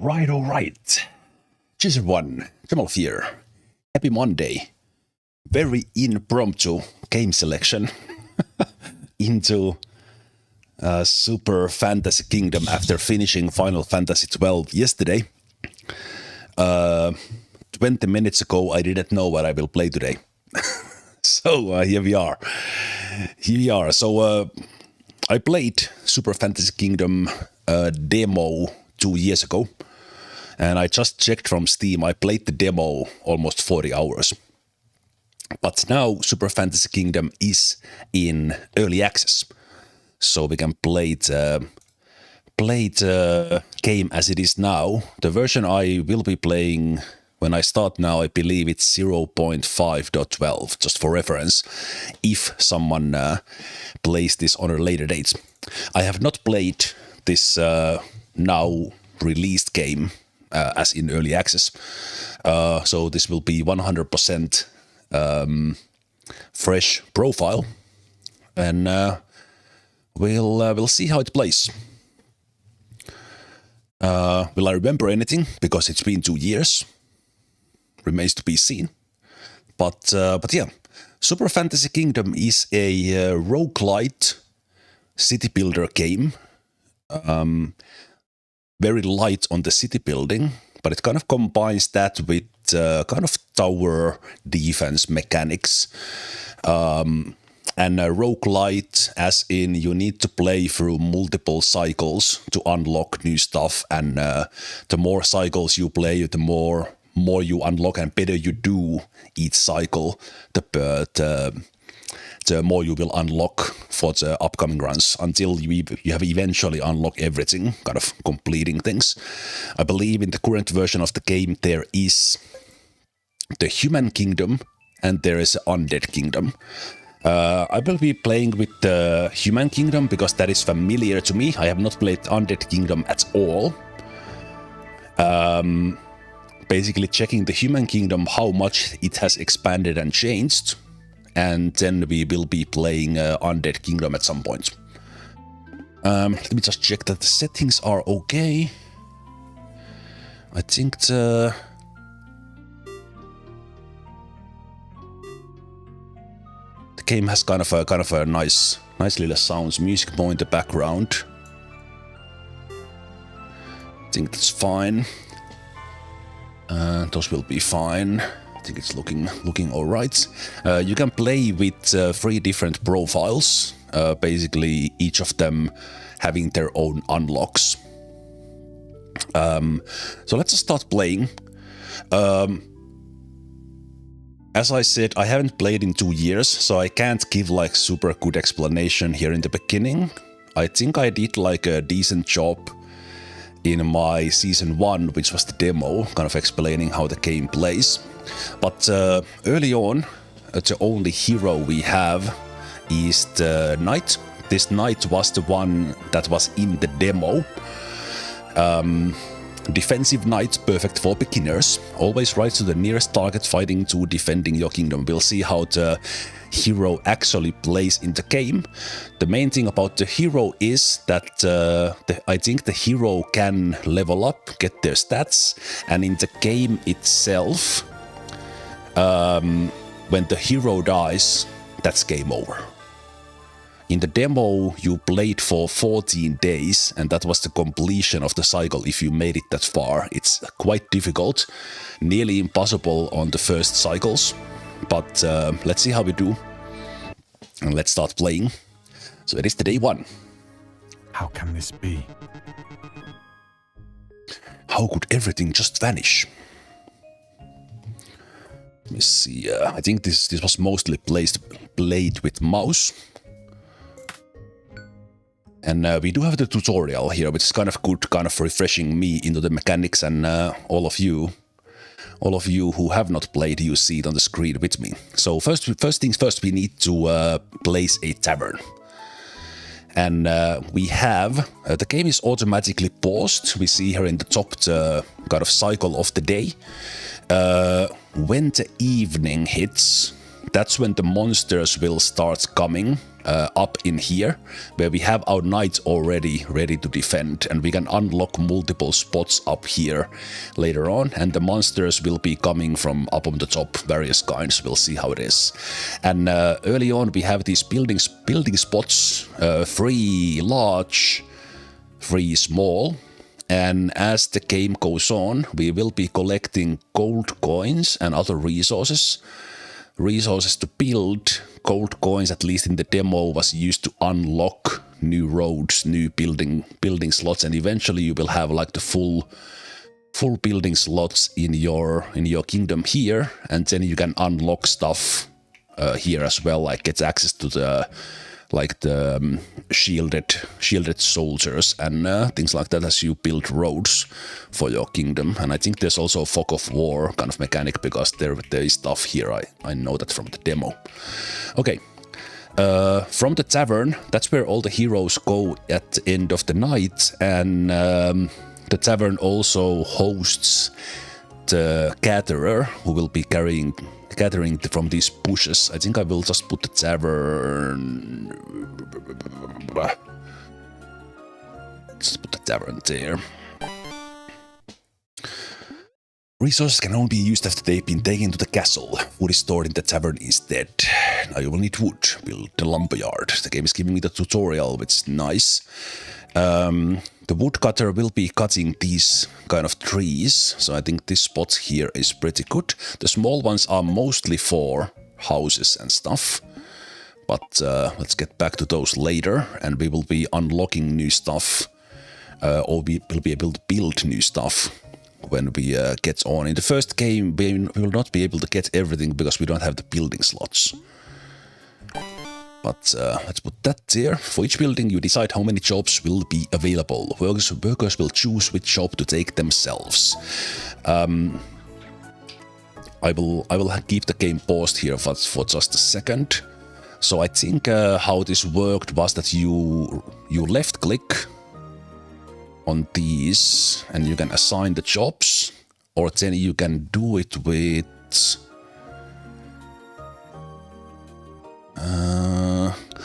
Alright. Cheers everyone, Zemalf here. Happy Monday. Very impromptu game selection into Super Fantasy Kingdom after finishing Final Fantasy 12 yesterday. 20 minutes ago I didn't know what I will play today. So here we are. So I played Super Fantasy Kingdom demo 2 years ago. And I just checked from Steam, I played the demo almost 40 hours. But now Super Fantasy Kingdom is in early access. So we can play the game as it is now. The version I will be playing when I start now, I believe it's 0.5.12, just for reference, if someone plays this on a later date. I have not played this now released game as in early access. So this will be 100% fresh profile, and we'll see how it plays. Will I remember anything? Because it's been 2 years. Remains to be seen. But yeah, Super Fantasy Kingdom is a roguelite city builder game. Very light on the city building, but it kind of combines that with kind of tower defense mechanics. And roguelite, as in you need to play through multiple cycles to unlock new stuff, and the more cycles you play, the more you unlock and better you do each cycle, the more you will unlock for the upcoming runs until you have eventually unlocked everything, kind of completing things. I believe in the current version of the game there is the human kingdom and there is an undead kingdom. I will be playing with the human kingdom because that is familiar to me. I have not played undead kingdom at all. Basically checking the human kingdom, how much it has expanded and changed. And then we will be playing Undead Kingdom at some point. Let me just check that the settings are okay. I think the game has kind of a nice little sounds, music more in the background. I think that's fine. Those will be fine. I think it's looking all right. You can play with 3 different profiles, basically each of them having their own unlocks. So let's just start playing. As I said, I haven't played in 2 years, so I can't give like super good explanation here in the beginning. I think I did like a decent job in my season 1, which was the demo, kind of explaining how the game plays. But early on, the only hero we have is the knight. This knight was the one that was in the demo. Defensive knight, perfect for beginners. Always right to the nearest target, fighting to defending your kingdom. We'll see how the hero actually plays in the game. The main thing about the hero is that I think the hero can level up, get their stats, and in the game itself, when the hero dies, that's game over. In the demo, you played for 14 days, and that was the completion of the cycle if you made it that far. It's quite difficult, nearly impossible on the first cycles, but let's see how we do, and let's start playing. So it is the day 1. How can this be? How could everything just vanish? Let me see, I think this was mostly played with mouse. And we do have the tutorial here, which is kind of good, kind of refreshing me into the mechanics, and all of you who have not played, you see it on the screen with me. So first things first, we need to place a tavern. And we have, the game is automatically paused. We see here in the top the kind of cycle of the day. When the evening hits, that's when the monsters will start coming up in here, where we have our knights already ready to defend, and we can unlock multiple spots up here later on, and the monsters will be coming from up on the top, various kinds. We'll see how it is. And early on we have these building spots, 3 large, 3 small. And as the game goes on, we will be collecting gold coins and other resources to build. Gold coins, at least in the demo, was used to unlock new roads, new building slots, and eventually you will have like the full building slots in your kingdom here, and then you can unlock stuff here as well, like get access to the shielded soldiers and things like that as you build roads for your kingdom. And I think there's also a fog of war kind of mechanic, because there is stuff here. I know that from the demo. Okay, from the tavern, that's where all the heroes go at the end of the night, and the tavern also hosts the gatherer, who will be gathering from these bushes. I think I will just put the tavern. Just put the tavern there. Resources can only be used after they've been taken to the castle. Wood is stored in the tavern instead. Now you will need wood. Build the lumberyard. The game is giving me the tutorial, which is nice. The woodcutter will be cutting these kind of trees, so I think this spot here is pretty good. The small ones are mostly for houses and stuff, but let's get back to those later, and we will be unlocking new stuff, or we will be able to build new stuff when we get on. In the first game, we will not be able to get everything because we don't have the building slots. But let's put that there. For each building, you decide how many jobs will be available. Workers will choose which job to take themselves. I will keep the game paused here for just a second. So I think how this worked was that you left click on these and you can assign the jobs, or then you can do it with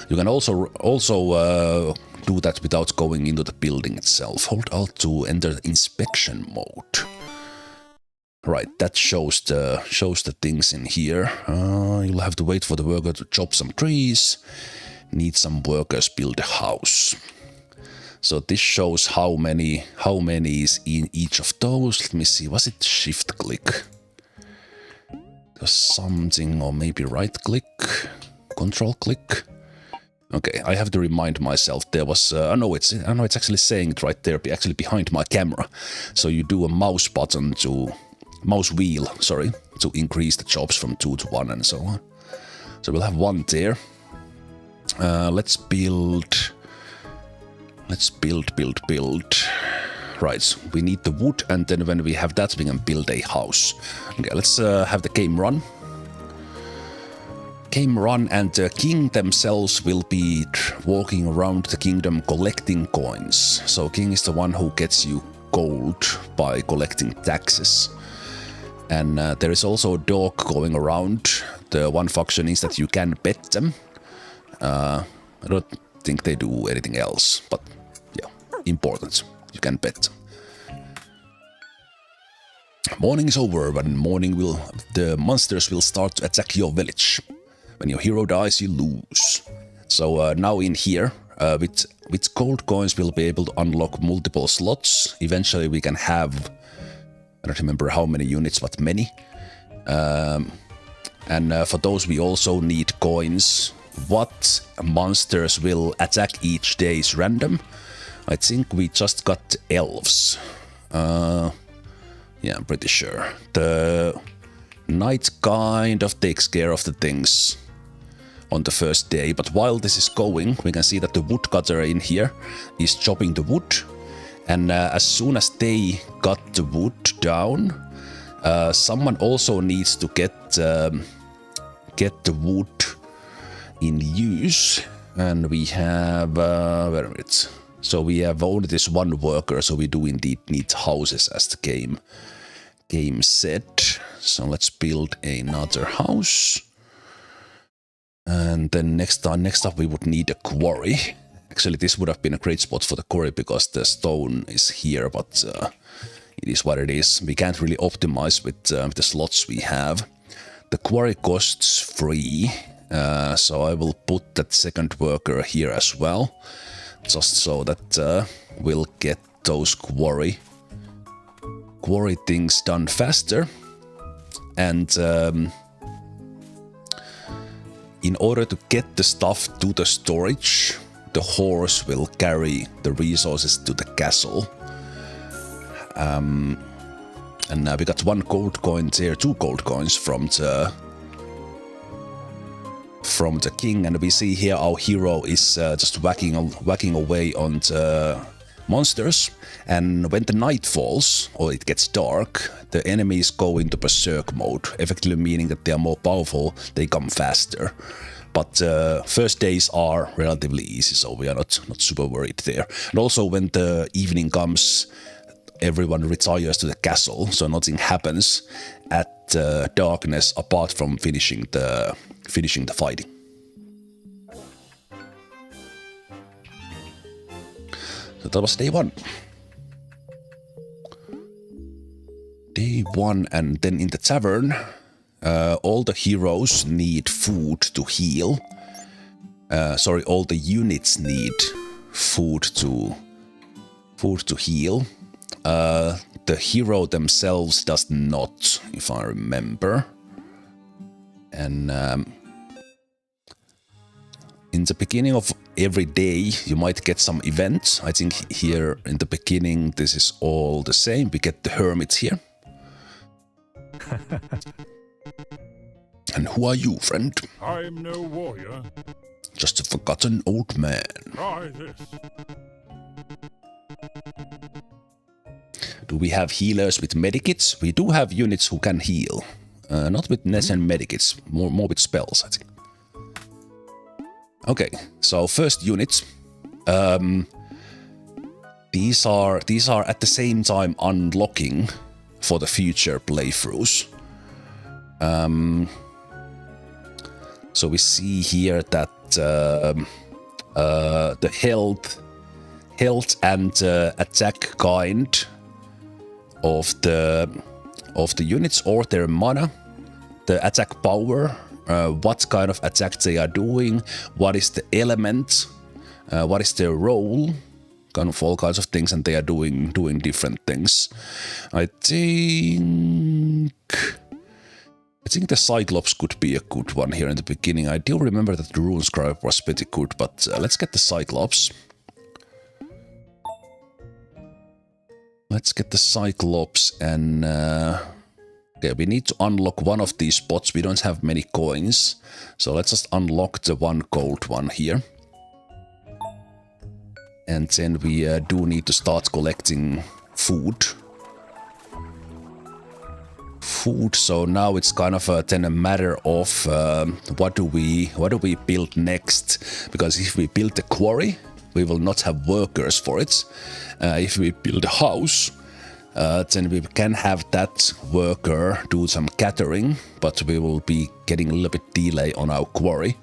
you can also do that without going into the building itself. Hold Alt to enter the inspection mode. Right, that shows the things in here. You'll have to wait for the worker to chop some trees. Need some workers build a house. So this shows how many is in each of those. Let me see. Was it shift click? There's something, or maybe right click, control click. Okay, I have to remind myself. There was I know it's actually saying it right there, actually behind my camera. So you do a mouse wheel, to increase the jobs from 2 to 1 and so on. So we'll have 1 there. Let's build. Right, we need the wood, and then when we have that, we can build a house. Okay, let's have the game run. And the king themselves will be walking around the kingdom collecting coins. So king is the one who gets you gold by collecting taxes. And there is also a dog going around. The one function is that you can pet them. I don't think they do anything else, but yeah, important. You can pet them. Morning is over, but in morning the monsters will start to attack your village. When your hero dies, you lose. So now in here, with gold coins, we'll be able to unlock multiple slots. Eventually we can have, I don't remember how many units, but many. And for those we also need coins. What monsters will attack each day is random. I think we just got elves. Yeah, I'm pretty sure. The knight kind of takes care of the things on the first day, but while this is going, we can see that the woodcutter in here is chopping the wood, and as soon as they got the wood down, someone also needs to get the wood in use, and we have where is it? So we have only this one worker, so we do indeed need houses as the game said. So let's build another house. And then next up we would need a quarry. Actually, this would have been a great spot for the quarry because the stone is here, but it is what it is. We can't really optimize with the slots we have. The quarry costs 3, so I will put that second worker here as well, just so that we'll get those quarry things done faster. And in order to get the stuff to the storage, the horse will carry the resources to the castle. And we got 1 gold coin there, 2 gold coins from the king, and we see here our hero is just whacking away on the monsters. And when the night falls or it gets dark, the enemies go into berserk mode, effectively meaning that they are more powerful, they come faster. But first days are relatively easy, so we are not super worried there. And also when the evening comes, everyone retires to the castle, so nothing happens at darkness apart from finishing the fighting. So that was day 1. Day 1, and then in the tavern, all the heroes need food to heal. All the units need food to heal. The hero themselves does not, if I remember. And in the beginning of every day, you might get some events. I think here in the beginning, this is all the same. We get the hermits here. And who are you, friend? I'm no warrior. Just a forgotten old man. Try this. Do we have healers with medikits? We do have units who can heal. Not with necessary medikits, more with spells, I think. Okay, so first units. These are at the same time unlocking for the future playthroughs. So we see here that the health and attack kind of the units or their mana, the attack power, what kind of attack they are doing, what is the element, what is their role, kind of all kinds of things, and they are doing different things. I think the Cyclops could be a good one here in the beginning. I do remember that the Rune Scribe was pretty good, but let's get the Cyclops. Let's get the Cyclops, and okay, we need to unlock one of these spots. We don't have many coins, so let's just unlock the 1 gold one here. And then we do need to start collecting food. So now it's kind of then a matter of what do we build next? Because if we build a quarry, we will not have workers for it. If we build a house, then we can have that worker do some catering, but we will be getting a little bit delay on our quarry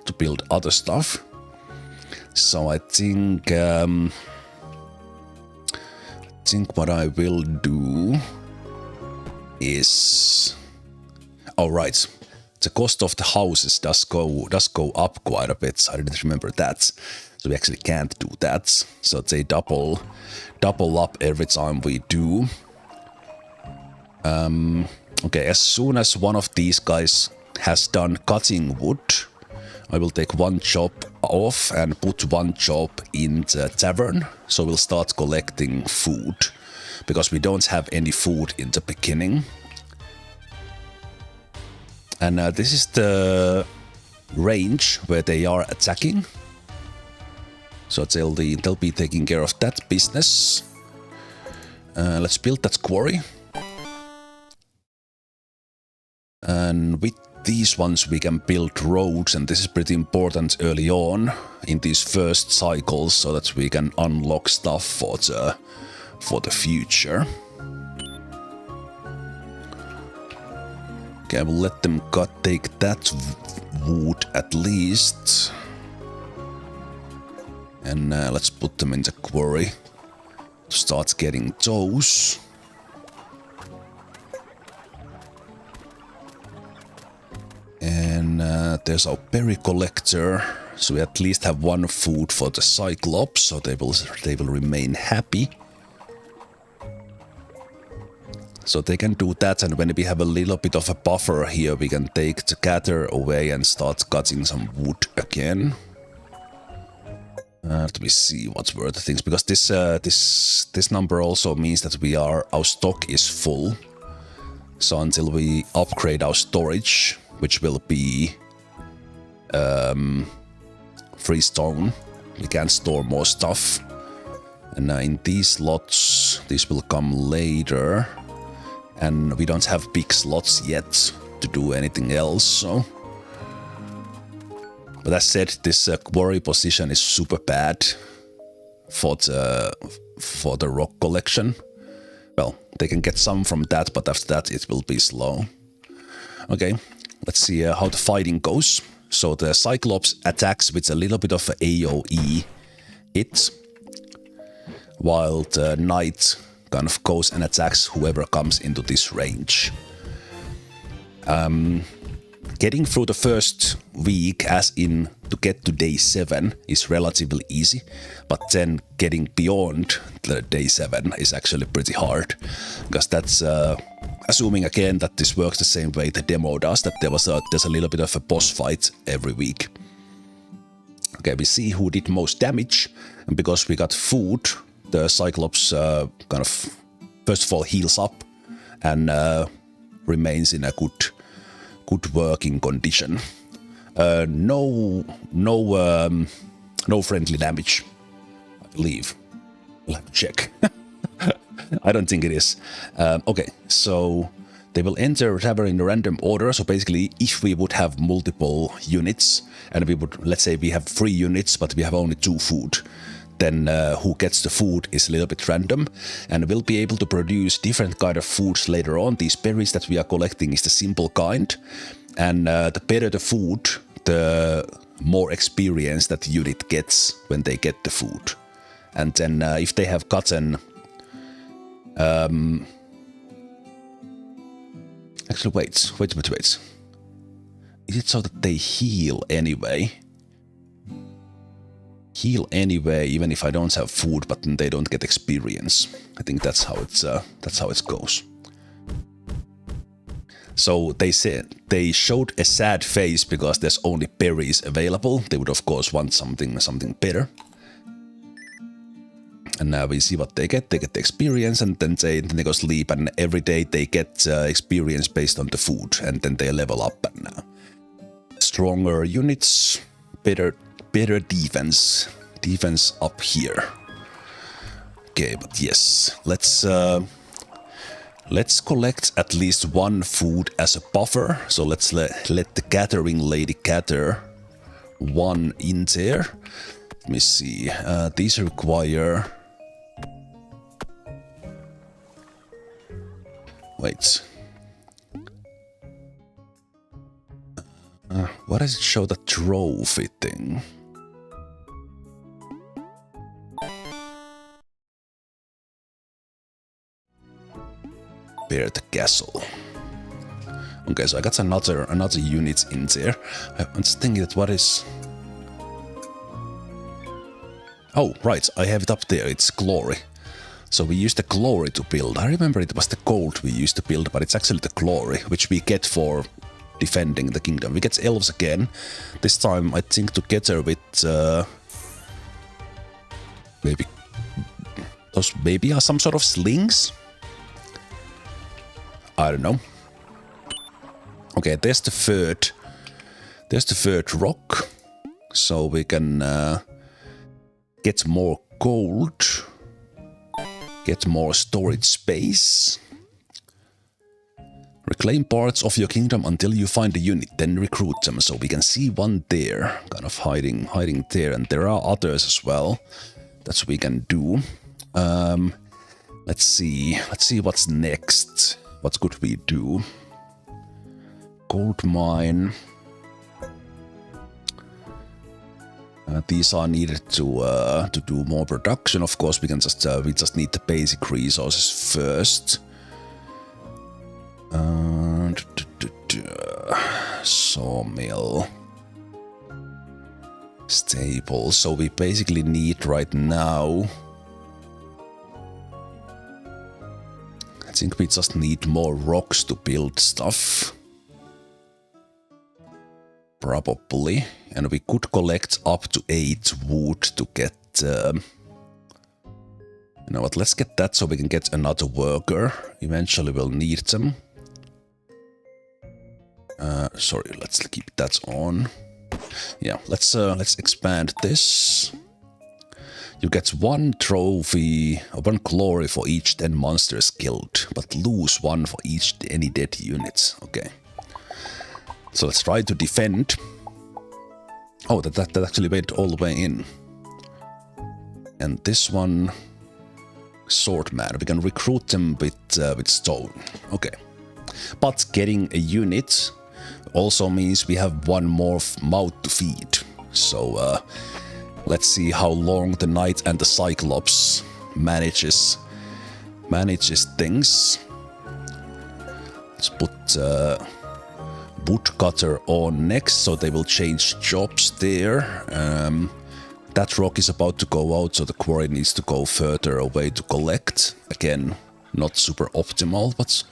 to build other stuff. So I think what I will do is, all right, the cost of the houses does go up quite a bit. I didn't remember that, so we actually can't do that. So they double up every time we do. Okay, as soon as one of these guys has done cutting wood, I will take 1 job off and put 1 job in the tavern. So we'll start collecting food, because we don't have any food in the beginning. And this is the range where they are attacking. So they'll be taking care of that business. Let's build that quarry. And with these ones we can build roads, and this is pretty important early on in these first cycles, so that we can unlock stuff for the future. Okay, I will let them take that wood at least. And let's put them in the quarry to start getting those. And there's our berry collector. So we at least have one food for the Cyclops, so they will remain happy. So they can do that, and when we have a little bit of a buffer here, we can take the gather away and start cutting some wood again. Let me see what were the things, because this number also means that our stock is full. So until we upgrade our storage, which will be free stone, we can store more stuff. And in these slots, this will come later. And we don't have big slots yet to do anything else, so... But as said, this quarry position is super bad for the rock collection. Well, they can get some from that, but after that it will be slow. Okay, let's see how the fighting goes. So the Cyclops attacks with a little bit of AoE hit, while the Knight kind of goes and attacks whoever comes into this range. Getting through the first week, as in to get to day 7, is relatively easy, but then getting beyond the day 7 is actually pretty hard, because that's assuming again that this works the same way the demo does, that there's a little bit of a boss fight every week. Okay, we see who did most damage, and because we got food, the Cyclops kind of first of all heals up and remains in a good working condition. No friendly damage, I believe. We'll have to check. I don't think it is. Okay, so they will enter tavern in a random order. So basically, if we would have multiple units, and we would, let's say we have 3 units, but we have only 2 food, then who gets the food is a little bit random, and we'll be able to produce different kind of foods later on. These berries that we are collecting is the simple kind, and the better the food, the more experience that the unit gets when they get the food. And then if they have gotten... Actually, wait. Is it so that they heal anyway? Heal anyway, even if I don't have food, but then they don't get experience. I think that's how it goes. So they showed a sad face because there's only berries available. They would of course want something better. And now we see what they get. They get the experience, and then they go sleep, and every day they get experience based on the food, and then they level up. And stronger units, better defense. Defense up here. Okay, but yes, let's collect at least 1 food as a buffer. So let's let the gathering lady gather 1 in there. Let me see. These require... Wait. What does it show the trophy thing? Bear the castle. Okay, so I got another unit in there. I'm just thinking that what is... Oh, right, I have it up there. It's glory. So we used the glory to build. I remember it was the gold we used to build, but it's actually the glory, which we get for defending the kingdom. We get elves again. This time, I think together with... maybe... Those maybe are some sort of slings? I don't know. Okay, there's the third rock. So we can get more gold. Get more storage space. Reclaim parts of your kingdom until you find a unit, then recruit them. So we can see one there, kind of hiding there, and there are others as well that we can do. Let's see what's next. What could we do? Gold mine. These are needed to do more production. Of course, we just need the basic resources first. Sawmill, stable. So we basically need right now. I think we just need more rocks to build stuff. Probably. And we could collect up to 8 wood to get... you know what, let's get that so we can get another worker. Eventually we'll need them. Sorry, let's keep that on. Yeah, let's expand this. You get 1 trophy, 1 glory for each 10 monsters killed, but lose 1 for each any dead units. Okay. So let's try to defend. Oh, that actually went all the way in. And this one, swordman. We can recruit them with stone. Okay. But getting a unit also means we have 1 more mouth to feed. So let's see how long the Knight and the Cyclops manages things. Let's put woodcutter on next, so they will change jobs there. That rock is about to go out, so the quarry needs to go further away to collect. Again, not super optimal, but...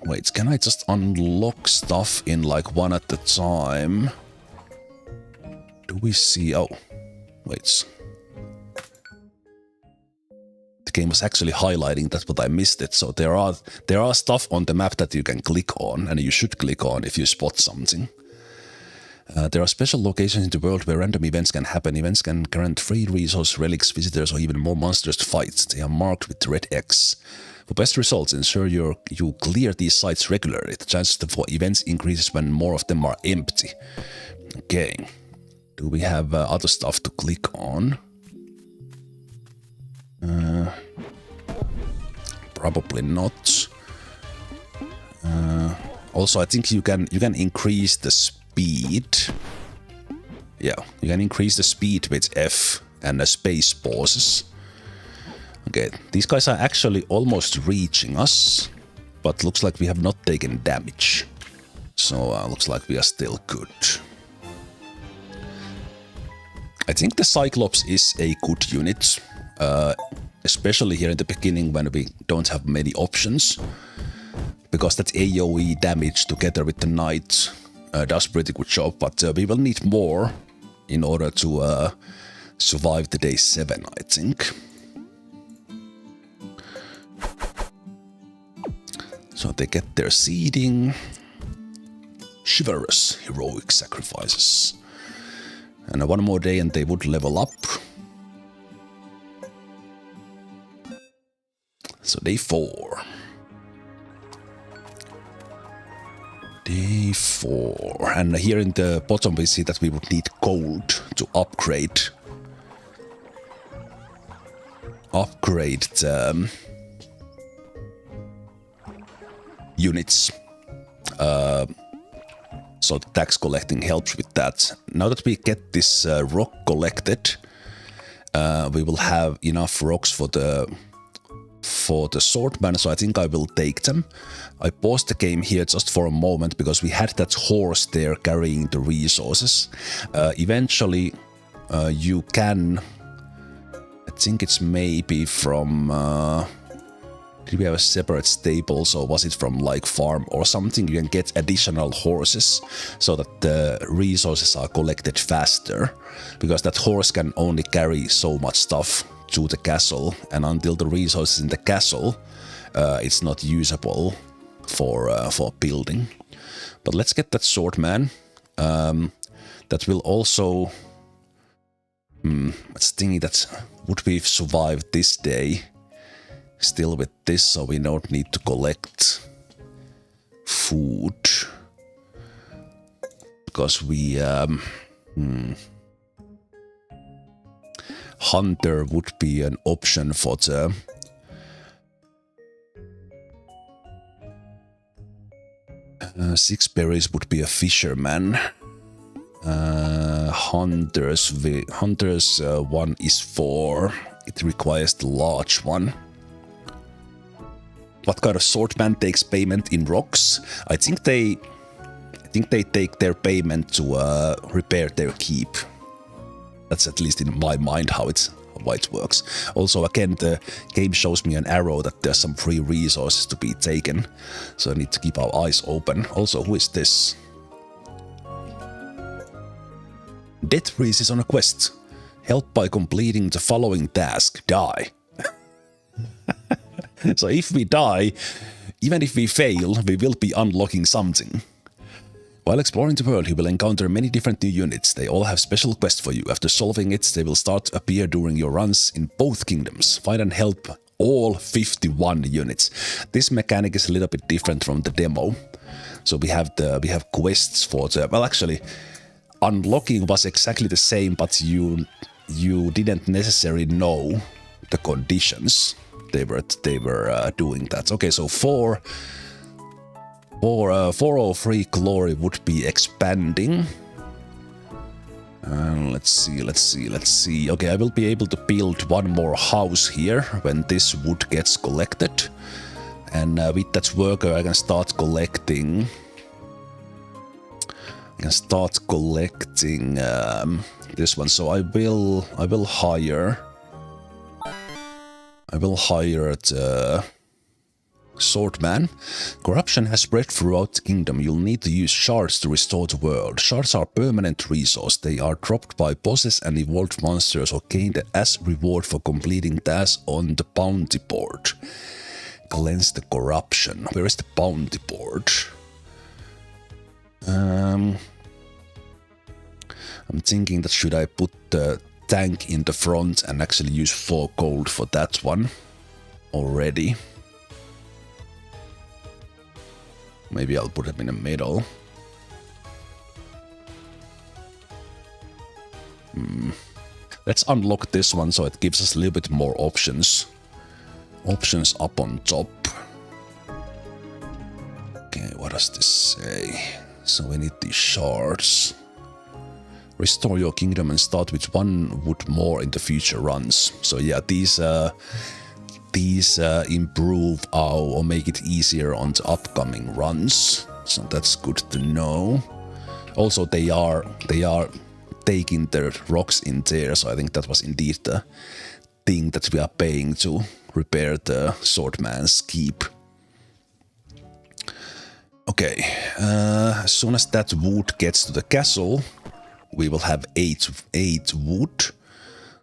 wait, can I just unlock stuff in like 1 at a time? Do we see... oh, wait. The game was actually highlighting that, but I missed it. So there are stuff on the map that you can click on, and you should click on if you spot something. There are special locations in the world where random events can happen. Events can grant free resources, relics, visitors, or even more monsters to fight. They are marked with red X. For best results, ensure you clear these sites regularly. The chances for events increases when more of them are empty. Okay. Do we have other stuff to click on? Probably not. Also, I think you can increase the speed. Yeah, you can increase the speed with F and space pauses. Okay, these guys are actually almost reaching us, but looks like we have not taken damage. So looks like we are still good. I think the Cyclops is a good unit, especially here in the beginning when we don't have many options, because that AoE damage together with the Knight does pretty good job, but we will need more in order to survive the day 7, I think. So they get their seeding. Chivalrous heroic sacrifices. And 1 more day and they would level up. So day 4. Day 4. And here in the bottom we see that we would need gold to upgrade. Upgrade the units. So the tax collecting helps with that. Now that we get this rock collected, we will have enough rocks for the swordman, so I think I will take them. I paused the game here just for a moment because we had that horse there carrying the resources. Eventually, you can... I think it's maybe from... did we have a separate stables, or was it from like farm or something? You can get additional horses so that the resources are collected faster, because that horse can only carry so much stuff to the castle, and until the resources in the castle, it's not usable for building. But let's get that swordman. That will also... it's thinking that would we survive this day still with this, so we don't need to collect food, because we hunter would be an option for the 6 berries would be a fisherman. Hunters 1 is 4. It requires the large one. What kind of swordman takes payment in rocks? I think they take their payment to repair their keep. That's at least in my mind how it works. Also, again, the game shows me an arrow that there's some free resources to be taken, so I need to keep our eyes open. Also, who is this? Death Reese is on a quest. Help by completing the following task. Die. So if we die, even if we fail, we will be unlocking something. While exploring the world, you will encounter many different new units. They all have special quests for you. After solving it, they will start to appear during your runs in both kingdoms. Find and help all 51 units. This mechanic is a little bit different from the demo. So we have quests for the... Well, actually, unlocking was exactly the same, but you didn't necessarily know the conditions they were doing that. Okay, so 403 glory would be expanding. Let's see. Okay, I will be able to build one more house here when this wood gets collected. And with that worker I can start collecting... this one. So I will hire the swordman. Corruption has spread throughout the kingdom. You'll need to use shards to restore the world. Shards are permanent resource. They are dropped by bosses and evolved monsters or gained as reward for completing tasks on the bounty board. Cleanse the corruption. Where is the bounty board? I'm thinking that should I put the tank in the front and actually use 4 gold for that one already. Maybe I'll put him in the middle. Let's unlock this one so it gives us a little bit more options. Options up on top. Okay, what does this say? So we need these shards. Restore your kingdom and start with 1 wood more in the future runs. So yeah, these improve or make it easier on the upcoming runs. So that's good to know. Also, they are taking the rocks in there, so I think that was indeed the thing that we are paying to repair the swordman's keep. Okay, as soon as that wood gets to the castle, we will have 8 wood.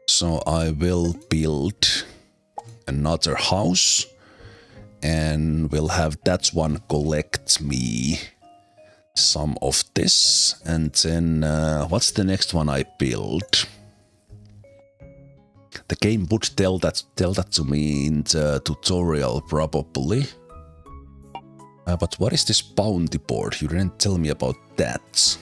So I will build another house and we'll have that one collect me some of this. And then what's the next one I build? The game would tell that to me in the tutorial probably. But what is this bounty board? You didn't tell me about that.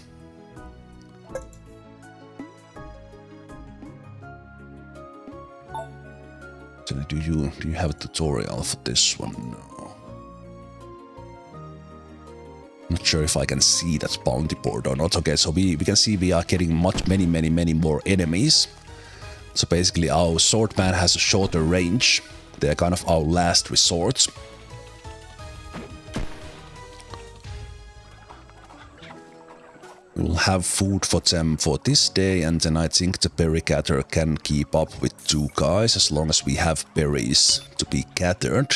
Do you have a tutorial for this one? No. Not sure if I can see that bounty board or not. Okay, so we can see we are getting many more enemies. So basically our swordman has a shorter range. They're kind of our last resort. We'll have food for them for this day, and then I think the berry gather can keep up with 2 guys as long as we have berries to be gathered.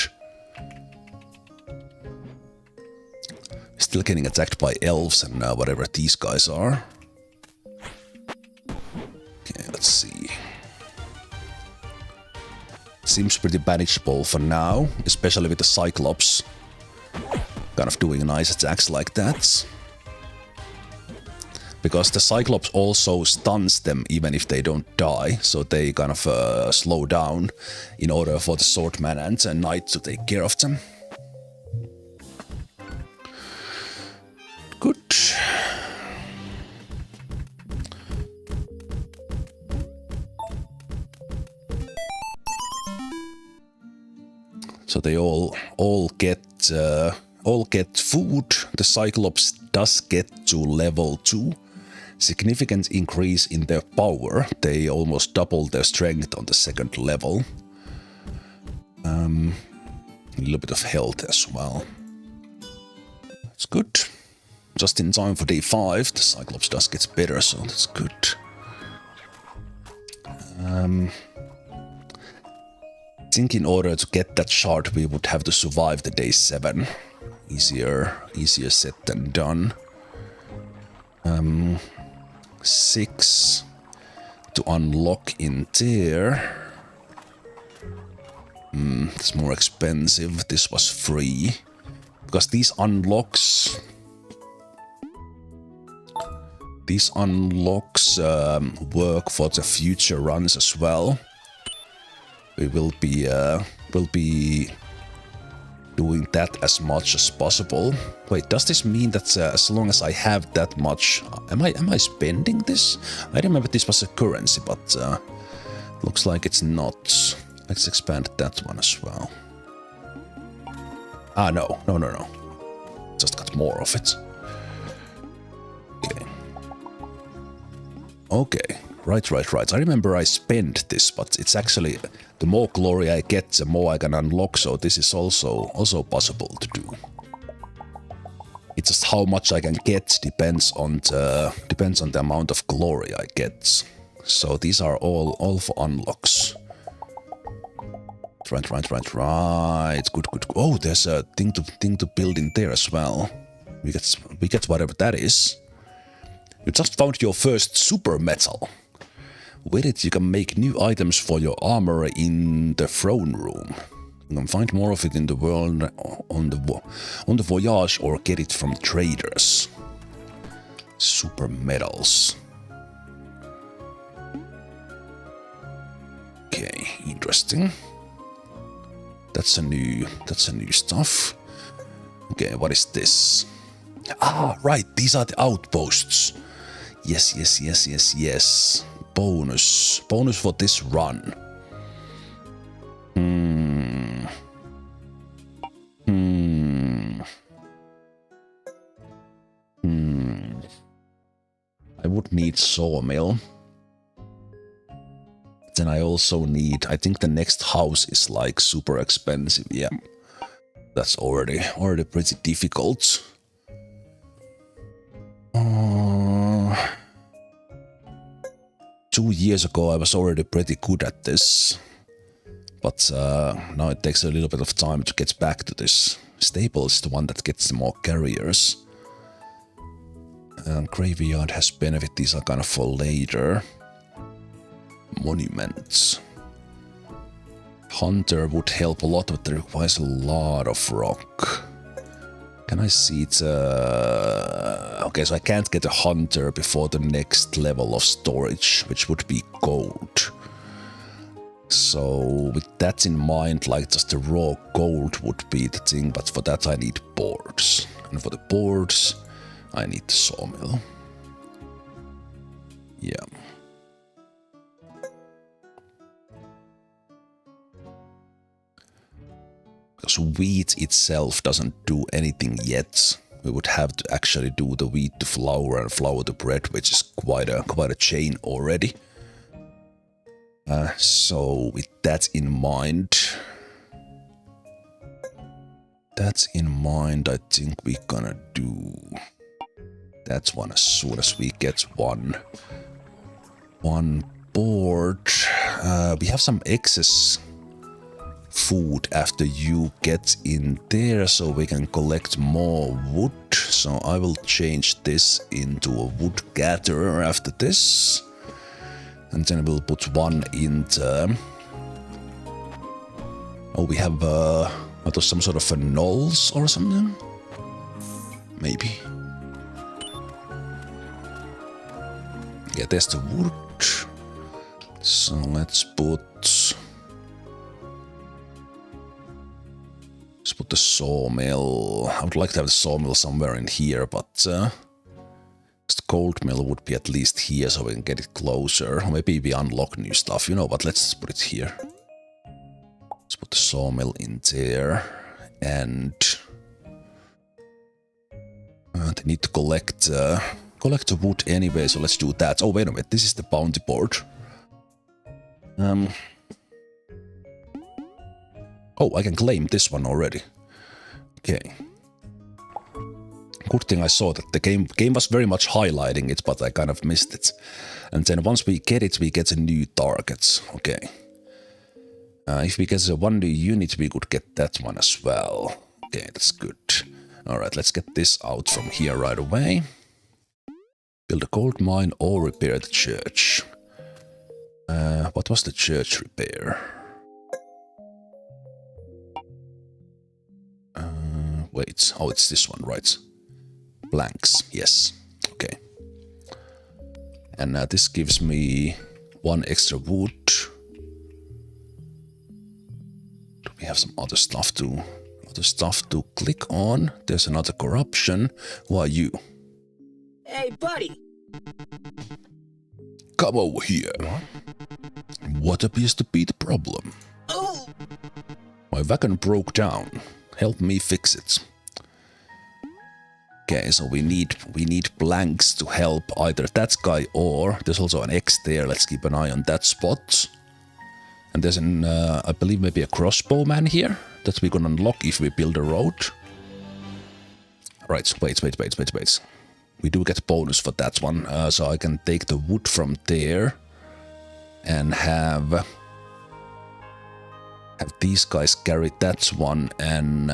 Still getting attacked by elves and whatever these guys are. Okay, let's see. Seems pretty manageable for now, especially with the Cyclops kind of doing nice attacks like that. Because the Cyclops also stuns them even if they don't die, so they kind of slow down in order for the swordman and the knight to take care of them. Good. So they all get all get food. The Cyclops does get to level 2. Significant increase in their power. They almost double their strength on the 2nd level. A little bit of health as well. That's good. Just in time for day 5. The Cyclops does get better, so that's good. I think in order to get that shard, we would have to survive the day 7. Easier said than done. 6 to unlock in there. It's more expensive. This was free. Because these unlocks work for the future runs as well. We will be doing that as much as possible. Wait, does this mean that as long as I have that much, am I spending this? I remember this was a currency, but looks like it's not. Let's expand that one as well. Ah, no. Just got more of it. Okay. Right. I remember I spent this, but it's actually, the more glory I get, the more I can unlock, so this is also possible to do. It's just how much I can get depends on the amount of glory I get. So these are all for unlocks. Right. Good. Oh, there's a thing to build in there as well. We get whatever that is. You just found your first super metal. With it, you can make new items for your armor in the throne room. You can find more of it in the world on the voyage or get it from traders. Super metals. Okay, interesting. That's a new stuff. Okay, what is this? Ah, right, these are the outposts. Yes. Bonus for this run. I would need sawmill. Then I also need, I think the next house is like super expensive, yeah. That's already pretty difficult. 2 years ago I was already pretty good at this. But now it takes a little bit of time to get back to this. Stable is the one that gets the more carriers. Graveyard has benefit, these are kind of for later. Monuments. Hunter would help a lot, but it requires a lot of rock. Can I see it? Okay, so I can't get a hunter before the next level of storage, which would be gold. So with that in mind, like just the raw gold would be the thing, but for that I need boards. And for the boards, I need the sawmill. Yeah. Because wheat itself doesn't do anything yet. We would have to actually do the wheat to flour and flour to bread, which is quite a chain already. So with that in mind, I think we're gonna do that one as soon as we get one board. We have some excess food after you get in there, so we can collect more wood. So I will change this into a wood gatherer after this. And then we'll put one in the... Oh, we have some sort of a knolls or something? Maybe. Yeah, there's the wood. So let's put the sawmill. I would like to have the sawmill somewhere in here, but the gold mill would be at least here so we can get it closer. Or maybe we unlock new stuff, you know, but let's put it here. Let's put the sawmill in there. And They need to collect the wood anyway, so let's do that. Oh, wait a minute, this is the bounty board. Oh, I can claim this one already. Okay. Good thing I saw that the game was very much highlighting it, but I kind of missed it. And then once we get it, we get a new target. Okay. If we get one new unit, we could get that one as well. Okay, that's good. Alright, let's get this out from here right away. Build a gold mine or repair the church. What was the church repair? Wait, oh, it's this one, right? Blanks, yes. Okay. And this gives me 1 extra wood. Do we have some other stuff to click on? There's another corruption. Who are you? Hey, buddy. Come over here. What appears to be the problem? Oh. My wagon broke down. Help me fix it. Okay, so we need blanks to help either that guy or there's also an X there. Let's keep an eye on that spot. And there's an, I believe maybe a crossbowman here that we can unlock if we build a road. Right, wait. We do get bonus for that one, so I can take the wood from there and have these guys carry that one and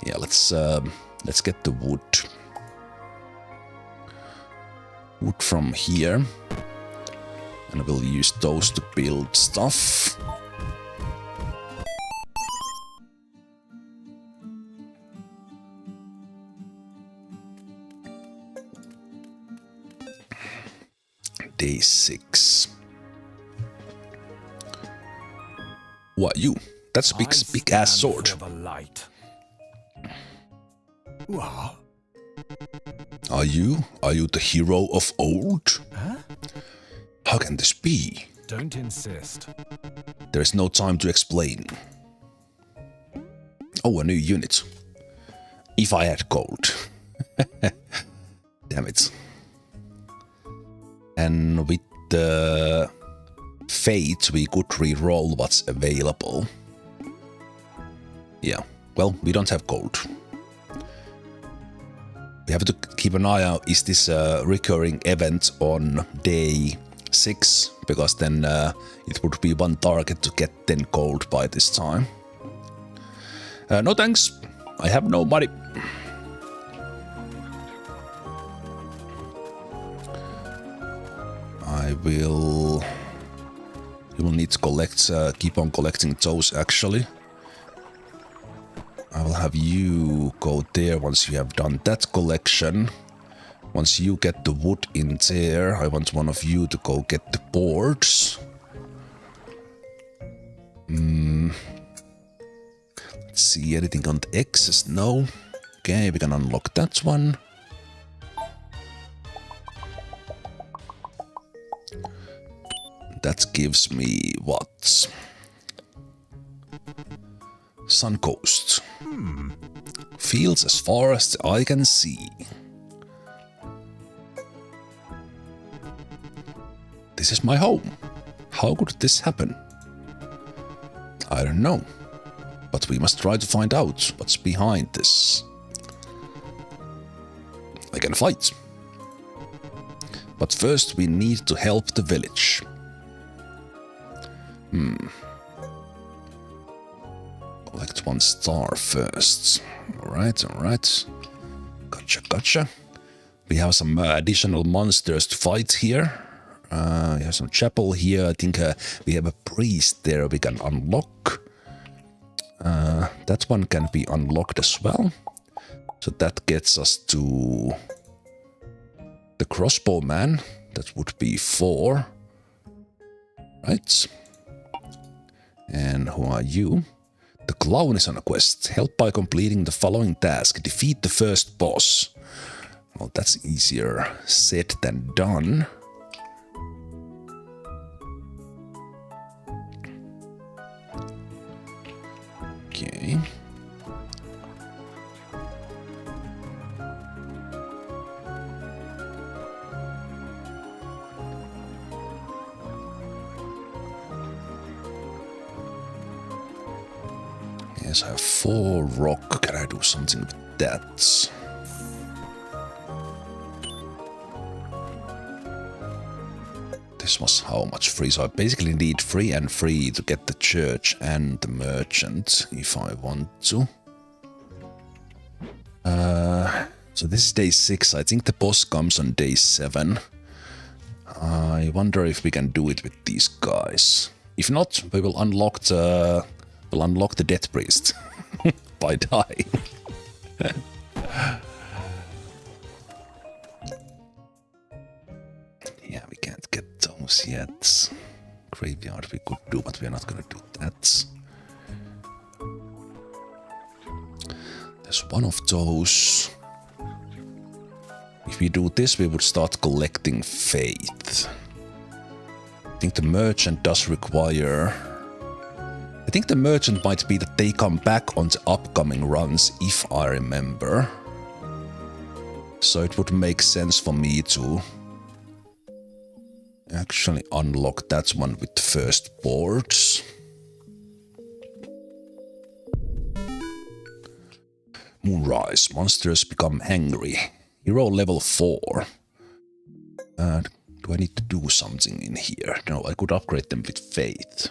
yeah, let's get the wood from here, and we'll use those to build stuff. Day 6. What, you? That's a big ass sword. What? Are you the hero of old? Huh? How can this be? Don't insist. There is no time to explain. Oh, a new unit. If I had gold. Damn it. And with the fate, we could re-roll what's available. Yeah, well, we don't have gold. We have to keep an eye out, is this a recurring event on day 6? Because then it would be 1 target to get 10 gold by this time. No thanks, I have no money. You will need to collect, keep on collecting those actually. I will have you go there once you have done that collection. Once you get the wood in there, I want one of you to go get the boards. Let's see, anything on the X's? No. Okay, we can unlock that one. That gives me what? Sun Coast. Fields as far as the eye can see. This is my home. How could this happen? I don't know. But we must try to find out what's behind this. I can fight. But first we need to help the village. Collect 1 star first. Alright. Gotcha. We have some additional monsters to fight here. We have some chapel here. I think we have a priest there we can unlock. That one can be unlocked as well. So that gets us to the crossbowman. That would be 4. Right. And who are you? The clown is on a quest. Help by completing the following task. Defeat the first boss. Well, that's easier said than done. Okay. Yes, I have 4 rock. Can I do something with that? This was how much free? So I basically need 3 and 3 to get the church and the merchant if I want to. So this is day 6. I think the boss comes on day 7. I wonder if we can do it with these guys. If not, we will unlock the death priest by dying. Yeah, we can't get those yet. Graveyard we could do, but we are not gonna do that. There's one of those. If we do this, we would start collecting faith. I think the merchant does require... I think the merchant might be that they come back on the upcoming runs, if I remember. So it would make sense for me to actually unlock that one with the first boards. Moonrise. Monsters become angry. Hero level 4. Do I need to do something in here? No, I could upgrade them with faith.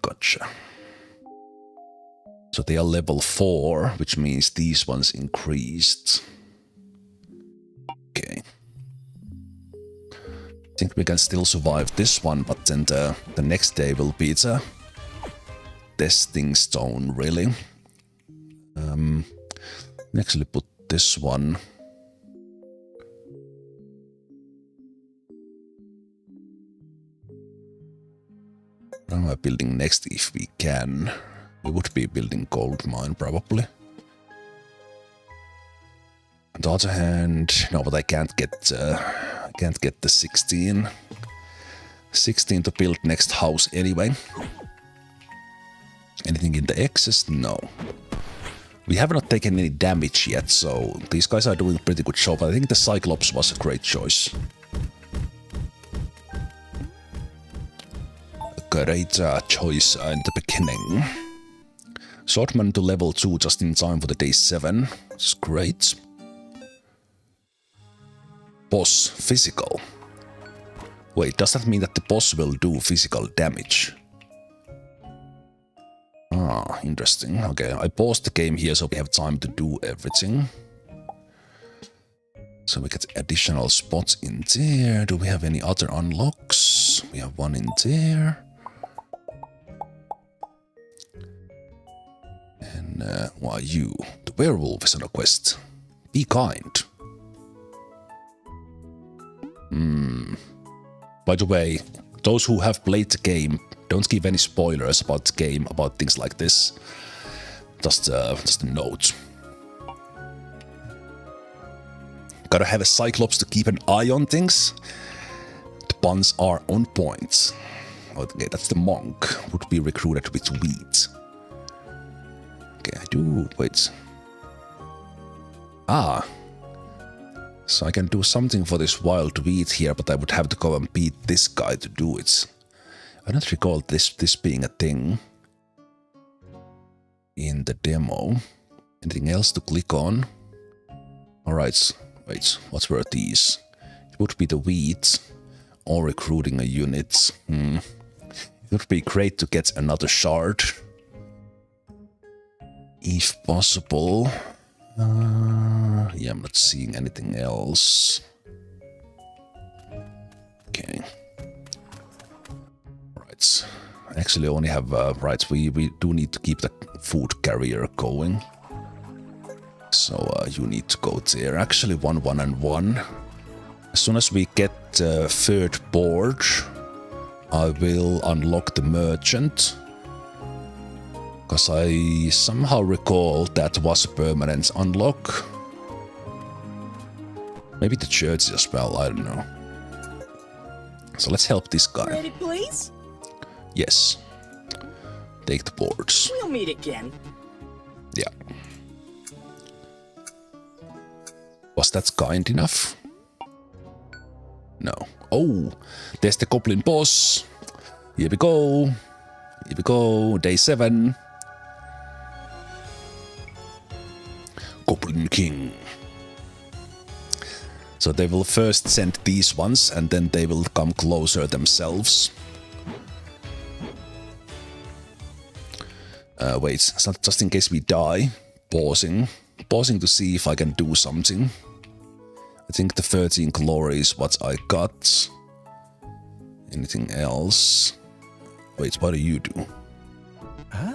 Gotcha. So they are level 4, which means these ones increased. Okay. I think we can still survive this one, but then the next day will be the testing stone, really. Actually put this one. What am I building next if we can? We would be building gold mine probably. On the other hand, no, but I can't get the 16 to build next house anyway. Anything in the excess? No. We have not taken any damage yet, so these guys are doing a pretty good job. I think the Cyclops was a great choice. A great choice in the beginning. Swordman to level 2 just in time for the day 7. It's great. Boss, physical. Wait, does that mean that the boss will do physical damage? Ah, interesting. Okay, I paused the game here so we have time to do everything. So we get additional spots in there. Do we have any other unlocks? We have one in there. And why you? The werewolf is on a quest. Be kind. By the way, those who have played the game, don't give any spoilers about the game, about things like this. Just a note. Gotta have a Cyclops to keep an eye on things. The puns are on point. Okay, that's the monk. Would be recruited with wheat. Okay, I do... wait. Ah. So I can do something for this wild wheat here, but I would have to go and beat this guy to do it. I don't recall this being a thing in the demo. Anything else to click on? Alright, wait, what were these? It would be the wheat or recruiting a unit. It would be great to get another shard. If possible. Yeah, I'm not seeing anything else. Okay. Right. Actually, I only have... right, we do need to keep the food carrier going. So you need to go there. Actually, 1, 1, and 1. As soon as we get the third board, I will unlock the merchant. Because I somehow recall that was a permanent unlock. Maybe the church as well, I don't know. So let's help this guy. Ready, please? Yes. Take the boards. We'll meet again. Yeah. Was that kind enough? No. Oh, there's the goblin boss. Here we go. Here we go. Day 7. Goblin King. So they will first send these ones, and then they will come closer themselves. Wait, so just in case we die. Pausing to see if I can do something. I think the 13 glory is what I got. Anything else? Wait, what do you do? Huh?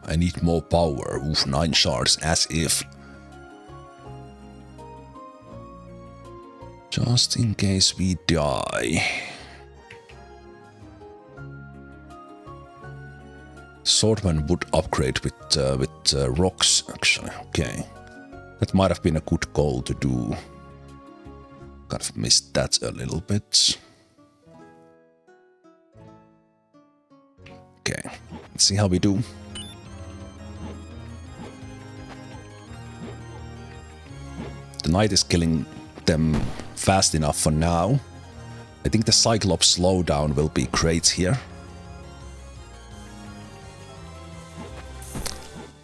I need more power. Oof, 9 shards, as if. Just in case we die. Swordman would upgrade with rocks, actually. Okay. That might have been a good goal to do. Kind of missed that a little bit. Okay, let's see how we do. The knight is killing them fast enough for now. I think the Cyclops slowdown will be great here.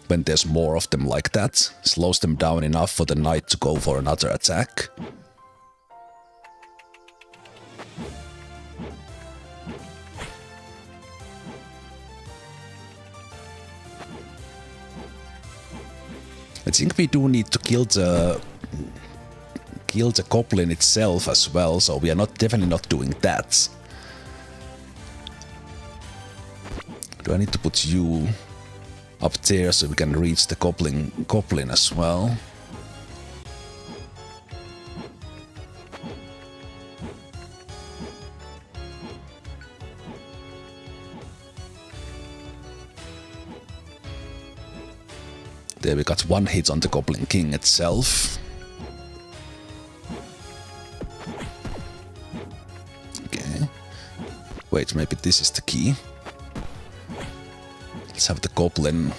When there's more of them like that, slows them down enough for the knight to go for another attack. I think we do need to kill the goblin itself as well, so we are definitely not doing that. Do I need to put you up there so we can reach the goblin as well? There we got 1 hit on the Goblin King itself. Okay. Wait, maybe this is the key. Let's have the goblin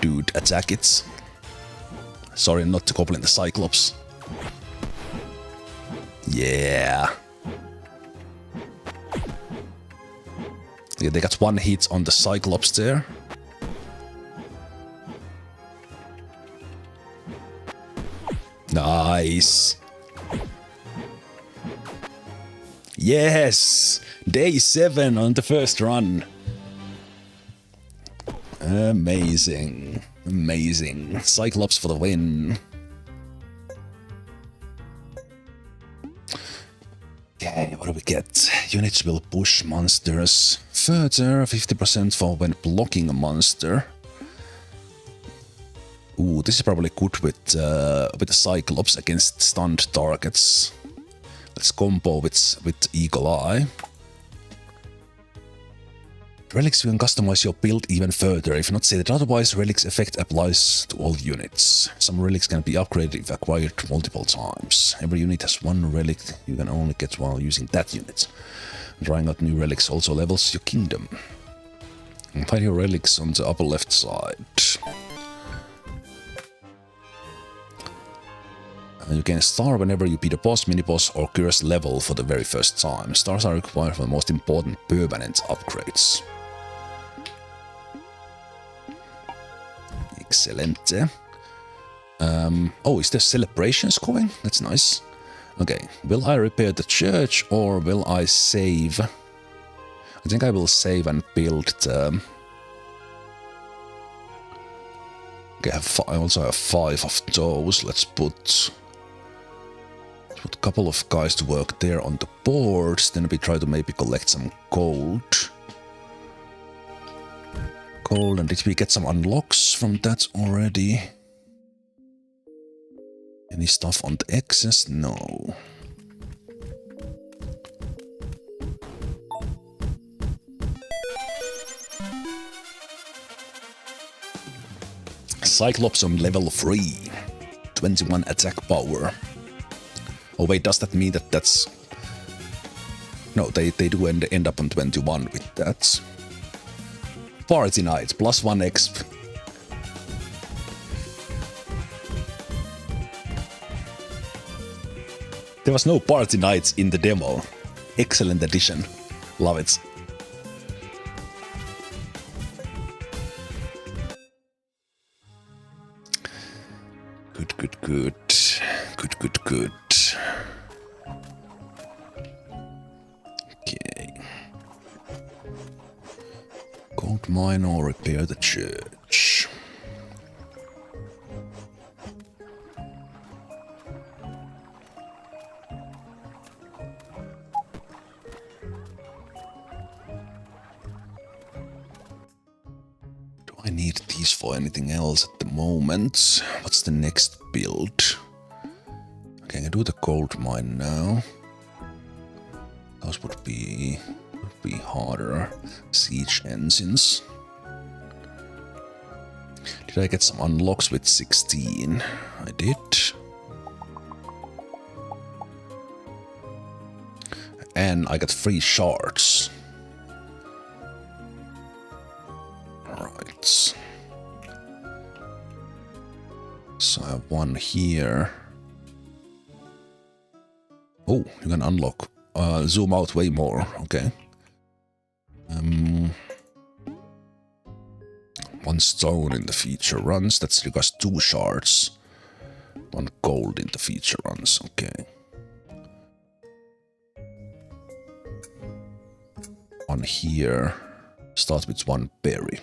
dude attack it. Sorry, not the goblin, the Cyclops. Yeah. Yeah, they got 1 hit on the Cyclops there. Nice. Yes! Day 7 on the first run. Amazing. Amazing. Cyclops for the win. Okay, what do we get? Units will push monsters further. 50% for when blocking a monster. Ooh, this is probably good with the Cyclops against stunned targets. Let's combo with Eagle Eye. Relics, you can customize your build even further. If not stated otherwise, Relics effect applies to all units. Some relics can be upgraded if acquired multiple times. Every unit has 1 relic you can only get while using that unit. Trying out new relics also levels your kingdom. And find your relics on the upper left side. You can star whenever you beat a boss, mini-boss or curse level for the very first time. Stars are required for the most important permanent upgrades. Excelente. Oh, is there celebrations going? That's nice. Okay, will I repair the church or will I save? I think I will save and build the... Okay, I also have 5 of those. Let's put a couple of guys to work there on the boards. Then we try to maybe collect some gold. And did we get some unlocks from that already? Any stuff on the excess? No. Cyclops on level 3. 21 attack power. Oh wait, does that mean that that's... No, they do end up on 21 with that. Party night, +1 exp. There was no party nights in the demo. Excellent addition. Love it. Good. Good. Okay. Gold mine or repair the church. Do I need these for anything else at the moment? What's the next build? Okay, I can do the gold mine now. Those would be harder. Siege engines. Did I get some unlocks with 16? I did. And I got 3 shards. Right. So I have 1 here. Oh, you can unlock. Zoom out way more. Okay. 1 stone in the feature runs. That's requires 2 shards. 1 gold in the feature runs. Okay. 1 here. Starts with 1 berry.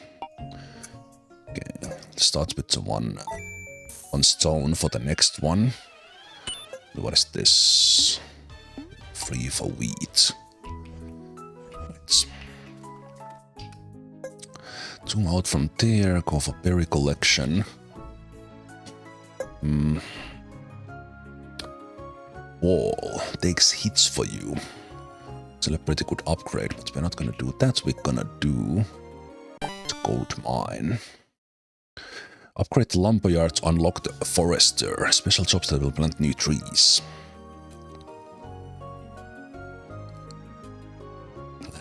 Okay. Starts with the one stone for the next one. What is this? 3 for wheat. Right. Zoom out from there, go for berry collection. Wall takes hits for you. It's a pretty good upgrade, but we're not gonna do that. We're gonna do the gold mine. Upgrade the lumberyard to unlock the forester. Special jobs that will plant new trees.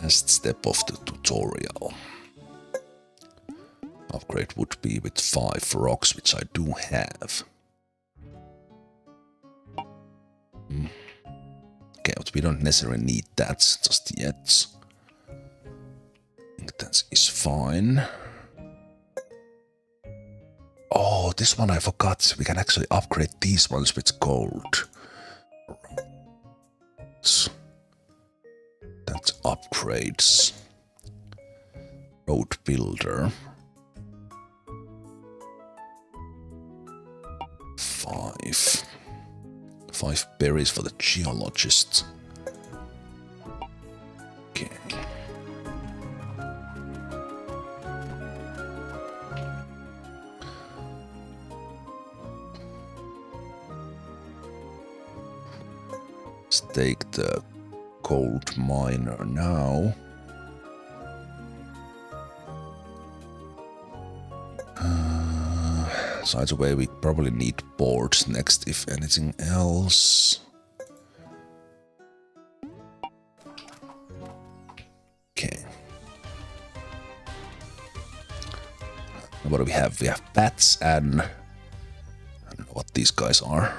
Last step of the tutorial. Upgrade would be with 5 rocks, which I do have. Okay, but we don't necessarily need that just yet. I think that is fine. Oh, this one I forgot. We can actually upgrade these ones with gold. That's upgrades. Road builder. 5 berries for the geologist. Okay. Let's take the gold miner now. So either way, we probably need boards next, if anything else. Okay. What do we have? We have bats and I don't know what these guys are.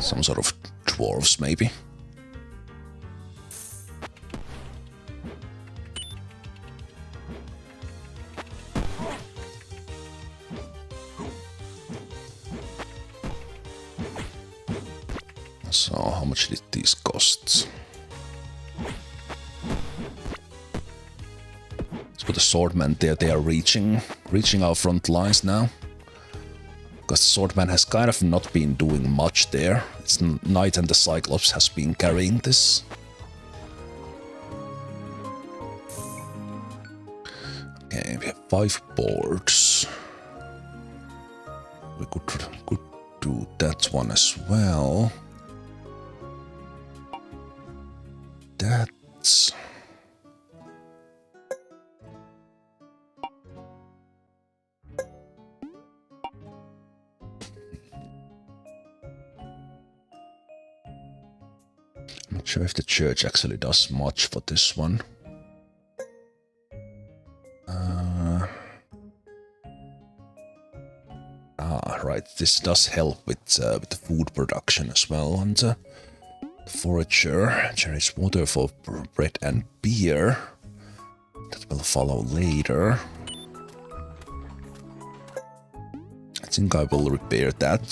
Some sort of dwarves, maybe. So, how much did these cost? Let's put the swordman there. They are reaching our front lines now. Because the swordman has kind of not been doing much there. It's Knight and the Cyclops has been carrying this. Okay, we have 5 boards. We could do that one as well. That's... I'm not sure if the church actually does much for this one. Right, this does help with the food production as well. And the forager generates water for bread and beer. That will follow later. think I will repair that.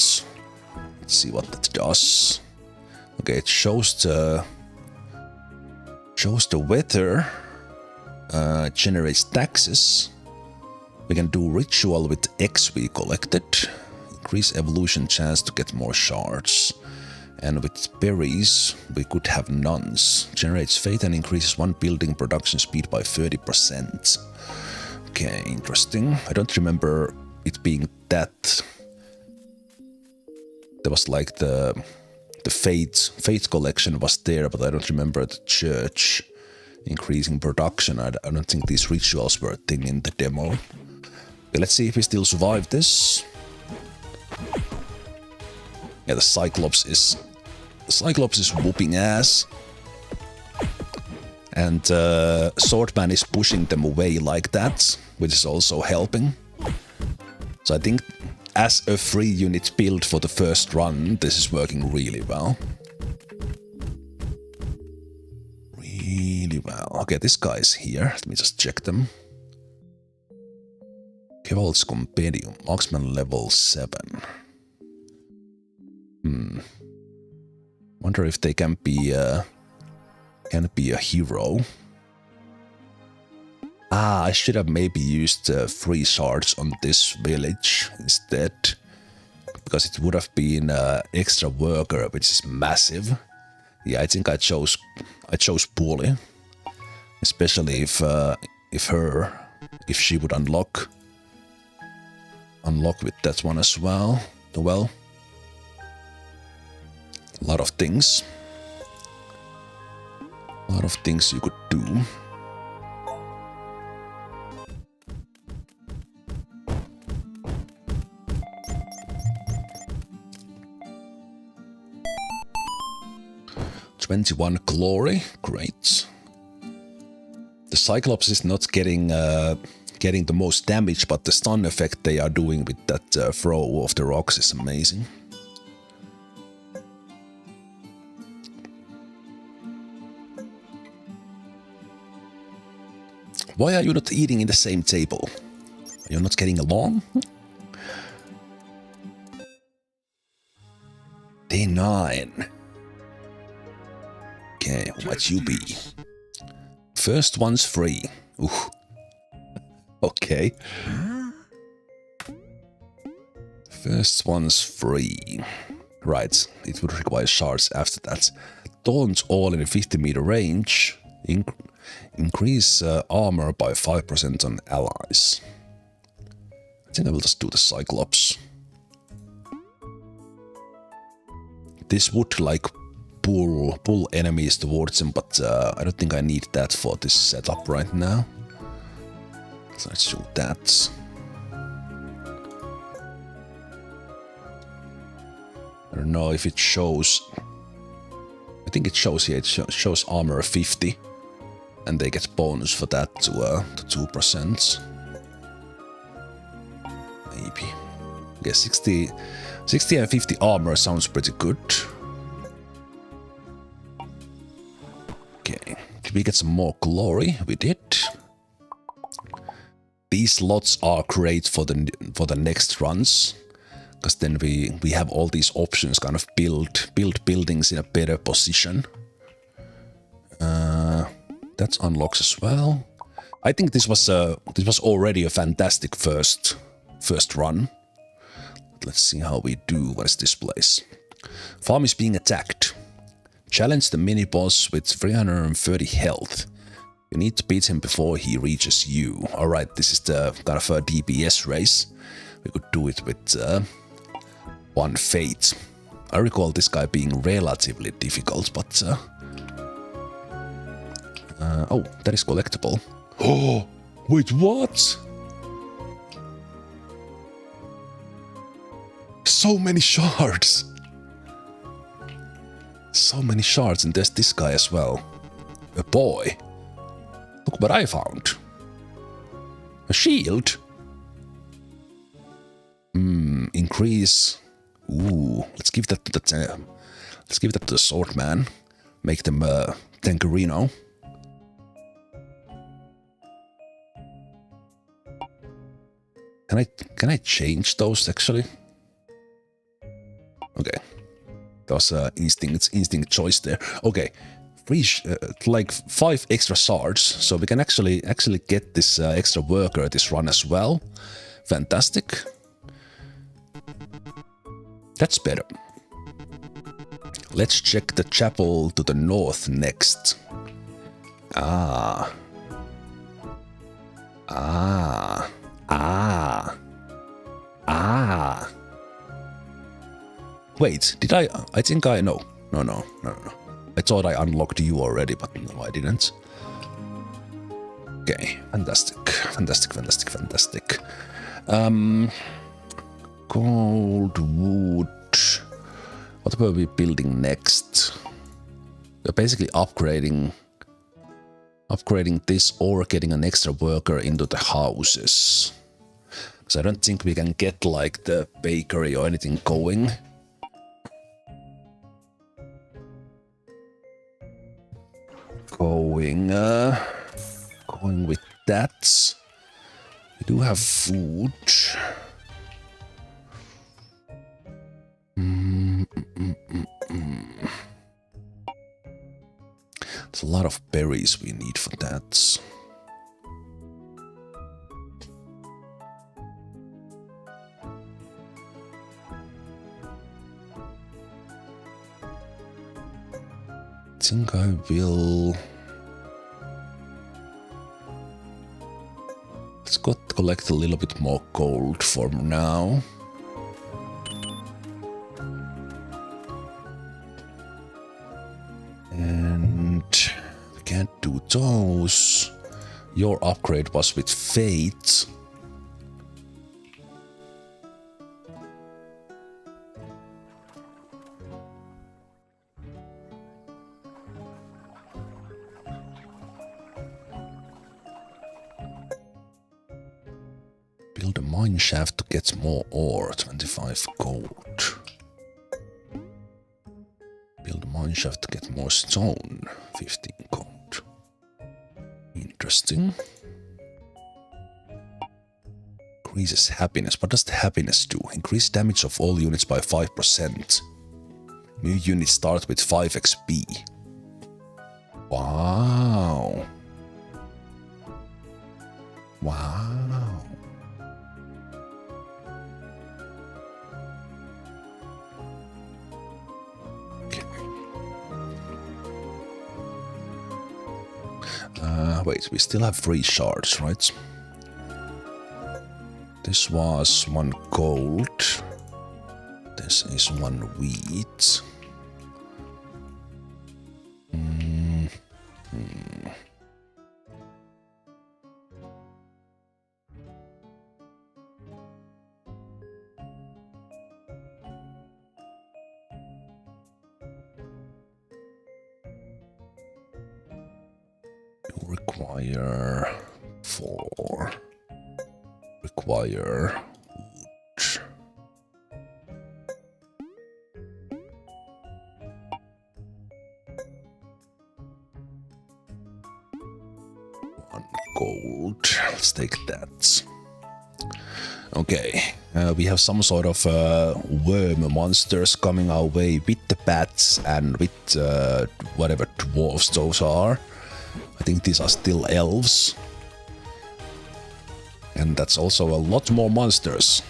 Let's see what that does. Okay, it shows the weather, generates taxes. We can do ritual with X we collected. Increase evolution chance to get more shards. And with berries, we could have nuns. Generates faith and increases one building production speed by 30%. Okay, interesting. I don't remember it being that. There was like the faith collection was there, but I don't remember the church increasing production. I don't think these rituals were a thing in the demo. Okay, let's see if we still survive this. Yeah, the Cyclops is whooping ass. And Swordman is pushing them away like that, which is also helping. So I think as a free unit build for the first run, this is working really well. Really well. Okay, this guy is here. Let me just check them. Keval's Compendium, Marksman level 7. Wonder if they can be a hero. I should have maybe used 3 shards on this village instead, because it would have been extra worker, which is massive. Yeah, I think I chose poorly, especially if she would unlock with that one as well. Well, a lot of things you could do. $21 glory, great. The Cyclops is not getting the most damage, but the stun effect they are doing with that throw of the rocks is amazing. Why are you not eating in the same table? Are you not getting along? Day 9. Okay, what might you be? First one's free. Ooh. Okay. First one's free. Right, it would require shards after that. Taunt all in a 50-meter range. Increase armor by 5% on allies. I think I will just do the Cyclops. This would like pull enemies towards him, but I don't think I need that for this setup right now. So let's do that. I don't know if it shows. I think it shows here. It shows armor 50, and they get bonus for that to 2%. Maybe. Yeah, 60 and 50 armor sounds pretty good. Okay, did we get some more glory? We did. These slots are great for the next runs, because then we have all these options, kind of build buildings in a better position. That unlocks as well. I think this was already a fantastic first run. Let's see how we do. What is this place? Farm is being attacked. Challenge the mini-boss with 330 health. You need to beat him before he reaches you. Alright, this is the kind of a DPS race. We could do it with one fate. I recall this guy being relatively difficult, but... oh, that is collectible. Oh, wait, what? So many shards! So many shards, and there's this guy as well. A boy. Look what I found. A shield. Increase. Ooh, let's give that to the swordman. Make them Tangerino. Can I change those actually? Okay. That was instinct choice there. Okay. Like 5 extra shards, so we can actually get this extra worker this run as well. Fantastic. That's better. Let's check the chapel to the north next. Ah. Wait, did I think I know. No. I thought I unlocked you already, but no, I didn't. Okay, fantastic. Gold wood. What about we building next? We're basically upgrading this or getting an extra worker into the houses. So I don't think we can get like the bakery or anything going. Going with that. We do have food. There's a lot of berries we need for that. I think I will... Let's go collect a little bit more gold for now. And we can't do those. Your upgrade was with Fate. Build a mine shaft to get more ore, 25 gold. Build a mine shaft to get more stone, 15 gold. Interesting. Increases happiness. What does the happiness do? Increase damage of all units by 5%. New units start with 5 XP. Wow. Wow. Wait, we still have 3 shards, right? This was 1 gold. This is 1 wheat. Require 4. Require wood. One gold. Let's take that. Okay, we have some sort of worm monsters coming our way with the bats and with whatever dwarves those are. I think these are still elves. And that's also a lot more monsters.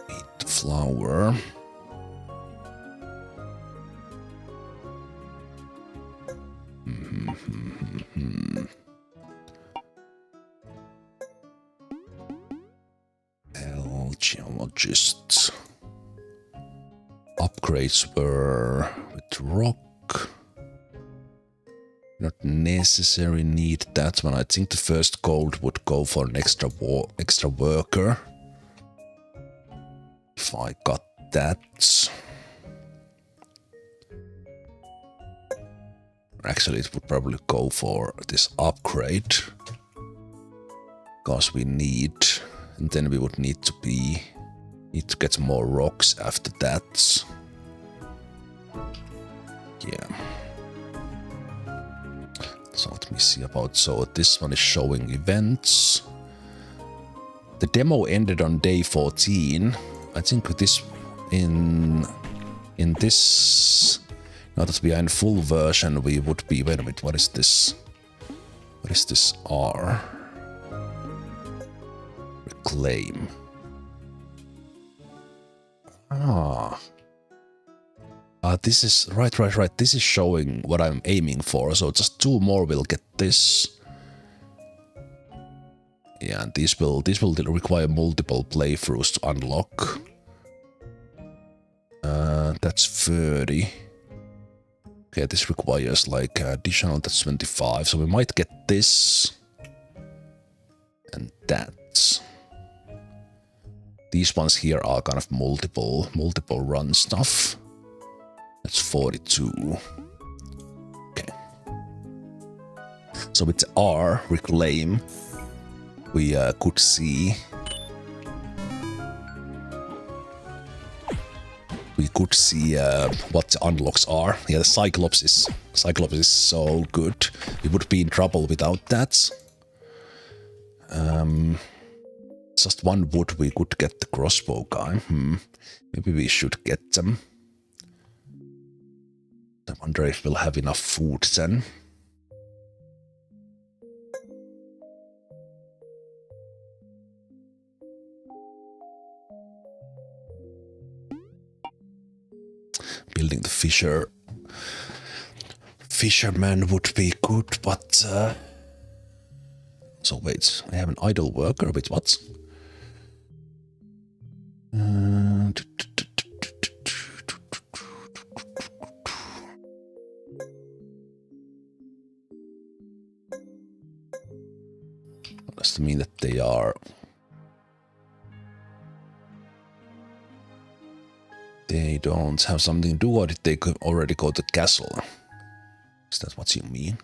Wheat flour. Geologist. Upgrades were with rock. Not necessarily need that one. I think the first gold would go for an extra worker. If I got that. Actually, it would probably go for this upgrade. Because we need... And then we would need to get more rocks after that. Yeah. So let me see about, so this one is showing events. The demo ended on day 14. I think this in this, now that we are in full version, we would be, wait a minute, what is this? What is this R? Reclaim. This is, right. This is showing what I'm aiming for, so just 2 more will get this. Yeah, and this will require multiple playthroughs to unlock. That's 30. Okay, this requires like additional, that's 25, so we might get this. And that. These ones here are kind of multiple run stuff. That's 42. Okay. So with R, reclaim, we could see... what the unlocks are. Yeah, the Cyclops is so good. We would be in trouble without that. Just 1 wood we could get the crossbow guy. Maybe we should get them. I wonder if we'll have enough food then. Building the fisherman would be good, but so wait, I have an idle worker with what? Does that mean that they are? They don't have something to do, or did they already go to the castle? Is that what you mean?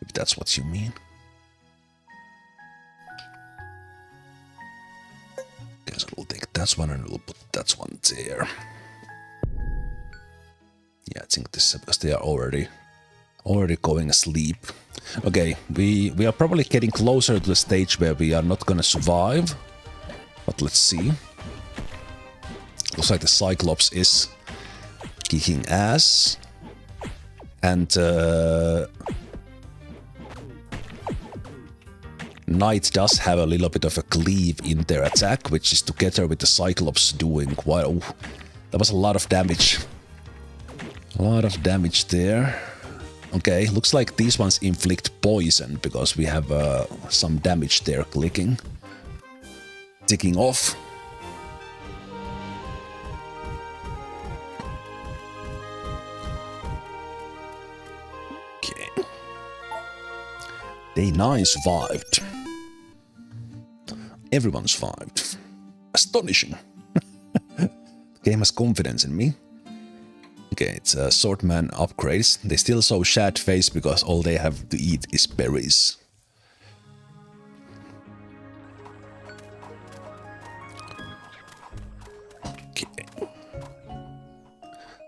If that's what you mean. Okay, so we'll take that one and we'll put that one there. Yeah, I think this is because they are already going asleep. Okay, we are probably getting closer to the stage where we are not gonna survive. But let's see. Looks like the Cyclops is kicking ass. And Knight does have a little bit of a cleave in their attack, which is together with the Cyclops doing quite... Oh, that was a lot of damage. A lot of damage there. Okay, looks like these ones inflict poison because we have some damage there ticking off. Okay. Day 9 survived. Everyone survived. Astonishing. Game has confidence in me. Okay, it's Swordman upgrades. They still show sad face because all they have to eat is berries. Okay.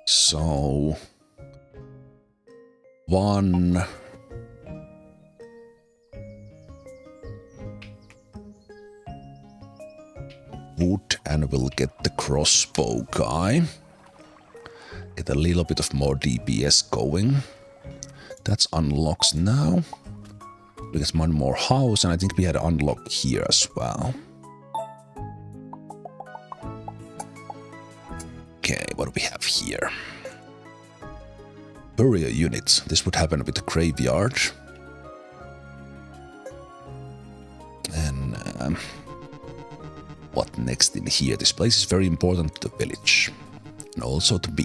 So... 1... wood and we'll get the crossbow guy. Get a little bit of more DPS going. That's unlocks now. We get one more house, and I think we had unlock here as well. Okay, what do we have here? Burial units. This would happen with the graveyard. And what next in here? This place is very important to the village. And also to me.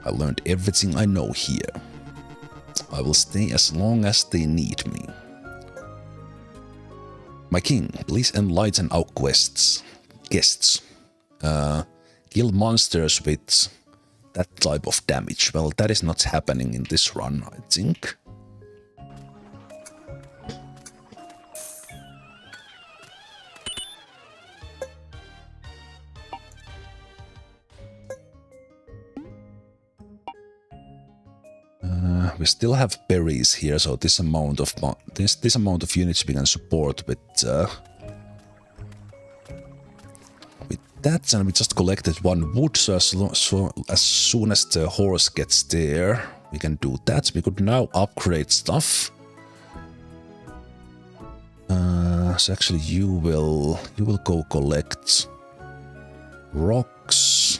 I learned everything I know here. I will stay as long as they need me. My king, please enlighten our guests. Kill monsters with that type of damage. Well, that is not happening in this run, I think. we still have berries here, so this amount of units we can support with that, and we just collected 1 wood, so as soon as the horse gets there, we can do that. We could now upgrade stuff. So actually, you will go collect rocks.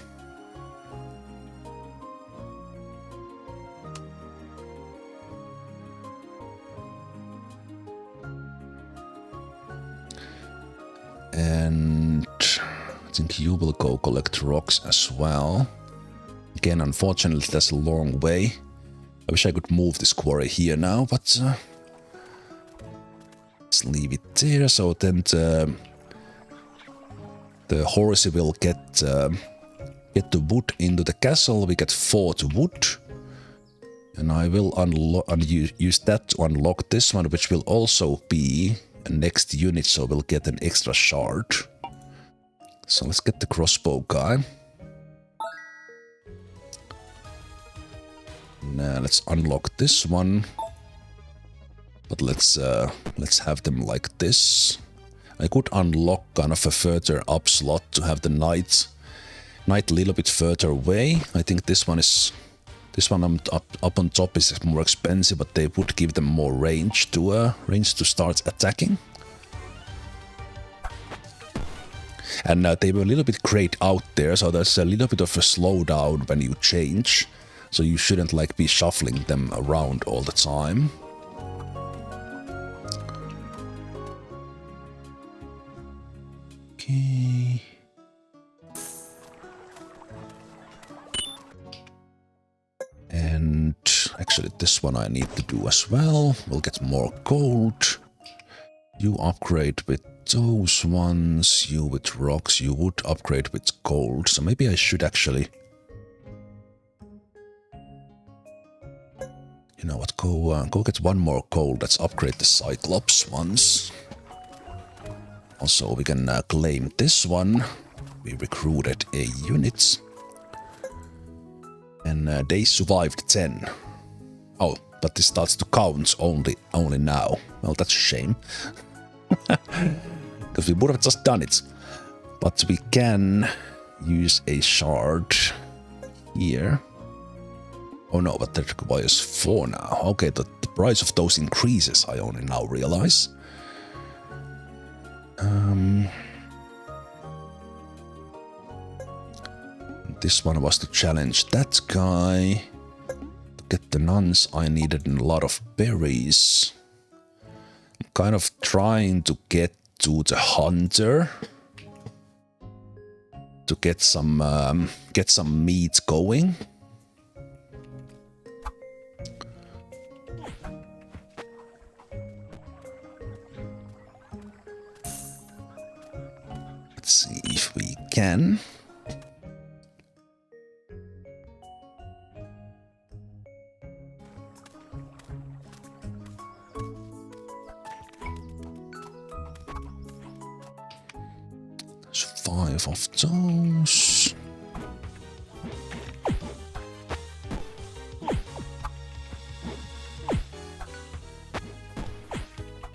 And I think you will go collect rocks as well. Again, unfortunately, that's a long way. I wish I could move this quarry here now, but let's leave it there. So then the horse will get the wood into the castle. We get 4 wood, and I will use that to unlock this one, which will also be a next unit. So we'll get an extra shard. So let's get the crossbow guy. Now let's unlock this one. But let's have them like this. I could unlock kind of a further up slot to have the knight a little bit further away. I think this one up on top is more expensive, but they would give them more range to start attacking. And they were a little bit grayed out there, so there's a little bit of a slowdown when you change. So you shouldn't like be shuffling them around all the time. Okay. And actually this one I need to do as well. We'll get more gold. You upgrade with those ones, you with rocks, you would upgrade with gold. So maybe I should actually... You know what, go get 1 more gold. Let's upgrade the Cyclops ones. Also, we can claim this one. We recruited a unit. And they survived 10. Oh, but this starts to count only now. Well, that's a shame. Because we would have just done it. But we can use a shard here. Oh no, but that requires 4 now. Okay, the price of those increases, I only now realize. This one was to challenge that guy. To get the nuns, I needed a lot of berries. I'm kind of trying to get to the hunter. To get some meat going. Let's see if we can. There's 5 of those.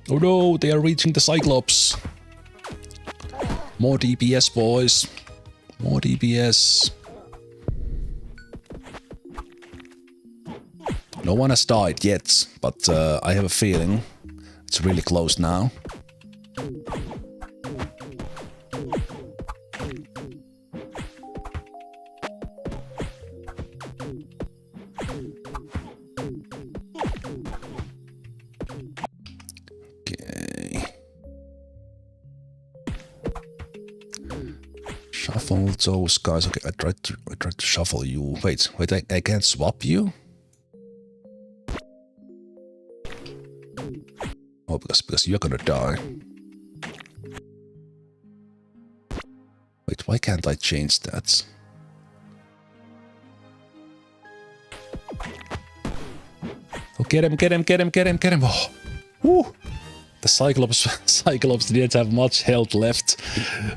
Oh no, they are reaching the Cyclops. More DPS, boys. More DPS. No one has died yet, but I have a feeling it's really close now. Shuffle those guys. Okay, I tried to shuffle you. Wait, I can't swap you? Oh, because you're gonna die. Wait, why can't I change that? Oh, get him! Oh, woo! The Cyclops didn't have much health left.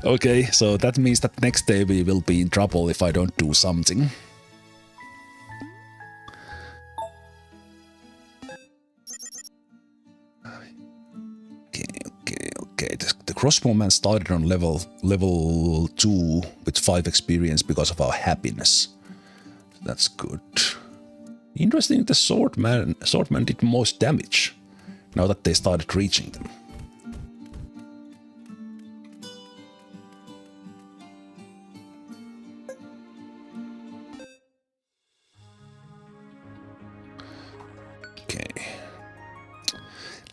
Okay, so that means that next day we will be in trouble if I don't do something. Crossbowman started on level 2 with 5 experience because of our happiness. That's good. Interesting, the swordman did most damage now that they started reaching them. Okay.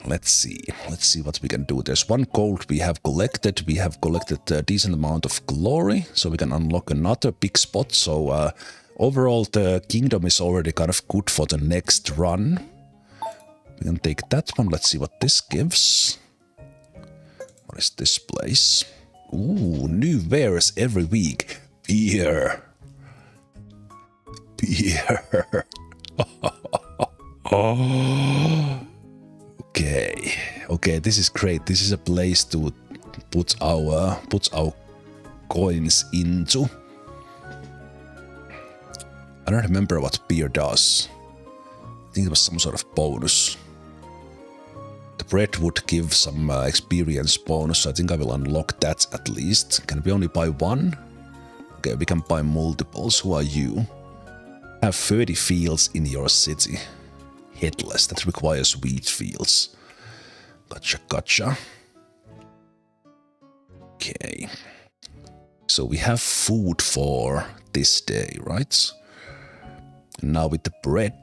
Let's see what we can do. There's 1 gold we have collected. We have collected a decent amount of glory, so we can unlock another big spot. So overall, the kingdom is already kind of good for the next run. We can take that one. Let's see what this gives. What is this place? Ooh, new wares every week. Beer. Oh. Okay, this is great. This is a place to put our coins into. I don't remember what beer does. I think it was some sort of bonus. The bread would give some experience bonus, so I think I will unlock that at least. Can we only buy 1? Okay, we can buy multiples. Who are you? Have 30 fields in your city. Headless, that requires wheat fields. Gotcha. Okay. So we have food for this day, right? And now with the bread.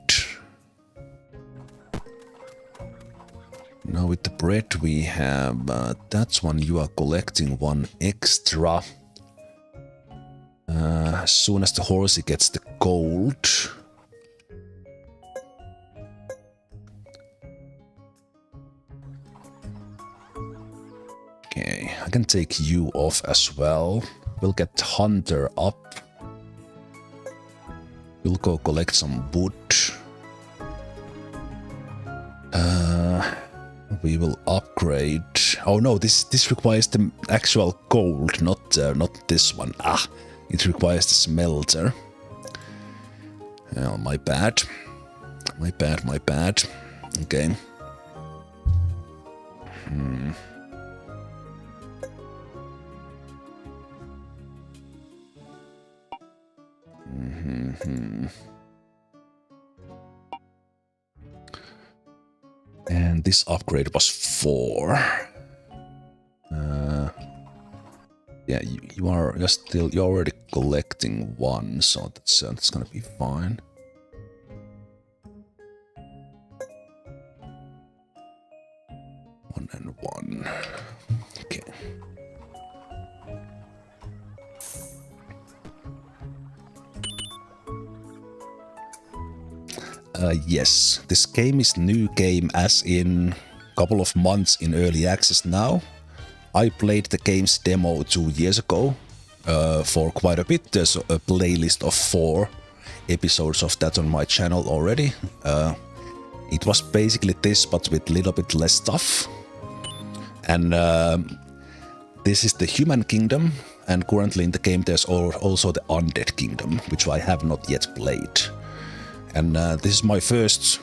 We have that one. You are collecting 1 extra. As soon as the horsey gets the gold. Okay, I can take you off as well. We'll get Hunter up. We'll go collect some wood. We will upgrade. Oh no, this requires the actual gold, not this one. It requires the smelter. Oh, my bad. Okay. And this upgrade was 4. Yeah, you're already collecting 1, so that's gonna be fine. One and 1. Okay. Yes, this game is new game as in couple of months in early access now. I played the game's demo 2 years ago for quite a bit. There's a playlist of 4 episodes of that on my channel already. It was basically this, but with a little bit less stuff. And this is the human kingdom, and currently in the game there's also the undead kingdom, which I have not yet played. And this is my first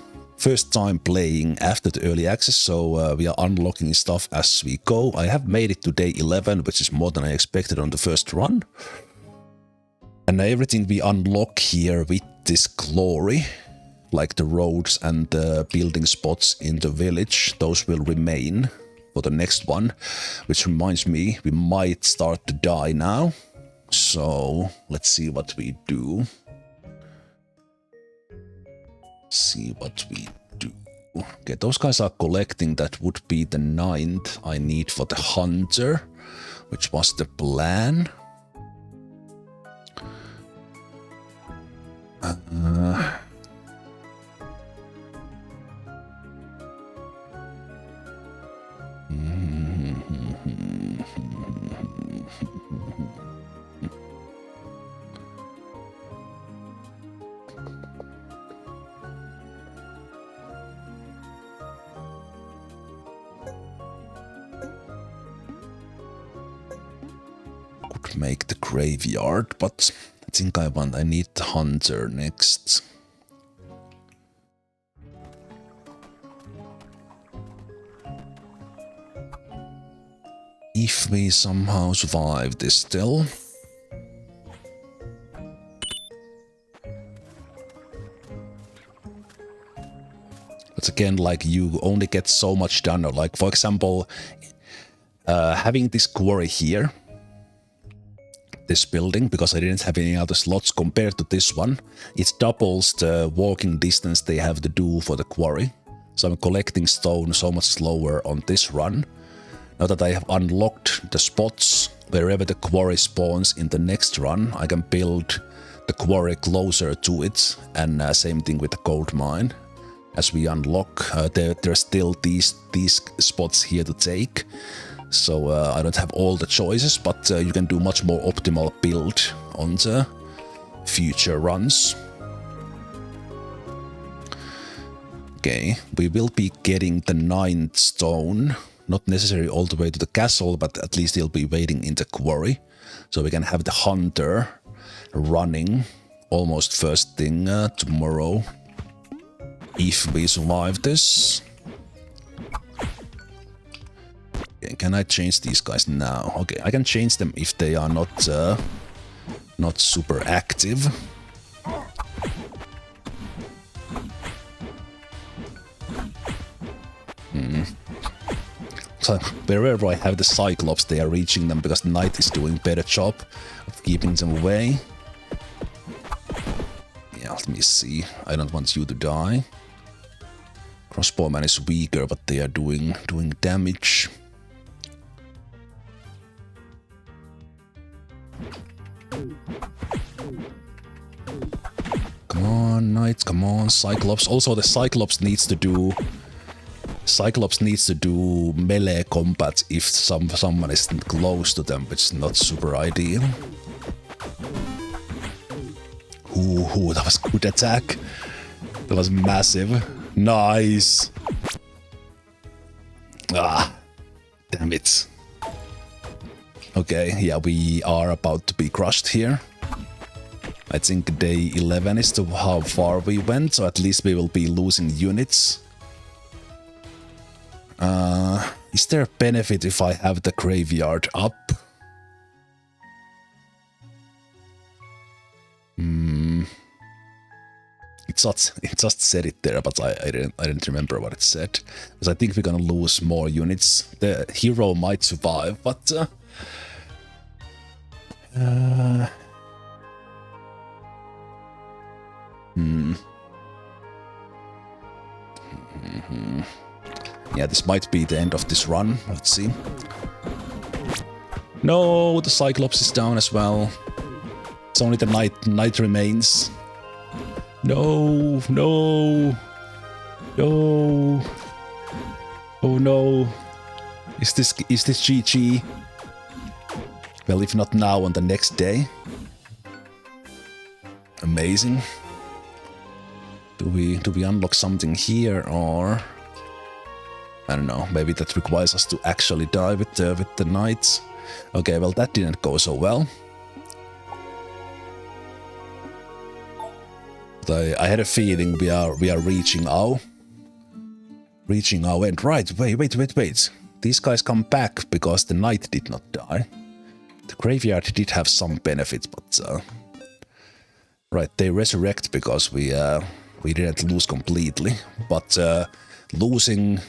time playing after the early access, so we are unlocking stuff as we go. I have made it to day 11, which is more than I expected on the first run. And everything we unlock here with this glory, like the roads and the building spots in the village, those will remain for the next one. Which reminds me, we might start to die now. So let's see what we do. Okay, those guys are collecting. That would be the 9th I need for the hunter, which was the plan. Could make the graveyard, but I think I need the hunter next. if we somehow survive this still. But again, like, you only get so much done. Like, for example, having this quarry here, this building, because I didn't have any other slots compared to this one, it doubles the walking distance they have to do for the quarry. So I'm collecting stone so much slower on this run. Now that I have unlocked the spots wherever the quarry spawns in the next run, I can build the quarry closer to it, and same thing with the gold mine. As we unlock, there's still these spots here to take, so I don't have all the choices, but you can do much more optimal build on the future runs. Okay, we will be getting the 9th stone, not necessarily all the way to the castle, but at least he'll be waiting in the quarry, so we can have the hunter running almost first thing tomorrow. If we survive this. Okay, can I change these guys now? Okay, I can change them if they are not super active. So wherever I have the Cyclops, they are reaching them because the Knight is doing a better job of keeping them away. Yeah, let me see. I don't want you to die. Crossbowman is weaker, but they are doing damage. Come on, Knights, come on, Cyclops. Also, the Cyclops needs to do melee combat if someone isn't close to them, which is not super ideal. Ooh, that was a good attack. That was massive. Nice. Ah, damn it. Okay, yeah, we are about to be crushed here. I think day 11 is to how far we went, so at least we will be losing units. Is there a benefit if I have the graveyard up? It just said it there, but I didn't remember what it said. Because I think we're gonna lose more units. The hero might survive, but yeah, this might be the end of this run. Let's see. No, the Cyclops is down as well. It's only the Knight remains. No, no, no. Oh no. Is this GG? Well, if not now, on the next day. Amazing. Do we unlock something here, or I don't know, maybe that requires us to actually die with the Knights. Okay, well, that didn't go so well. But I had a feeling we are reaching our end. Right, wait. These guys come back because the Knight did not die. The graveyard did have some benefits, but right, they resurrect because we didn't lose completely, but losing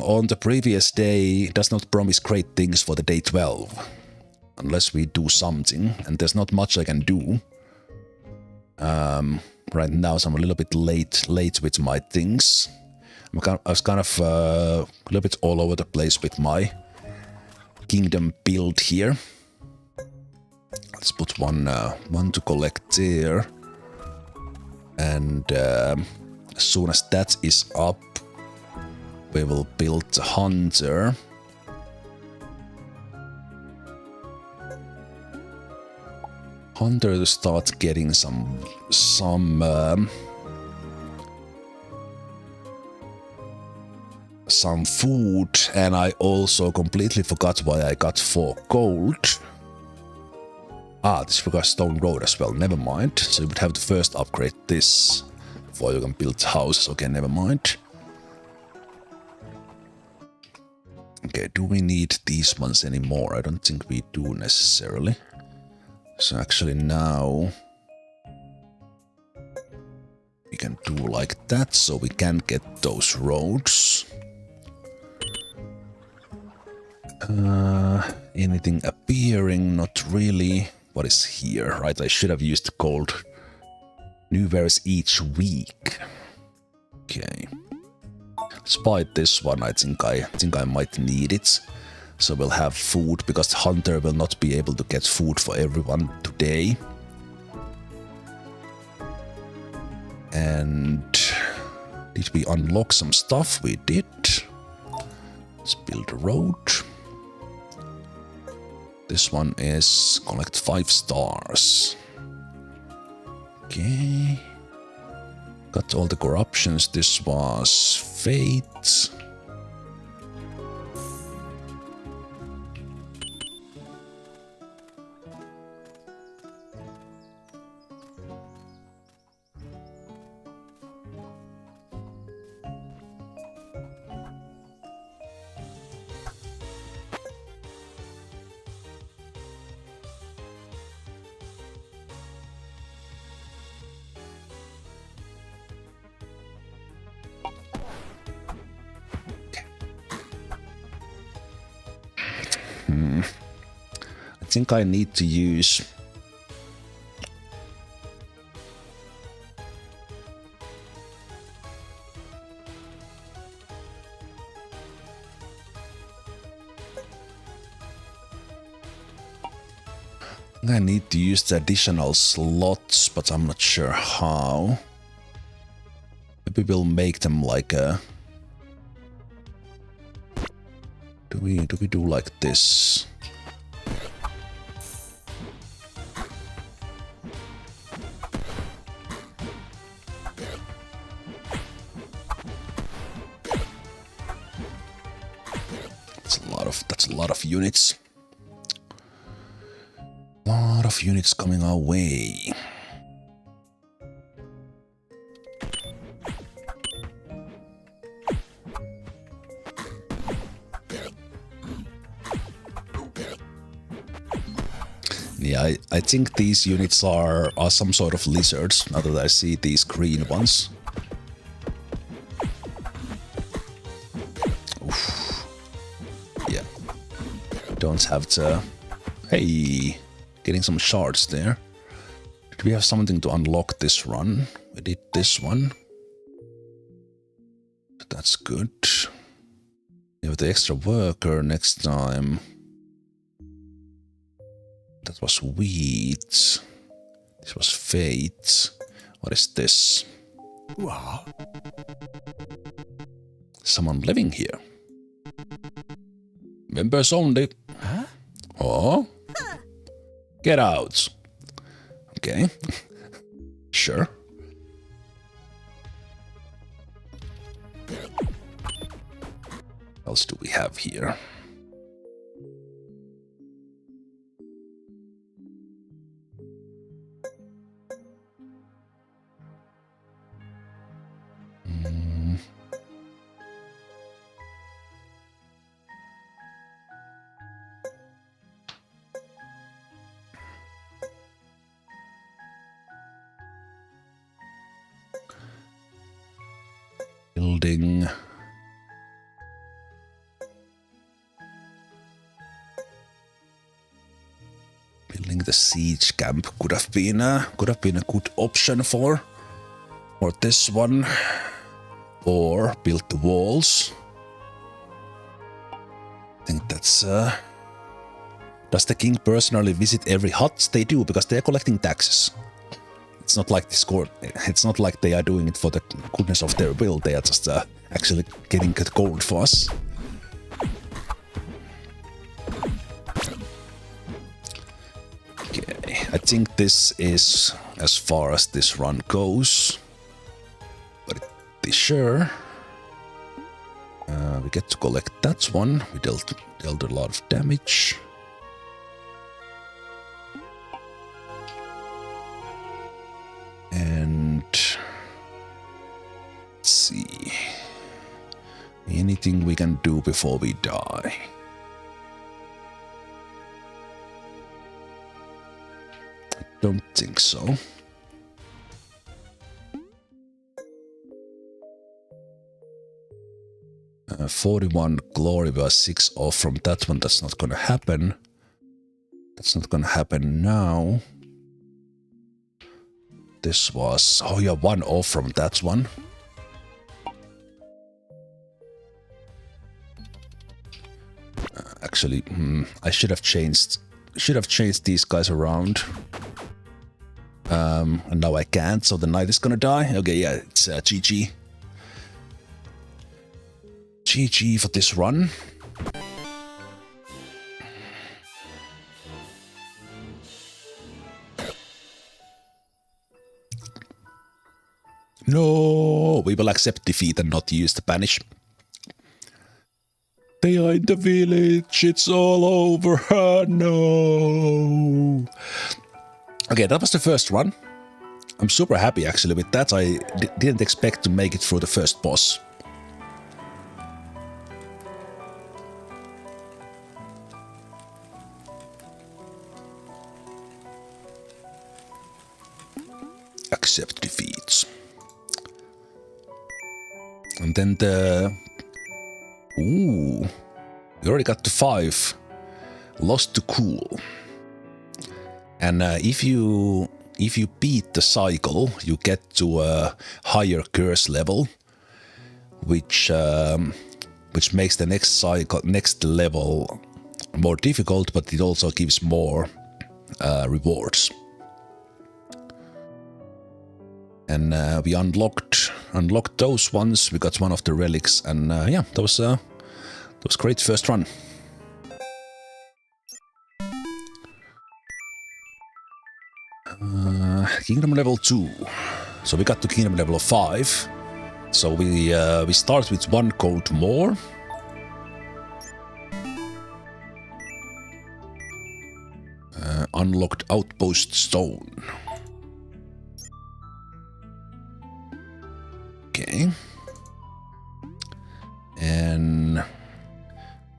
on the previous day does not promise great things for the day 12, unless we do something, and there's not much I can do. Right now, so I'm a little bit late with my things. I was kind of a little bit all over the place with my kingdom build here. Let's put one to collect there, and as soon as that is up, we will build the hunter. Hunter to start getting some food, and I also completely forgot why I got 4 gold. Ah, this requires stone road as well, never mind. So you would have to first upgrade this before you can build houses. Okay, never mind. Okay, do we need these ones anymore? I don't think we do necessarily. So actually now we can do like that, so we can get those roads. Anything appearing? Not really. What is here? Right, I should have used gold. New wares each week. Okay. Let's buy this one. I think I might need it. So we'll have food, because the hunter will not be able to get food for everyone today. And did we unlock some stuff? We did. Let's build a road. This one is collect 5 stars. Okay. Got all the corruptions. This was fate. I think I need to use the additional slots, but I'm not sure how. Maybe we'll make them like a... Do we do like this? That's a lot of units. A lot of units coming our way. Yeah, I think these units are some sort of lizards, now that I see these green ones. Oof. Yeah. Don't have to... Hey! Getting some shards there. Did we have something to unlock this run? We did this one. That's good. We have the extra worker next time. That was wheat. This was fate. What is this? Wow. Someone living here. Members only. Huh? Oh? Get out. Okay. Sure. What else do we have here? Building. Building the siege camp could have been a good option for this one, or build the walls. I think that's. Does the king personally visit every hut? They do, because they are collecting taxes. It's not like it's not like they are doing it for the goodness of their will. They are just actually getting good gold for us. Okay, I think this is as far as this run goes. But it is sure. We get to collect that one. We dealt a lot of damage. And let's see. anything we can do before we die? I don't think so. Uh, 41 glory, we are 6 off from that one. That's not gonna happen. That's not gonna happen now. This was... oh yeah, 1 off from that one. Actually, I should have changed these guys around. And now I can't, so the knight is gonna die. Okay, yeah, it's GG. GG for this run. No, we will accept defeat and not use the banish. They are in the village, it's all over. No. Okay, that was the first run. I'm super happy actually with that. I didn't expect to make it through the first boss. Accept defeats. And then the... ooh, we already got to 5. Lost to cool. And if you beat the cycle, you get to a higher curse level, which makes the next level more difficult, but it also gives more rewards. And we unlocked those ones. We got one of the relics, and yeah, that was great first run. Kingdom level 2. So we got to kingdom level 5. So we start with 1 gold more. Unlocked outpost stone. Okay. And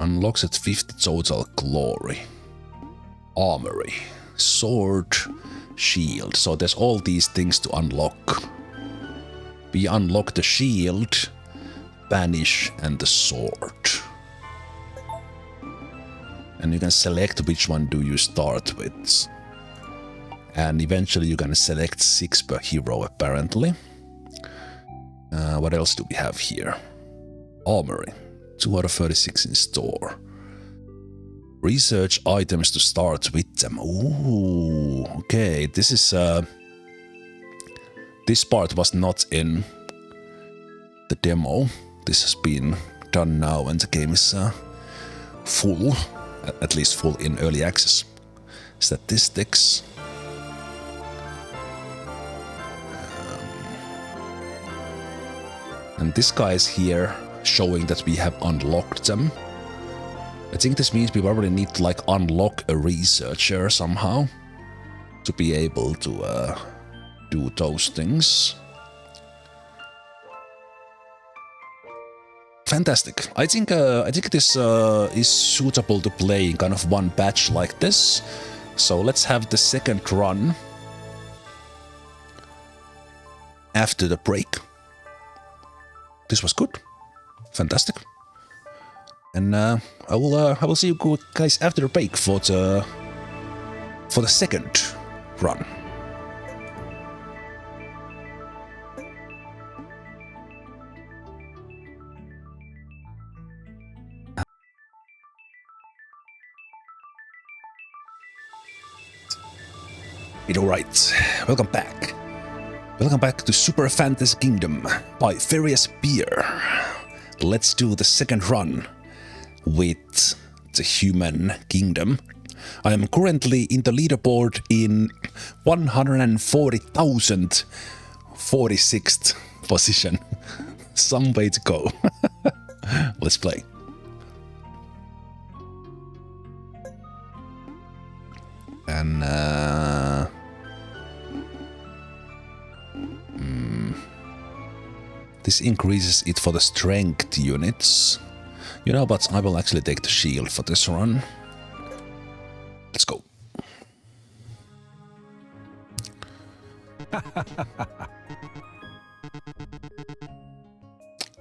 unlocks at 50 total glory. Armory. Sword. Shield. So there's all these things to unlock. We unlock the shield, banish, and the sword. And you can select which one do you start with. And eventually you can select 6 per hero apparently. What else do we have here? Armory. 2 out of 36 in store. Research items to start with them. Ooh, okay. This is this part was not in the demo. This has been done now, and the game is full, at least full in early access. Statistics. And this guy is here showing that we have unlocked them. I think this means we probably need to like unlock a researcher somehow to be able to do those things. Fantastic. I think this is suitable to play in kind of one batch like this. So let's have the second run after the break. This was good. Fantastic. And I will see you guys after the break for the second run. Alright, welcome back. Welcome back to Super Fantasy Kingdom by Various Beer. Let's do the second run with the Human Kingdom. I am currently in the leaderboard in 140,046th position. Some way to go. Let's play. And this increases it for the strength units. You know what? I will actually take the shield for this run. Let's go.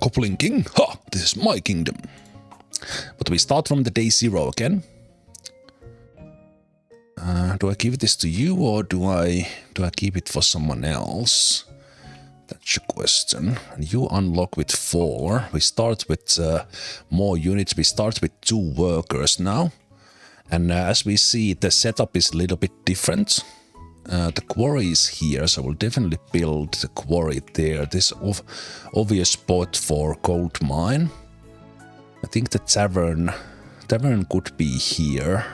Goblin King? Ha! This is my kingdom. But we start from the day 0 again. Do I give this to you or do I keep it for someone else? That's your question. And you unlock with 4. We start with more units. We start with 2 workers now. And as we see, the setup is a little bit different. The quarry is here, so we'll definitely build the quarry there. This obvious spot for gold mine. I think the tavern could be here,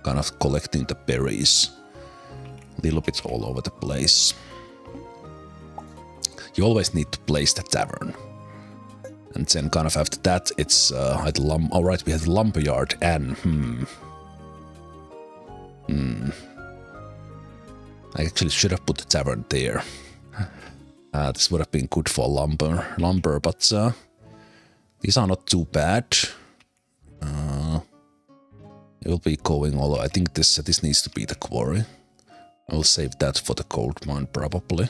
kind of collecting the berries. A little bit all over the place. You always need to place the tavern. And then kind of after that, it's at alright, we have the lumberyard and I actually should have put the tavern there. This would have been good for lumber, but these are not too bad. It will be going all. I think this needs to be the quarry. I'll save that for the gold mine probably.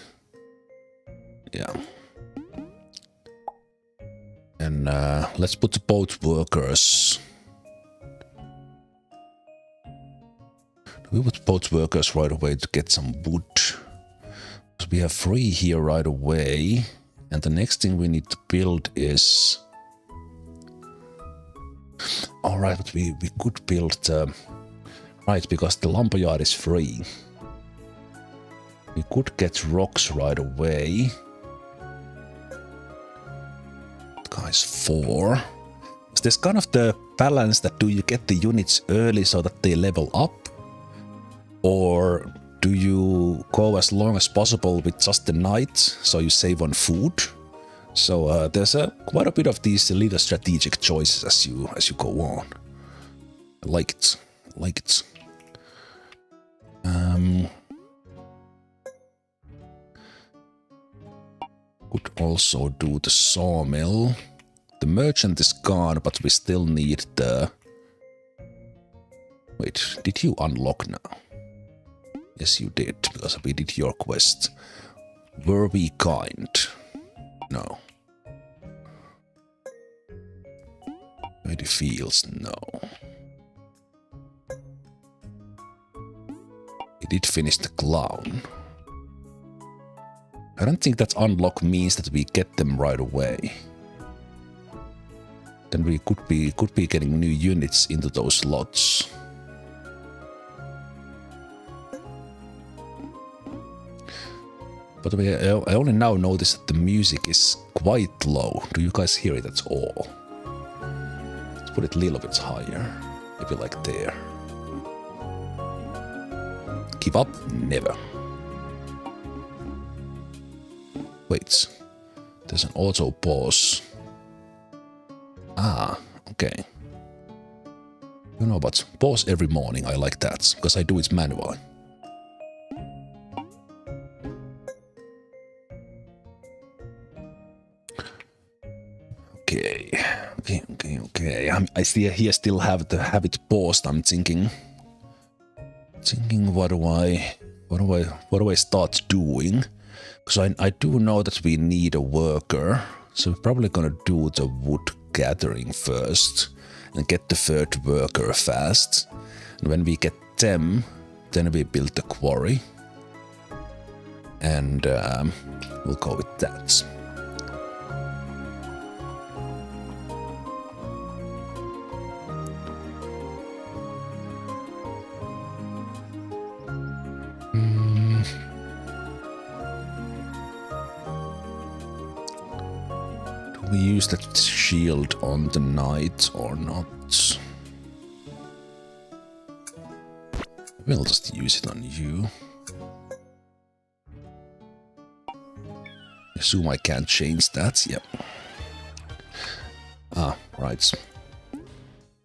Yeah. And let's put both workers. We put both workers right away to get some wood. So we have 3 here right away. And the next thing we need to build is... Alright, but we could build... Right, because the lumberyard is free. We could get rocks right away. Guys, 4. So there's kind of the balance that do you get the units early so that they level up? Or do you go as long as possible with just the night so you save on food? So there's quite a bit of these little strategic choices as you go on. I like it. I like it. Could also do the sawmill. The merchant is gone, but we still need the... Wait, did you unlock now? Yes, you did, because we did your quest. Were we kind? No. Mighty Fields, no. We did finish the clown. I don't think that unlock means that we get them right away. Then we could be getting new units into those slots. But I only now notice that the music is quite low. Do you guys hear it at all? Let's put it a little bit higher. Maybe like there. Give up? Never. Wait. There's an auto pause. Ah, okay. You know what? Pause every morning. I like that, because I do it manually. Okay. I see here still have it paused. I'm thinking what do I start doing? Because I do know that we need a worker, so we're probably gonna do the wood gathering first and get the 3rd worker fast. And when we get them, then we build the quarry, and we'll go with that. We use that shield on the knight or not? We'll just use it on you. Assume I can't change that. Yep. Ah, right.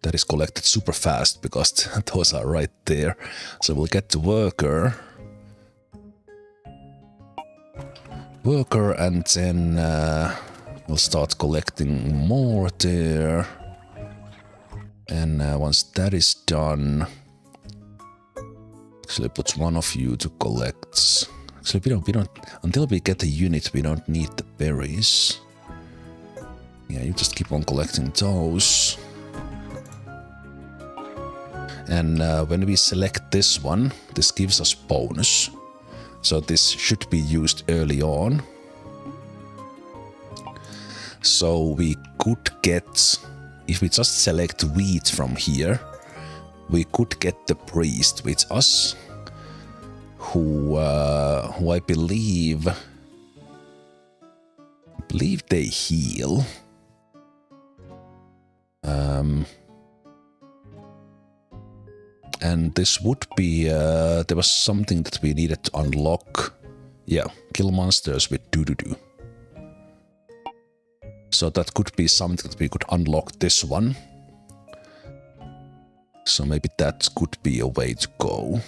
That is collected super fast because those are right there. So we'll get the worker. And then we'll start collecting more there. And once that is done, actually put one of you to collect. Actually, we don't until we get the unit, we don't need the berries. Yeah, you just keep on collecting those. And when we select this one, this gives us bonus. So this should be used early on. So we could get, if we just select wheat from here, we could get the priest with us, who I believe they heal. And this would be, there was something that we needed to unlock. Yeah, kill monsters with doo-doo-doo. So that could be something that we could unlock this one. So maybe that could be a way to go.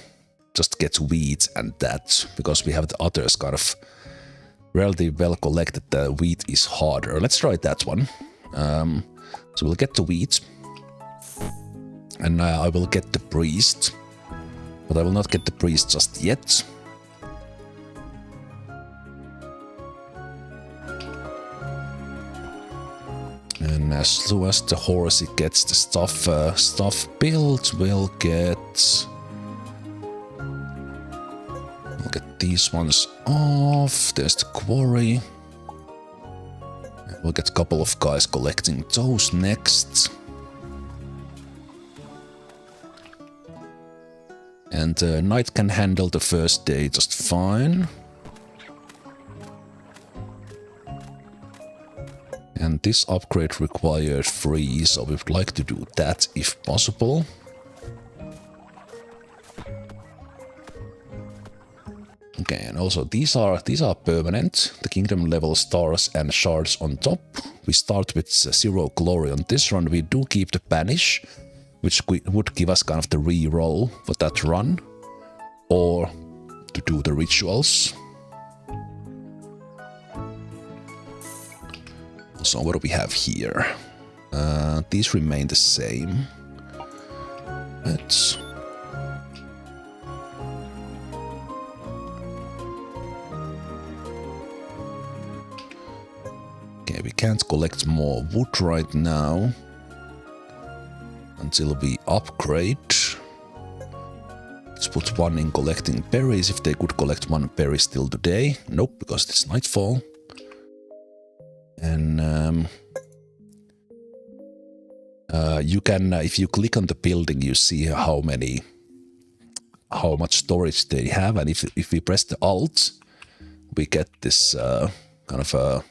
Just get wheat and that, because we have the others kind of relatively well collected. The wheat is harder. Let's try that one. So we'll get the wheat. And I will get the priest. But I will not get the priest just yet. And as soon as the horse gets the stuff built, we'll get these ones off. There's the quarry. We'll get a couple of guys collecting those next. And Knight can handle the first day just fine. And this upgrade required 3, so we would like to do that if possible. Okay, and also these are permanent. The kingdom level stars and shards on top. We start with 0 glory on this run. We do keep the banish, which would give us kind of the re-roll for that run, or to do the rituals. So what do we have here? These remain the same. Let's... Okay, we can't collect more wood right now until we upgrade. Let's put one in collecting berries, if they could collect one berry still today. Nope, because it's nightfall. And you can, if you click on the building, you see how much storage they have, and if we press the Alt, we get this kind of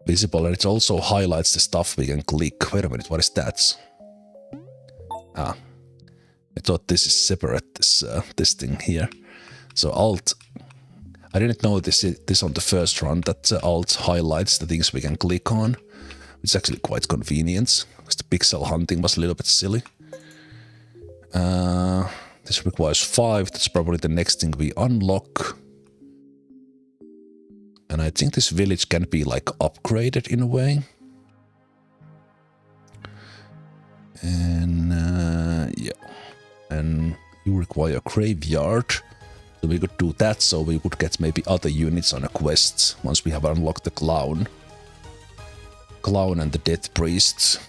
visible, and it also highlights the stuff we can click. Wait a minute, what is that? Ah, I thought this is separate. This thing here. So Alt. I didn't know this on the first run, that Alt highlights the things we can click on. It's actually quite convenient, because the pixel hunting was a little bit silly. This requires 5, that's probably the next thing we unlock. And I think this village can be like upgraded in a way. And yeah, and you require a graveyard. So we could do that, so we would get maybe other units on a quest once we have unlocked the clown. Clown and the death priest.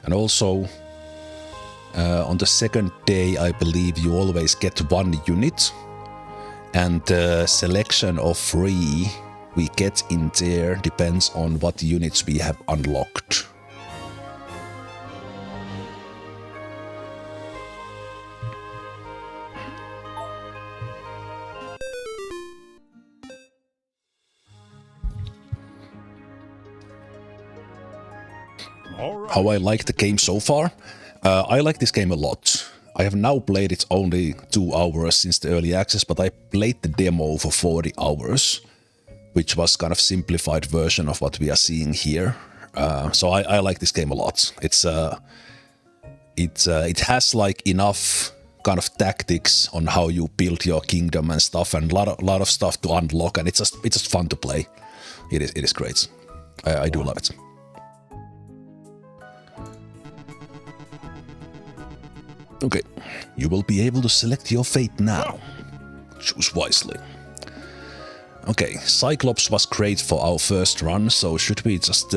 And also, on the second day, I believe you always get 1 unit. And the selection of 3 we get in there depends on what units we have unlocked. How I like the game so far? I like this game a lot. I have now played it only 2 hours since the early access, but I played the demo for 40 hours. Which was kind of simplified version of what we are seeing here. So I like this game a lot. It has like enough kind of tactics on how you build your kingdom and stuff, and lot of stuff to unlock, and it's just fun to play. It is great. I do love it. Okay, you will be able to select your fate now. Choose wisely. Okay, Cyclops was great for our first run, so should we just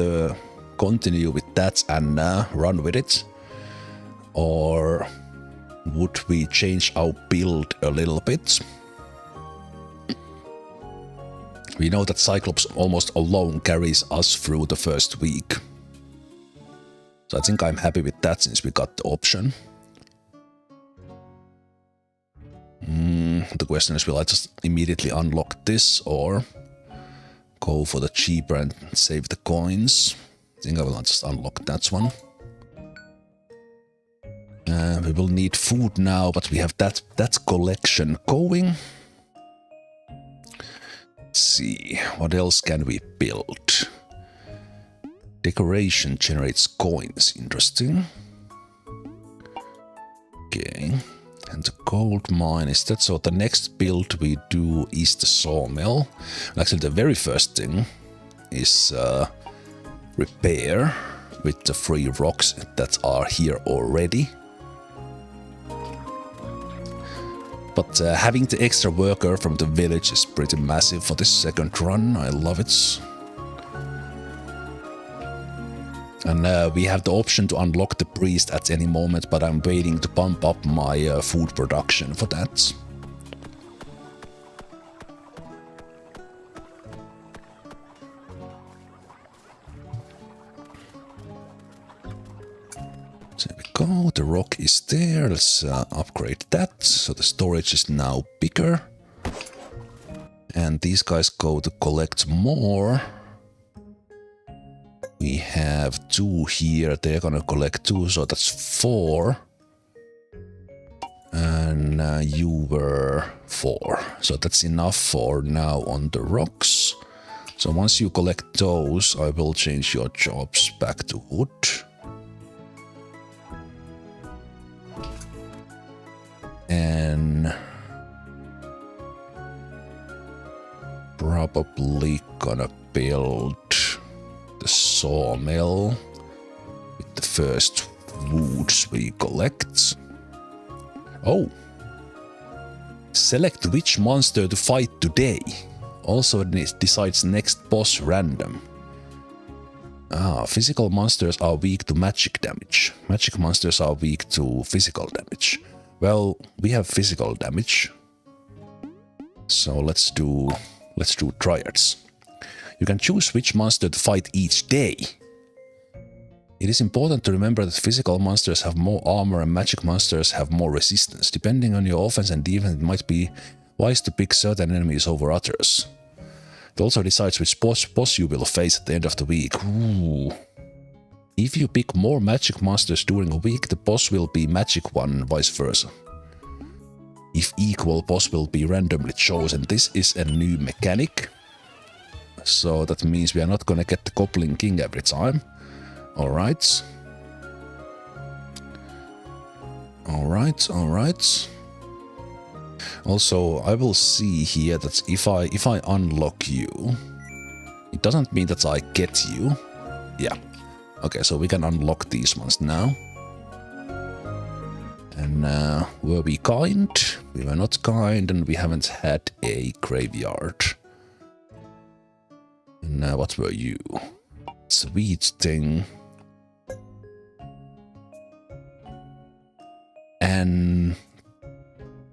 continue with that and run with it? Or would we change our build a little bit? We know that Cyclops almost alone carries us through the first week. So I think I'm happy with that since we got the option. The question is, will I just immediately unlock this or go for the cheaper and save the coins? I think I will just unlock that one. We will need food now, but we have that collection going. Let's see, what else can we build? Decoration generates coins, interesting. Okay, and the gold mine, is that so? The next build we do is the sawmill. Actually, the very first thing is repair with the 3 rocks that are here already. But having the extra worker from the village is pretty massive for this second run. I love it. And we have the option to unlock the priest at any moment, but I'm waiting to pump up my food production for that. So there we go, the rock is there. Let's upgrade that, so the storage is now bigger. And these guys go to collect more. We have 2 here, they're gonna collect 2, so that's 4. And you were 4, so that's enough for now on the rocks. So once you collect those, I will change your jobs back to wood. And probably gonna build the sawmill with the first woods we collect. Oh! Select which monster to fight today. Also decides next boss random. Physical monsters are weak to magic damage. Magic monsters are weak to physical damage. Well, we have physical damage. So let's do triads. You can choose which monster to fight each day. It is important to remember that physical monsters have more armor and magic monsters have more resistance. Depending on your offense and defense, it might be wise to pick certain enemies over others. It also decides which boss you will face at the end of the week. Ooh. If you pick more magic monsters during a week, the boss will be magic one, vice versa. If equal, boss will be randomly chosen. This is a new mechanic. So that means we are not gonna get the Goblin King every time. Alright. Alright. Also, I will see here that if I unlock you, it doesn't mean that I get you. Yeah. Okay, so we can unlock these ones now. And were we kind? We were not kind, and we haven't had a graveyard. And what were you? Sweet thing. And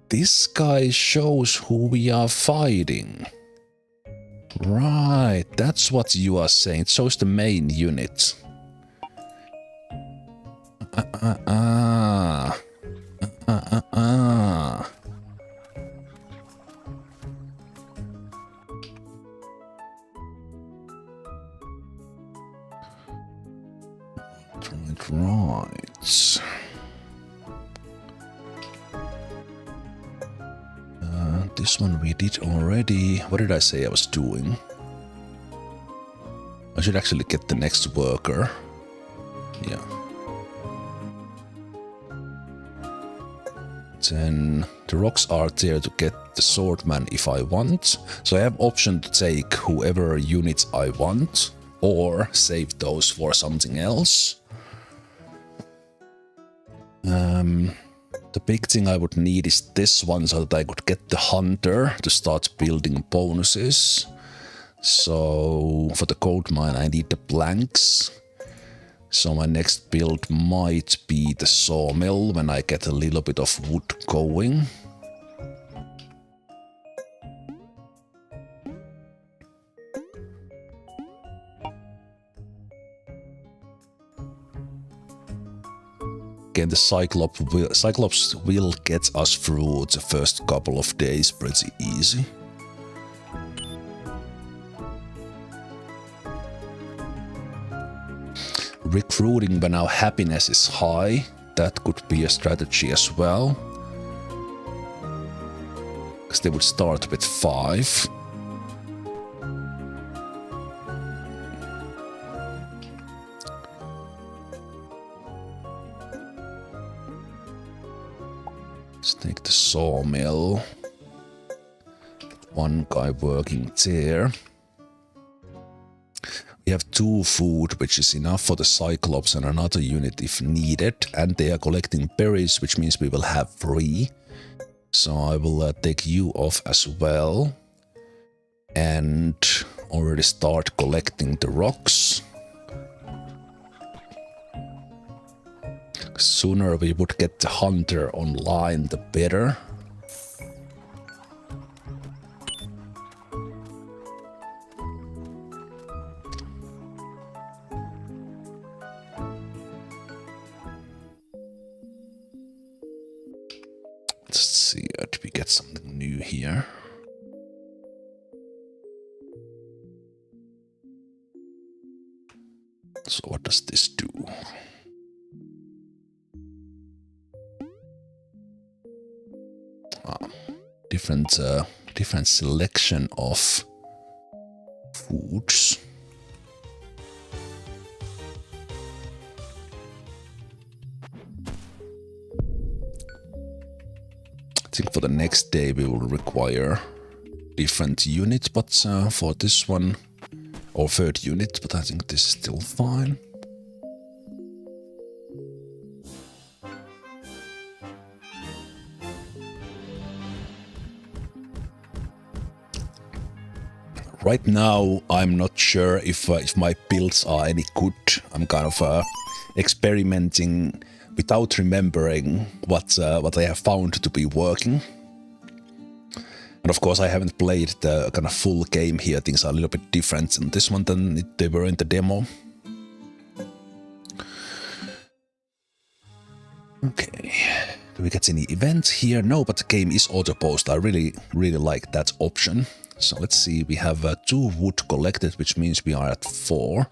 this guy shows who we are fighting. Right, that's what you are saying. It shows the main unit. Right. This one we did already. What did I say I was doing? I should actually get the next worker. Yeah. Then the rocks are there to get the swordman if I want. So I have option to take whoever units I want or save those for something else. The big thing I would need is this one so that I could get the hunter to start building bonuses. So for the gold mine I need the blanks. So my next build might be the sawmill when I get a little bit of wood going. Again, the Cyclops will get us through the first couple of days pretty easy. Recruiting when our happiness is high, that could be a strategy as well. Because they would start with 5. Let's take the sawmill. One guy working there. We have 2 food, which is enough for the Cyclops and another unit if needed. And they are collecting berries, which means we will have 3. So I will take you off as well. And already start collecting the rocks. Sooner we would get the hunter online, the better. Let's see, did we get something new here? So what does this do? Different selection of foods. I think for the next day we will require different units, but for this one, or third unit, but I think this is still fine. Right now, I'm not sure if my builds are any good. I'm kind of experimenting without remembering what I have found to be working. And of course, I haven't played the kind of full game here. Things are a little bit different in this one than they were in the demo. Okay, do we get any events here? No, but the game is auto-post. I really like that option. So let's see, we have 2 wood collected, which means we are at 4.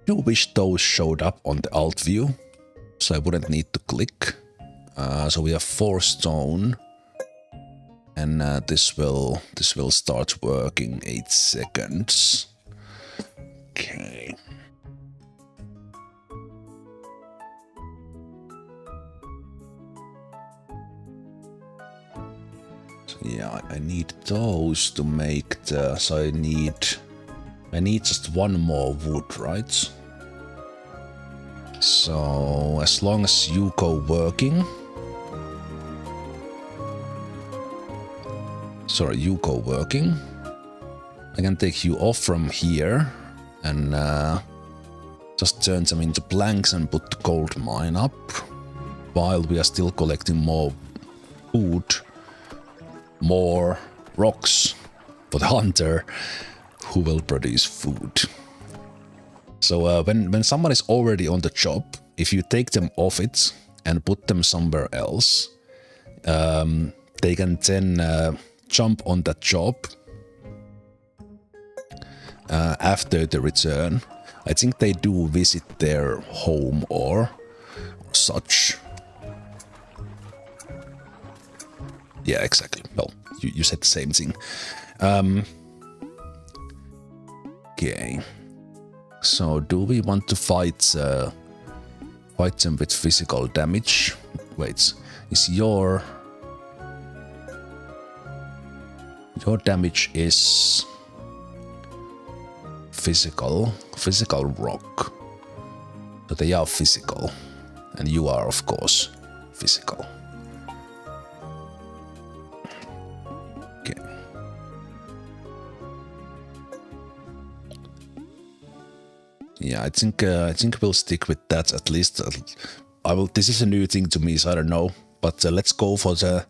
Do wish those showed up on the alt view, so I wouldn't need to click. So we have 4 stone, and this will start working 8 seconds. Okay. Yeah, I need those to make the... So I need just 1 more wood, right? So as long as you go working... Sorry, you go working. I can take you off from here and just turn them into blanks and put the gold mine up. While we are still collecting more food. More rocks for the hunter who will produce food. So when someone is already on the job, if you take them off it and put them somewhere else, they can then jump on that job after the return. I think they do visit their home or such. Yeah, exactly. Well, you said the same thing. Okay. So, do we want to fight them with physical damage? Wait, is your damage is physical rock. So they are physical, and you are of course physical. Okay. Yeah, I think we'll stick with that at least. I will. This is a new thing to me, so I don't know. But let's go for the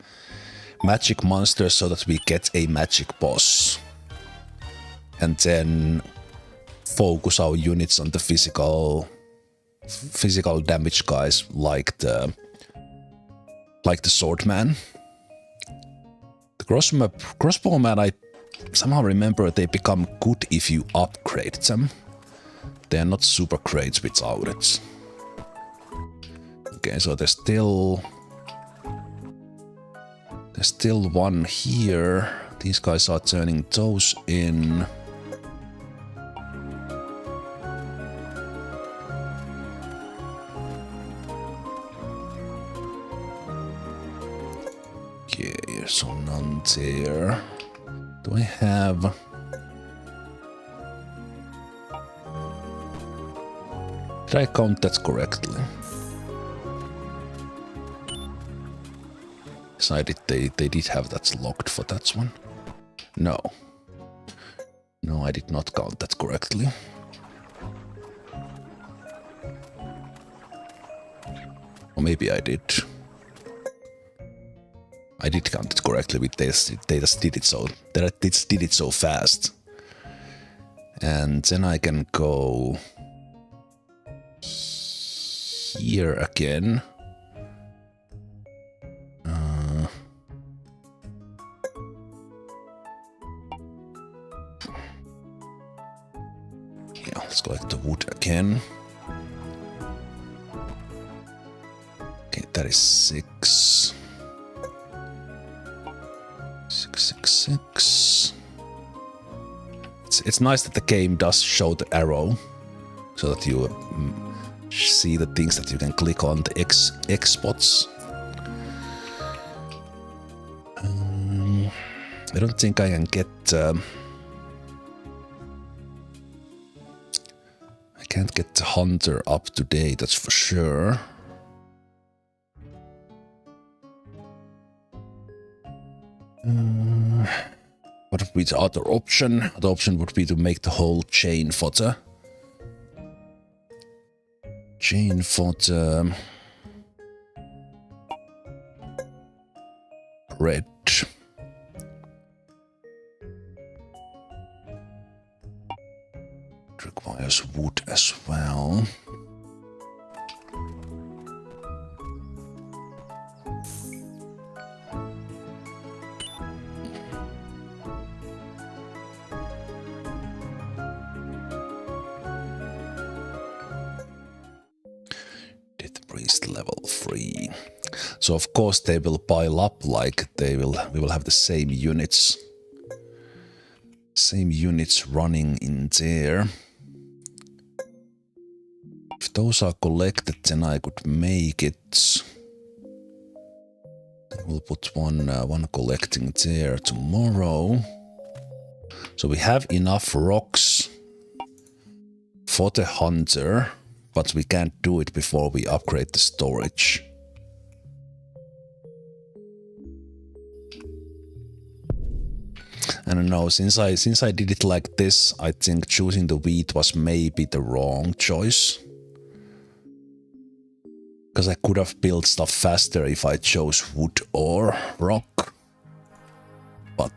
magic monster so that we get a magic boss, and then focus our units on the physical damage guys, like the swordman. The crossbowman, I somehow remember they become good if you upgrade them. They are not super great without it. Okay, so there's still one here. These guys are turning those in. Okay, so none there. Do I have... Did I count that correctly? Decided they did have that locked for that one. No. No, I did not count that correctly. Or maybe I did. I did count it correctly with this. They just did it so fast. And then I can go here again. Yeah, let's collect the wood again. Okay, that is 6. 666. It's nice that the game does show the arrow, so that you see the things that you can click on, the X spots. I don't think I can get... I can't get the hunter up today, that's for sure. What would be the other option? The option would be to make the whole chain fodder. Chain fodder. Red. It requires wood as well. Level 3. So of course they will pile up, like we will have the same units running in there. If those are collected, then I could make it. We'll put one collecting there tomorrow. So we have enough rocks for the hunter, but we can't do it before we upgrade the storage. I don't know, since I did it like this, I think choosing the wheat was maybe the wrong choice. Because I could have built stuff faster if I chose wood or rock. But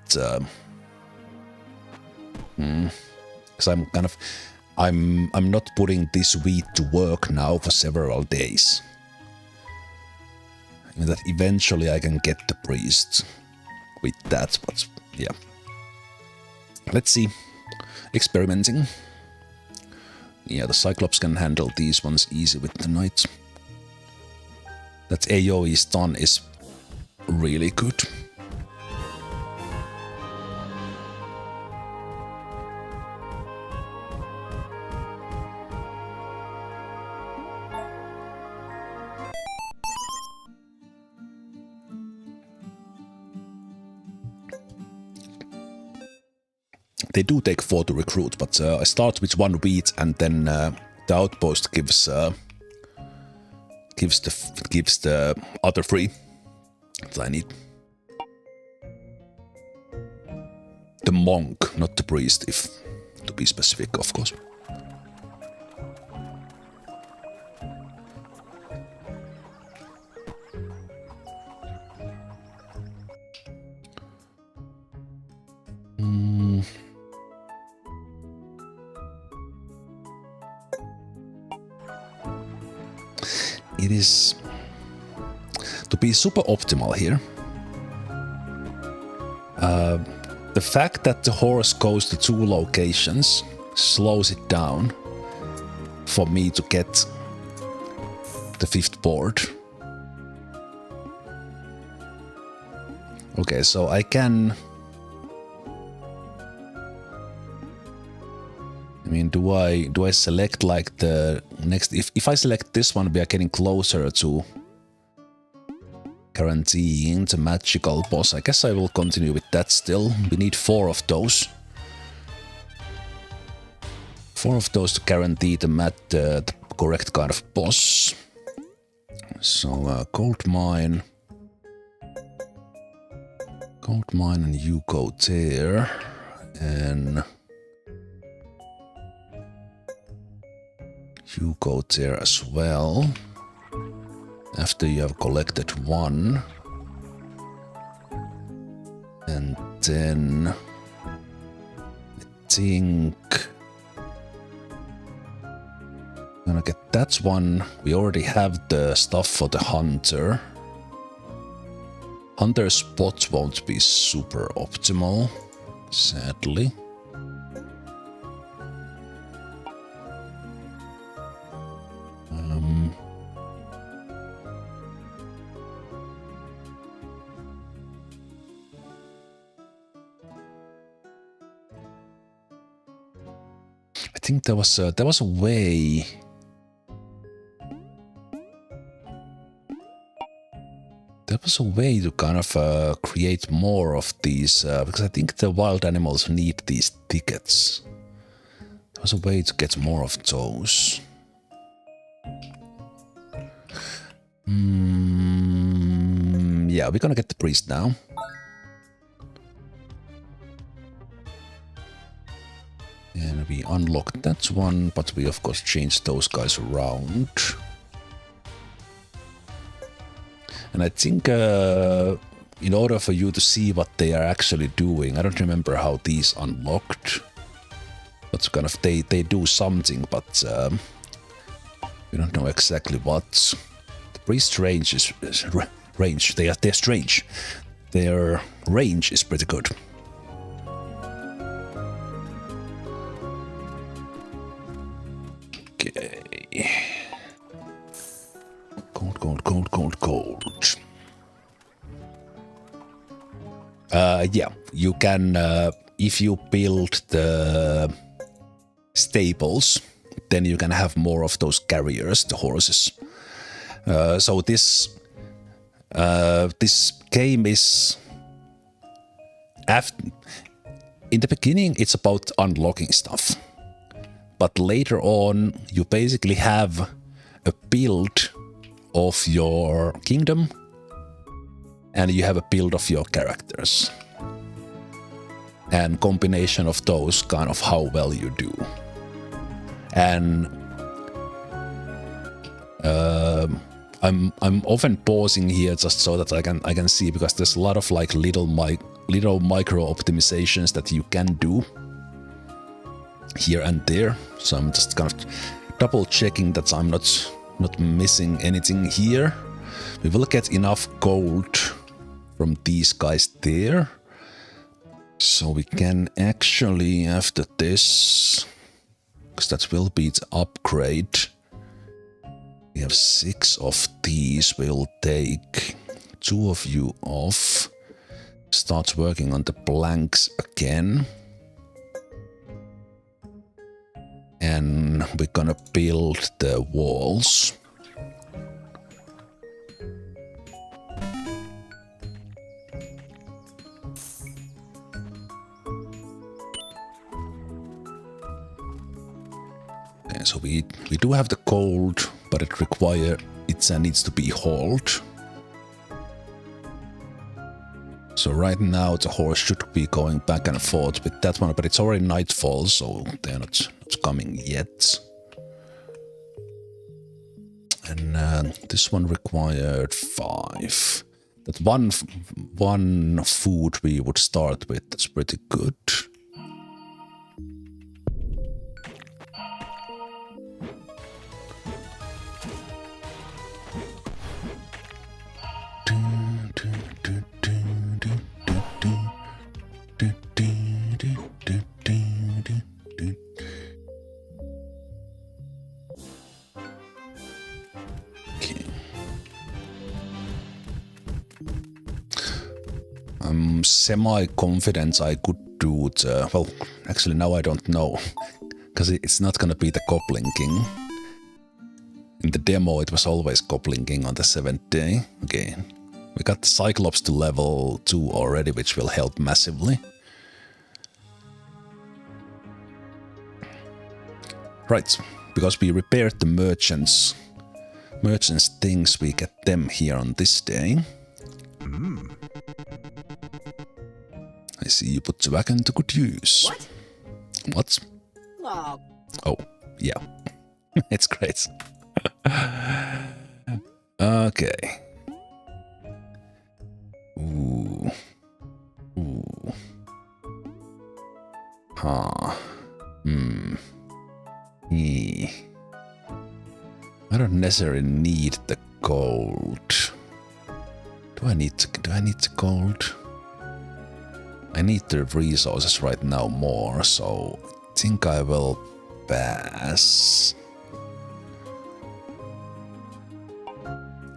because I'm not putting this wheat to work now for several days. I mean that eventually I can get the priest with that, but yeah. Let's see. Experimenting. Yeah, the Cyclops can handle these ones easy with the knight. That AoE stun is really good. They do take 4 to recruit, but I start with 1 wheat, and then the outpost gives the other 3 that I need. The monk, not the priest, if to be specific, of course. It is to be super optimal here. The fact that the horse goes to 2 locations slows it down for me to get the 5th board. Okay, so I can... I mean, do I select like the next... If I select this one, we are getting closer to guaranteeing the magical boss. I guess I will continue with that still. We need 4 of those. 4 of those to guarantee the correct kind of boss. So, gold mine. Gold mine, and you go there. And... you go there as well. After you have collected 1. And then... I think... I'm gonna get that one. We already have the stuff for the hunter. Hunter's spot won't be super optimal, sadly. I think there was a way. There was a way to kind of create more of these, because I think the wild animals need these tickets. There was a way to get more of those. Yeah, we're gonna get the priest now. And we unlocked that one, but we of course changed those guys around. And I think in order for you to see what they are actually doing, I don't remember how these unlocked. But kind of they do something, but we don't know exactly what. The priest range is range. They're strange. Their range is pretty good. Okay. Gold. Yeah, you can, if you build the stables, then you can have more of those carriers, the horses. So this game is... in the beginning, it's about unlocking stuff. But later on, you basically have a build of your kingdom, and you have a build of your characters. And combination of those, kind of how well you do. And I'm often pausing here just so that I can see, because there's a lot of like little micro optimizations that you can do here and there. So I'm just kind of double checking that I'm not missing anything here. We will get enough gold from these guys there. So we can actually, after this, because that will be the upgrade. We have 6 of these. We'll take 2 of you off. Start working on the blanks again. And we're gonna build the walls. Okay, so we do have the gold, but it needs to be hauled. So right now the horse should be going back and forth with that one, but it's already nightfall, so they're not coming yet. And this one required 5. That one food we would start with, that's pretty good. I'm semi-confident I could do the... Well, actually now I don't know. Because it's not gonna be the Goblin King. In the demo it was always Goblin King on the 7th day. Okay. We got the Cyclops to level 2 already, which will help massively. Right. Because we repaired the merchants' things, we get them here on this day. I see you put the wagon to good use. What? What? Oh. Oh, yeah. It's great. Okay. Ooh. Ooh. Huh. I don't necessarily need the gold. Do I need the gold? I need the resources right now more, so I think I will pass.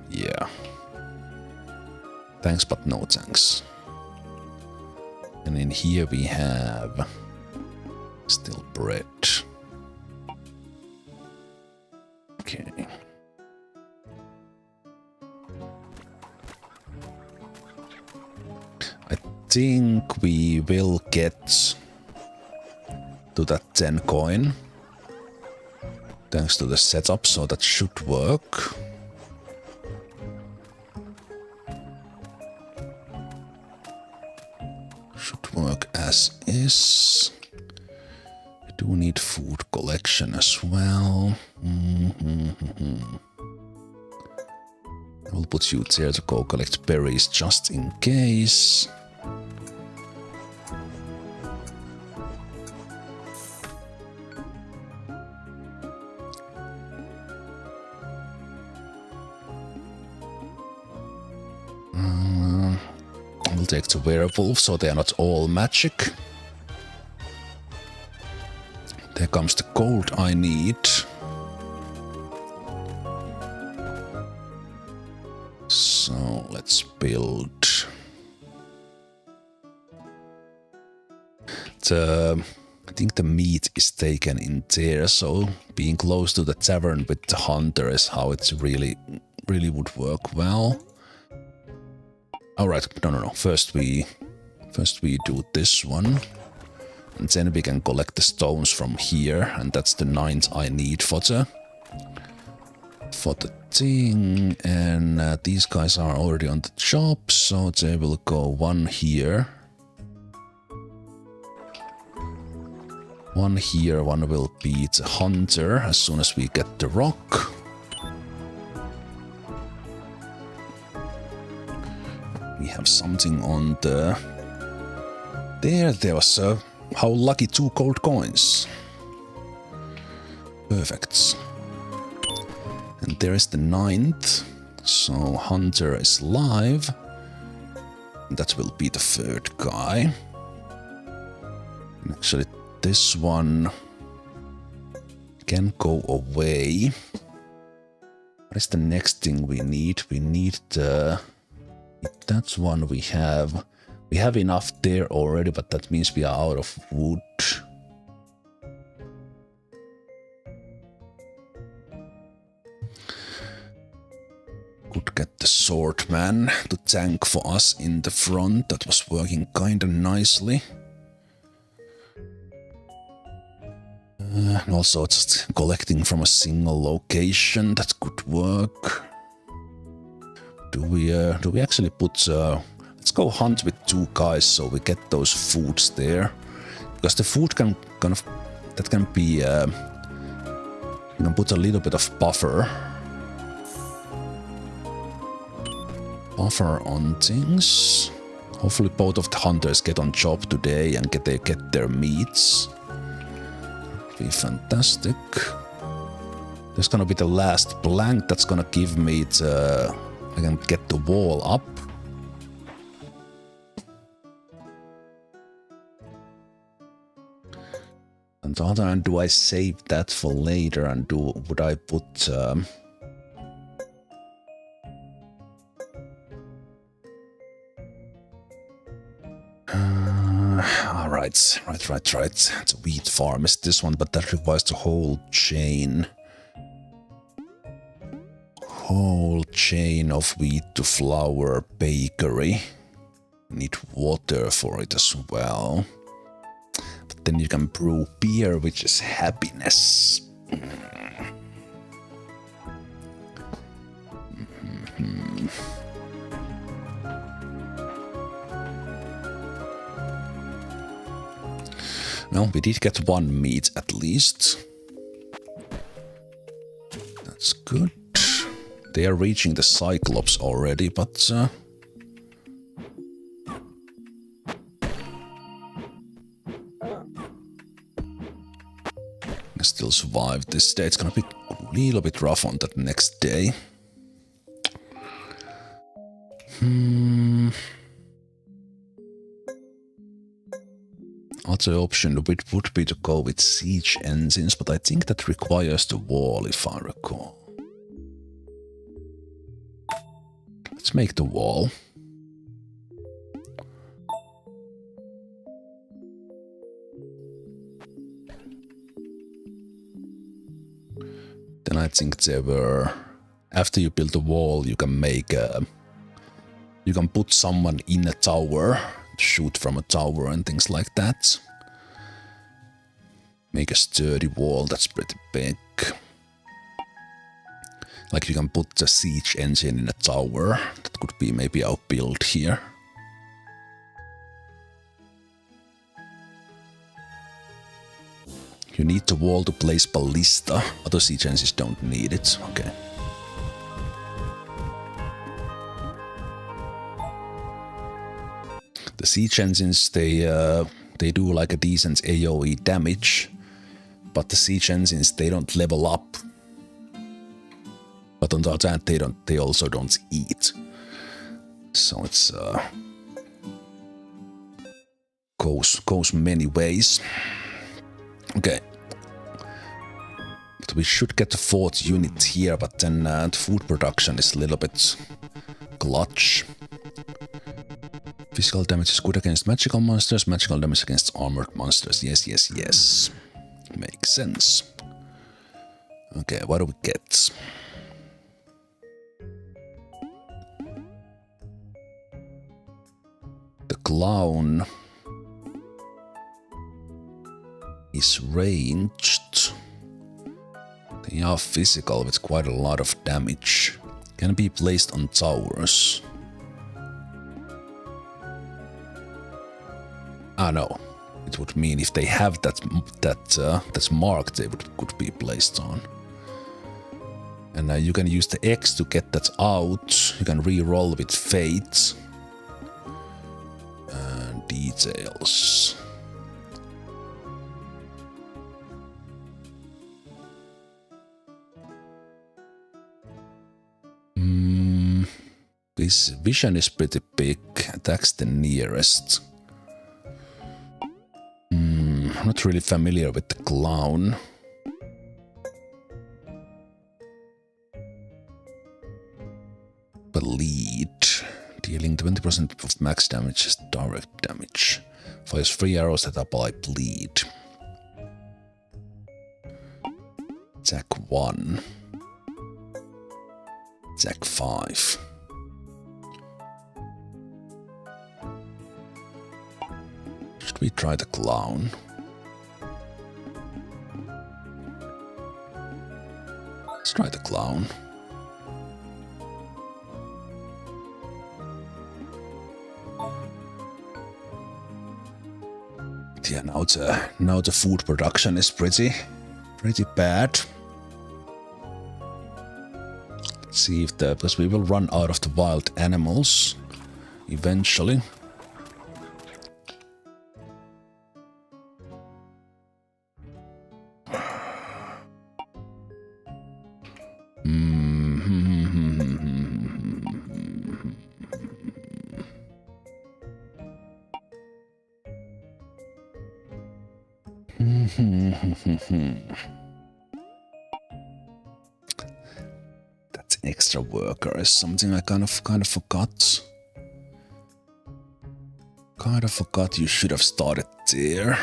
Yeah. Thanks, but no thanks. And in here we have still bread. Okay. I think we will get to that 10 coin. Thanks to the setup, so that should work. Should work as is. We do need food collection as well. I will put you there to go collect berries just in case. We'll take the werewolf, so they are not all magic. There comes the gold I need. So let's build. I think the meat is taken in there, so being close to the tavern with the hunter is how it really would work well. Alright, no. First we do this one. And then we can collect the stones from here, and that's the 9th I need for the thing. And these guys are already on the job, so they will go one here. One here, one will be the hunter as soon as we get the rock. We have something on the... There was a... How lucky 2 gold coins. Perfect. And there is the 9th. So hunter is live. And that will be the 3rd guy. And actually this one can go away. What is the next thing we need? We need the... That's one we have. We have enough there already, but that means we are out of wood. Could get the swordman to tank for us in the front. That was working kinda nicely. And also just collecting from a single location, that could work. Do we actually put... let's go hunt with 2 guys so we get those foods there. Because the food can kind of... That can be... you can put a little bit of buffer. Buffer on things. Hopefully both of the hunters get on job today and get their meats. Be fantastic. There's gonna be the last blank that's gonna give me the... I can get the wall up. On the other hand, do I save that for later and would I put... Right. It's a wheat farm, is this one, but that requires the whole chain. Whole chain of wheat to flour bakery. Need water for it as well. But then you can brew beer, which is happiness. Well, we did get 1 meat at least. That's good. They are reaching the Cyclops already, but... I still survived this day. It's gonna be a little bit rough on that next day. Other option would be to go with siege engines, but I think that requires the wall, if I recall. Let's make the wall. Then I think there were... After you build a wall, you can make a... You can put someone in a tower, shoot from a tower and things like that. Make a sturdy wall, that's pretty big. Like you can put the siege engine in a tower. That could be maybe our build here. You need the wall to place ballista. Other siege engines don't need it. Okay. The siege engines, they do like a decent AoE damage, but the siege engines, they don't level up. But on the other hand, they also don't eat. So it's goes many ways. Okay. But we should get the 4th unit here, but then the food production is a little bit clutch. Physical damage is good against magical monsters, magical damage against armored monsters. Yes. Makes sense. Okay, what do we get? The clown is ranged. They are physical with quite a lot of damage. Can be placed on towers. Ah, no. It would mean if they have that's marked, they could be placed on. And you can use the X to get that out. You can re-roll with fate. Details. This vision is pretty big. Attacks the nearest. Not really familiar with the clown. Bleed. Dealing 20% of max damage is direct damage. Fires 3 arrows that apply bleed. Attack 1. Attack 5. Should we try the clown? Let's try the clown. Yeah, now the food production is pretty bad. Let's see if because we will run out of the wild animals eventually. That's an extra worker is something I kind of forgot. Kind of forgot you should have started there.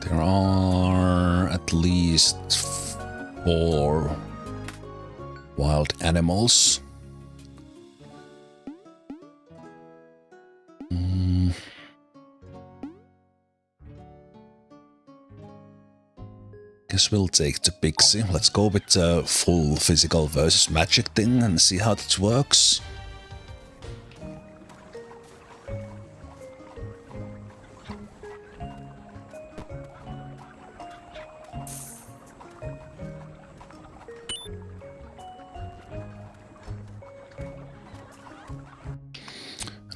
There are at least 4 wild animals. Guess we'll take the pixie. Let's go with the full physical versus magic thing and see how that works.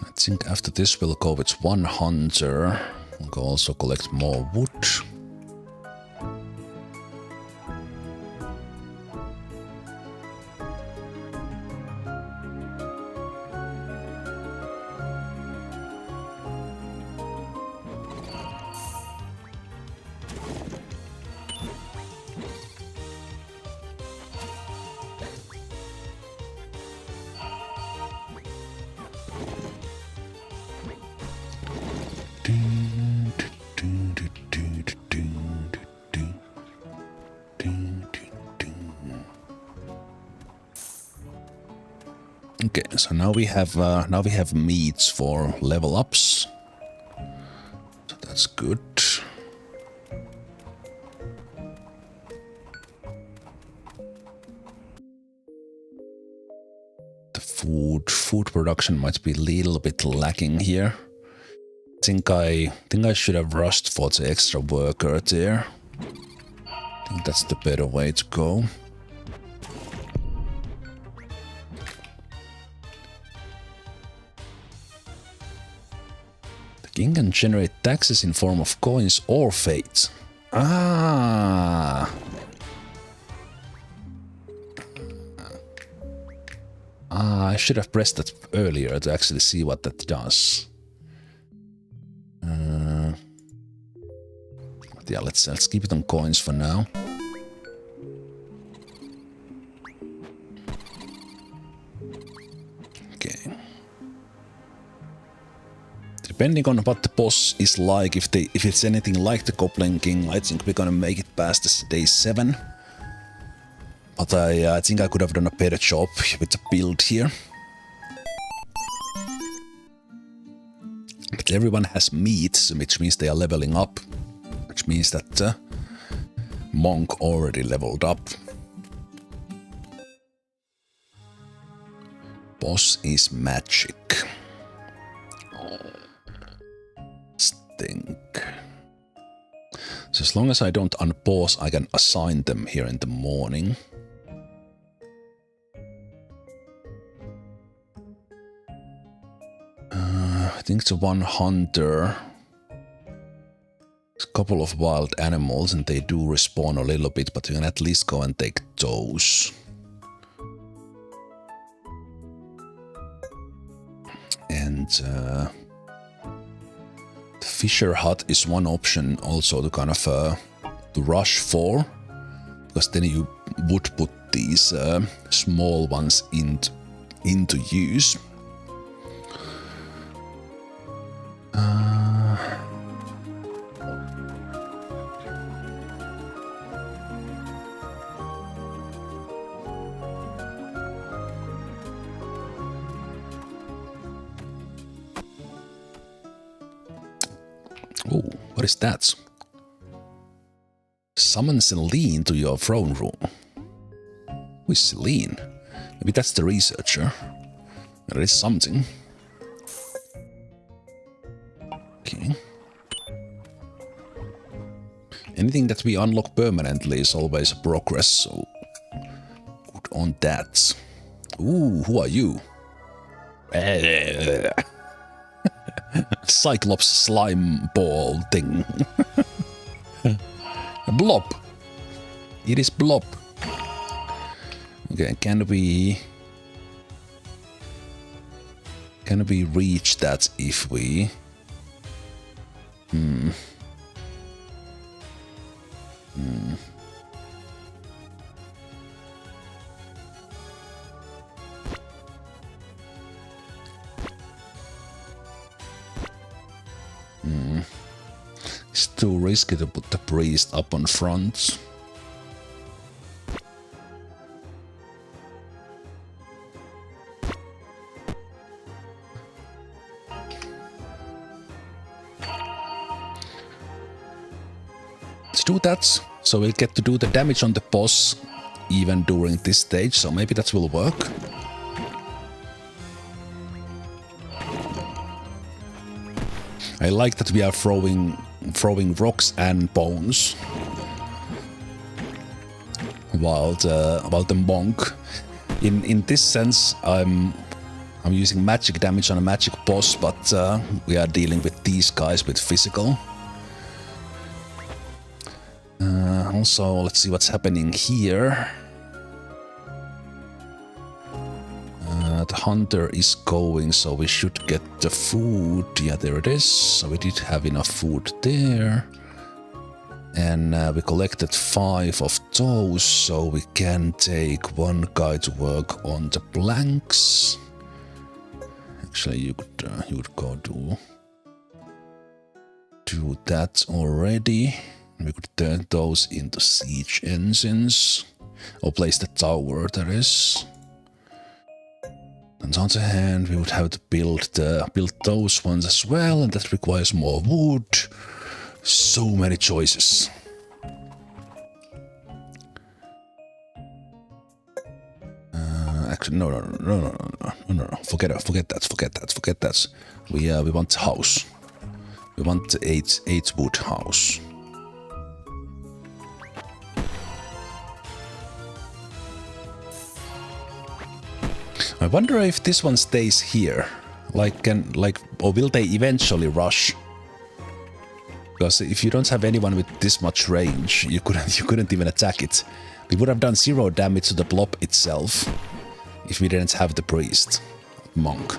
I think after this we'll go with 1 hunter. We'll go also collect more wood. Okay, so now we have meats for level ups. So that's good. The food production might be a little bit lacking here. Think I should have rushed for the extra worker there. I think that's the better way to go. The king can generate taxes in form of coins or fate. I should have pressed that earlier to actually see what that does. Yeah, let's keep it on coins for now. Okay. Depending on what the boss is like, if it's anything like the Goblin King, I think we're gonna make it past this day 7. But I think I could have done a better job with the build here. But everyone has meat, which means they are leveling up. Which means that monk already leveled up. Boss is magic. Stink. So as long as I don't unpause, I can assign them here in the morning. I think the 1 hunter. A couple of wild animals and they do respawn a little bit, but we can at least go and take those. And the fisher hut is one option also to kind of to rush for, because then you would put these small ones into use. Oh, what is that? Summon Celine to your throne room. Who is Celine? Maybe that's the researcher. There is something. Okay. Anything that we unlock permanently is always progress, so good on that. Ooh, who are you? Cyclops slime ball thing. A blob. It is blob. Okay, can we reach that if we It's too risky to put the priest up on front. Let's do that, so we'll get to do the damage on the boss even during this stage, so maybe that will work. I like that we are throwing rocks and bones, while the monk, in this sense, I'm using magic damage on a magic boss, but we are dealing with these guys with physical. Also, let's see what's happening here. The hunter is going, so we should get the food. Yeah, there it is. So we did have enough food there. And we collected 5 of those, so we can take one guy to work on the planks. Actually, you could go do that already. We could turn those into siege engines. Or place the tower, there is. On the other hand, we would have to build those ones as well, and that requires more wood. So many choices. Actually, no. Forget that. We want the house. We want the 8 wood house. I wonder if this one stays here, or will they eventually rush? Because if you don't have anyone with this much range, you couldn't even attack it. We would have done 0 damage to the blob itself if we didn't have the priest, monk.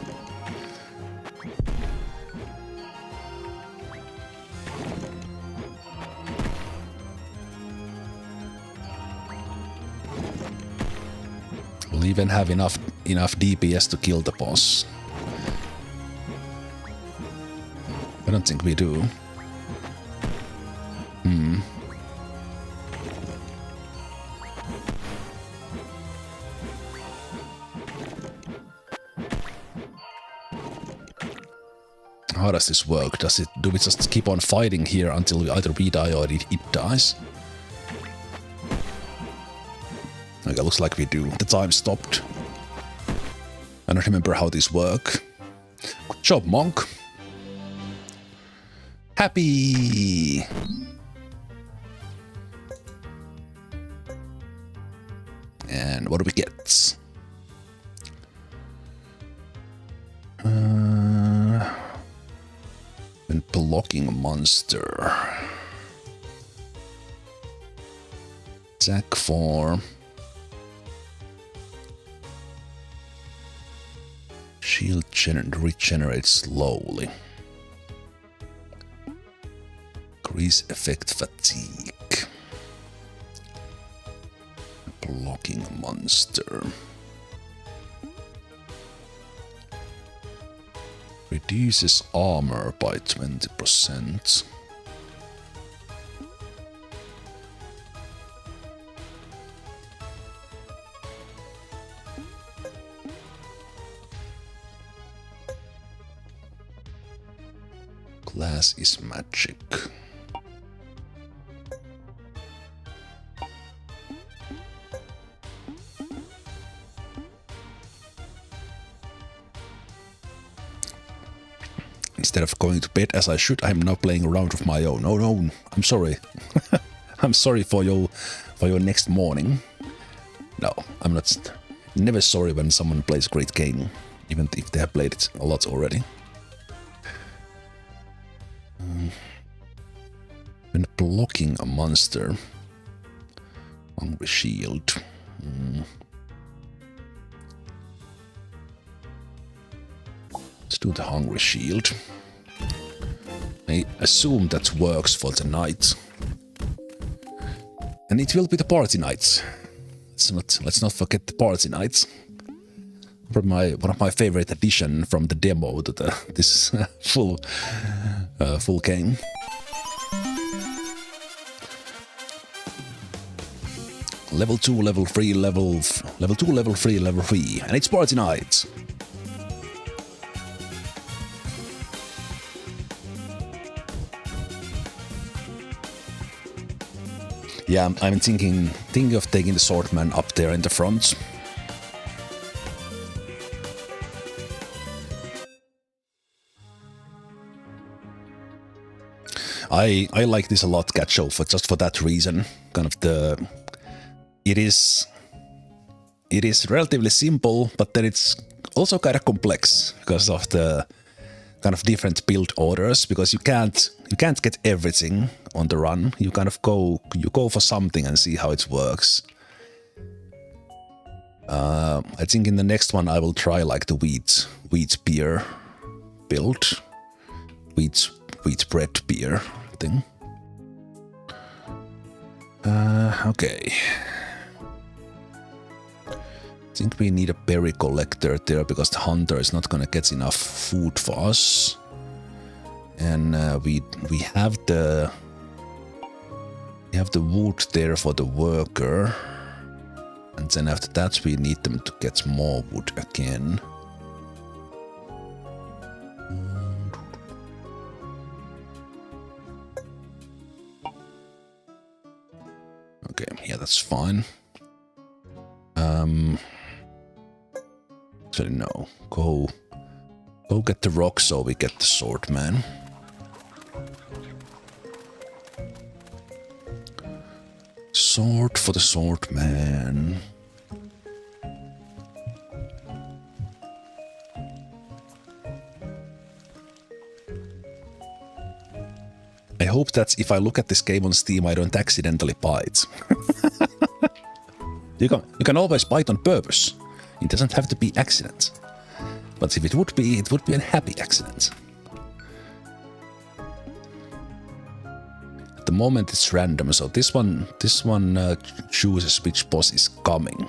We'll even have enough DPS to kill the boss. I don't think we do. How does this work? Do we just keep on fighting here until either we die or it dies? Okay, looks like we do. The time stopped. I don't remember how these work. Good job, monk. Happy! And what do we get? When blocking a monster. Attack 4. Shield regenerates slowly. Increase effect fatigue. Blocking a monster. Reduces armor by 20%. Glass is magic. Instead of going to bed as I should, I'm now playing a round of my own. Oh no, I'm sorry. I'm sorry for your next morning. No, I'm not. Never sorry when someone plays a great game, even if they have played it a lot already. When blocking a monster, hungry shield. Let's do the hungry shield. I assume that works for the night. And it will be the party night. Let's not forget the party nights. One of my favorite addition from the demo to this full game. Level 2, level 3, level 2, level 3, level 3, and it's party night. Yeah, I'm thinking of taking the swordman up there in the front. I like this a lot, Catcho, just for that reason. Kind of it is relatively simple, but then it's also kind of complex because of the kind of different build orders, because you can't get everything on the run. You kind of go for something and see how it works. I think in the next one I will try like the wheat beer build, wheat bread beer thing. Okay. I think we need a berry collector there because the hunter is not gonna get enough food for us. And we have the wood there for the worker. And then after that we need them to get more wood again. Okay, yeah, that's fine. Actually, no. Go get the rock so we get the sword man. Sword for the sword man. I hope that if I look at this game on Steam, I don't accidentally buy it. You can always buy it on purpose. It doesn't have to be accident. But if it would be a happy accident. At the moment it's random, so this one chooses which boss is coming.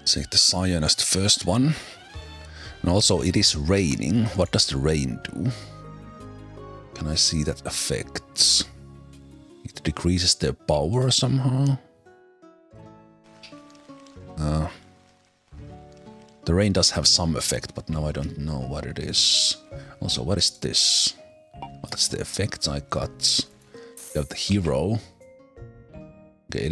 Take the Cyan as the first one. And also it is raining. What does the rain do? Can I see that affects? It decreases their power somehow. The rain does have some effect, but now I don't know what it is. Also, what is this? What's the effect I got? We have the hero. Okay, it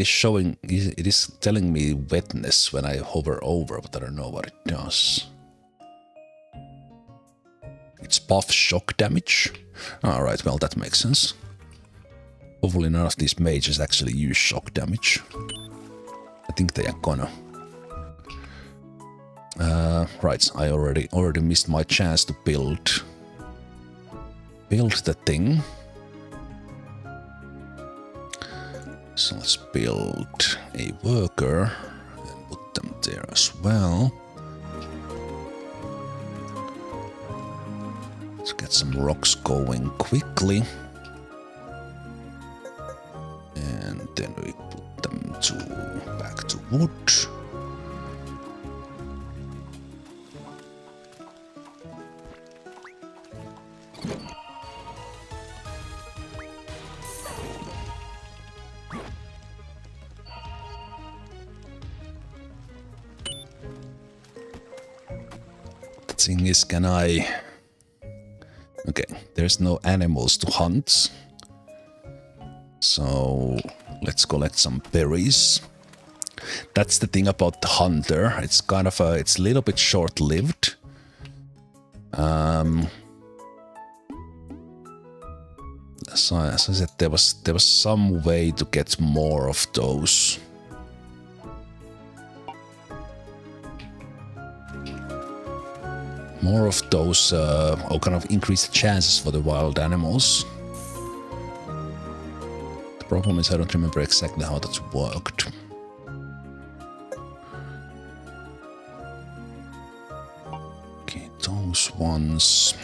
is telling me wetness when I hover over, but I don't know what it does. It's buff shock damage. Alright, well that makes sense. Hopefully none of these mages actually use shock damage. I think they are gonna. Right, I already missed my chance to build the thing. So let's build a worker and put them there as well. Let's get some rocks going quickly. And then we put them back to wood. Thing is, can I... Okay, there's no animals to hunt. So let's collect some berries. That's the thing about the hunter. It's kind of it's a little bit short-lived. So as I said, there was some way to get more of those. More of those, or kind of increase the chances for the wild animals. The problem is I don't remember exactly how that worked. Okay, those ones.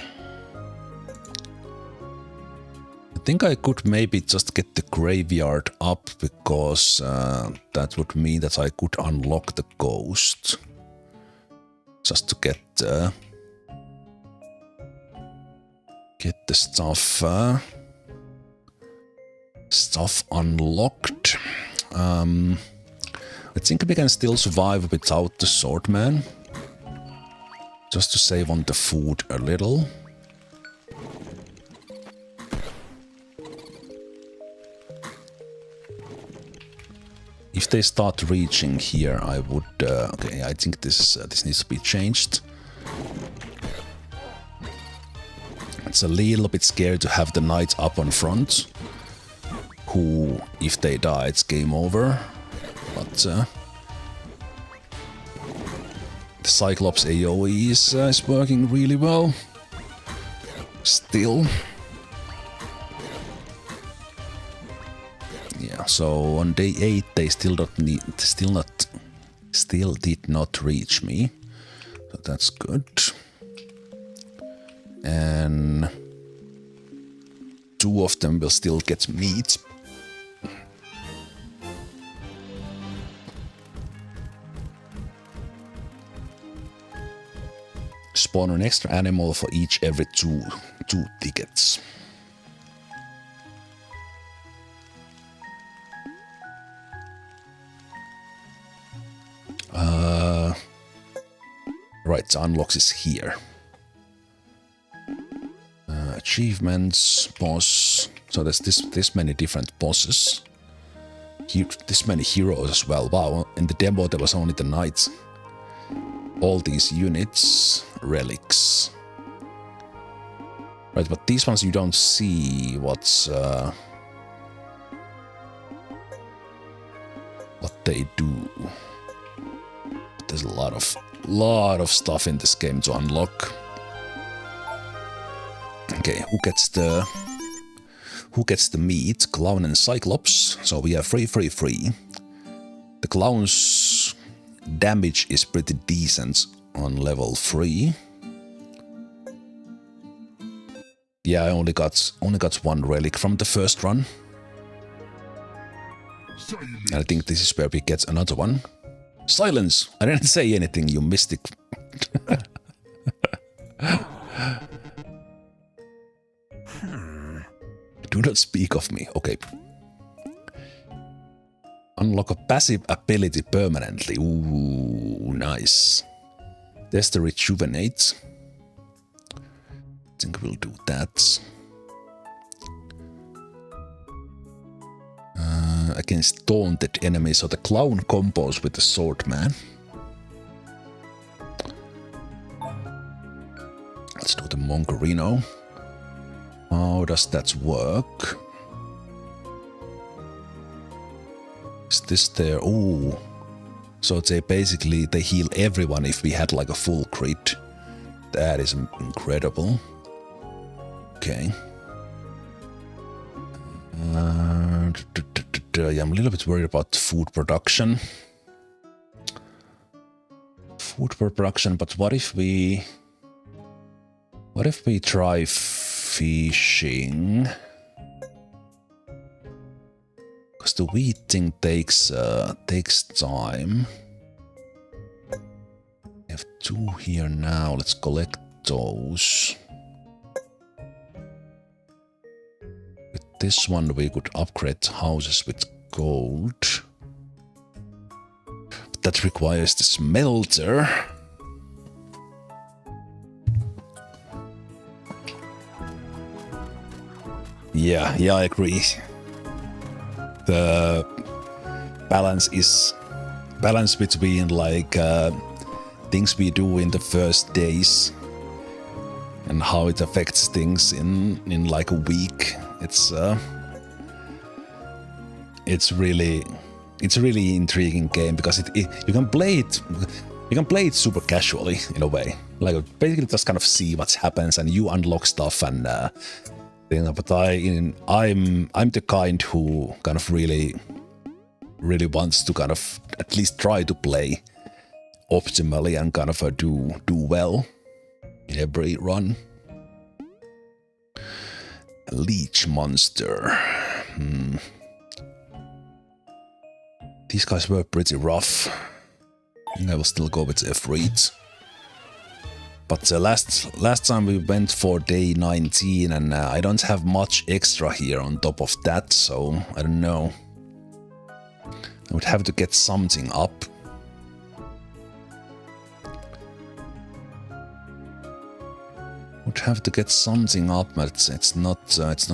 I think I could maybe just get the graveyard up, because that would mean that I could unlock the ghost. Just to get the stuff unlocked. I think we can still survive without the swordman. Just to save on the food a little. If they start reaching here, I would... okay, I think this needs to be changed. It's a little bit scary to have the knights up on front. Who, if they die, it's game over. But the Cyclops AoE is working really well. Still. Yeah, so on day 8 they still did not reach me. So that's good. And 2 of them will still get meat. Spawn an extra animal for every two tickets. Right, the unlocks is here. Achievements, boss. So there's this many different bosses. This many heroes as well. Wow, in the demo there was only the knights. All these units, relics. Right, but these ones you don't see what they do. There's a lot of stuff in this game to unlock. Okay, who gets the meat? Clown and Cyclops. So we have free. The clown's damage is pretty decent on level 3. Yeah, I only got 1 relic from the first run. And I think this is where we get another one. Silence! I didn't say anything, you mystic. Do not speak of me. Okay. Unlock a passive ability permanently. Ooh, nice. There's the rejuvenate. I think we'll do that. Against daunted enemies, so the clown combos with the swordman. Let's do the Mongerino. How does that work? Is this there? Oh, so they heal everyone if we had like a full crit. That is incredible. Okay. Yeah, I'm a little bit worried about food production. But what if we try fishing? Because the wheat thing takes time. We have 2 here now. Let's collect those. With this one, we could upgrade houses with gold. But that requires the smelter. Yeah, I agree. The balance between like things we do in the first days and how it affects things in like a week. It's really intriguing game because you can play it super casually in a way. Like basically just kind of see what happens and you unlock stuff and but I'm the kind who kind of really wants to kind of at least try to play optimally and kind of do well in every run. Leech monster. These guys were pretty rough. I think I will still go with Efreet. But last time we went for day 19 and I don't have much extra here on top of that, so I don't know. I would have to get something up. But it's not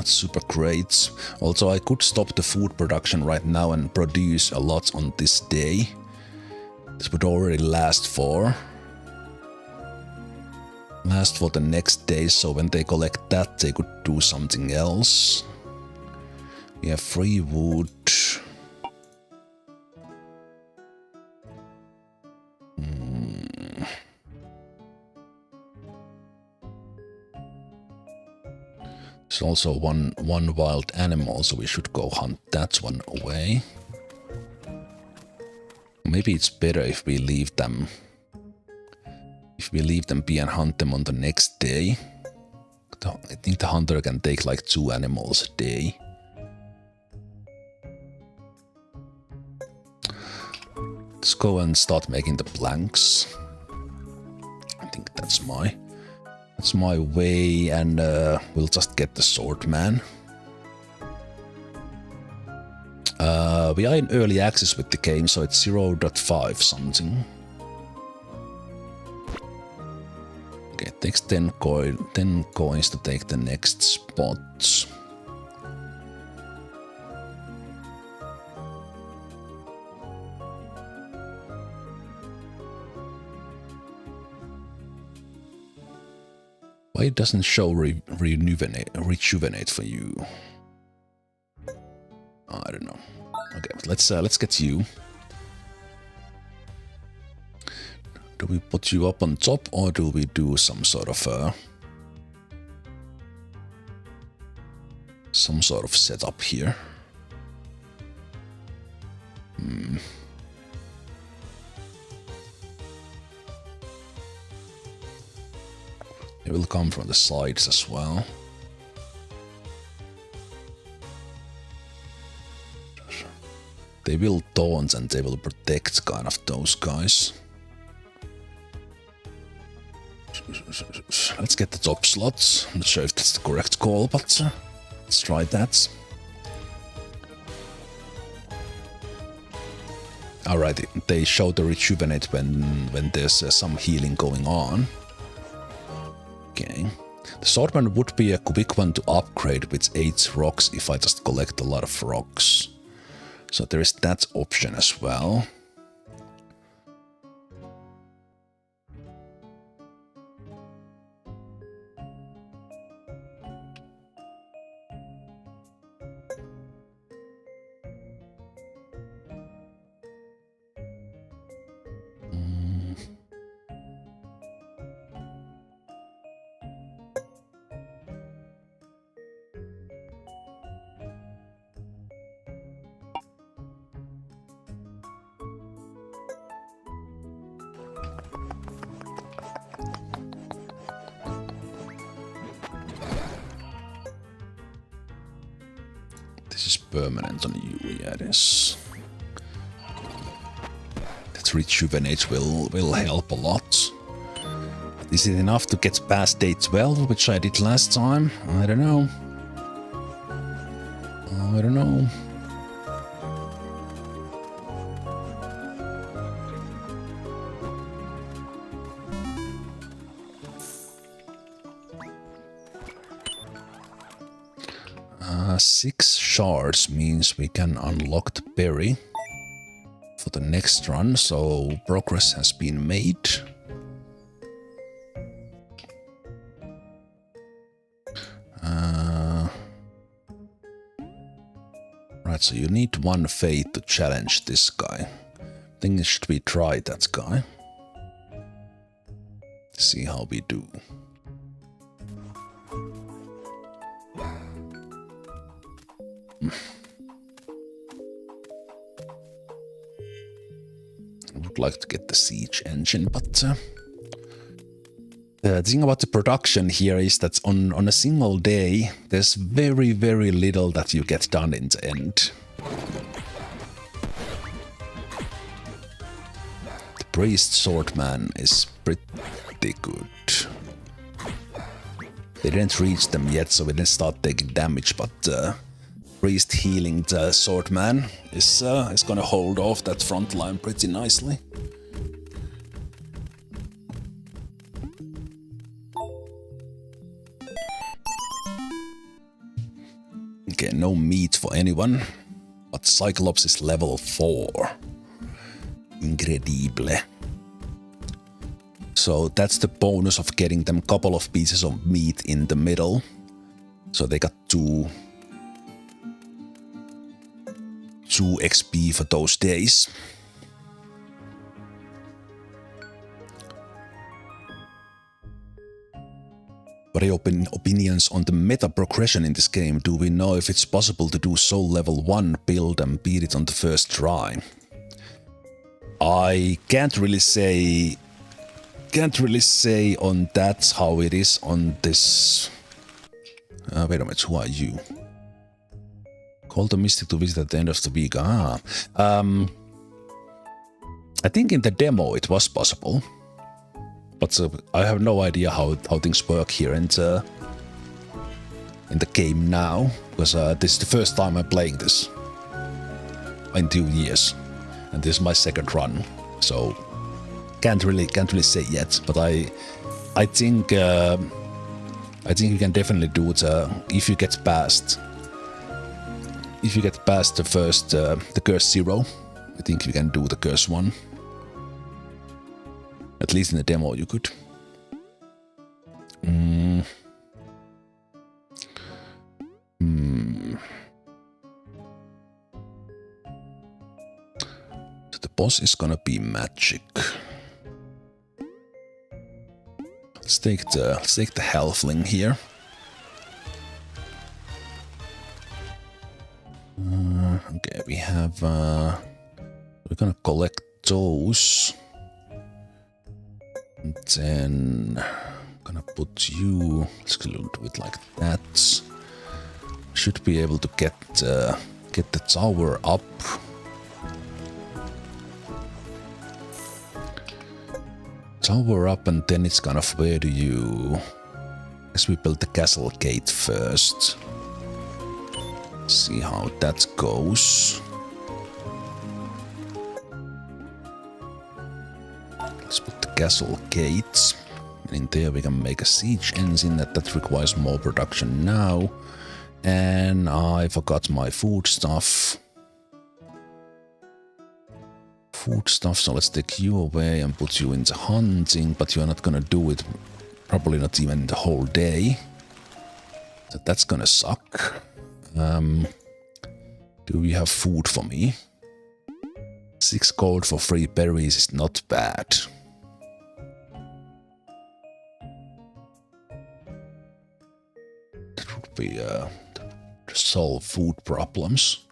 super great. Also, I could stop the food production right now and produce a lot on this day. This would already last for the next day, so when they collect that, they could do something else. We have free wood. There's also one wild animal, so we should go hunt that one away. Maybe it's better if we leave them. If we leave them be and hunt them on the next day. I think the hunter can take like 2 animals a day. Let's go and start making the planks. I think that's my way, and we'll just get the swordman. We are in early access with the game, so it's 0.5 something. Okay, it takes 10 coins to take the next spot. Why it doesn't show rejuvenate for you? Oh, I don't know. Okay, let's get you. Do we put you up on top or do we do some sort of setup here? It will come from the sides as well. They will taunt and they will protect kind of those guys. Let's get the top slots. I'm not sure if that's the correct call, but let's try that. Alright, they show the rejuvenate when there's some healing going on. Okay. The swordman would be a quick one to upgrade with 8 rocks if I just collect a lot of rocks. So there is that option as well. This is permanent on you, yeah it is. That rejuvenate will help a lot. Is it enough to get past day 12, which I did last time? I don't know. I don't know. 6 shards means we can unlock the berry for the next run, so progress has been made. Right, so you need 1 fate to challenge this guy. I think should we try that guy? See how we do. I would like to get the siege engine, but the thing about the production here is that on a single day, there's very, very little that you get done in the end. The priest swordman is pretty good. They didn't reach them yet, so we didn't start taking damage, but priest healing the swordman is gonna hold off that front line pretty nicely. Okay, no meat for anyone, but Cyclops is level 4. Incredible. So that's the bonus of getting them a couple of pieces of meat in the middle. So they got 2 XP for those days. What are your opinions on the meta progression in this game? Do we know if it's possible to do soul level 1 build and beat it on the first try? I can't really say on that how it is on this. Wait a minute, who are you? Call the Mystic to visit at the end of the week. I think in the demo it was possible. But I have no idea how things work here in the game now, because this is the first time I'm playing this in 2 years, and this is my second run, so can't really say yet. But I think you can definitely do it if you get past the first the curse 0. I think you can do the curse 1. At least in the demo you could. So the boss is gonna be magic. Let's take the halfling here. Okay, we have we're gonna collect those. And then I'm gonna put you, let's do it like that. Should be able to get the tower up. Tower up, and then it's kind of where do you... I guess we build the castle gate first. See how that goes. Let's put the castle gates. And in there we can make a siege engine that requires more production now. And I forgot my food stuff. So let's take you away and put you into hunting, but you're not gonna do it, probably not even the whole day. So that's gonna suck. Do we have food for me? 6 gold for 3 berries is not bad. That would be to solve food problems.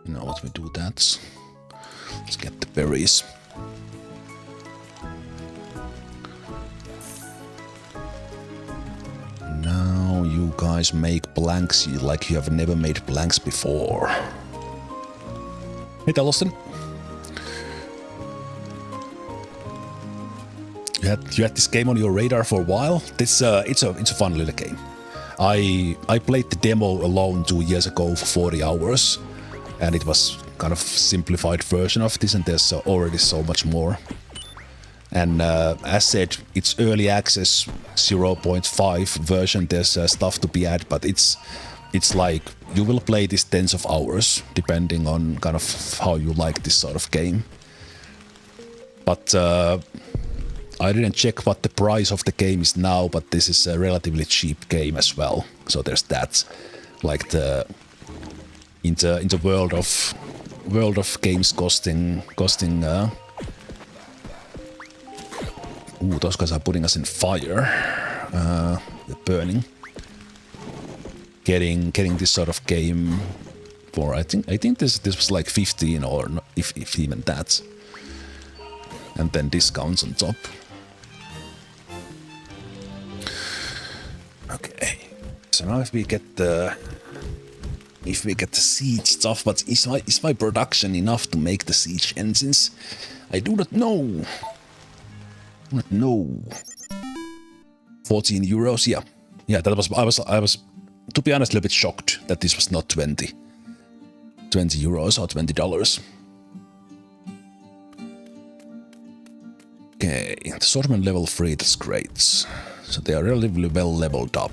You know what, we do that. Let's get the berries. Now you guys make blanks like you have never made blanks before. Hey Taloston. You had this game on your radar for a while. It's a fun little game. I played the demo alone 2 years ago for 40 hours, and it was kind of simplified version of this, and there's already so much more. And as said, it's early access 0.5 version. There's stuff to be added, but it's like you will play this tens of hours depending on kind of how you like this sort of game. But I didn't check what the price of the game is now, but this is a relatively cheap game as well. So there's that. Like in the world of games costing ooh, those guys are putting us in fire. They're burning. Getting this sort of game for I think this was like 15 or if even that. And then discounts on top. Okay. So now if we get the siege stuff, but is my production enough to make the siege engines? I do not know. 14 euros, yeah. Yeah, that was I was to be honest a little bit shocked that this was not 20 euros or $20. Okay, the swordman level 3, that's great. So they are relatively well leveled up.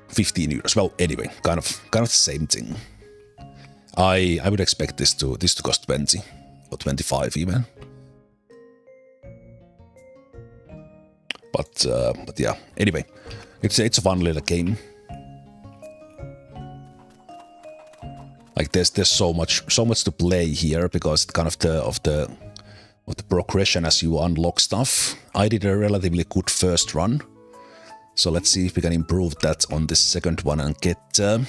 15 euros. Well, anyway, kind of the same thing. I would expect this to cost 20 or 25 even. But yeah. Anyway, it's a fun little game. Like there's so much to play here because kind of the progression as you unlock stuff. I did a relatively good first run. So let's see if we can improve that on the second one and get to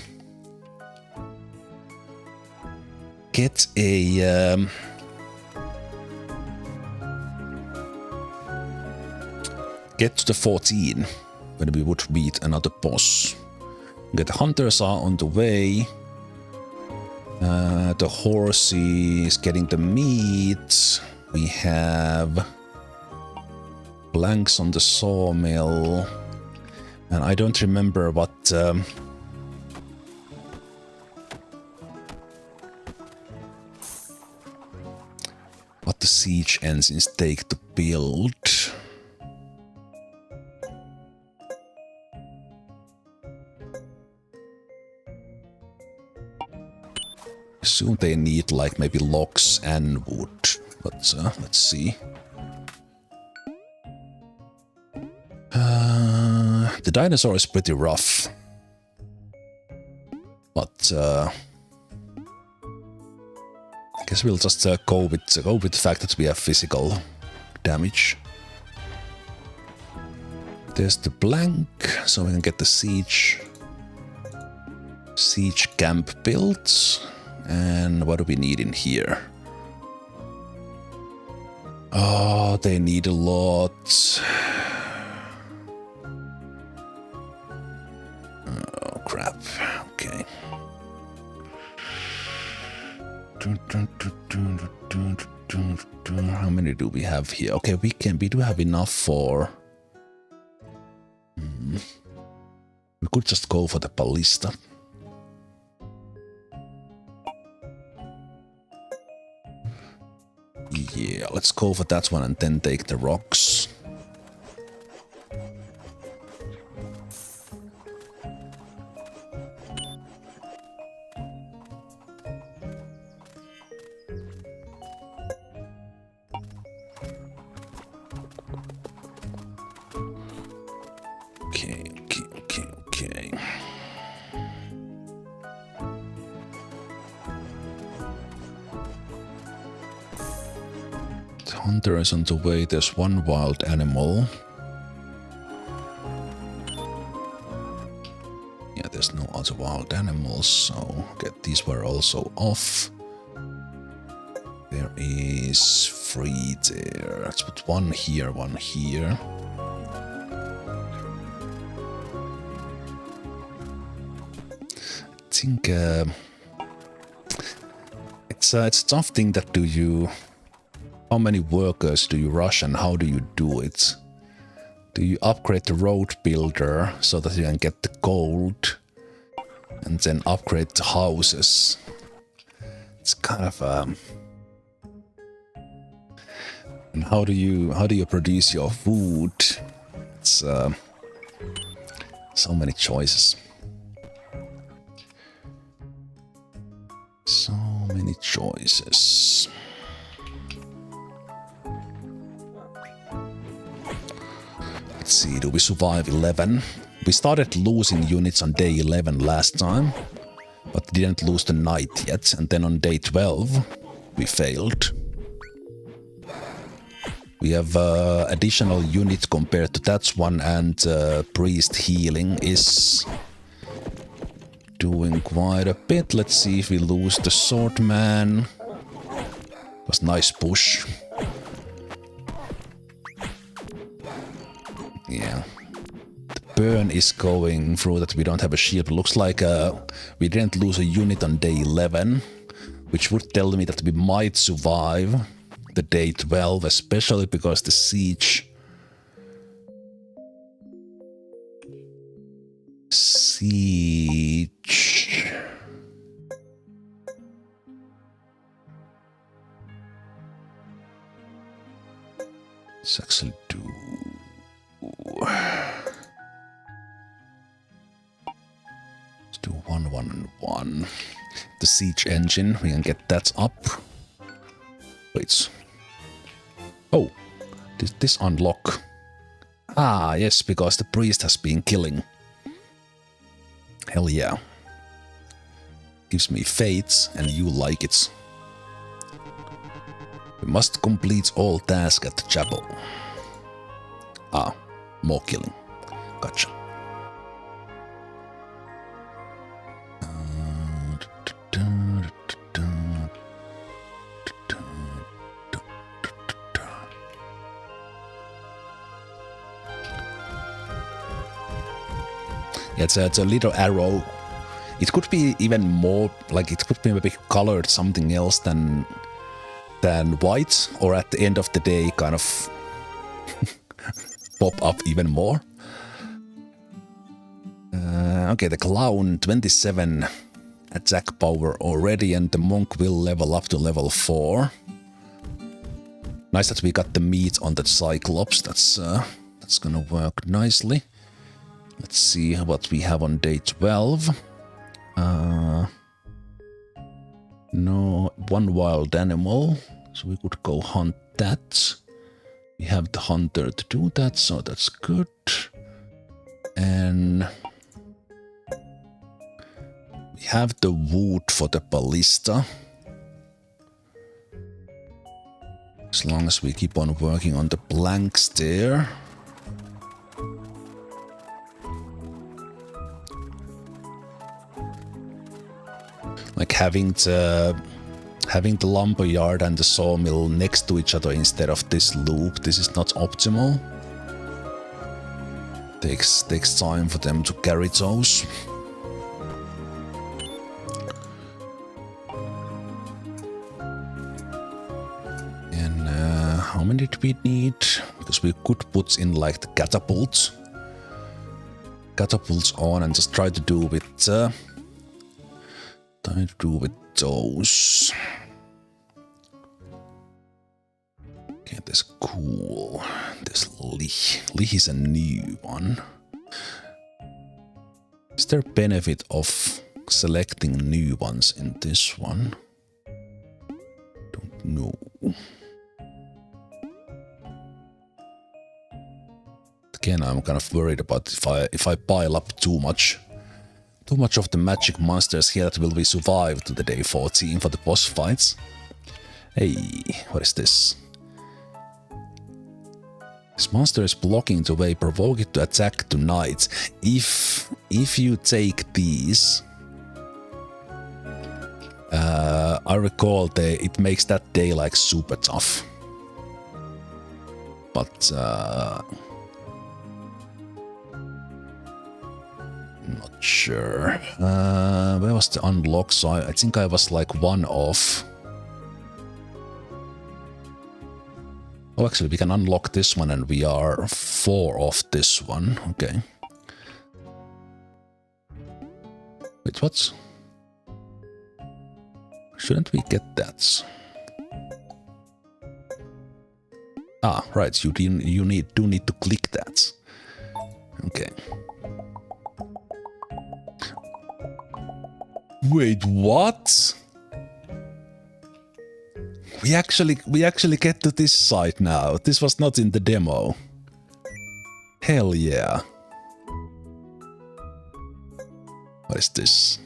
the 14 when we would meet another boss. Okay, the hunters are on the way. The horse is getting the meat. We have planks on the sawmill. And I don't remember what the siege engines take to build. Assume they need like maybe logs and wood, but let's see. The dinosaur is pretty rough, but I guess we'll just go with the fact that we have physical damage. There's the blank, so we can get the siege camp built. And what do we need in here? Oh, they need a lot. Oh, crap. Okay. How many do we have here? Okay, we do have enough for... We could just go for the ballista. Yeah, let's go for that one and then take the rocks. Okay. Hunter is on the way. There's one wild animal. Yeah, there's no other wild animals, so okay, these were also off. There is 3 there. Let's put one here, one here. I think it's a tough thing that how many workers do you rush and how do you do it? Do you upgrade the road builder so that you can get the gold and then upgrade the houses? It's kind of And how do you produce your food? It's so many choices. So many choices. Let's see, do we survive 11? We started losing units on day 11 last time, but didn't lose the night yet. And then on day 12, we failed. We have additional units compared to that one, and priest healing is doing quite a bit. Let's see if we lose the swordman. It was nice push. Yeah. The burn is going through that we don't have a shield. Looks like we didn't lose a unit on day 11, which would tell me that we might survive the day 12, especially because the siege let's actually do let's do 1, 1, and 1. The siege engine, we can get that up. Wait. Oh, did this unlock? Ah, yes, because the priest has been killing. Hell yeah. Gives me fates, and you like it. We must complete all tasks at the chapel. Ah, more killing. Gotcha. Yeah, it's a little arrow. It could be even more, like it could be maybe colored something else than white, or at the end of the day kind of pop up even more. Okay, the clown 27 attack power already, and the monk will level up to level 4. Nice that we got the meat on that cyclops. That's gonna work nicely. Let's see what we have on day 12. No, one wild animal, so we could go hunt that. We have the hunter to do that, so that's good. And we have the wood for the ballista. As long as we keep on working on the blanks there. Like having the lumberyard and the sawmill next to each other instead of this loop, this is not optimal. Takes time for them to carry those. And how many did we need? Because we could put in like the catapults on and just try to do with those. Okay, this cool. This Lich. Lich is a new one. Is there benefit of selecting new ones in this one? Don't know. Again, I'm kind of worried about if I pile up too much of the magic monsters here, that will we survive to the day 14 for the boss fights. Hey, what is this? This monster is blocking the way, provoke it to attack tonight. If you take these, I recall it makes that day like super tough. But not sure. Where was the unlock? So I think I was like 1 off. Oh, actually, we can unlock this one, and we are 4 off this one. Okay. Wait, what? Shouldn't we get that? Ah, right. You do need to click that. Okay. Wait, what? We actually get to this side now. This was not in the demo. Hell yeah. What is this?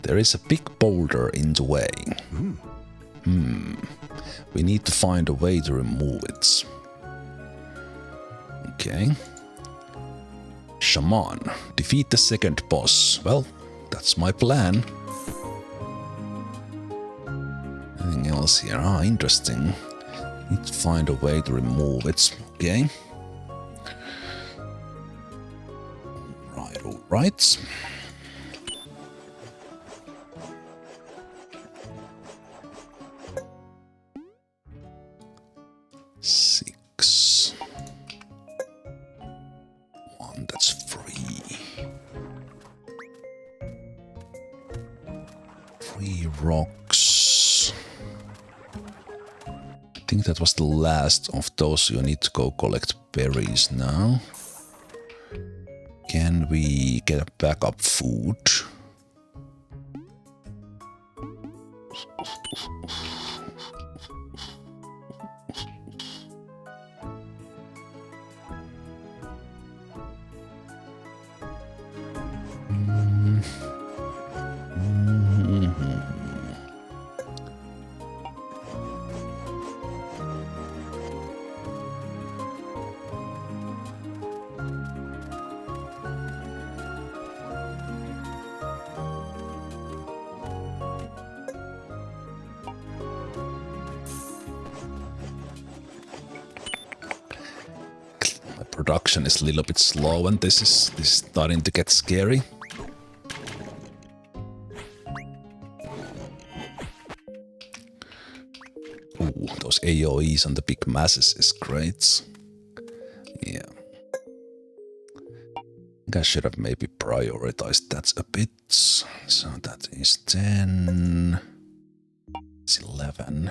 There is a big boulder in the way. We need to find a way to remove it. Okay. Shaman. Defeat the second boss. Well, that's my plan. Anything else here? Ah, interesting. Need to find a way to remove it. Okay. Right, alright. That's free. Free rocks. I think that was the last of those. You need to go collect berries now. Can we get a backup food? Production is a little bit slow and this is starting to get scary. Ooh, those AoEs on the big masses is great. Yeah. I think I should have maybe prioritized that a bit. So that is 10. It's 11.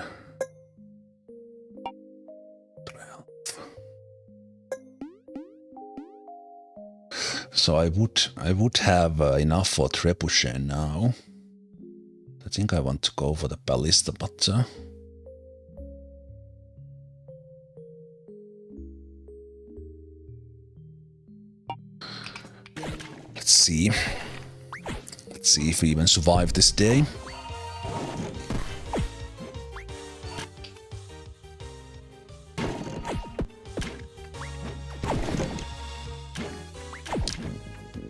So I would have enough for trebuchet now. I think I want to go for the ballista, but let's see. Let's see if we even survive this day.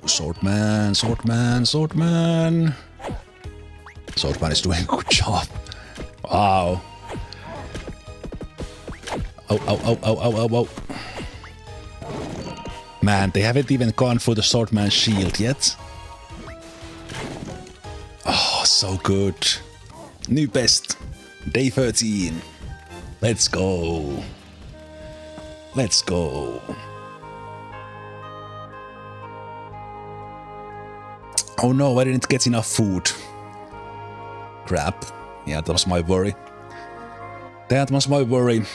Swordman, Swordman, Swordman. Swordman is doing a good job. Wow. Oh, oh, oh, oh, oh, oh, oh. Man, they haven't even gone for the Swordman shield yet. Oh, so good. New best. Day 13. Let's go. Let's go. Oh no, I didn't get enough food. Crap. Yeah, that was my worry. That was my worry.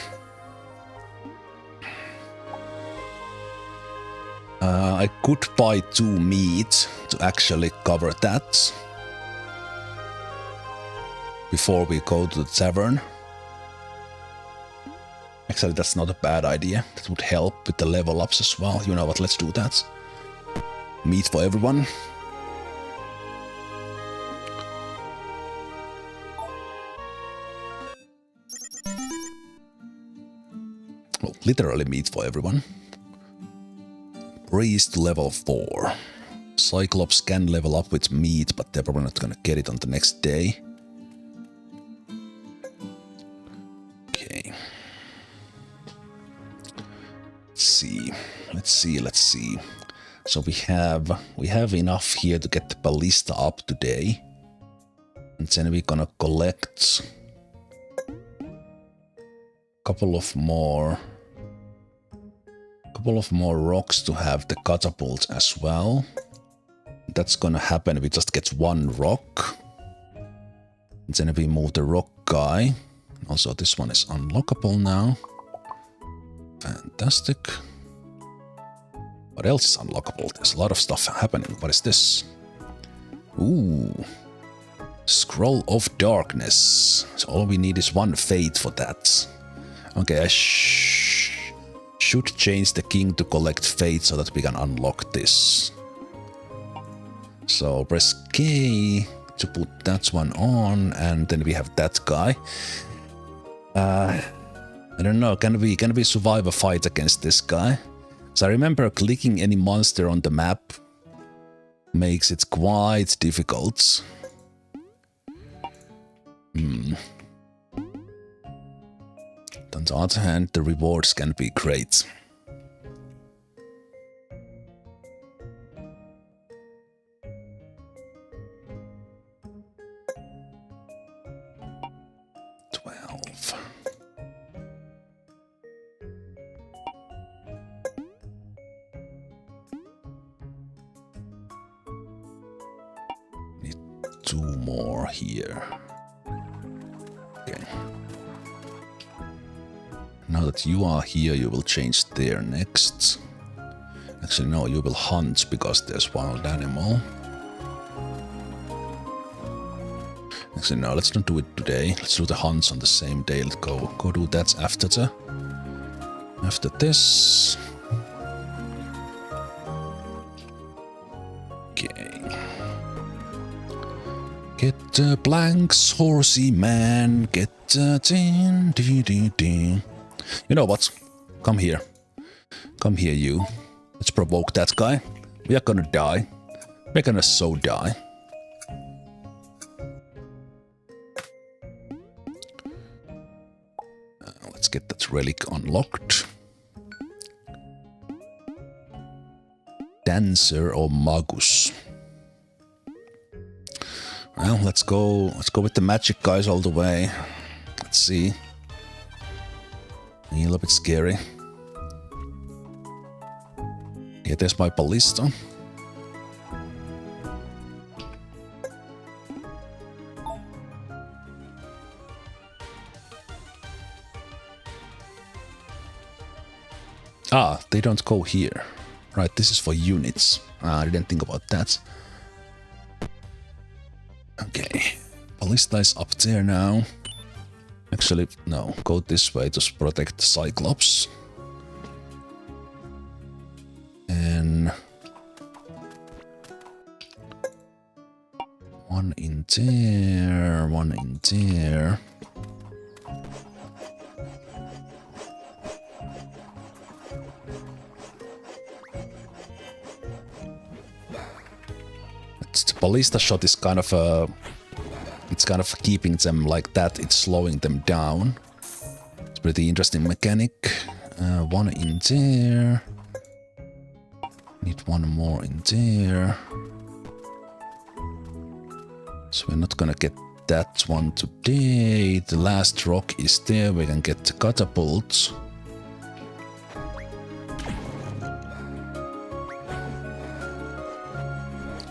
I could buy 2 meat to actually cover that before we go to the tavern. Actually, that's not a bad idea. That would help with the level ups as well. You know what, let's do that. Meat for everyone. Well, literally meat for everyone. Priest level 4. Cyclops can level up with meat, but they're probably not gonna get it on the next day. Okay. Let's see. So we have enough here to get the ballista up today. And then we're gonna collect couple of more rocks to have the catapult as well. That's gonna happen. We just get 1 rock. And then we move the rock guy. Also, this one is unlockable now. Fantastic. What else is unlockable? There's a lot of stuff happening. What is this? Ooh. Scroll of Darkness. So all we need is one fate for that. Okay, I should change the king to collect fate so that we can unlock this. So press K to put that one on, and then we have that guy. I don't know, can we survive a fight against this guy? So I remember clicking any monster on the map makes it quite difficult. On the other hand, the rewards can be great. Need 2 more here. Okay. Now that you are here, you will change there next. Actually, no, you will hunt because there's wild animal. Actually, no, let's not do it today. Let's do the hunts on the same day. Let's go do that after this. Okay. Get blanks, horsey man. Get tin. You know what? Come here. Come here, you. Let's provoke that guy. We are gonna die. We're gonna so die. Let's get that relic unlocked. Dancer or Magus. Well, let's go with the magic guys all the way. Let's see. A little bit scary. Yeah, there's my ballista. Ah, they don't go here. Right, this is for units. I didn't think about that. Okay. Ballista is up there now. Actually, no. Go this way to protect the Cyclops. And... one in there, one in there. The ballista shot is kind of it's kind of keeping them like that. It's slowing them down. It's pretty interesting mechanic. One in there. Need one more in there. So we're not gonna get that one today. The last rock is there. We can get the catapult.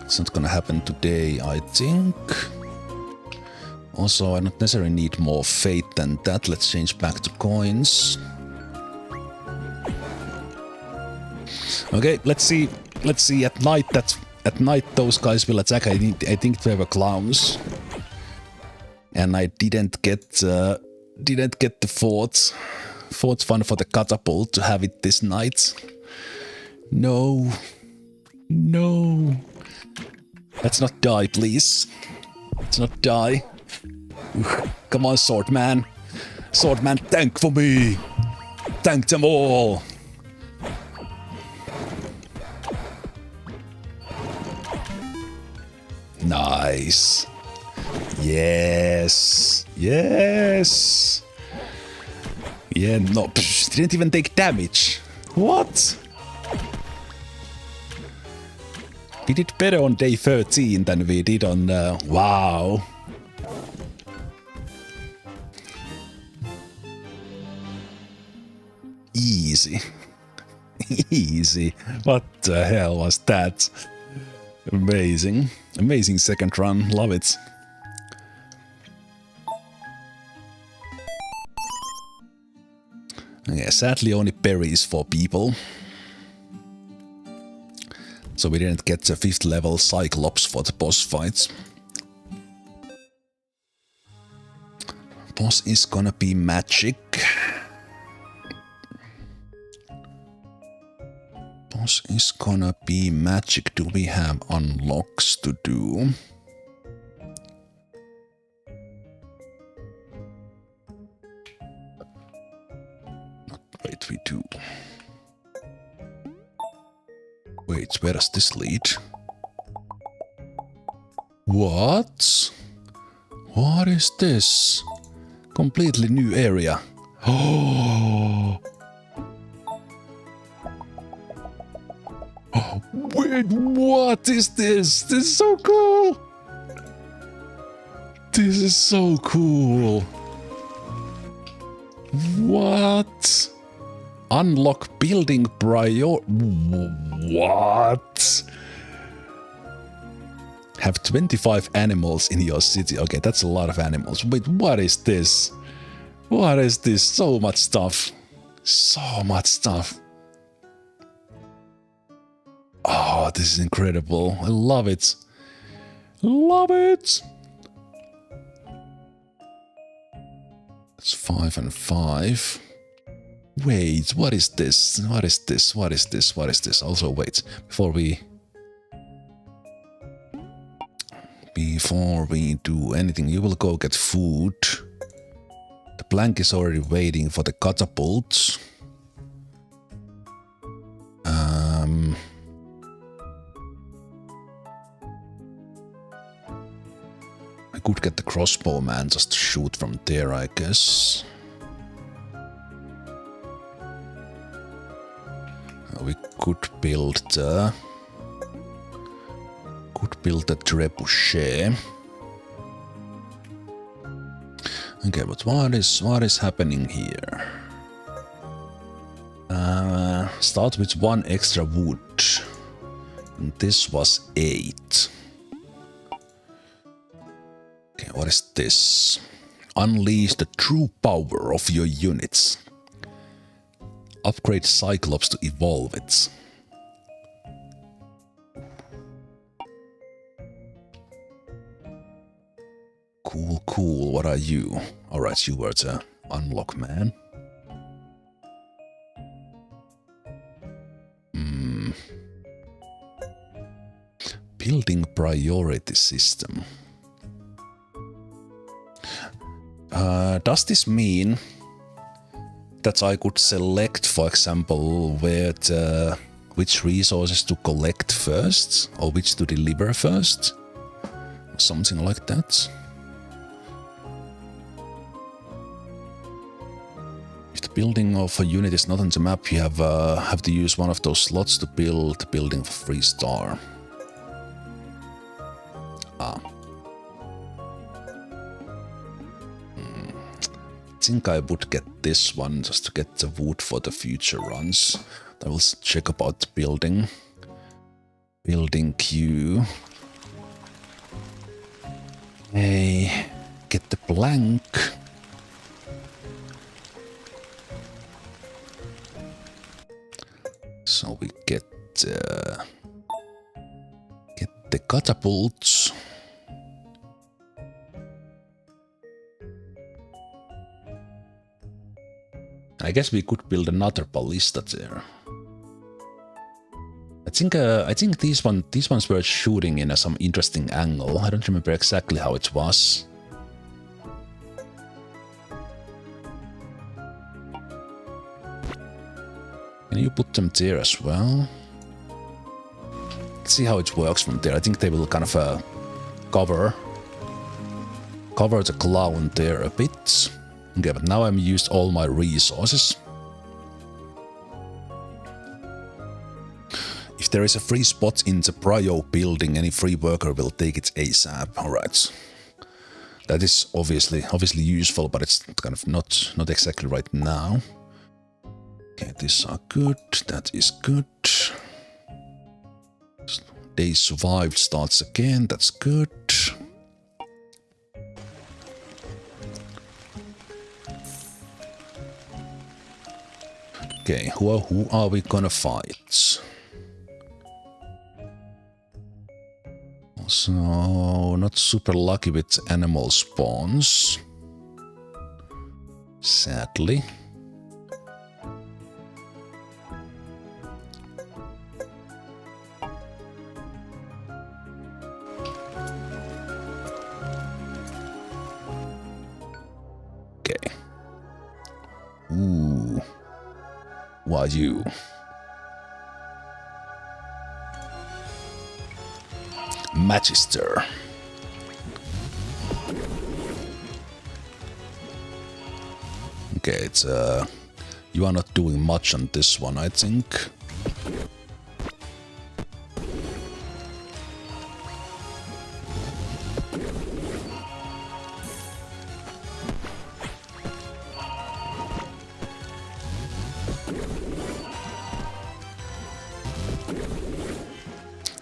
It's not gonna happen today, I think. Also, I don't necessarily need more fate than that. Let's change back to coins. Okay, let's see. Let's see. At night those guys will attack. I think they were clowns, and I didn't get the fourth one for the catapult to have it this night. No. Let's not die, please. Let's not die. Come on, Swordman. Swordman, tank for me. Tank them all. Nice. Yes. Yes. Yeah, no. Didn't even take damage. What? We did better on day 13 than we did on... wow. Easy. Easy. What the hell was that? Amazing. Amazing second run. Love it. Okay, Yeah, sadly only berries for people. So we didn't get the 5th level Cyclops for the boss fights. Boss is gonna be magic. Boss is gonna be magic. Do we have unlocks to do? Wait, we do. Wait, where does this lead? What? What is this? Completely new area. Oh! Oh, wait, what is this? This is so cool! This is so cool. What? Unlock building prior... What? Have 25 animals in your city. Okay, that's a lot of animals. Wait, what is this? What is this? So much stuff. So much stuff. Oh, this is incredible. I love it. Love it. It's 5 and 5. Wait, what is this? What is this? What is this? What is this? Also, wait, before we do anything, you will go get food. The plank is already waiting for the catapults. I could get the crossbow man just to shoot from there, I guess. We could build the trebuchet. Okay, but what is happening here? Start with 1 extra wood. And this was 8. Okay, what is this? Unleash the true power of your units. Upgrade Cyclops to evolve it. Cool, cool. What are you? Alright, you were the unlock man. Building priority system. Does this mean that I could select, for example, which resources to collect first, or which to deliver first? Something like that. If the building of a unit is not on the map, you have to use one of those slots to build the building for 3 star. I think I would get this one just to get the wood for the future runs. I will check about building. Building queue. Hey, get the plank. So we get the catapults. I guess we could build another ballista there. I think these ones were shooting in some interesting angle. I don't remember exactly how it was. Can you put them there as well? Let's see how it works from there. I think they will kind of cover the clown there a bit. Okay, but now I'm used all my resources. If there is a free spot in the prio building, any free worker will take it ASAP. Alright. That is obviously useful, but it's kind of not exactly right now. Okay, these are good. That is good. Day survived starts again. That's good. Okay, who are we gonna fight? So, not super lucky with animal spawns. Sadly. Okay. Ooh. Why you? Magister. Okay, it's you are not doing much on this one, I think.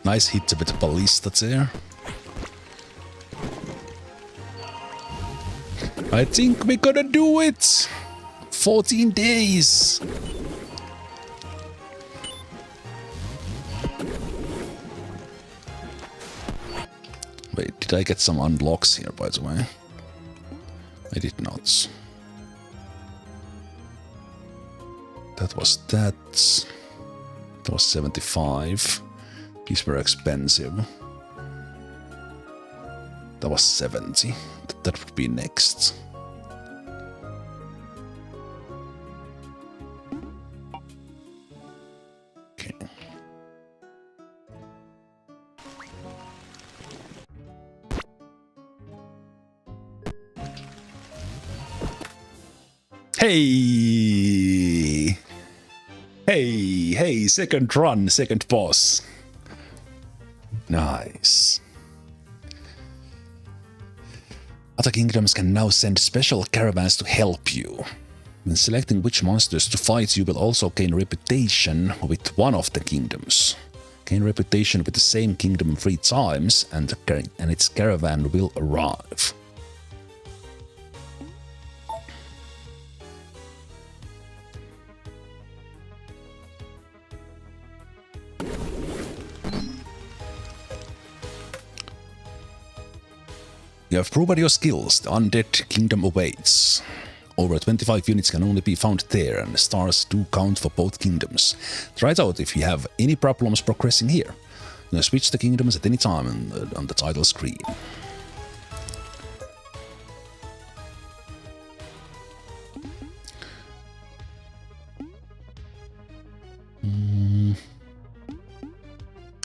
Nice hit with the ballista there. I think we're gonna do it! 14 days! Wait, did I get some unlocks here, by the way? I did not. That was that. That was 75. These were expensive. That was 70. That would be next. Okay. Hey! Hey, second run, second boss. Nice. Other kingdoms can now send special caravans to help you. When selecting which monsters to fight, you will also gain reputation with one of the kingdoms. Gain reputation with the same kingdom 3 times, and its caravan will arrive. You have proven your skills. The undead kingdom awaits. Over 25 units can only be found there, and the stars do count for both kingdoms. Try it out if you have any problems progressing here. You can switch the kingdoms at any time on the title screen.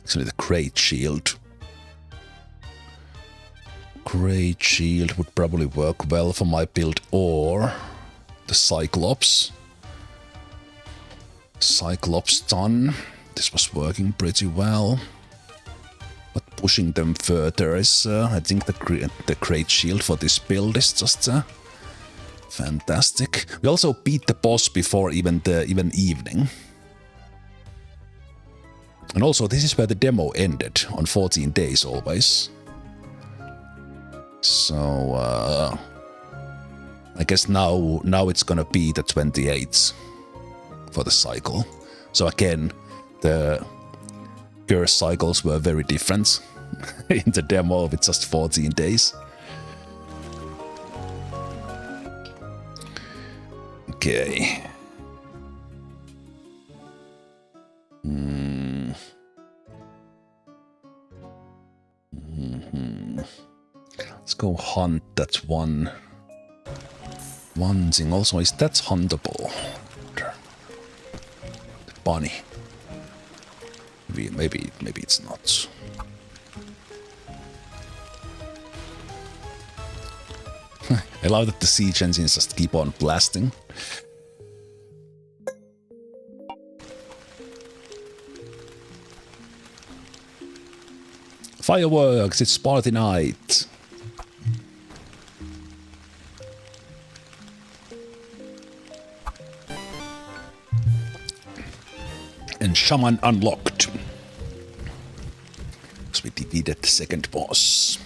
Actually, the Great Shield. Great Shield would probably work well for my build, or the Cyclops. Cyclops stun. This was working pretty well. But pushing them further is, I think the Great Shield for this build is just fantastic. We also beat the boss before even evening. And also, this is where the demo ended, on 14 days always. So, I guess now it's gonna be the 28th for the cycle. So again, the curse cycles were very different in the demo with just 14 days. Okay. Let's go hunt that one thing. Also, is that huntable? The bunny. Maybe it's not. I love that the siege engines just keep on blasting. Fireworks! It's party night! And Shaman unlocked. Because we defeated the second boss.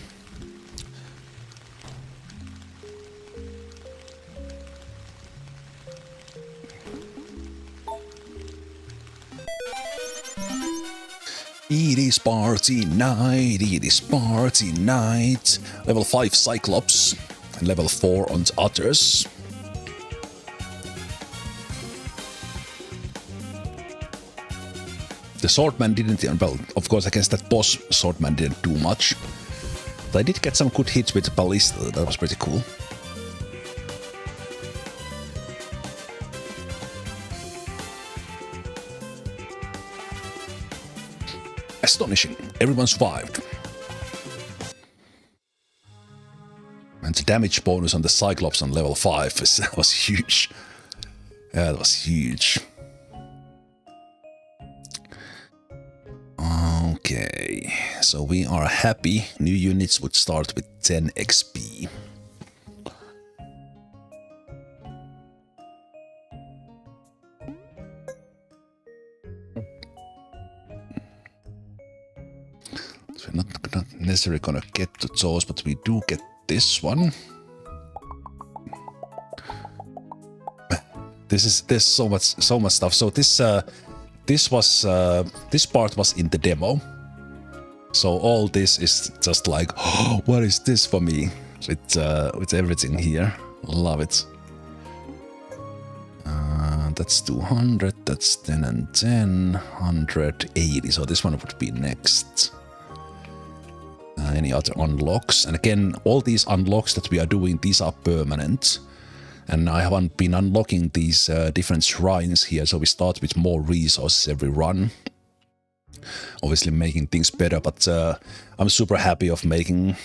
It is party night, it is party night. Level 5 Cyclops and level 4 on others. The Swordman didn't, well, of course against that boss, Swordman didn't do much. But I did get some good hits with the Ballista, that was pretty cool. Astonishing, everyone survived. And the damage bonus on the Cyclops on level 5 was huge. Yeah, that was huge. Okay, so we are happy. New units would start with 10 XP. So we're not necessarily gonna get to those, but we do get this one. There's so much stuff. So this part was in the demo. So all this is just like, oh, what is this for me? With everything here, love it. That's 200. That's 10 and 10, 180. So this one would be next. Any other unlocks? And again, all these unlocks that we are doing, these are permanent. And I haven't been unlocking these different shrines here, so we start with more resources every run. Obviously making things better, but I'm super happy of making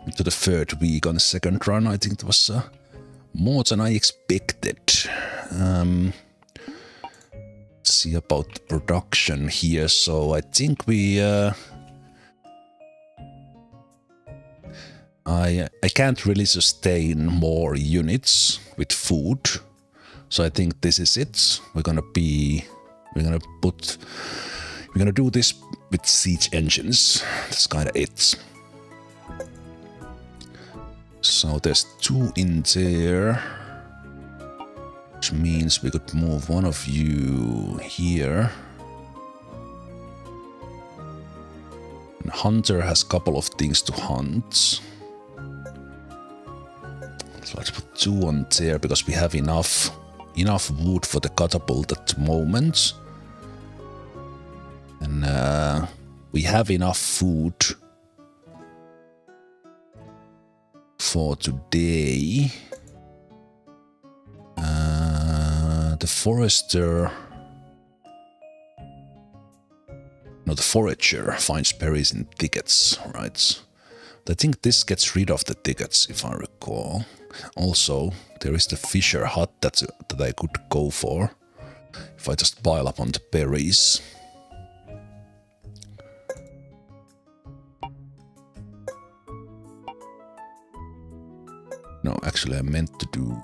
it to the third week on the second run. I think it was more than I expected. Let's see about production here. So I think we... I can't really sustain more units with food, so I think this is it. We're gonna do this with siege engines. That's kind of it. So there's 2 in there, which means we could move one of you here. And Hunter has a couple of things to hunt. So let's put 2 on there because we have enough wood for the catapult at the moment. And we have enough food for today. The forester... No, the forager finds berries in thickets, right? I think this gets rid of the thickets, if I recall. Also, there is the fisher hut that I could go for if I just pile up on the berries. No, actually I meant to do...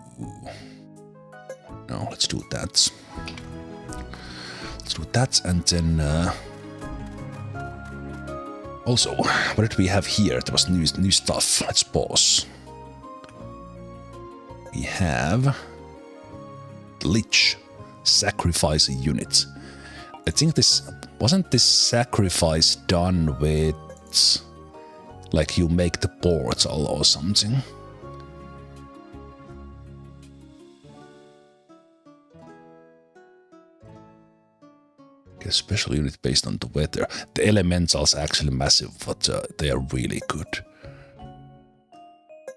No, let's do that. Let's do that and then... Also, what did we have here? There was new stuff. Let's pause. We have Lich sacrifice unit. I think wasn't this sacrifice done with like you make the portal or something? A special unit based on the weather. The elementals are actually massive, but they are really good.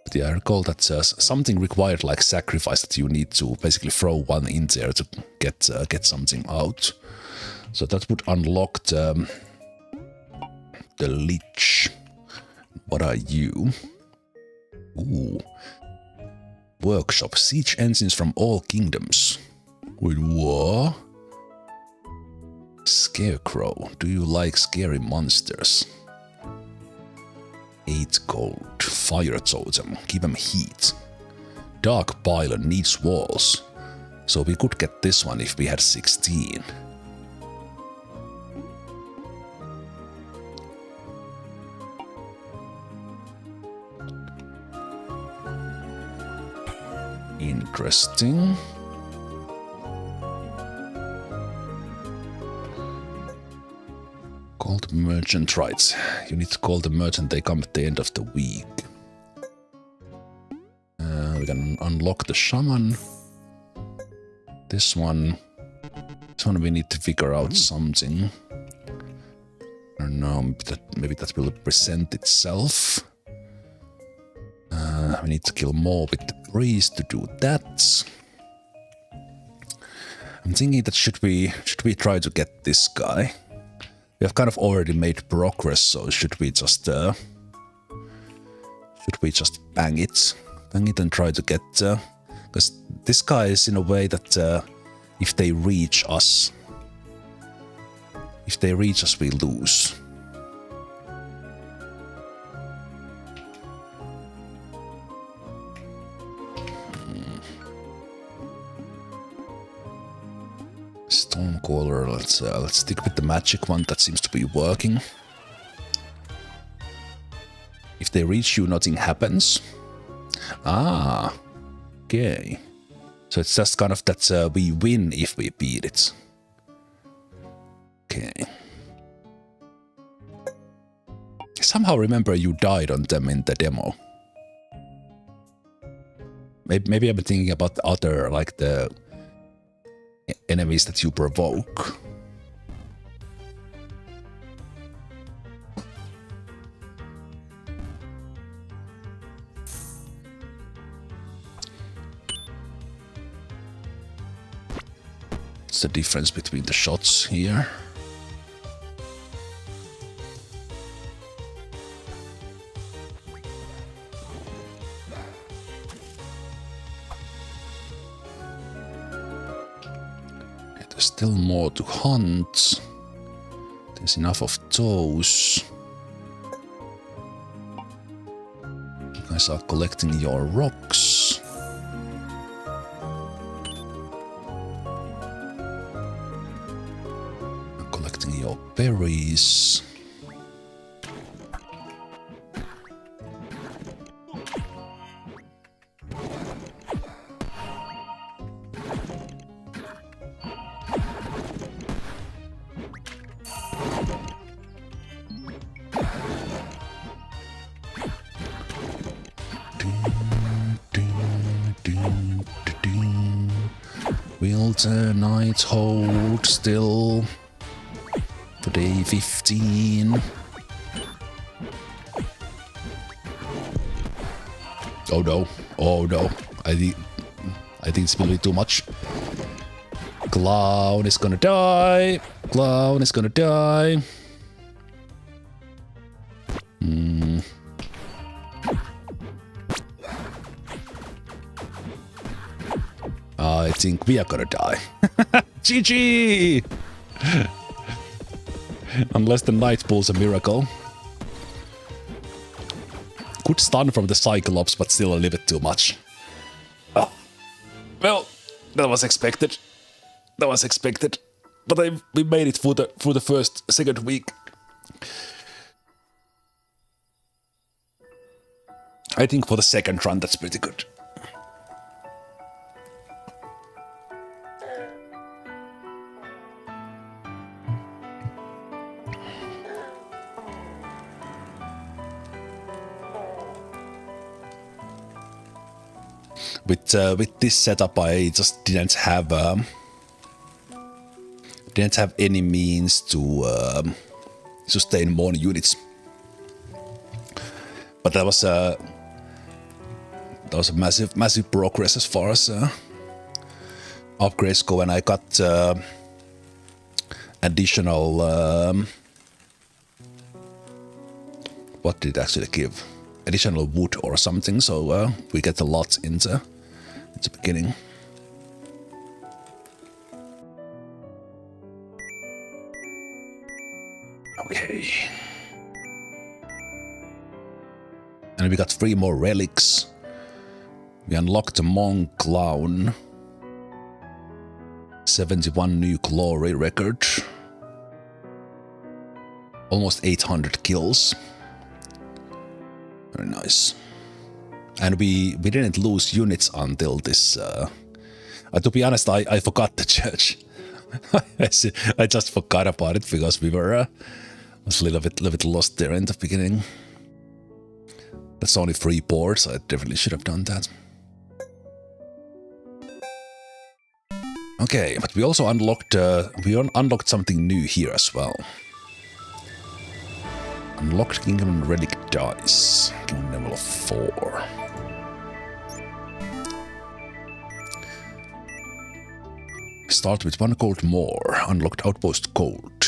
But yeah, I recall that something required like sacrifice that you need to basically throw one in there to get something out. So that would unlock the Lich. What are you? Ooh. Workshop. Siege engines from all kingdoms. Wait, what? Scarecrow. Do you like scary monsters? 8 gold. Fire totem. Give him heat. Dark pylon needs walls. So we could get this one if we had 16. Interesting. Call the merchant, right. You need to call the merchant, they come at the end of the week. We can unlock the shaman. This one we need to figure out something. I don't know, maybe that will present itself. We need to kill more with the priest to do that. I'm thinking that should we try to get this guy? We have kind of already made progress, so should we just bang it and try to get? Because this guy is in a way that if they reach us, we lose. Stormcaller, let's stick with the magic one, that seems to be working. If they reach you, nothing happens. Ah, okay. So it's just kind of that we win if we beat it. Okay. Somehow remember you died on them in the demo. Maybe I'm thinking about the other, like the enemies that you provoke. What's the difference between the shots here? Still more to hunt. There's enough of those. You guys are collecting your rocks. Collecting your berries. Will the night hold still for day 15? Oh no, oh no. I think it's will be too much. Clown is gonna die. Clown is gonna die. I think we are gonna die. GG! Unless the knight pulls a miracle. Good stun from the Cyclops, but still a little bit too much. Oh. Well, that was expected. That was expected. But we made it through the second week. I think for the second run, that's pretty good. With this setup, I just didn't have any means to sustain more units. But that was a massive progress as far as upgrades go, and I got additional what did it actually give? Additional wood or something, so we get a lot in the beginning. Okay. And we got 3 more relics. We unlocked the Monk Clown. 71 new glory record. Almost 800 kills. Very nice. And we didn't lose units until this. To be honest, I forgot the church. I just forgot about it because we were was a little bit lost there in the beginning. That's only 3 boards. I definitely should have done that. Okay, but we also unlocked unlocked something new here as well. Unlocked Kingdom Relic Dice. Kingdom level 4. Start with 1 gold more. Unlocked Outpost Gold.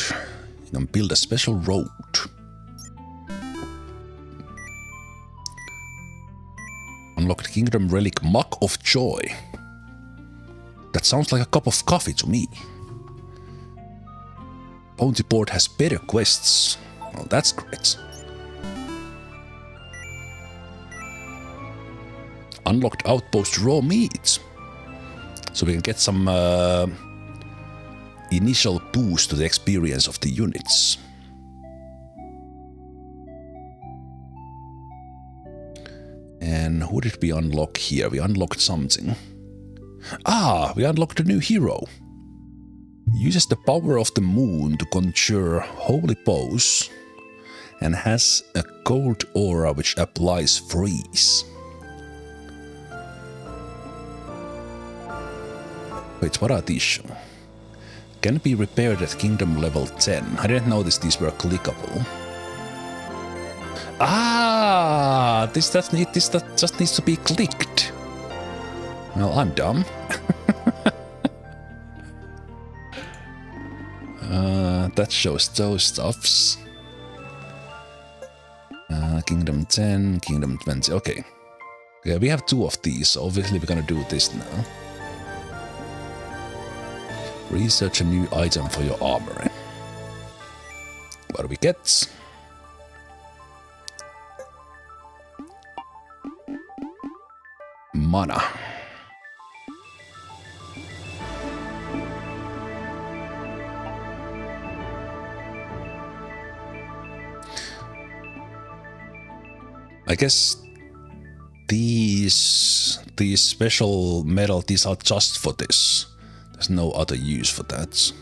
You can build a special road. Unlocked Kingdom Relic Mug of Joy. That sounds like a cup of coffee to me. Bounty board has better quests. Well, that's great. Unlocked Outpost Raw Meat. So we can get some initial boost to the experience of the units. And who did we unlock here? We unlocked something. Ah, we unlocked a new hero. Uses the power of the moon to conjure holy bows and has a gold aura which applies freeze. Wait, what are these? Can be repaired at Kingdom level 10. I didn't notice these were clickable. Ah, this just needs to be clicked. Well, I'm dumb. That shows those stuffs. Kingdom 10, Kingdom 20. Okay. Yeah, we have 2 of these, so obviously we're gonna do this now. Research a new item for your armory. What do we get? Mana. I guess these special metal, these are just for this. There's no other use for that.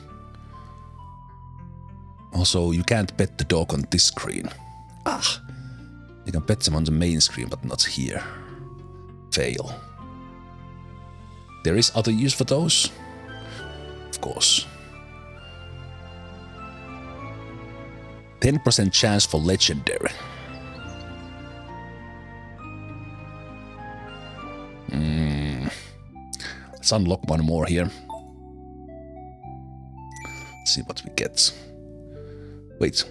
Also, you can't pet the dog on this screen. Ah! You can pet them on the main screen, but not here. Fail. There is other use for those? Of course. 10% chance for legendary. Let's unlock 1 more here. Let's see what we get. Wait,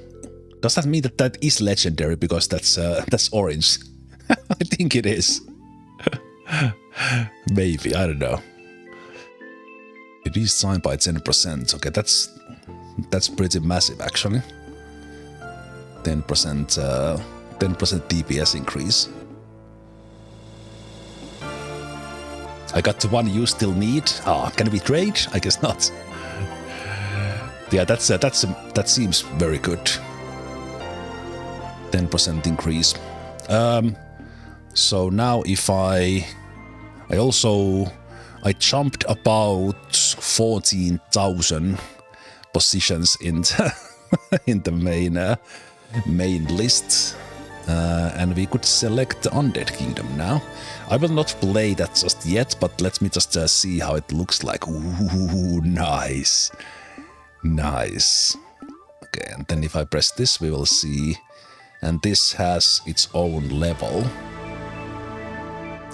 does that mean that that is legendary because that's orange? I think it is. Maybe, I don't know. Reduced time by 10%. Okay, that's pretty massive actually. 10% DPS increase. I got the one you still need. Ah, can we trade? I guess not. Yeah, that seems very good. 10% increase. So now if I jumped about 14,000 positions in the main list. And we could select the Undead Kingdom now. I will not play that just yet, but let me just see how it looks like. Ooh, nice. Nice. Okay, and then if I press this, we will see. And this has its own level.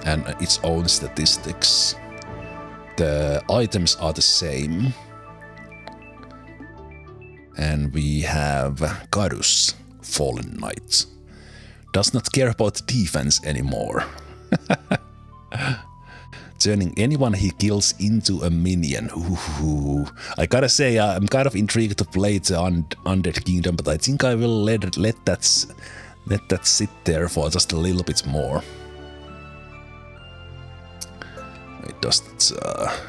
And its own statistics. The items are the same. And we have Garus, Fallen Knight. Does not care about defense anymore. Turning anyone he kills into a minion. Ooh. I gotta say, I'm kind of intrigued to play the Undead Kingdom, but I think I will let that sit there for just a little bit more. It does that.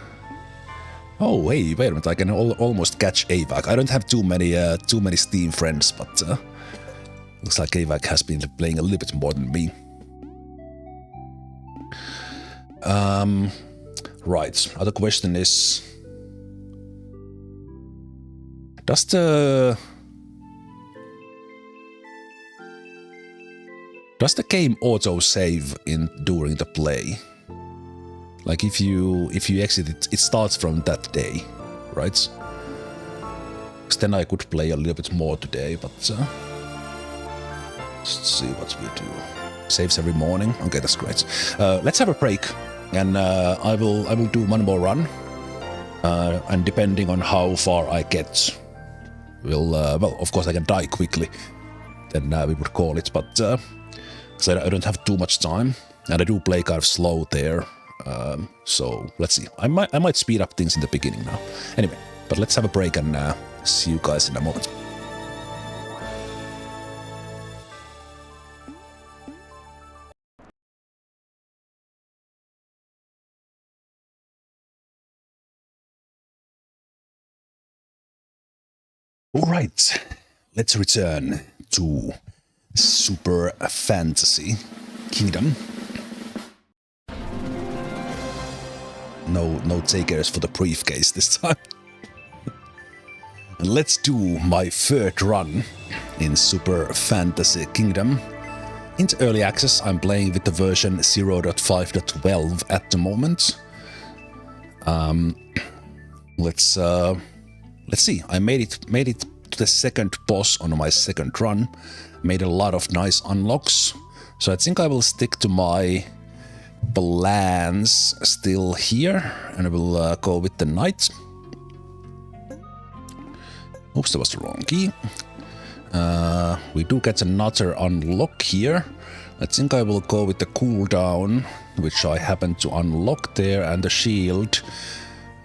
Oh wait a minute! I can almost catch Avac. I don't have too many Steam friends, but looks like Avac has been playing a little bit more than me. Right. Other question is, does the Does the game auto-save during the play? Like if you exit it, it starts from that day, right? Because then I could play a little bit more today, but let's see what we do. Saves every morning. Okay, that's great. Let's have a break, and I will do one more run. And depending on how far I get, well, of course I can die quickly. Then we would call it, but so I don't have too much time, and I do play kind of slow there. So let's see. I might speed up things in the beginning now. Anyway, but let's have a break and see you guys in a moment. All right, let's return to Super Fantasy Kingdom. No takers for the briefcase this time. And let's do my third run in Super Fantasy Kingdom. In early access, I'm playing with the version 0.5.12 at the moment. Let's see. I made it to the second boss on my second run. Made a lot of nice unlocks. So I think I will stick to my plans still here, and I will go with the knight. Oops, that was the wrong key. We do get another unlock here. I think I will go with the cooldown, which I happen to unlock there, and the shield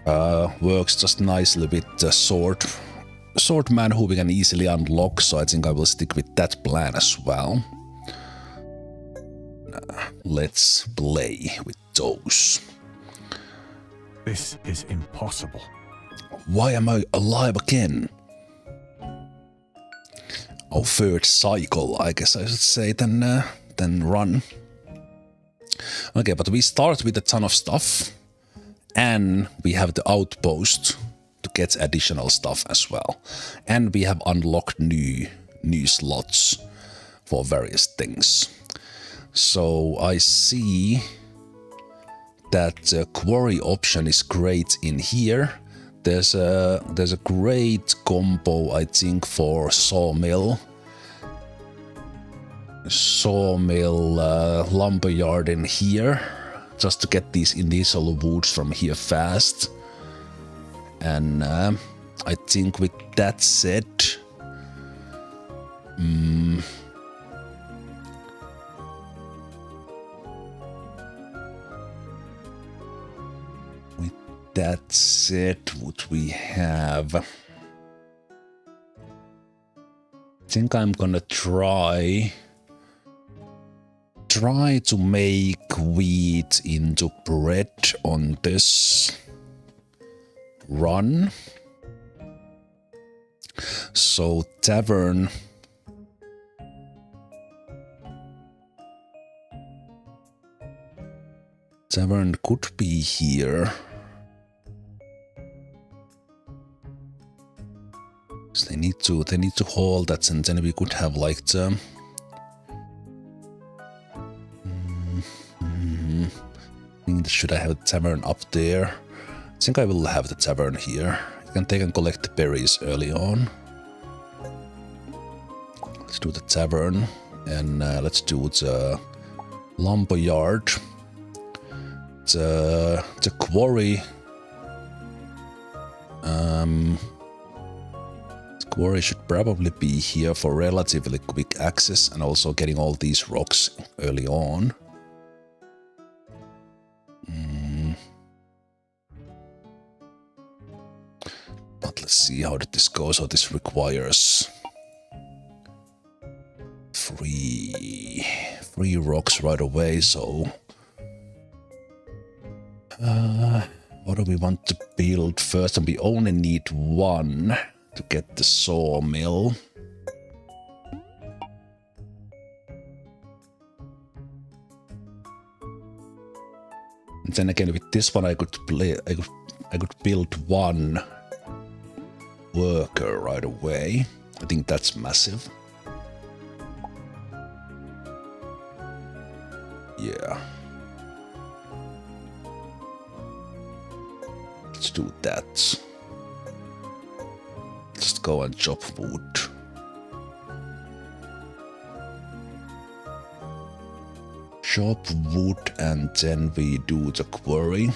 works just nicely with the sword man who we can easily unlock, so I think I will stick with that plan as well. Let's play with those. This is impossible. Why am I alive again? Oh, third cycle, I guess I should say, then run. Okay, but we start with a ton of stuff, and we have the outpost to get additional stuff as well. And we have unlocked new slots for various things. So I see that the quarry option is great in here. There's a great combo, I think, for sawmill, lumberyard in here, just to get these initial woods from here fast. And I think with that said, that said, what we have, I think I'm gonna try to make wheat into bread on this run. So tavern could be here. So they need to haul that, and then we could have like the should I have a tavern up there? I think I will have the tavern here. You can take and collect the berries early on. Let's do the tavern, and let's do the lumberyard. The quarry. Quarry should probably be here for relatively quick access, and also getting all these rocks early on. But let's see how this goes. So this requires three rocks right away. So what do we want to build first? And we only need one to get the sawmill. And then again, with this one, I could build one worker right away. I think that's massive. Yeah. Let's do that. Just go and chop wood. Chop wood and then we do the quarry.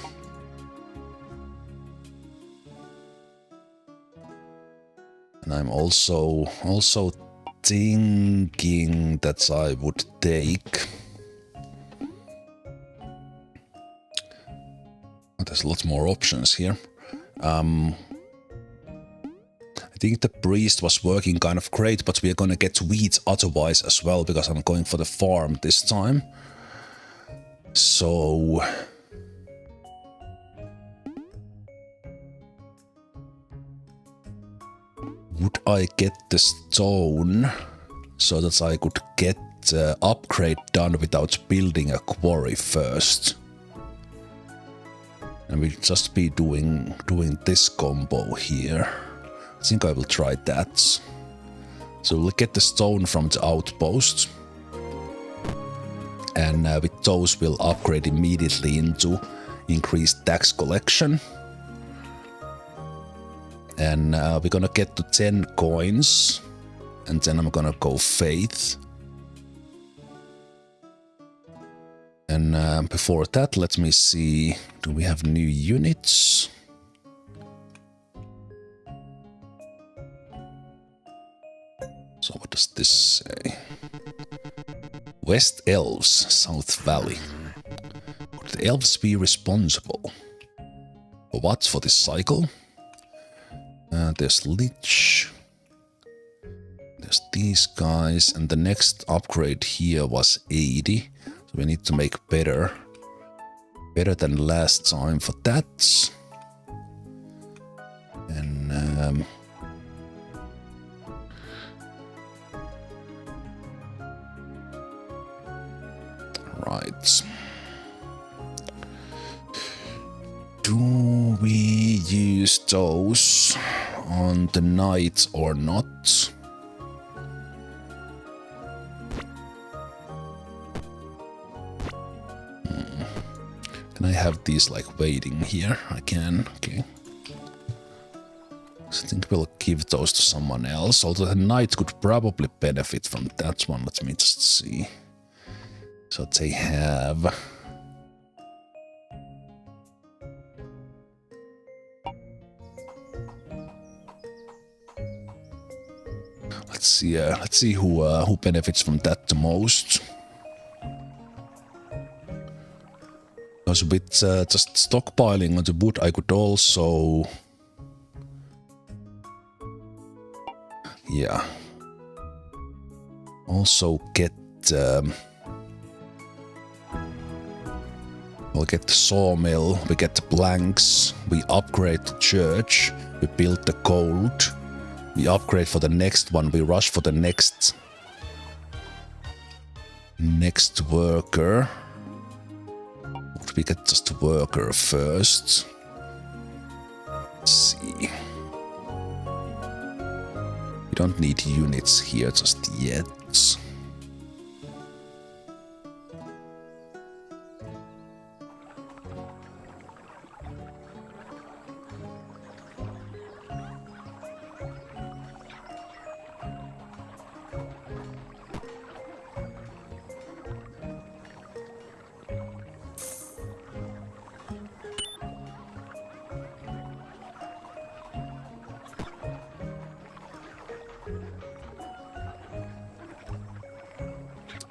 And I'm also thinking that I would take... There's a lot more options here. I think the priest was working kind of great, but we're gonna get weeds otherwise as well, because I'm going for the farm this time. So... would I get the stone so that I could get the upgrade done without building a quarry first? And we'll just be doing this combo here. I think I will try that. So we'll get the stone from the outpost. And with those we'll upgrade immediately into increased tax collection. And we're gonna get to 10 coins. And then I'm gonna go faith. And before that, let me see, do we have new units? So what does this say? West Elves, South Valley. Could the elves be responsible? For what? For this cycle? There's Lich. There's these guys. And the next upgrade here was 80. So we need to make better than last time for that. And right. Do we use those on the knight or not? Can I have these like waiting here? I can, okay. So I think we'll give those to someone else, although the knight could probably benefit from that one. Let me just see. So they have... Let's see who benefits from that the most. Because with just stockpiling on the wood, I could also... Yeah. Also get... we'll get the sawmill, we get the planks, we upgrade the church, we build the gold, we upgrade for the next one, we rush for the next worker. Would we get just a worker first? Let's see. We don't need units here just yet.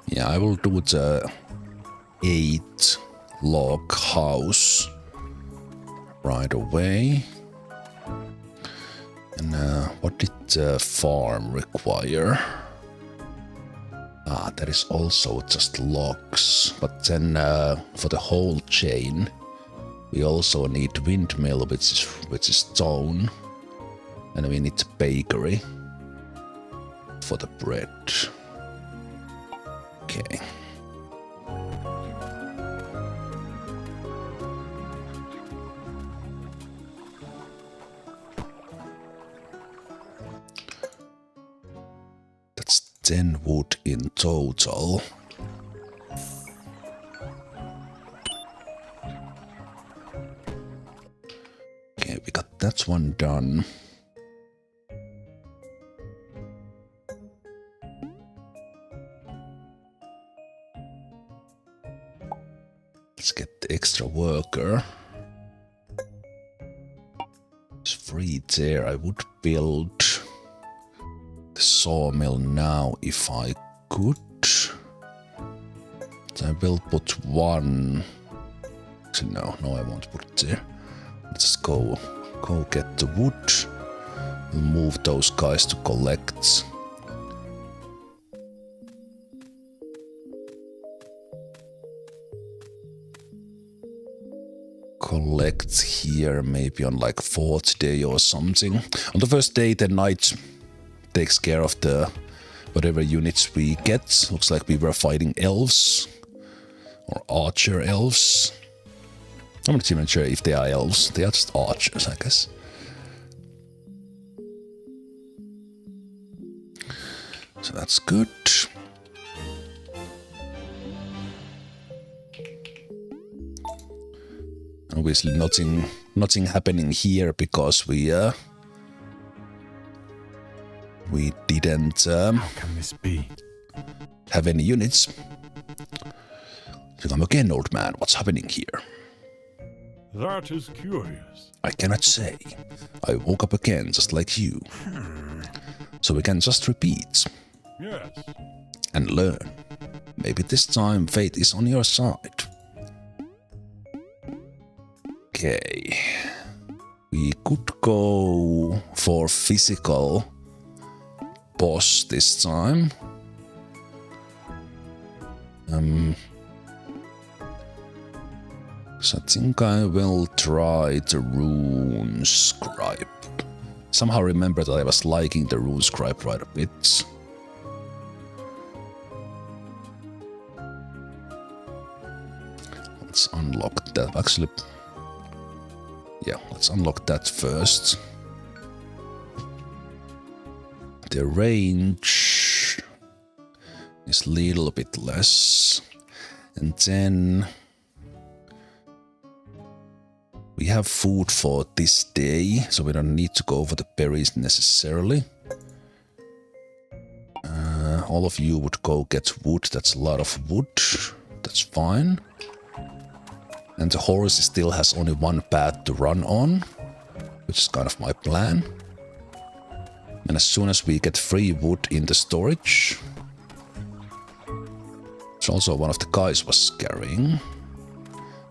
Yeah, I will do the 8 log house right away. And what did the farm require? Ah, there is also just logs. But then for the whole chain, we also need windmill, which is stone. And we need bakery for the bread. Okay. That's 10 wood in total. that's one done. Let's get the extra worker. It's free there. I would build the sawmill now if I could. I will put one. Actually, no, I won't put it there. Let's go get the wood. We'll move those guys to collect. Collect here maybe on like 4th day or something. On the first day, the knight takes care of the whatever units we get. Looks like we were fighting elves or archer elves. I'm not even sure if they are elves. They are just archers, I guess. So that's good. Obviously nothing happening here because we didn't How can this be? have any units. Come again, old man. What's happening here? That is curious. I cannot say. I woke up again just like you. So we can just repeat. Yes. And learn. Maybe this time fate is on your side. Okay. We could go for physical boss this time. So I think I will try the rune scribe. Somehow remember that I was liking the rune scribe quite a bit. Let's unlock that. Actually, yeah, let's unlock that first. The range is a little bit less. And then we have food for this day, so we don't need to go for the berries necessarily. All of you would go get wood. That's a lot of wood. That's fine. And the horse still has only one path to run on, which is kind of my plan. And as soon as we get free wood in the storage, which also one of the guys was carrying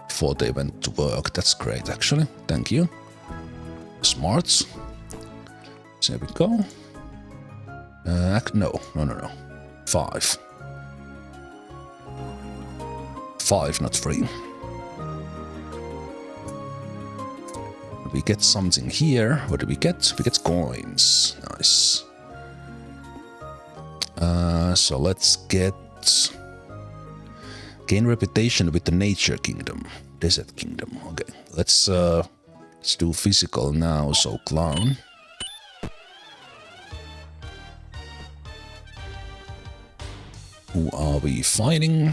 before they went to work. That's great, actually. Thank you. Smart. So there we go. No. 5. 5, not 3. We get something here. What do we get? We get coins. Nice. So let's get... Gain reputation with the nature kingdom. Desert kingdom. Okay. Let's do physical now. So clown. Who are we fighting?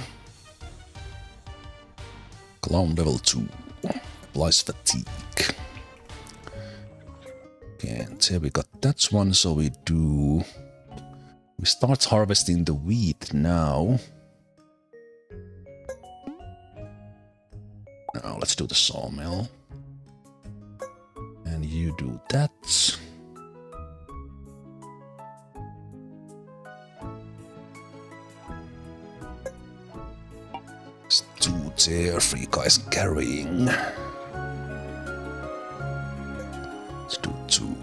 Clown level 2. Applies fatigue. Okay, and here we got that one. So we start harvesting the wheat now. Now let's do the sawmill. And you do that. Let's do there, 3 guys carrying. Let's do 2.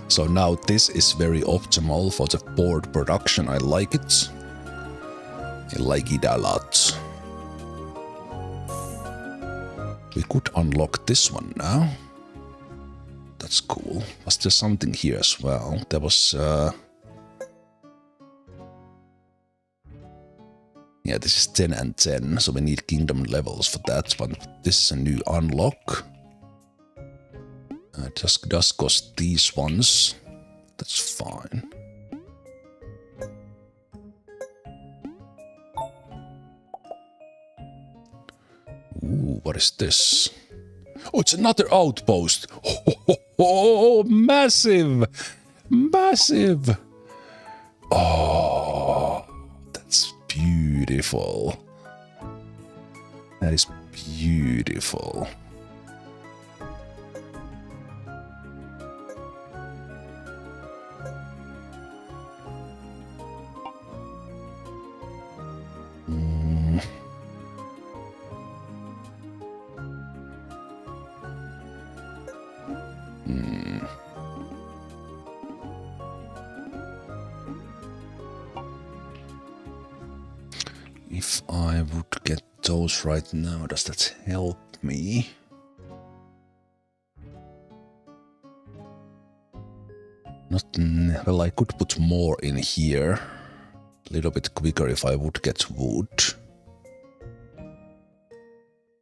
So now this is very optimal for the board production. I like it. I like it a lot. We could unlock this one now. That's cool. Was there something here as well? There was... Yeah, this is 10 and 10, so we need kingdom levels for that one. This is a new unlock. It just does cost these ones. That's fine. Ooh. what is this? Oh, it's another outpost. Oh, massive! Massive! Oh, that's beautiful. That is beautiful. If I would get those right now, does that help me? Not well, I could put more in here. A little bit quicker if I would get wood.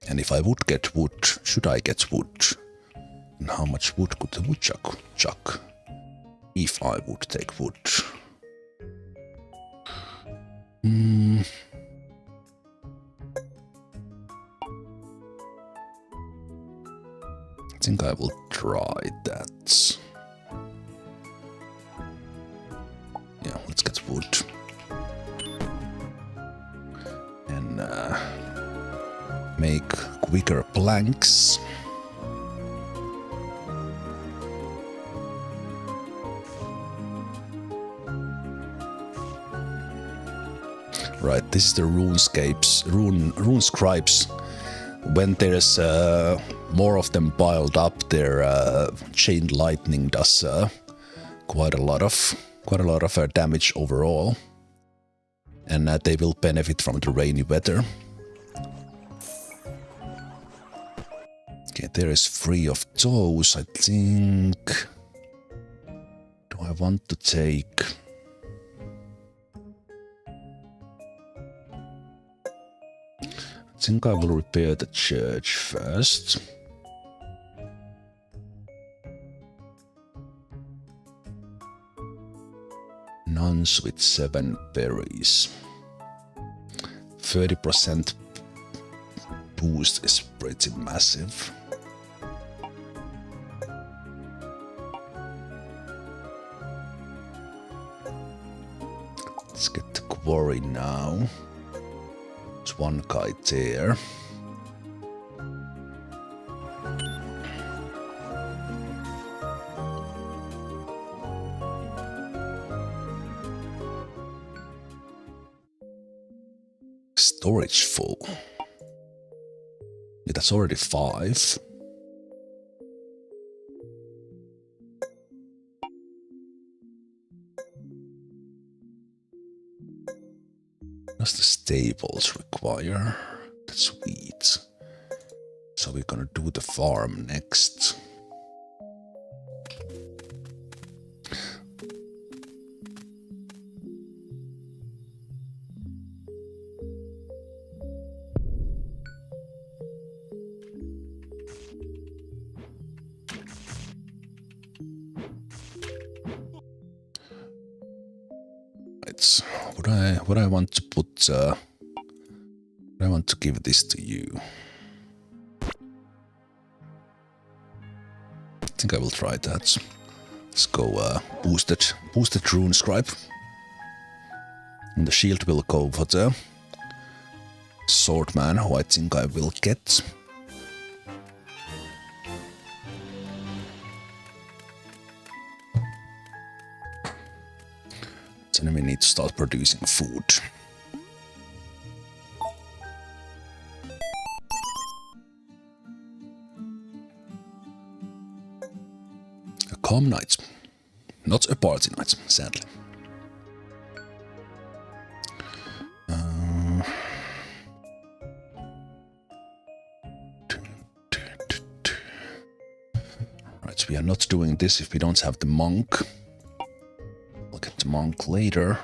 And if I would get wood, should I get wood? And how much wood could the woodchuck chuck? If I would take wood. I think I will try that. Yeah, let's get wood. And make quicker planks. Right, this is the rune scribes. When there's more of them piled up, their chain lightning does quite a lot of damage overall, and they will benefit from the rainy weather. Okay, there is 3 of those. I think. Do I want to take? I think I will repair the church first. Nuns with 7 berries. 30% boost is pretty massive. Let's get the quarry now. There's one guy there. Storage full. Yeah, that's already 5. Does the stables require? That's sweet. So we're gonna do the farm next. Would I want to put? I want to give this to you. I think I will try that. Let's go boosted rune scribe, and the shield will go for the swordman, who I think I will get. Then we need to start producing food. A calm night. Not a party night, sadly. Right, we are not doing this if we don't have the monk. Get the monk later.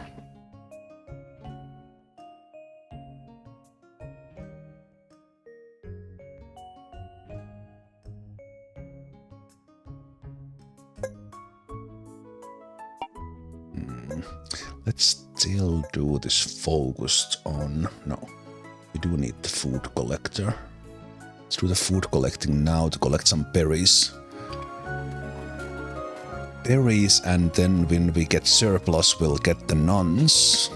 Let's still do this focused on... No, we do need the food collector. Let's do the food collecting now to collect some berries. Berries, and then when we get surplus, we'll get the nuns.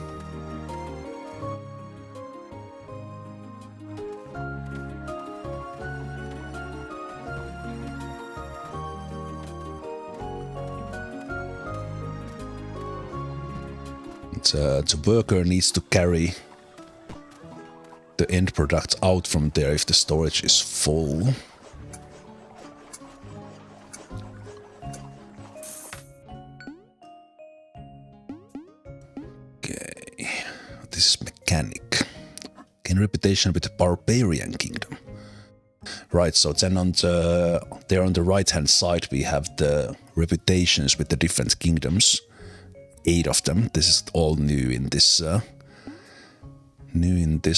The worker needs to carry the end product out from there if the storage is full. Okay, this is mechanic. Gain reputation with the barbarian kingdom. Right, so then on the right hand side we have the reputations with the different kingdoms. 8 of them. This is all new in this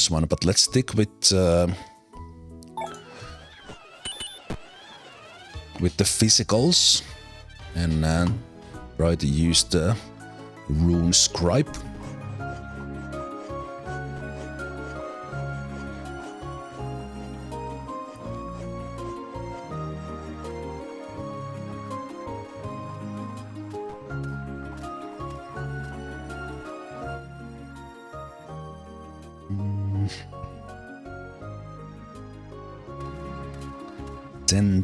one, but let's stick with the physicals and try to use the rune scribe. Ten.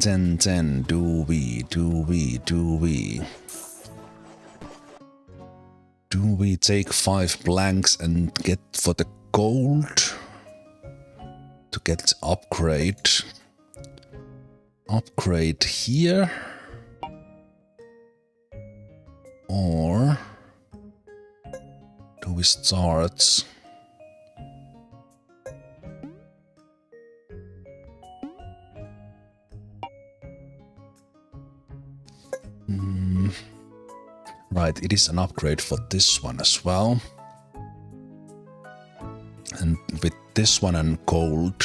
Do we take 5 blanks and get for the gold to get upgrade here, or do we start? Right, it is an upgrade for this one as well. And with this one and gold,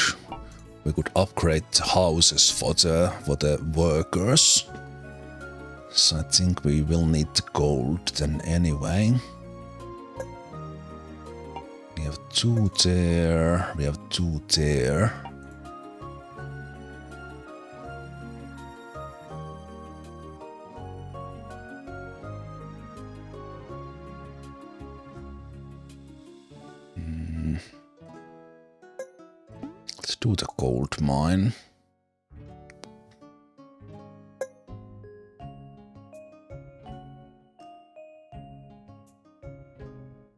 we could upgrade houses for the workers. So I think we will need the gold then anyway. We have 2 there, we have 2 there. Let's do the gold mine.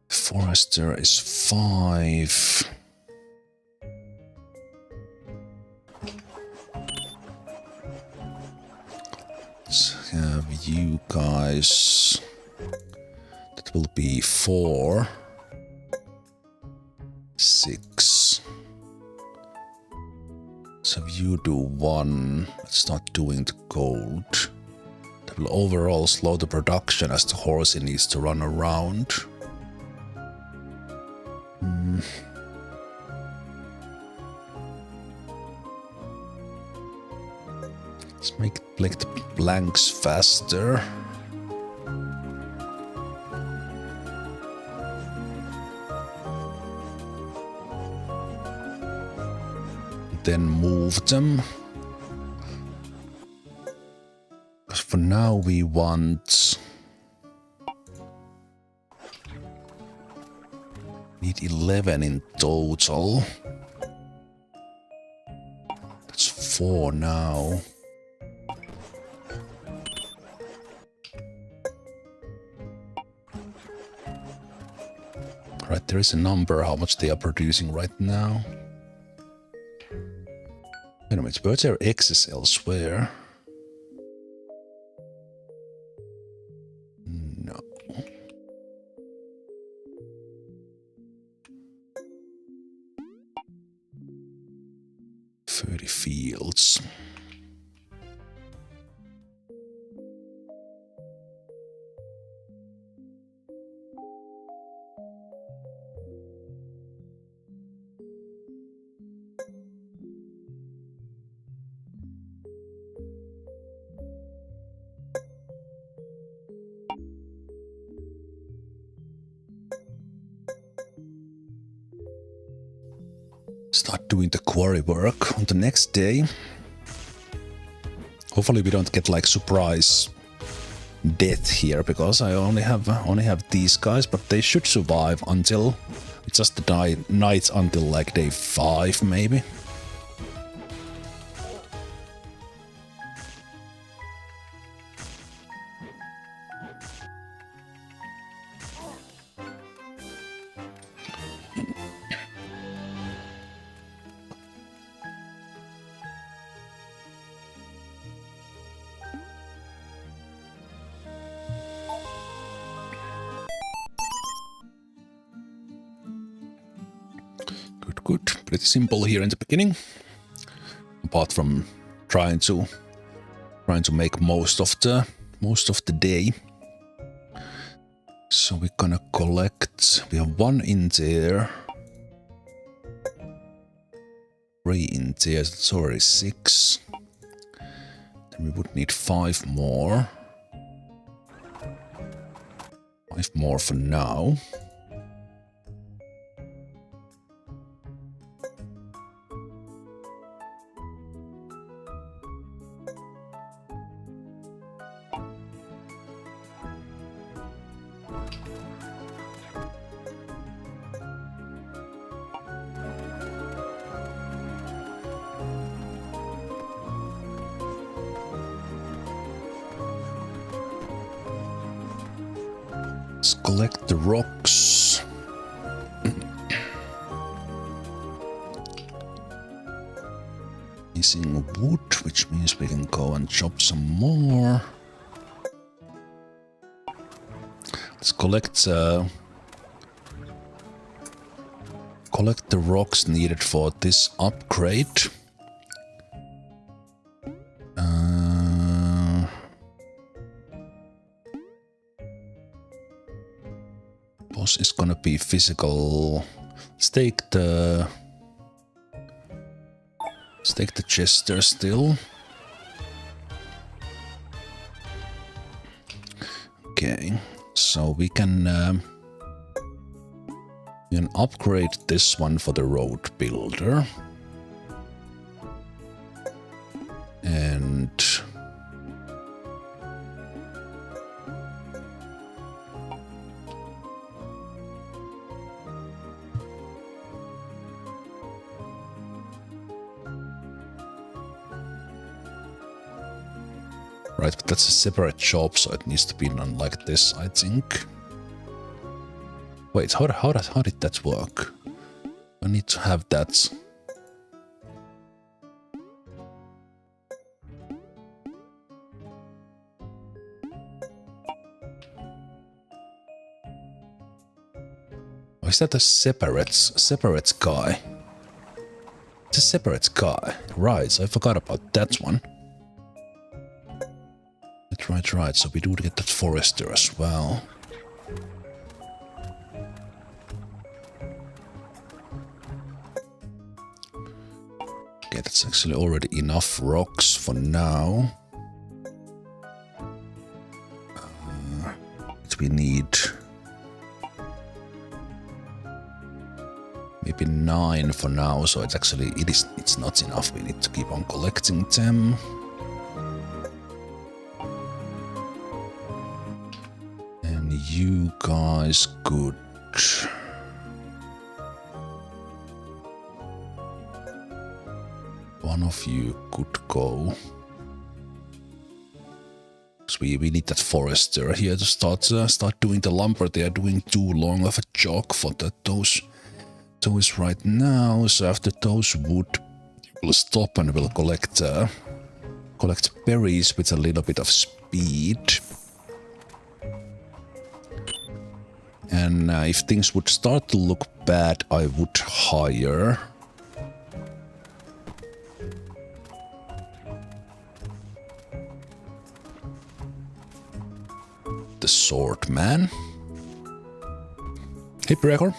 Forester is 5. Let's have you guys. That will be 4. 6. So if you do 1, let's start doing the gold. That will overall slow the production as the horse needs to run around. Let's make the blanks faster. Then move them. But for now we want... Need 11 in total. That's 4 now. Right, there is a number how much they are producing right now. Wait a minute, were there X's elsewhere? No. 30 fields. start doing the quarry work on the next day. Hopefully we don't get like surprise death here, because I only have these guys, but they should survive until it's just the nights until like day 5 maybe. Good. Pretty simple here in the beginning. Apart from trying to make most of the day. So we're gonna collect. We have 1 in there. 3 in there. That's already 6. Then we would need 5 more. 5 more for now. Let's collect the rocks. Missing wood, which means we can go and chop some more. Let's collect the rocks needed for this upgrade. Boss is gonna be physical. Let's take the Chester still. Okay, so we can upgrade this one for the road builder. And right, but that's a separate job, so it needs to be done like this, I think. Wait, how did that work? I need to have that. Oh, is that a separate guy? It's a separate guy, right? So I forgot about that one. Right. So we do get that forester as well. Okay, that's actually already enough rocks for now. We need maybe 9 for now. So it's not enough. We need to keep on collecting them. You guys good. One of you could go. So we need that forester here to start doing the lumber. They are doing too long of a job for those right now. So after those wood, we'll stop and we'll collect berries with a little bit of speed. And if things would start to look bad, I would hire the sword man. Hey Bregor,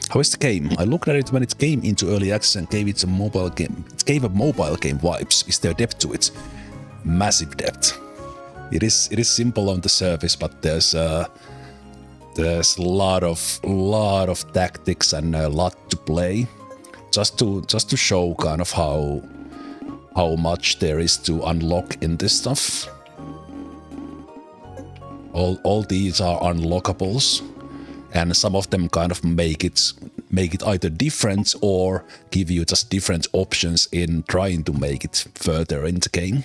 how is the game? I looked at it when it came into early access and gave it a mobile game. It gave a mobile game vibes. Is there depth to it? Massive depth. It is simple on the surface, but there's a lot of tactics and a lot to play. just to show kind of how much there is to unlock in this stuff. All these are unlockables, and some of them kind of make it either different or give you just different options in trying to make it further in the game.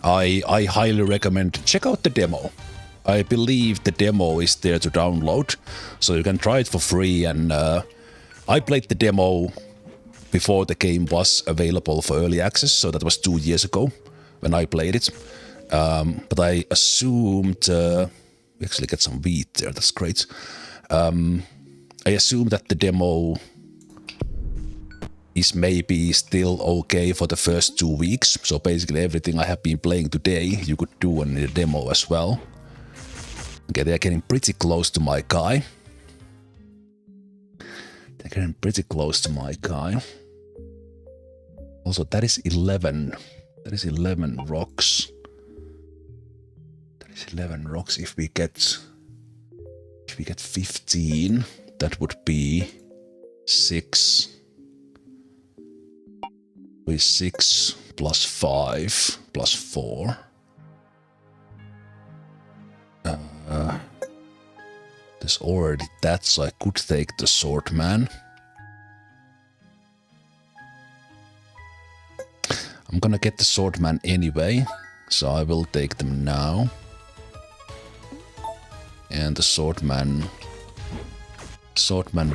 I highly recommend check out the demo. I believe the demo is there to download, so you can try it for free. And I played the demo before the game was available for early access, so that was 2 years ago when I played it. But I assumed we actually get some wheat there. That's great. I assume that the demo is maybe still okay for the first 2 weeks. So basically everything I have been playing today, you could do in the demo as well. Okay, they're getting pretty close to my guy. They're getting pretty close to my guy. Also, that is 11. That is 11 rocks. That is 11 rocks. If we get 15, that would be 6. With 6 plus 5 plus 4. There's already that, so I could take the swordman. I'm gonna get the swordman anyway, so I will take them now. And the swordman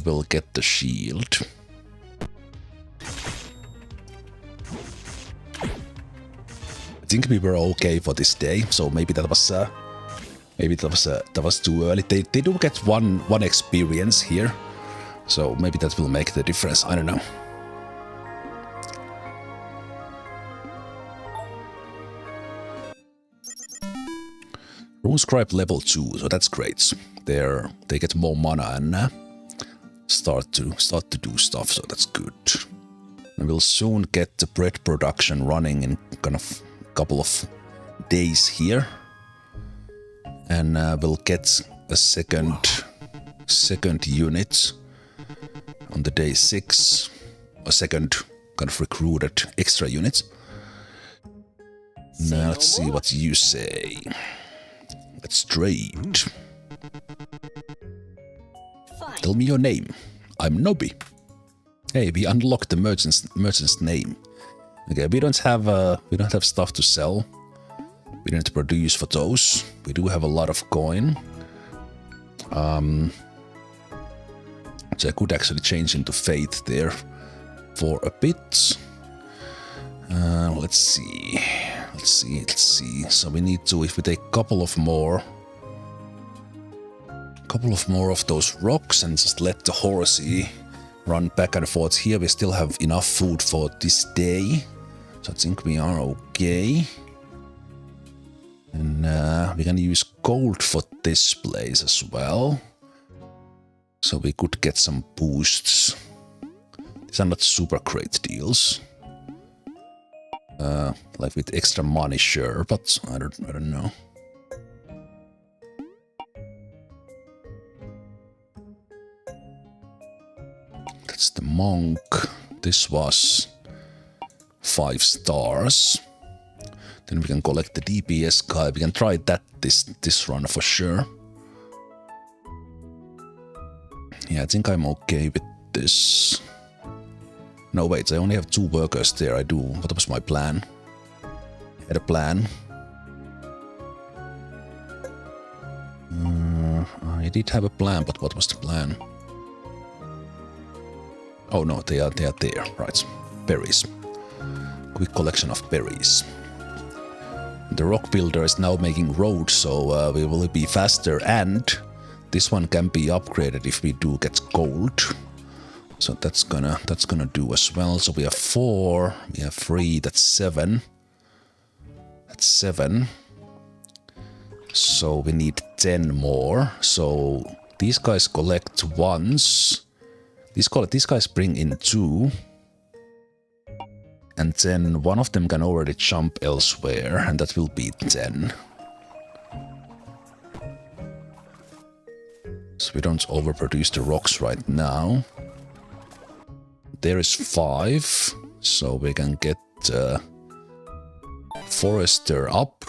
will get the shield. I think we were okay for this day, so maybe that was too early. They do get one experience here, so maybe that will make the difference. I don't know. Rune Scribe level 2, so that's great. They get more mana and start to do stuff, so that's good. And we'll soon get the bread production running in kind of a couple of days here. And we'll get a second unit on the day 6, a second kind of recruited extra unit. Now let's see what you say. Let's trade. Fine. Tell me your name. I'm Nobby. Hey, we unlocked the merchant's name. Okay, we don't have stuff to sell. We need to produce for those. We do have a lot of coin. So I could actually change into faith there for a bit. Let's see. So we need to, if we take a couple of more of those rocks and just let the horsey run back and forth here, we still have enough food for this day. So I think we are okay. And we can use gold for this place as well. So we could get some boosts. These are not super great deals. Like with extra money, sure, but I don't know. That's the monk. This was 5 stars. Then we can collect the DPS guy. We can try that this run for sure. Yeah, I think I'm okay with this. No, wait, I only have 2 workers there. I do. What was my plan? I had a plan. I did have a plan, but what was the plan? Oh no, they are there. Right. Berries. Quick collection of berries. The rock builder is now making roads, so we will be faster, and this one can be upgraded if we do get gold. So that's gonna do as well. So we have 4, we have 3, that's 7. That's 7. So we need 10 more. So these guys collect once. These guys bring in 2. And then one of them can already jump elsewhere, and that will be 10. So we don't overproduce the rocks right now. There is 5, so we can get Forester up.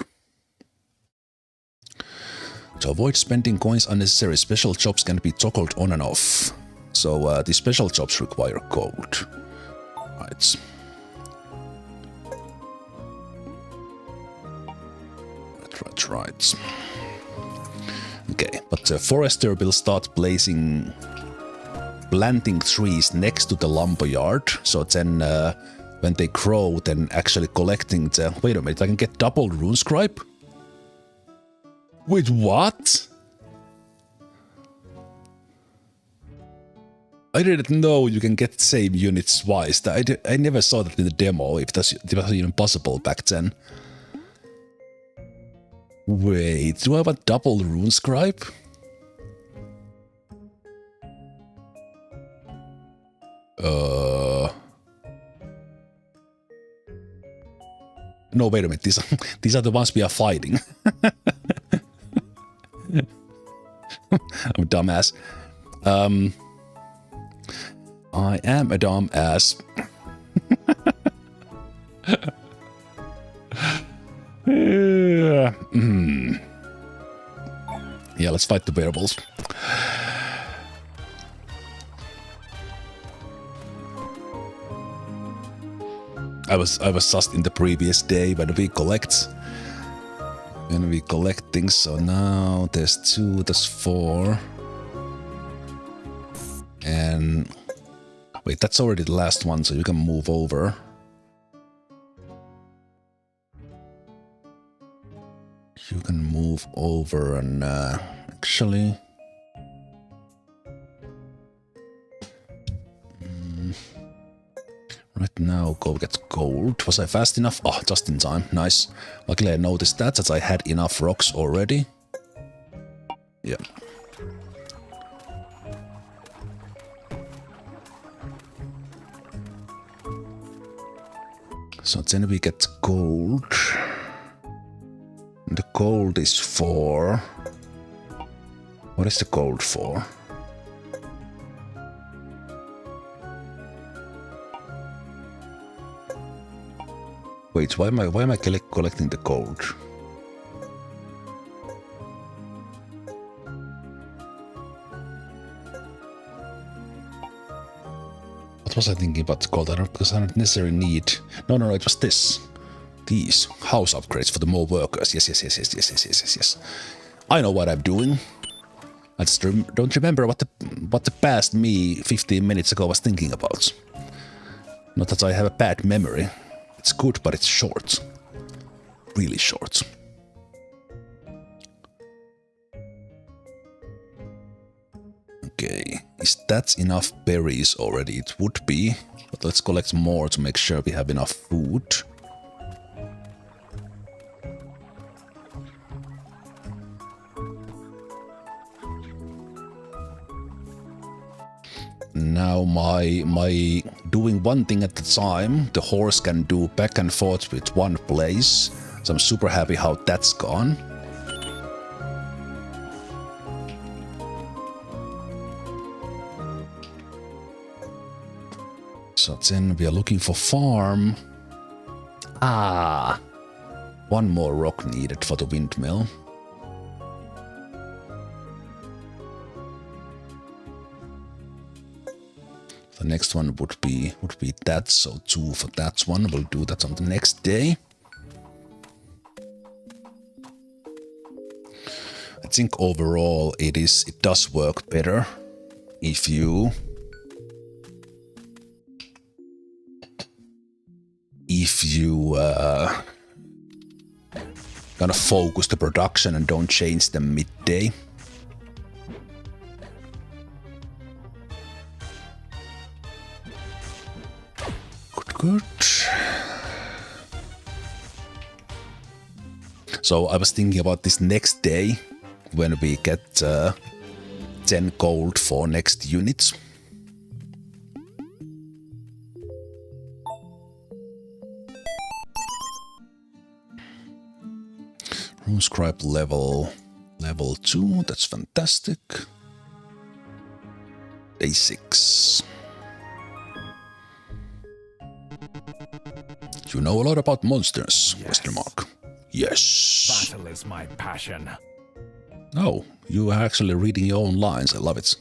To avoid spending coins unnecessary, special jobs can be toggled on and off. So the special jobs require gold. Right. Right. Okay, but Forester will start planting trees next to the lumberyard. So then when they grow, then actually collecting the... Wait a minute, I can get double runescribe? Wait, what? I didn't know you can get same units twice. I never saw that in the demo, if that was even possible back then. Wait, do I have a double runescribe? No, wait a minute. These are the ones we are fighting. I'm a dumbass. I am a dumbass. Yeah, let's fight the werewolves. I was just in the previous day when we collect things. So now there's 2, there's 4, and wait, that's already the last one, so you can move over. You can move over and actually... Right now, go get gold. Was I fast enough? Oh, just in time. Nice. Luckily I noticed that I had enough rocks already. Yeah. So then we get gold. The gold is for... What is the gold for? Wait, why am I collecting the gold? What was I thinking about the gold? Because I don't necessarily need... No, it was this. These house upgrades for the more workers. Yes. I know what I'm doing. I just don't remember what the past me 15 minutes ago was thinking about. Not that I have a bad memory. It's good, but it's short. Really short. Okay, is that enough berries already? It would be, but let's collect more to make sure we have enough food. Now my doing one thing at a time, the horse can do back and forth with one place. So I'm super happy how that's gone. So then we are looking for farm. One more rock needed for the windmill. The next one would be that, so 2 for that one. We'll do that on the next day. I think overall it does work better if you kind of focus the production and don't change them midday. Good. So I was thinking about this next day when we get 10 gold for next units. Rune scribe level 2, that's fantastic. Day 6. You know a lot about monsters, Yes. question mark. Yes. Battle is my passion. Oh, you are actually reading your own lines. I love it.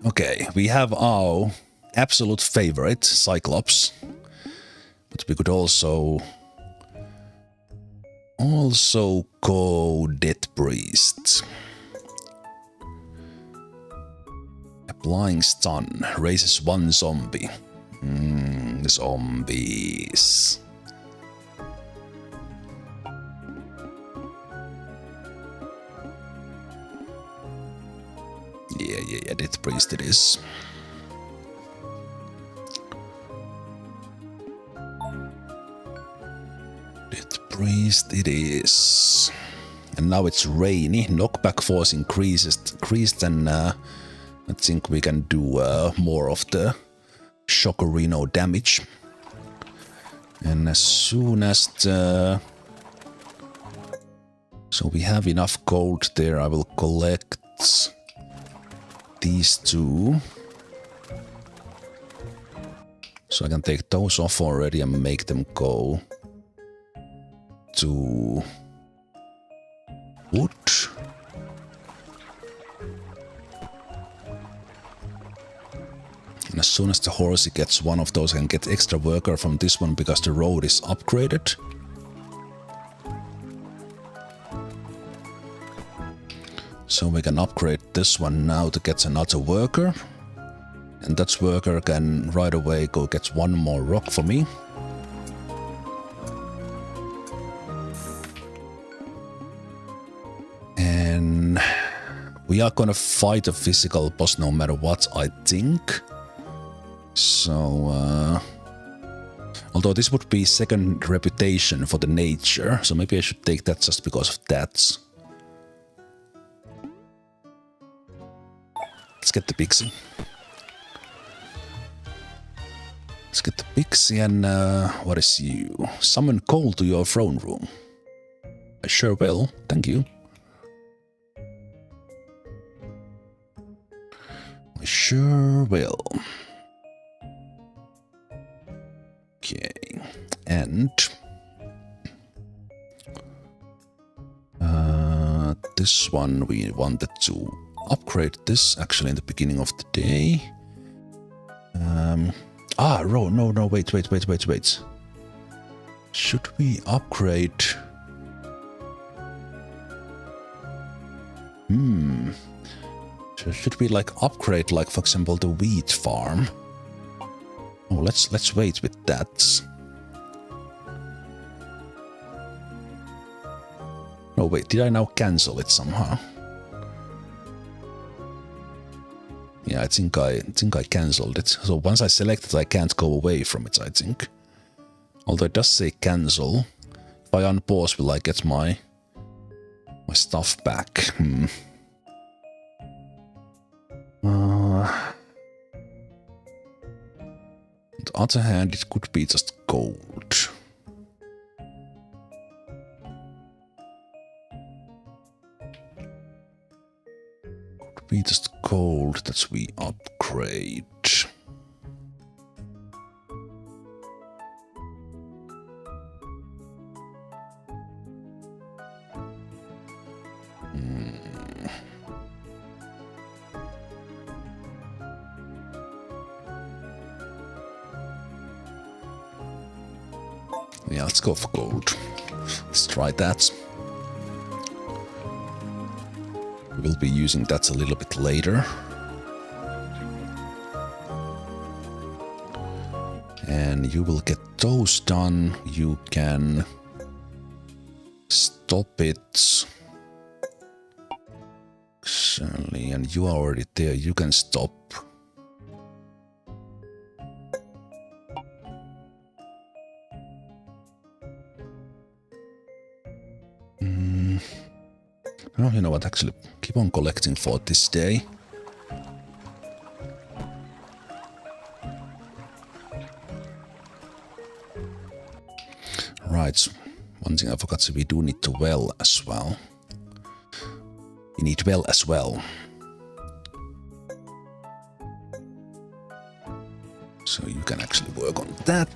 Okay, we have our absolute favorite, Cyclops. But we could also go Death Priest. Applying stun raises 1 zombie. Zombies. Yeah, Death Priest it is. Death Priest it is. And now it's rainy. Knockback force increased and I think we can do more of the Shockerino damage. And as soon as the... So we have enough gold there, I will collect these 2. So I can take those off already and make them go to wood. And as soon as the horsey gets one of those, I can get extra worker from this one because the road is upgraded. So we can upgrade this one now to get another worker. And that worker can right away go get 1 more rock for me. And we are gonna fight a physical boss no matter what, I think. So, although this would be second reputation for the nature, so maybe I should take that just because of that. Let's get the pixie. Let's get the pixie and what is you? Summon Cole to your throne room. I sure will, thank you. I sure will. Okay, and this one we wanted to upgrade this actually in the beginning of the day. No, wait. Should we upgrade? Should we like upgrade, like for example, the wheat farm? Oh, let's wait with that. No, wait, did I now cancel it somehow? Yeah, I think I cancelled it. So once I select it, I can't go away from it, I think. Although it does say cancel. If I unpause, will I get my stuff back? On the other hand, it could be just gold. Could be just gold that we upgrade. Yeah, let's go for gold. Let's try that. We will be using that a little bit later. And you will get those done. You can stop it. Actually, and you are already there. You can stop. Oh, you know what, actually, keep on collecting for this day. Right, one thing I forgot, so we do need to well as well. We need well as well. can actually work on that.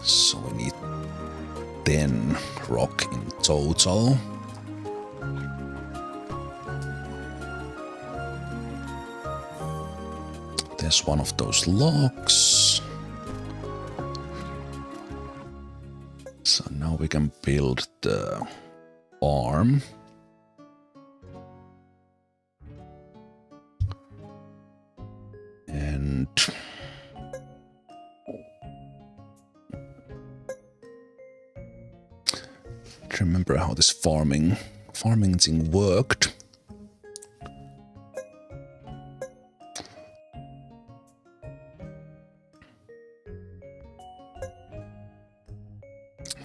So we need 10 rock in total. There's one of those logs. So now we can build the farm. And to remember how this farming thing worked.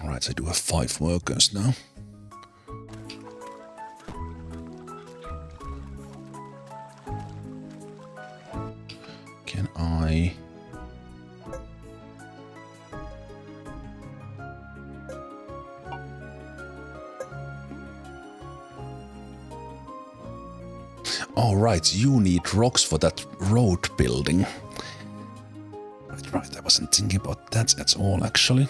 Alright, I do have 5 workers now. Can I... Oh, right, you need rocks for that road building. Right, I wasn't thinking about that at all, actually.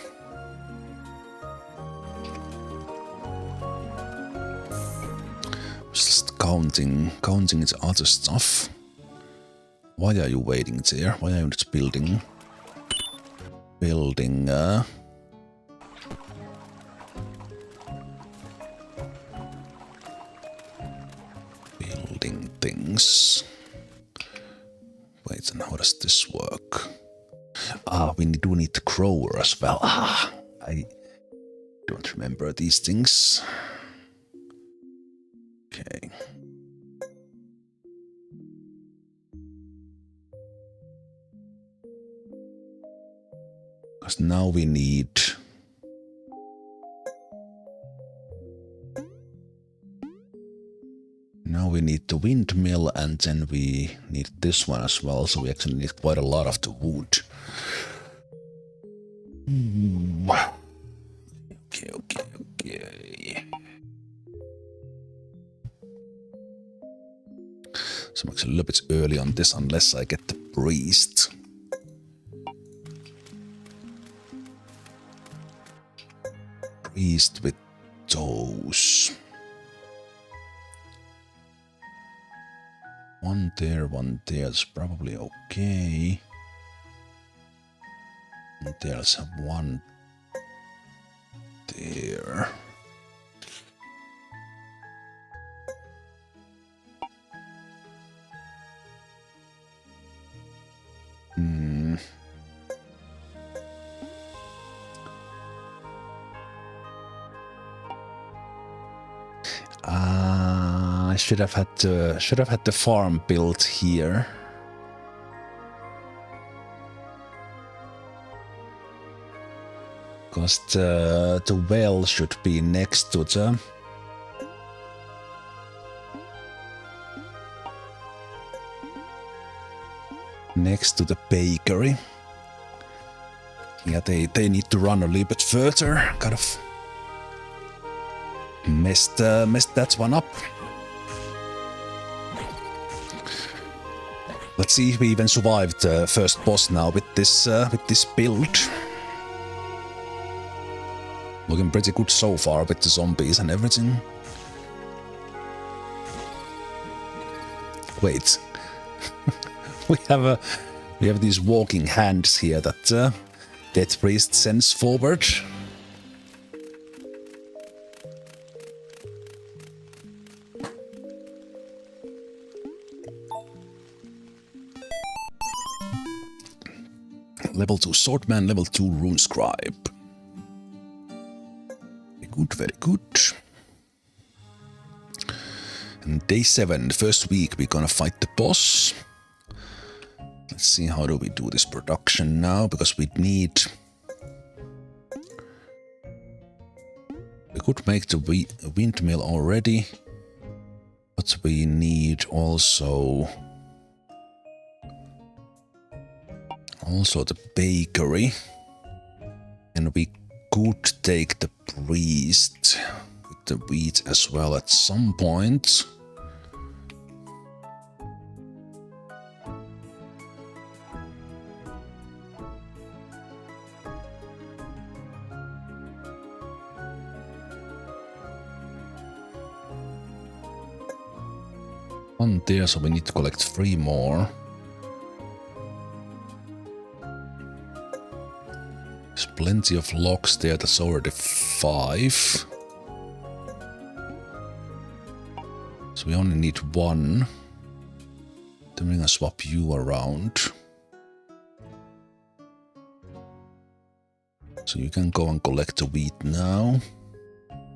Just counting its other stuff. Why are you waiting there? Why are you not building? Building things. Wait, and how does this work? We do need the grower as well. I don't remember these things. Okay. Because now we need... Now we need the windmill, and then we need this one as well, so we actually need quite a lot of the wood. Okay. So I'm actually a little bit early on this, unless I get the priest. Priest with those. One there, it's probably okay. And there's one there. I should have had the farm built here. Because the well should be next to the... Next to the bakery. Yeah, they need to run a little bit further. Kind of messed that one up. Let's see if we even survived the first boss now with this build. Looking pretty good so far with the zombies and everything. Wait, we have these walking hands here that Death Priest sends forward. Level 2 Swordman, level 2 Rune Scribe. Very good. And day 7, the first week, we're gonna fight the boss. Let's see, how do we do this production now? Because we need... We could make the windmill already, but we need also the bakery, and we could take the priest. We the wheat as well at some point. One there, so we need to collect 3 more. There's plenty of logs there, that's already 5. So we only need 1. Then we're gonna swap you around. So you can go and collect the wheat now.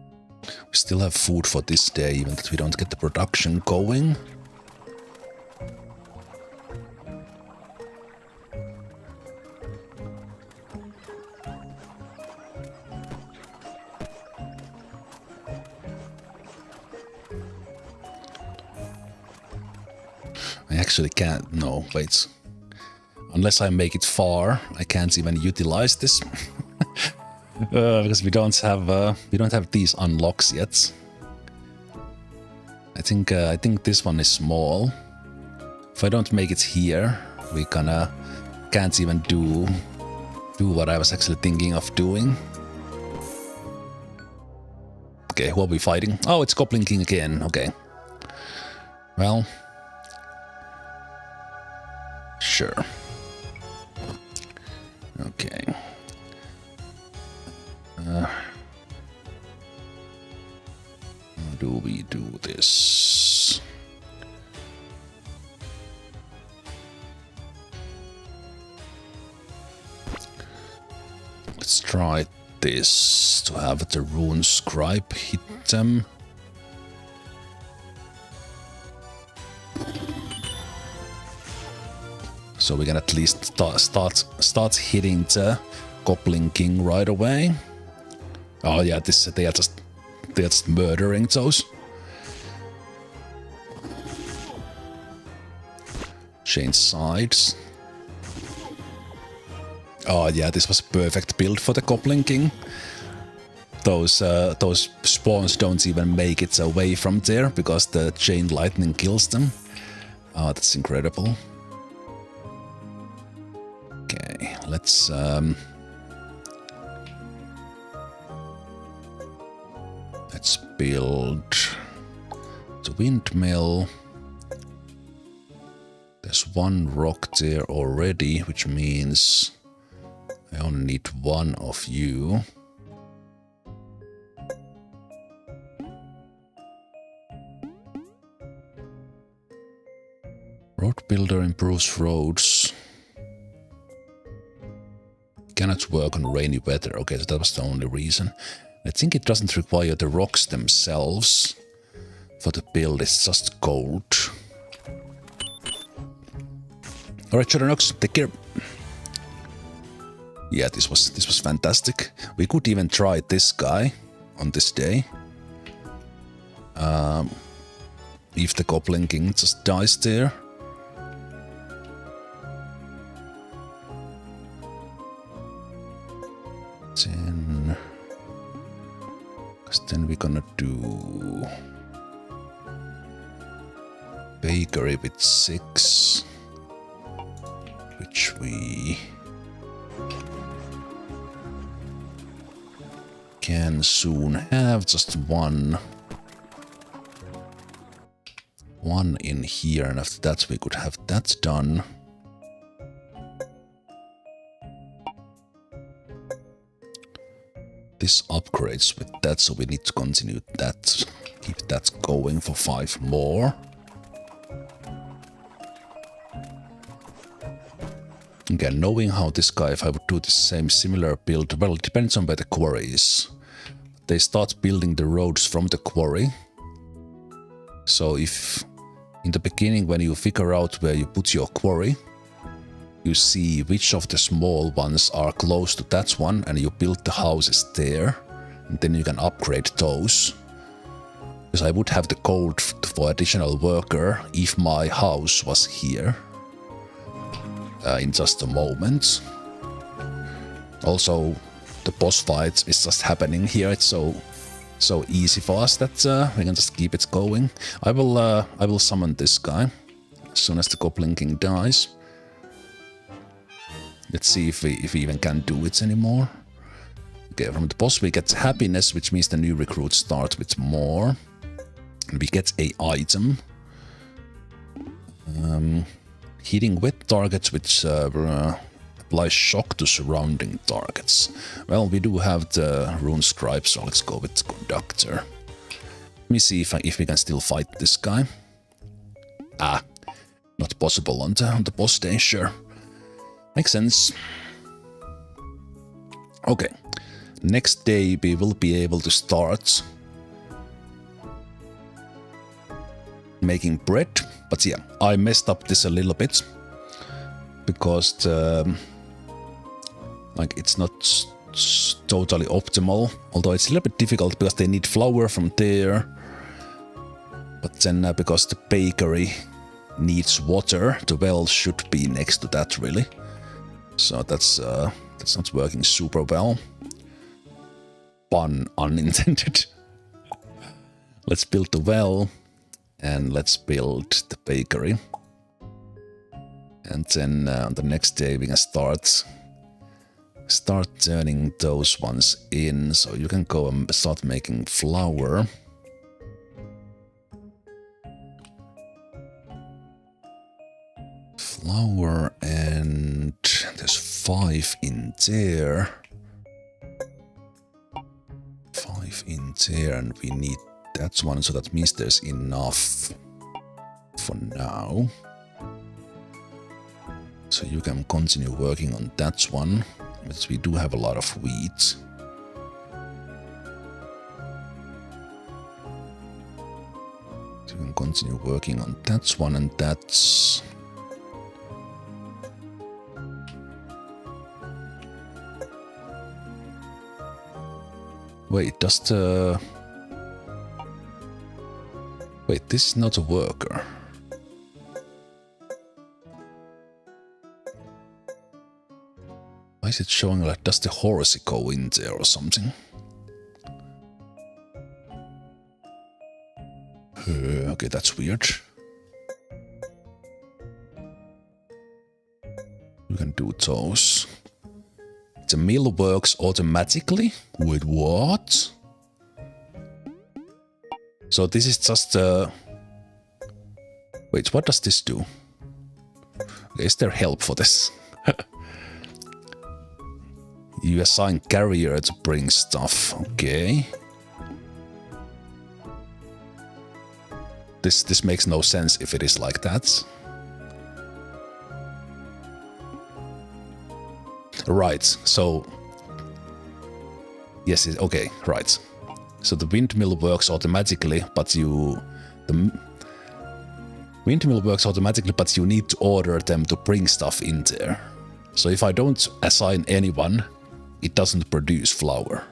We still have food for this day, even that we don't get the production going. I actually can't, no, wait. Unless I make it far, I can't even utilize this. Because we don't have these unlocks yet. I think this one is small. If I don't make it here, we can't even do what I was actually thinking of doing. Okay, who are we fighting? Oh, it's Goblin King again. Okay. Well, sure. Okay. How do we do this? Let's try this to have the rune scribe hit them. So we can at least start hitting the Goblin King right away. Oh yeah, they are just murdering those. Change sides. Oh yeah, this was a perfect build for the Goblin King. Those spawns don't even make it away from there because the chain lightning kills them. Oh, that's incredible. Okay, let's build the windmill. There's 1 rock there already, which means I only need 1 of you. Road builder improves roads. Cannot work on rainy weather. Okay, so that was the only reason. I think it doesn't require the rocks themselves for the build, it's just gold. Alright, Shadownox, take care. Yeah, this was fantastic. We could even try this guy on this day. If the Goblin King just dies there. Then we're gonna do bakery with 6, which we can soon have. Just one in here, and after that we could have that done. This upgrades with that, so we need to continue that. Keep that going for 5 more. Again, knowing how this guy, if I would do the similar build, well, it depends on where the quarry is. They start building the roads from the quarry. So if in the beginning, when you figure out where you put your quarry, you see which of the small ones are close to that one, and you build the houses there, and then you can upgrade those. Because I would have the gold for additional worker if my house was here in just a moment. Also, the boss fight is just happening here, so so easy for us that we can just keep it going. I will summon this guy as soon as the Goblin King dies. Let's see if we even can do it anymore. Okay, from the boss we get happiness, which means the new recruits start with more. And we get a item. Hitting with targets which applies shock to surrounding targets. Well, we do have the rune scribe, so let's go with conductor. Let me see if we can still fight this guy. Ah, not possible on the boss day, sure. Makes sense. Okay, next day we will be able to start making bread. But yeah, I messed up this a little bit because it's not totally optimal. Although it's a little bit difficult because they need flour from there. But then because the bakery needs water, the well should be next to that really. So that's not working super well. Pun unintended. Let's build the well. And let's build the bakery. And then on the next day we can start turning those ones in. So you can go and start making flour. Flour, and there's 5 in there. 5 in there, and we need that one, so that means there's enough for now. So you can continue working on that one, because we do have a lot of wheat. So you can continue working on that one, and that's... Wait, does the... Wait, this is not a worker. Why is it showing like, does the horse go in there or something? Okay, that's weird. You can do those. The mill works automatically? Wait, what? So this is just Wait, what does this do? Okay, is there help for this? You assign carrier to bring stuff. Okay. This makes no sense if it is like that. Right, so... Yes, okay, right. So the windmill works automatically, but the windmill works automatically, but you need to order them to bring stuff in there. So if I don't assign anyone, it doesn't produce flour.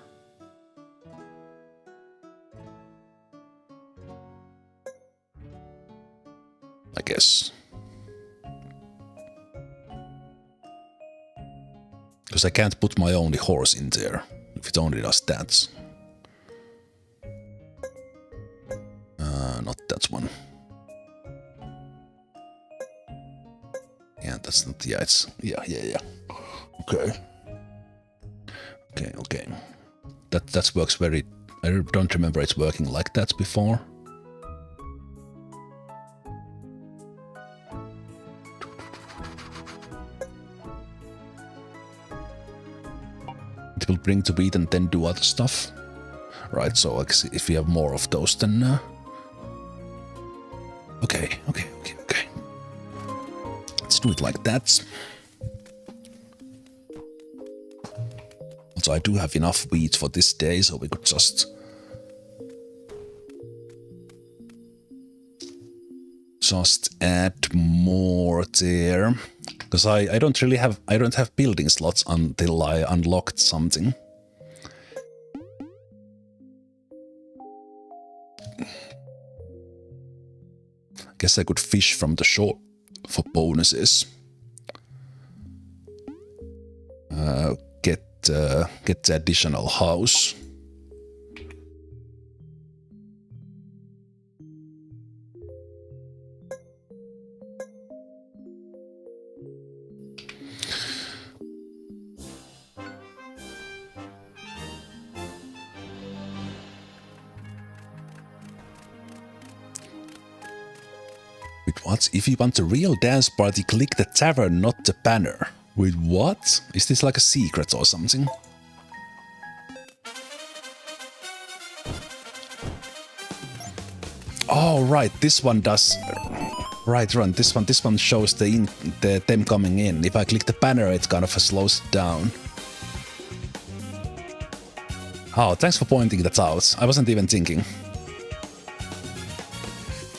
I guess. Because I can't put my only horse in there, if it only does that. Not that one. Yeah, that's not, yeah, it's, yeah. Okay. Okay. That works very, I don't remember it working like that before. It will bring the wheat and then do other stuff. Right, so if we have more of those, then... Okay. Let's do it like that. Also, I do have enough wheat for this day, so we could just add more there. Because I don't have building slots until I unlocked something. Guess I could fish from the shore for bonuses. Get the additional house. Wait, what? If you want a real dance party, click the tavern, not the banner. Wait, what? Is this like a secret or something? Oh, right, this one does... Right, this one shows them coming in. If I click the banner, it kind of slows it down. Oh, thanks for pointing that out. I wasn't even thinking.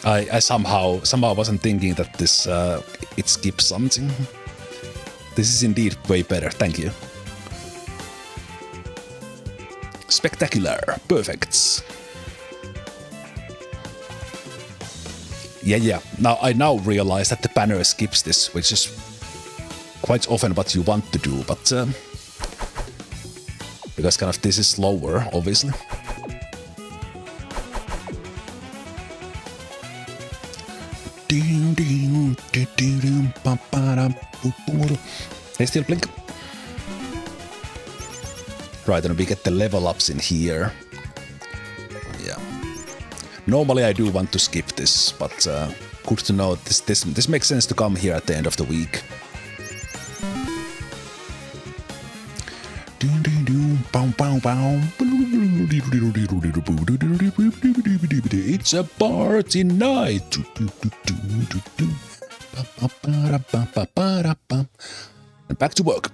I somehow wasn't thinking that this it skips something. This is indeed way better, thank you. Spectacular, perfect. Yeah. I now realize that the banner skips this, which is quite often what you want to do, but because kind of this is slower, obviously. Hey, still blink. Right, and we get the level ups in here. Yeah. Normally I do want to skip this, but good to know this makes sense to come here at the end of the week. It's a party night. And back to work.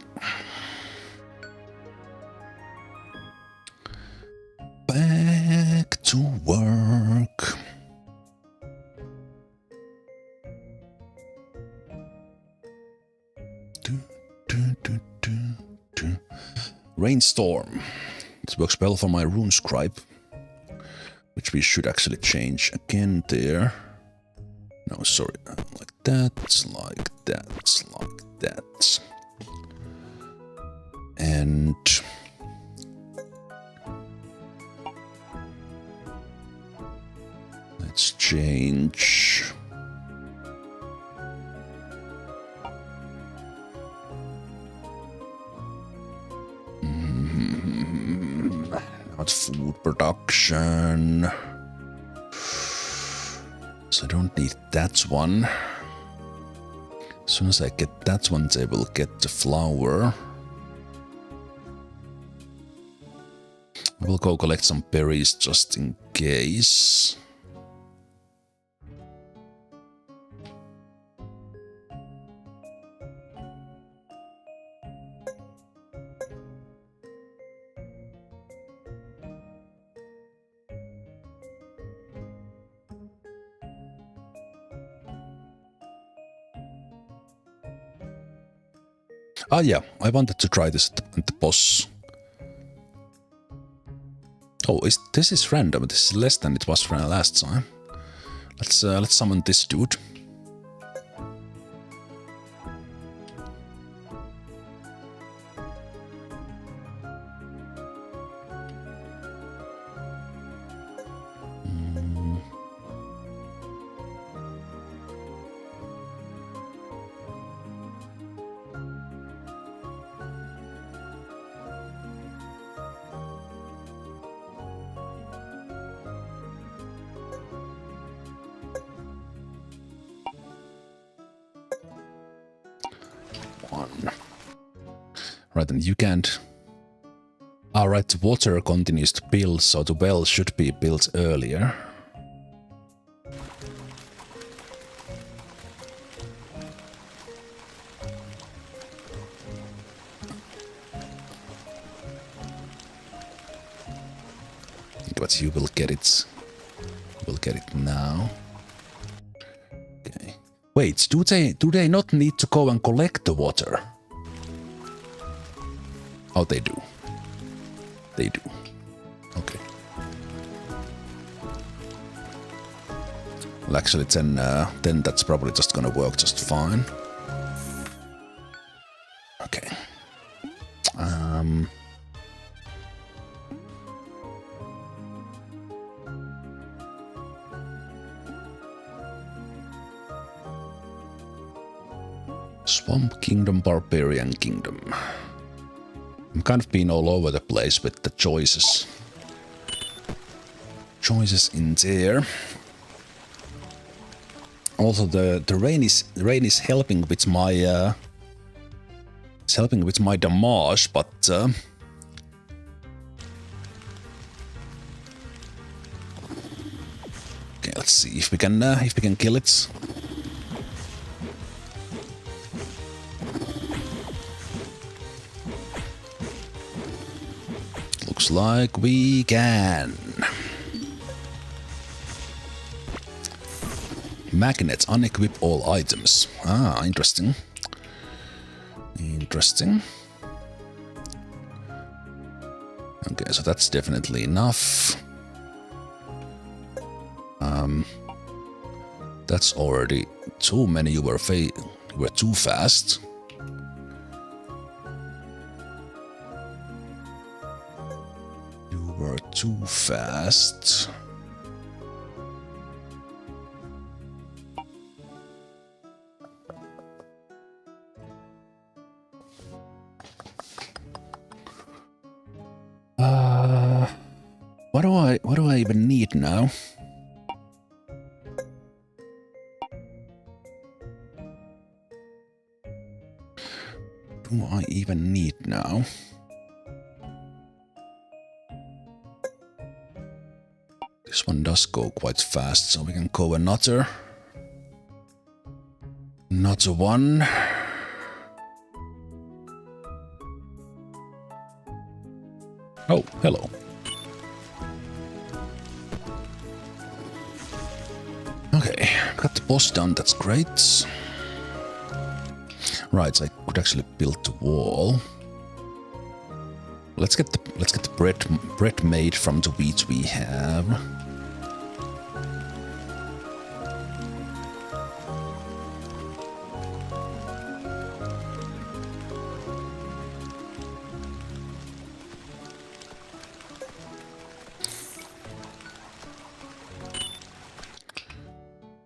Back to work. Rainstorm. This works well for my rune scribe, which we should actually change again there. No, sorry, like that, like that, like that. And let's change. Not food production. So I don't need that one. As soon as I get that one, I will get the flour. I will go collect some berries just in case. Ah, yeah, I wanted to try this at the boss. Oh, this is random. This is less than it was from last time. Let's summon this dude. Right, and you can't... Alright, the water continues to build, so the well should be built earlier. But you will get it. We'll get it now. Okay. Wait, do they not need to go and collect the water? Oh, they do. They do. Okay. Well, actually, then that's probably just gonna work just fine. Okay. Swamp Kingdom, Barbarian Kingdom. I'm kind of being all over the place with the choices. Choices in there. Also, the rain is helping with my damage, but okay, let's see if we can kill it. Looks like we can. Magnets unequip all items. Ah, interesting. Interesting. Okay, so that's definitely enough. That's already too many. You were too fast. You were too fast. What do I even need now? Do I even need now? This one does go quite fast, so we can go another one. Oh, hello. Okay, got the boss done, that's great. Right, so I could actually build the wall. Let's get the bread made from the wheat we have.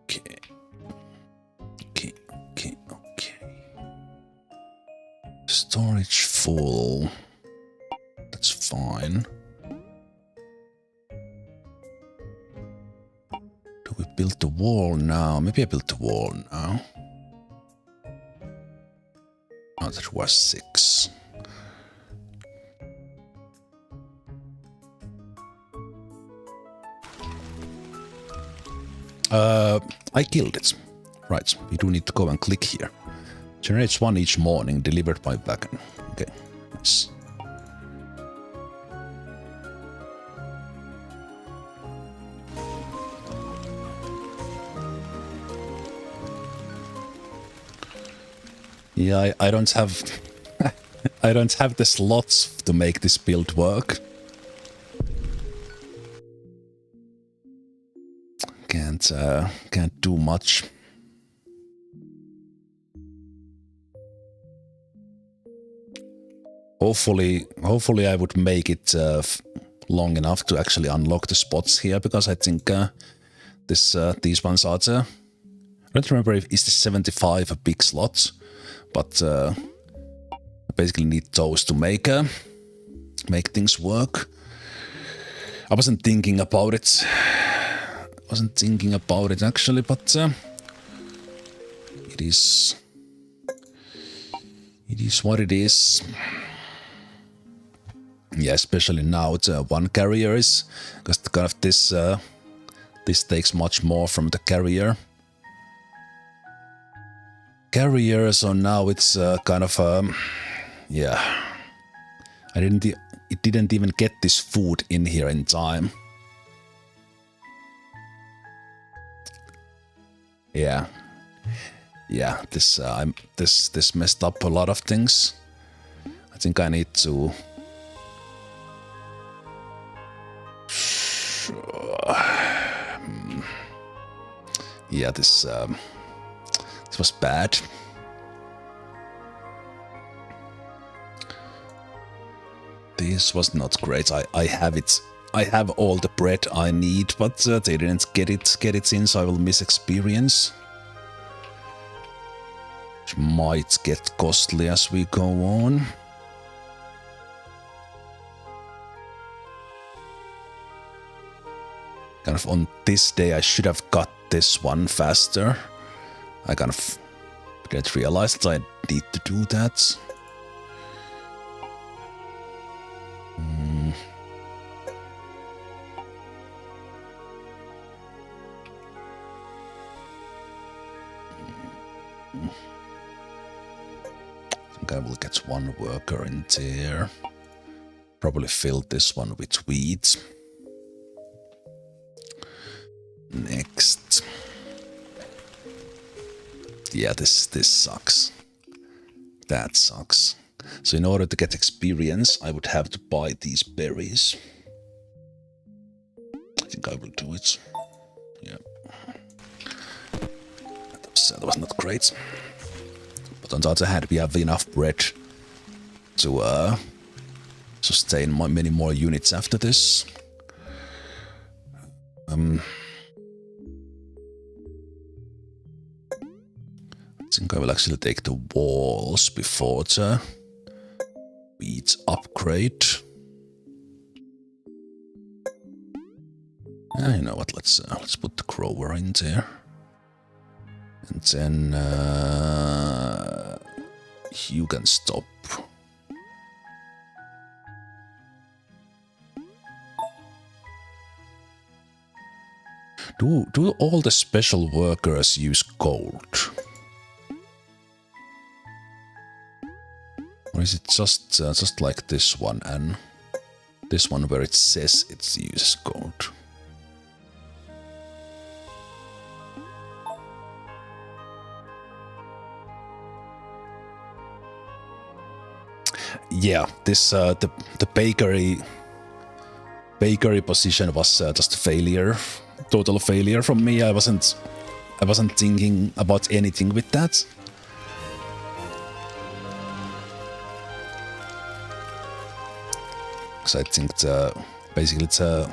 Okay. Storage full. That's fine. Do we build the wall now? Maybe I build the wall now. Oh, that was 6. I killed it. Right, we do need to go and click here. Generates 1 each morning, delivered by wagon. Okay, nice. Yeah, I don't have I don't have the slots to make this build work. Can't do much. Hopefully I would make it long enough to actually unlock the spots here, because I think these ones are the... I don't remember if is the 75 a big slot, but I basically need those to make things work. I wasn't thinking about it. Actually, but it is what it is. Yeah, especially now the one carrier is, because kind of this takes much more from the carrier. So now it's kind of yeah. It didn't even get this food in here in time. Yeah, this messed up a lot of things. I think I need to... Yeah, this was bad. This was not great. I have it. I have all the bread I need, but they didn't get it in, so I will miss experience. Which might get costly as we go on. Kind of on this day I should have got this one faster. I kind of didn't realize that I need to do that. I think I will get one worker in there. Probably fill this one with wheat. Next. Yeah, this sucks. That sucks. So in order to get experience, I would have to buy these berries. I think I will do it. Yeah. That was not great. But on the other hand, we have enough bread to sustain many more units after this. I think I will actually take the walls before the wheat upgrade. You know what? Let's put the grower in there, and then you can stop. Do all the special workers use gold? Or is it just like this one and this one where it says it uses gold? Yeah, this the bakery position was just a failure, total failure from me. I wasn't thinking about anything with that. Because I think basically the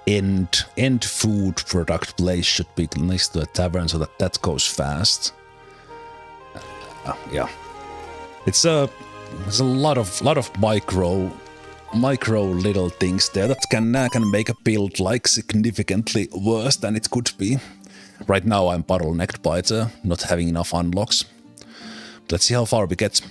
end food product place should be next to a tavern so that goes fast. Yeah, it's a lot of micro little things there that can make a build like significantly worse than it could be. Right now I'm bottlenecked by the not having enough unlocks. Let's see how far we get.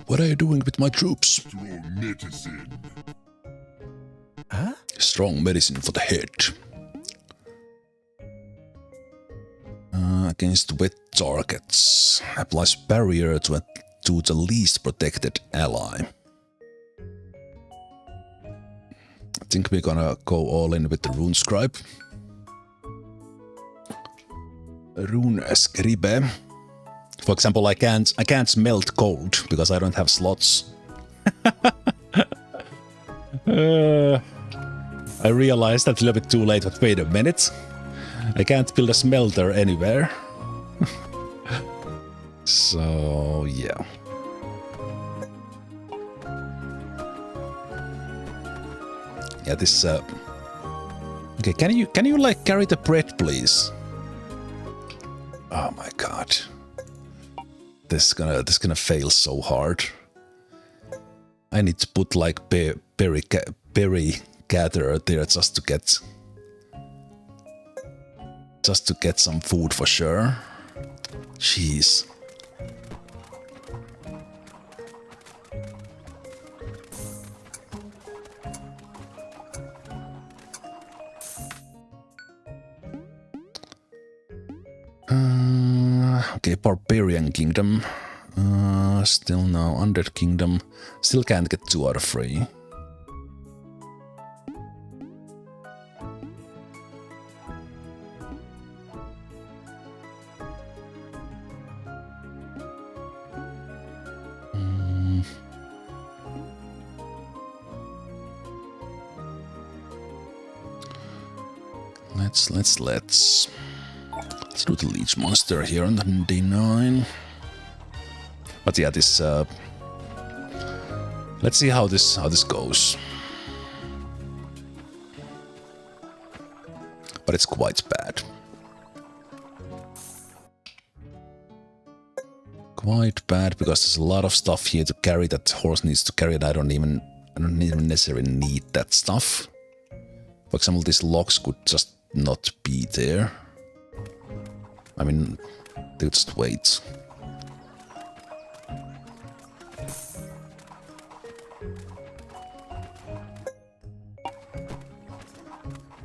What are you doing with my troops? Strong medicine. Huh? Strong medicine for the head. Against wet targets. Applies barrier to the least protected ally. I think we're gonna go all in with the rune scribe. Rune scribe. For example, I can't melt gold because I don't have slots. I realized that a little bit too late, but wait a minute. I can't build a smelter anywhere. So, yeah. Yeah, this okay, can you like carry the bread, please? Oh my god. This is gonna fail so hard. I need to put like berry gatherer there just to get some food for sure. Jeez. Okay, Barbarian Kingdom. Still no. Undead Kingdom. Still can't get 2 out of 3. Let's do the Leech Monster here on the D9. But yeah, this let's see how this goes. But it's quite bad. Quite bad because there's a lot of stuff here to carry that horse needs to carry, and I I don't even necessarily need that stuff. For example, these logs could just not be there. I mean, they'll just wait.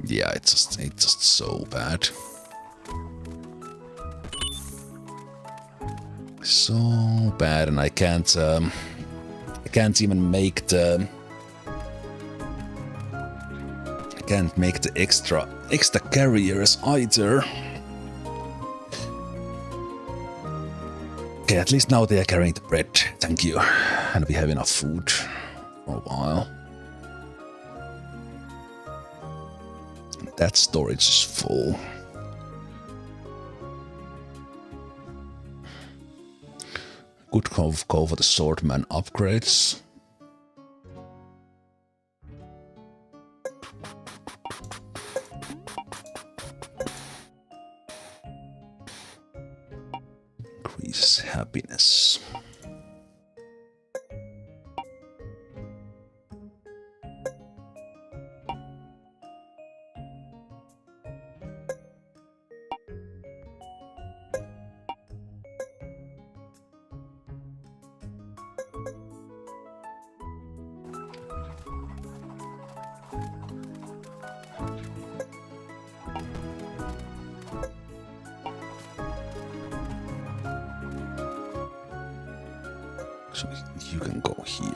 Yeah, it's just so bad. So bad, and I can't even make the extra carriers either. Okay, at least now they are carrying the bread. Thank you, and we have enough food for a while. That storage is full. Good go for the swordman upgrades. Increase happiness. So you can go here.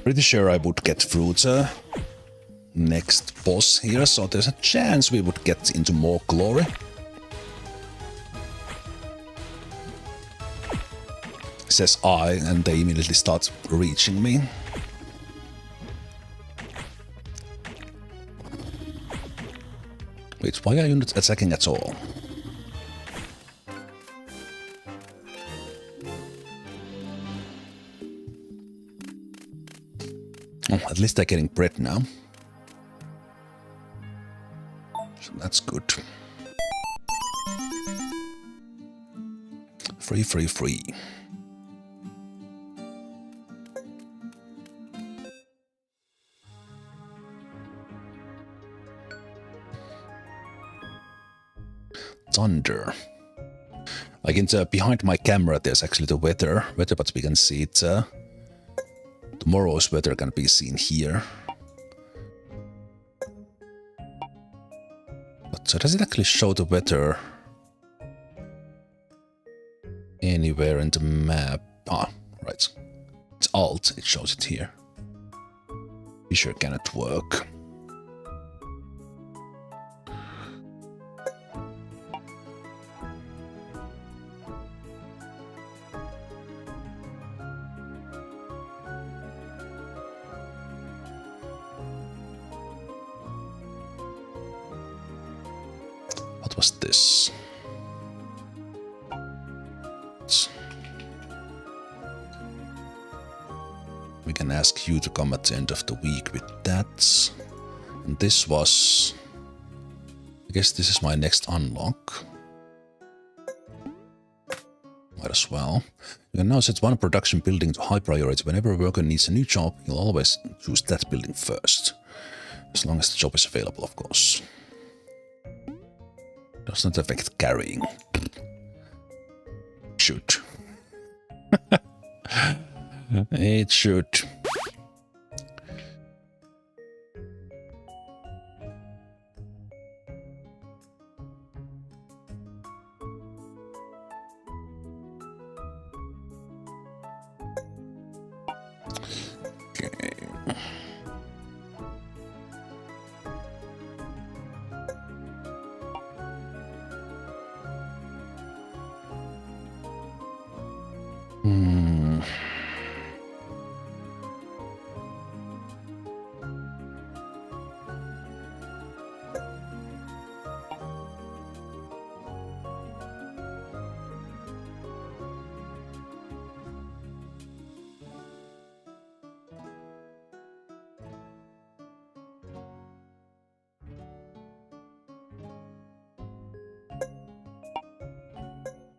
Pretty sure I would get through the next boss here, so there's a chance we would get into more glory. Says I, and they immediately start reaching me. Wait, why are you not attacking at all? Oh, at least they're getting bread now. So that's good. Free, free, free. Thunder. Like behind my camera, there's actually the weather, but we can see it. Tomorrow's weather can be seen here. But so does it actually show the weather anywhere in the map? Ah, right. It's Alt, it shows it here. Be sure cannot work. What was this? We can ask you to come at the end of the week with that. And this was... I guess this is my next unlock. Might as well. You can now set one production building to high priority. Whenever a worker needs a new job, you'll always choose that building first. As long as the job is available, of course. Does not affect carrying. Should. It should. Okay.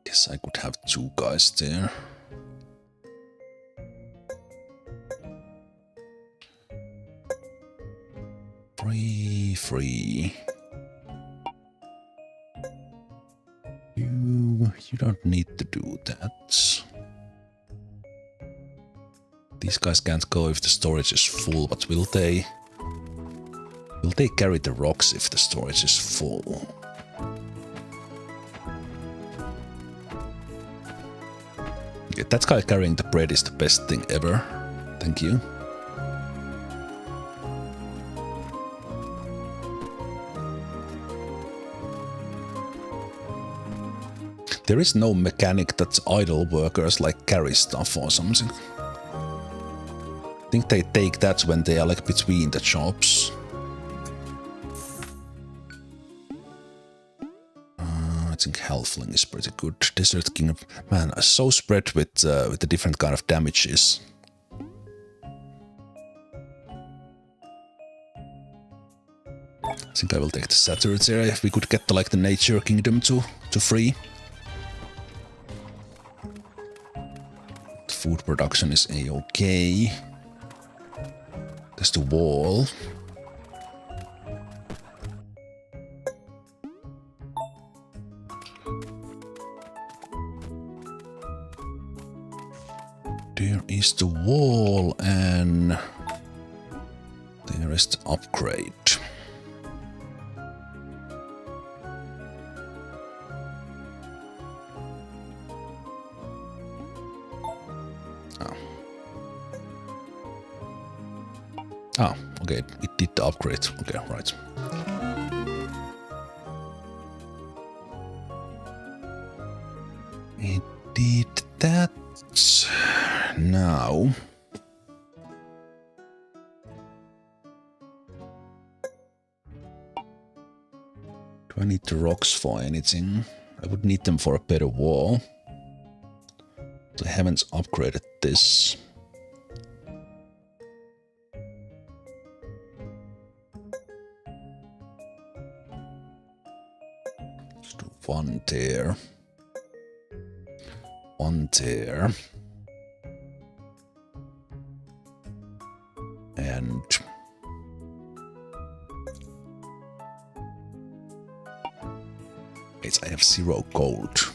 Guess I could have 2 guys there. Free. You don't need to do that. These guys can't go if the storage is full, but will they carry the rocks if the storage is full? Okay, that guy carrying the bread is the best thing ever. Thank you. There is no mechanic that idle workers like carry stuff or something. I think they take that when they are like between the jobs. I think Halfling is pretty good. Desert King, man, I'm so spread with the different kind of damages. I think I will take the Saturday area if we could get the Nature Kingdom to free. The food production is a-okay. There's the wall. There is the wall and there is the upgrade. Oh, okay, it did the upgrade. Okay, right. It did that. Now. Do I need the rocks for anything? I would need them for a better wall. I haven't upgraded this. Let's do 1 there. 1 there. And wait, I have 0 gold.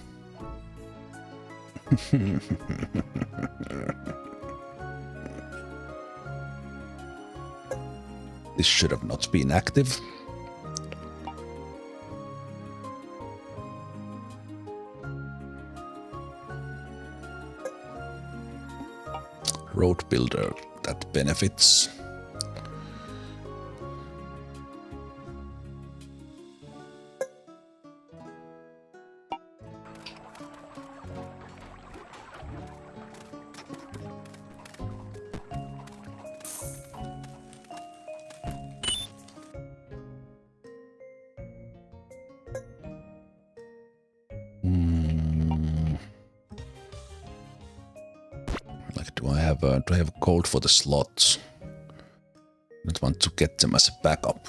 This should have not been active. Road builder, that benefits. Do I have gold for the slots? I don't want to get them as a backup.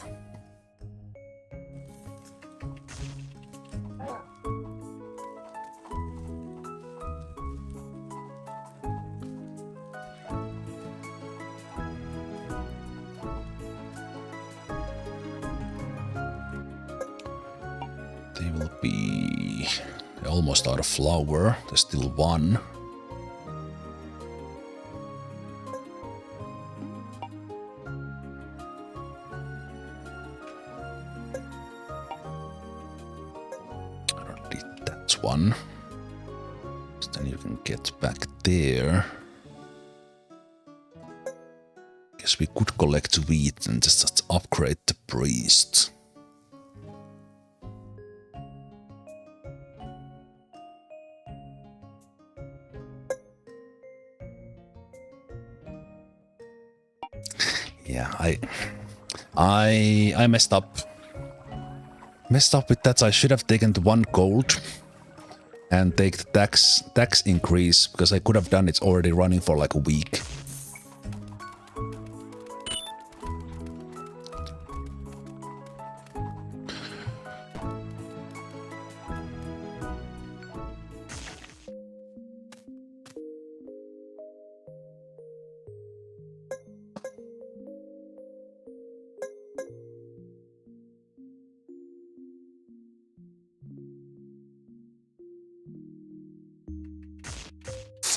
They will be almost out of flour. There's still 1. One. So then you can get back there. Guess we could collect wheat and just upgrade the priest. Yeah, I messed up. Messed up with that. I should have taken the 1 gold. And take the tax increase, because I could have done it already running for like a week.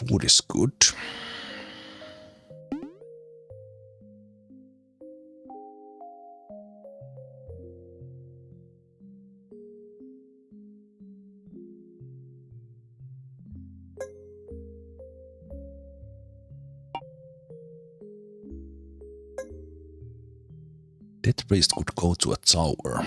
Wood is good. Death Priest could go to a tower.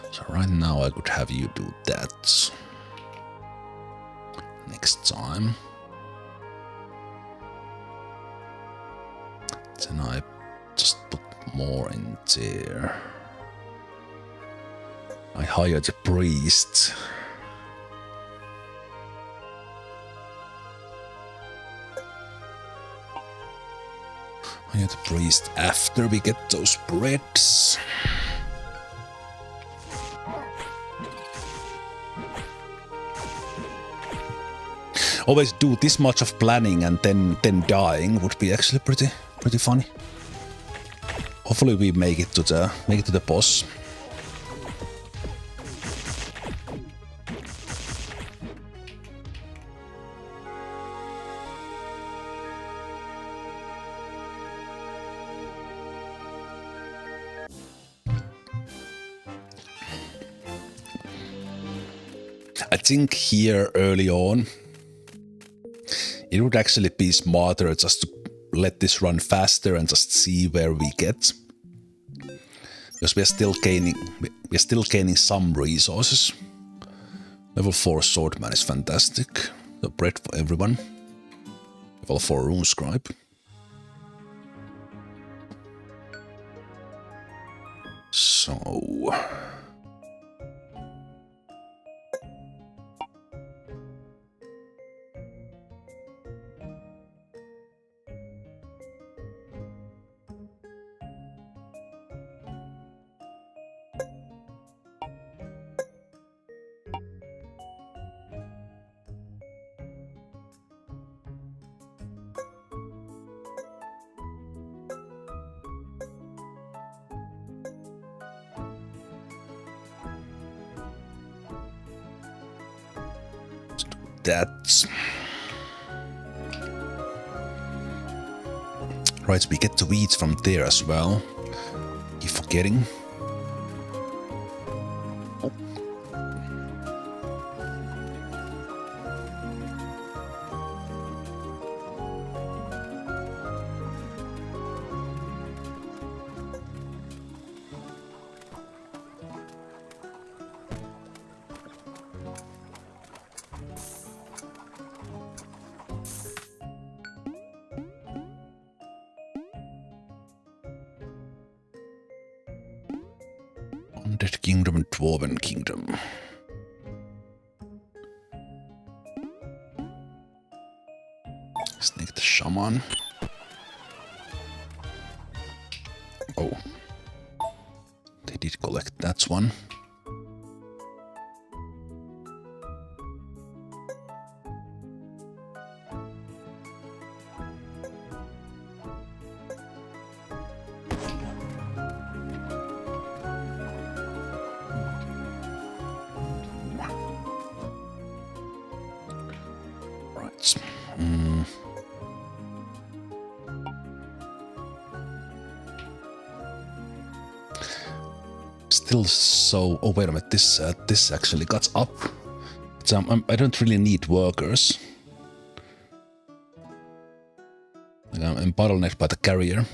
So right now I could have you do that. Next time. Then I just put more in there. I hired a priest. Hire the priest after we get those breads. Always do this much of planning and then dying would be actually pretty funny. Hopefully we make it to the boss. I think here early on it would actually be smarter just to let this run faster and just see where we get. Because we are still gaining some resources. Level 4 swordman is fantastic. The bread for everyone. Level 4 rune scribe. So that's right. We get the weeds from there as well. Keep forgetting. Oh. Undead Kingdom and Dwarven Kingdom. Snake the Shaman. Oh. They did collect that one. Still so. Oh wait a minute! This actually got up. It's, I don't really need workers. I'm bottlenecked by the carrier.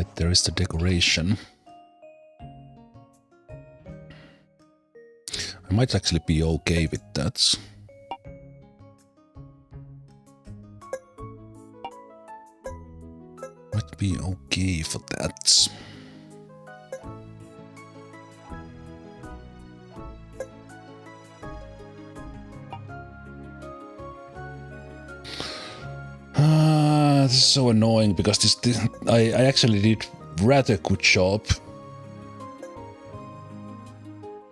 Right, there is the decoration. I might actually be okay with that. Might be okay for that. This is so annoying because I actually did rather good job.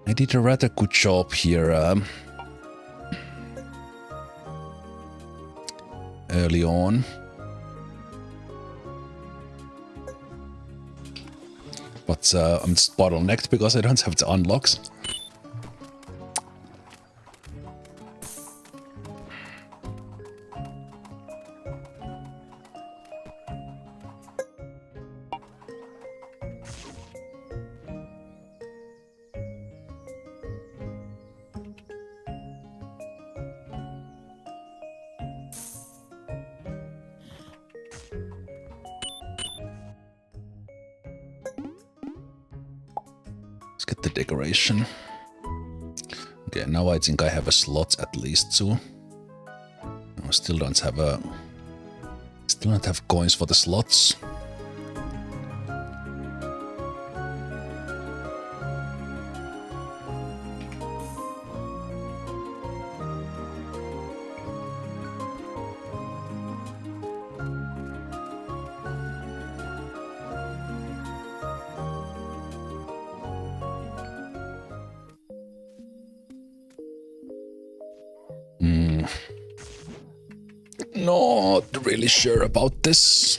I did a rather good job here early on. But I'm just bottlenecked because I don't have the unlocks. Get the decoration. Okay, now I think I have a slot at least too. I still don't have coins for the slots. Not really sure about this.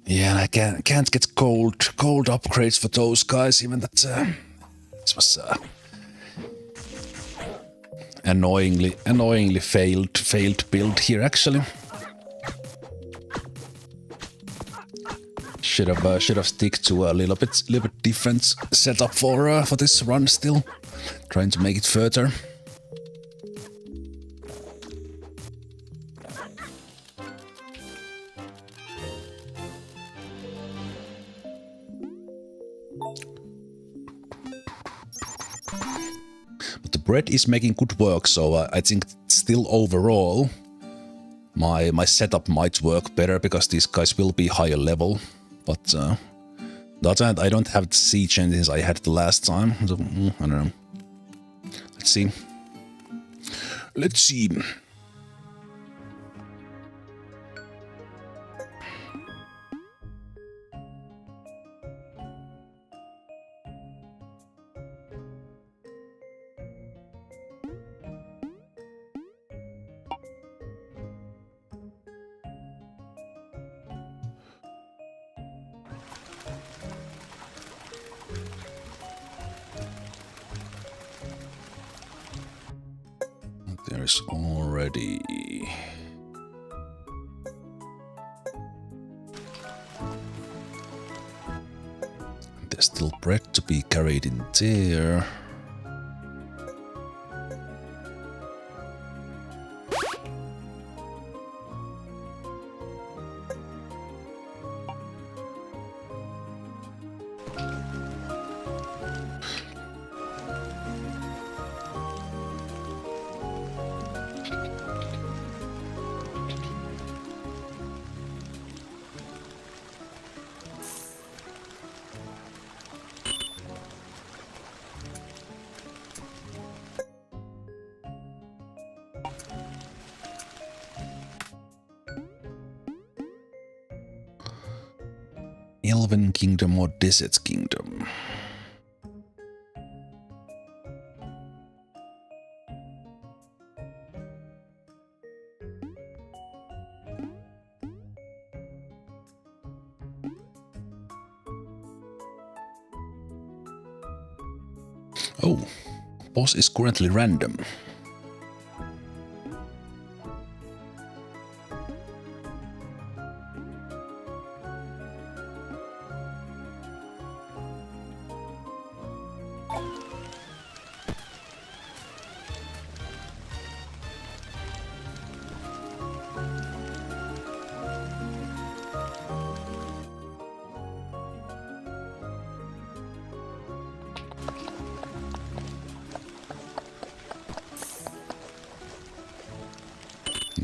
Yeah, I can't get gold upgrades for those guys, even that this was annoyingly failed build here actually. Should have stick to a little bit different setup for this run still, trying to make it further. Bread is making good work, so I think still overall my setup might work better because these guys will be higher level. But the other hand, I don't have the siege engines I had the last time, so I don't know. Let's see. Let's see. There's already... There's still bread to be carried in there. Elven Kingdom or Desert Kingdom? Oh, boss is currently random.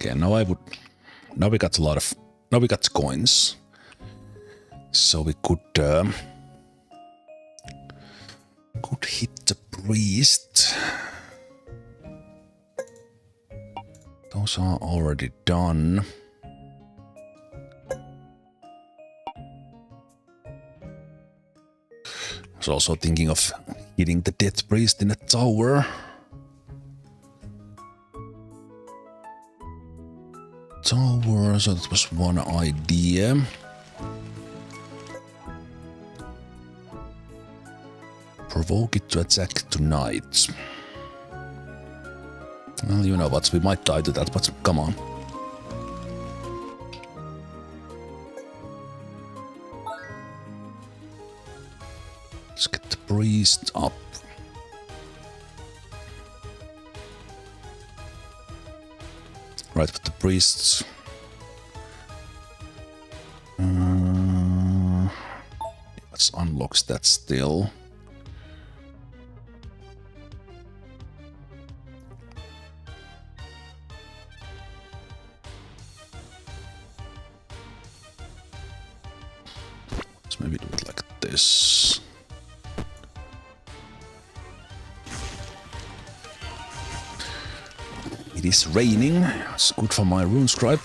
Okay, now we got a lot of... Now we got coins. So we could hit the priest. Those are already done. I was also thinking of hitting the dead priest in a tower. So that was one idea. Provoke it to attack tonight. Well, you know what, we might die to that, but come on. Let's get the priest up. Right, but the priests... let's unlock that still. Let's maybe do it like this. It is raining. It's good for my rune scribe.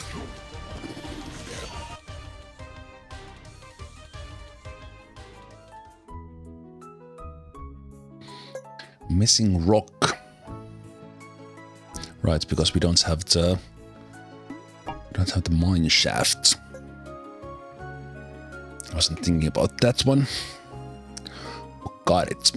Missing rock. Right, because we don't have the mine shaft. I wasn't thinking about that one. Got it.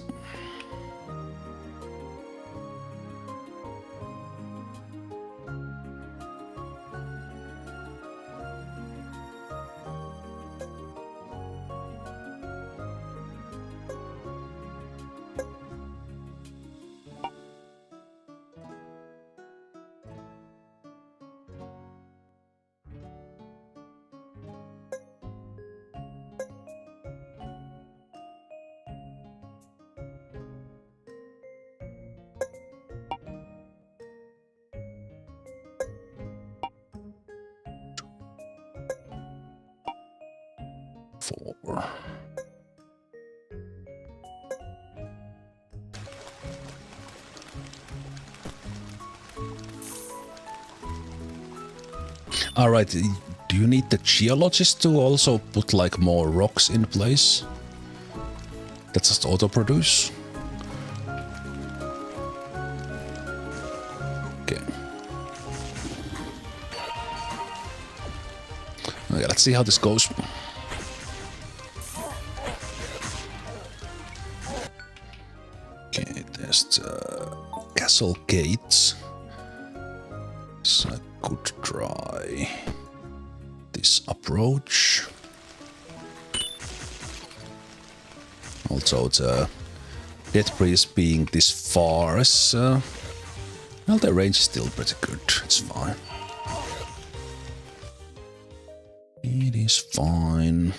Four. Alright, do you need the geologist to also put like more rocks in place? That just auto-produce? Okay. Okay, let's see how this goes. Okay, there's the castle gates. So I could try this approach. Also, the dead priest being this far is... well, the range is still pretty good. It's fine. It is fine.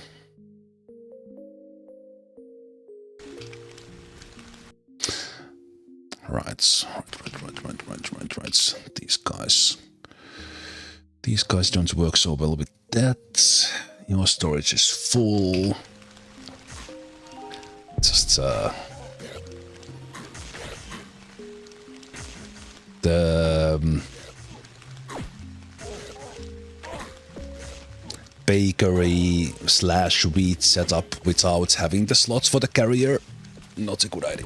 Right. These guys don't work so well with that. Your storage is full. Just the bakery / wheat setup without having the slots for the carrier, not a good idea.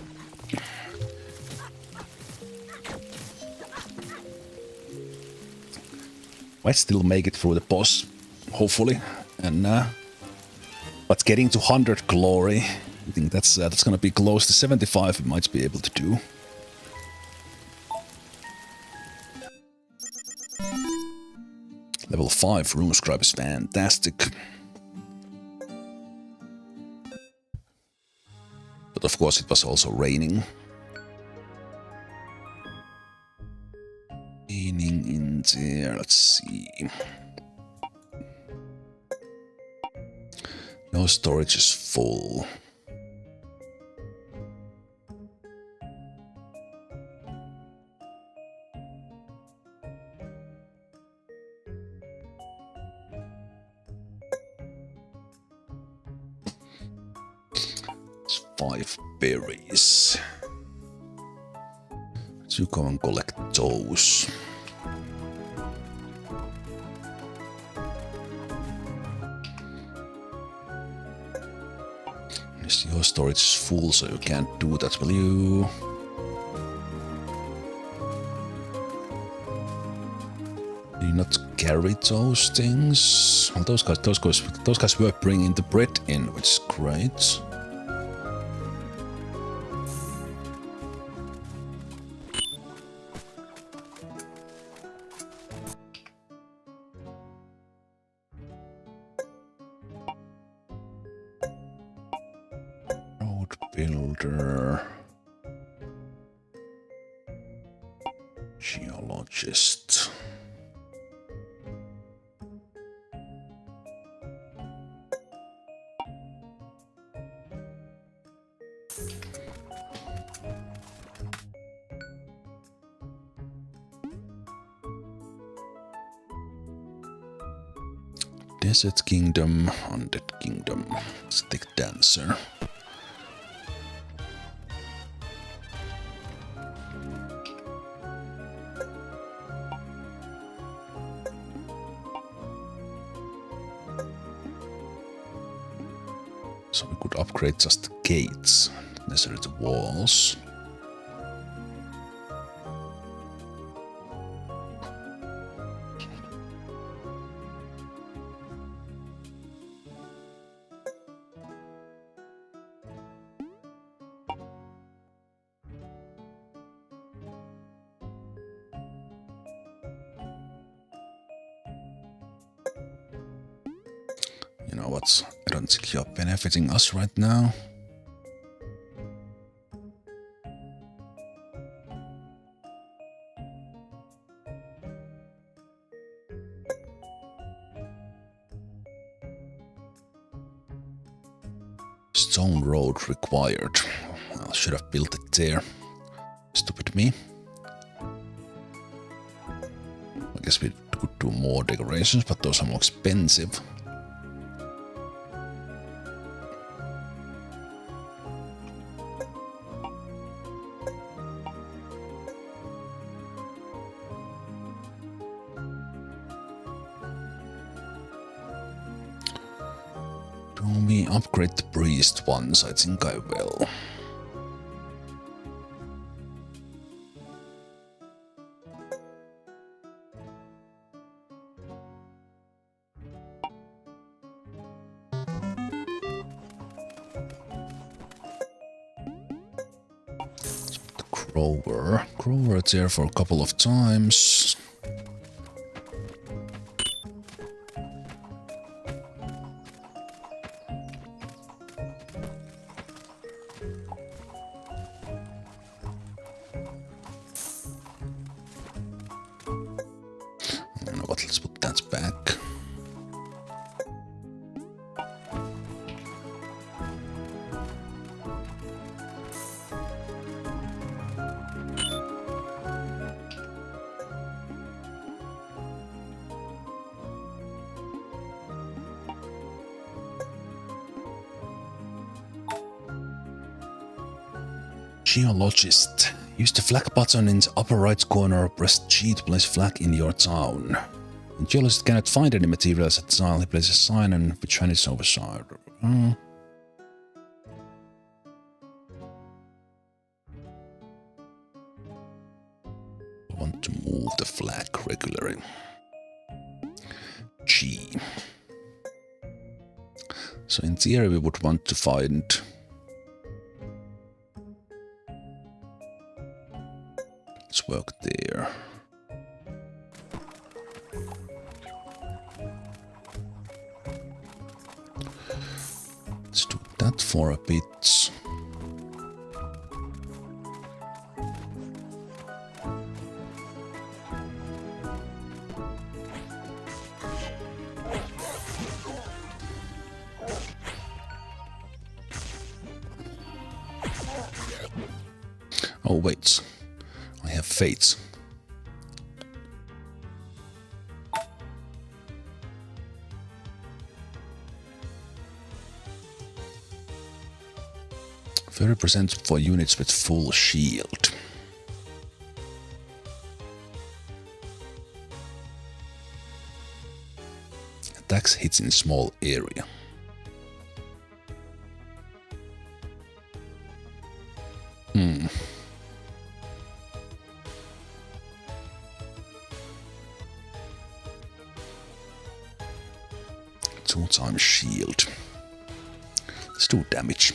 Might still make it through the boss, hopefully, and but getting to 100 glory, I think that's gonna be close to 75. We might be able to do. Level 5 rune scribe is fantastic. But of course it was also raining. Raining in there, let's see. No storage is full. 5 berries. Let's go and collect those. Yes, your storage is full, so you can't do that, will you? Do you not carry those things? Well, those guys were bringing the bread in, which is great. Road builder. Geologist. Desert Kingdom, Undead Kingdom, Stick Dancer. So we could upgrade just the gates, not necessarily the walls. You know what? I don't think you're benefiting us right now. Stone road required. I should have built it there. Stupid me. I guess we could do more decorations, but those are more expensive. Do we upgrade the priest ones? I think I will. Grower there for a couple of times. You know what, let's put that back. Geologist. Use the flag button in the upper right corner. Press G to place flag in your town. The geologist cannot find any materials at the tile. He places a sign on which hand is overside. I want to move the flag regularly. G. So in theory we would want to find let's work there. Let's do that for a bit. Oh wait. I have fates. 30% for units with full shield. Attacks hits in small area. Two times shield. Let's do damage.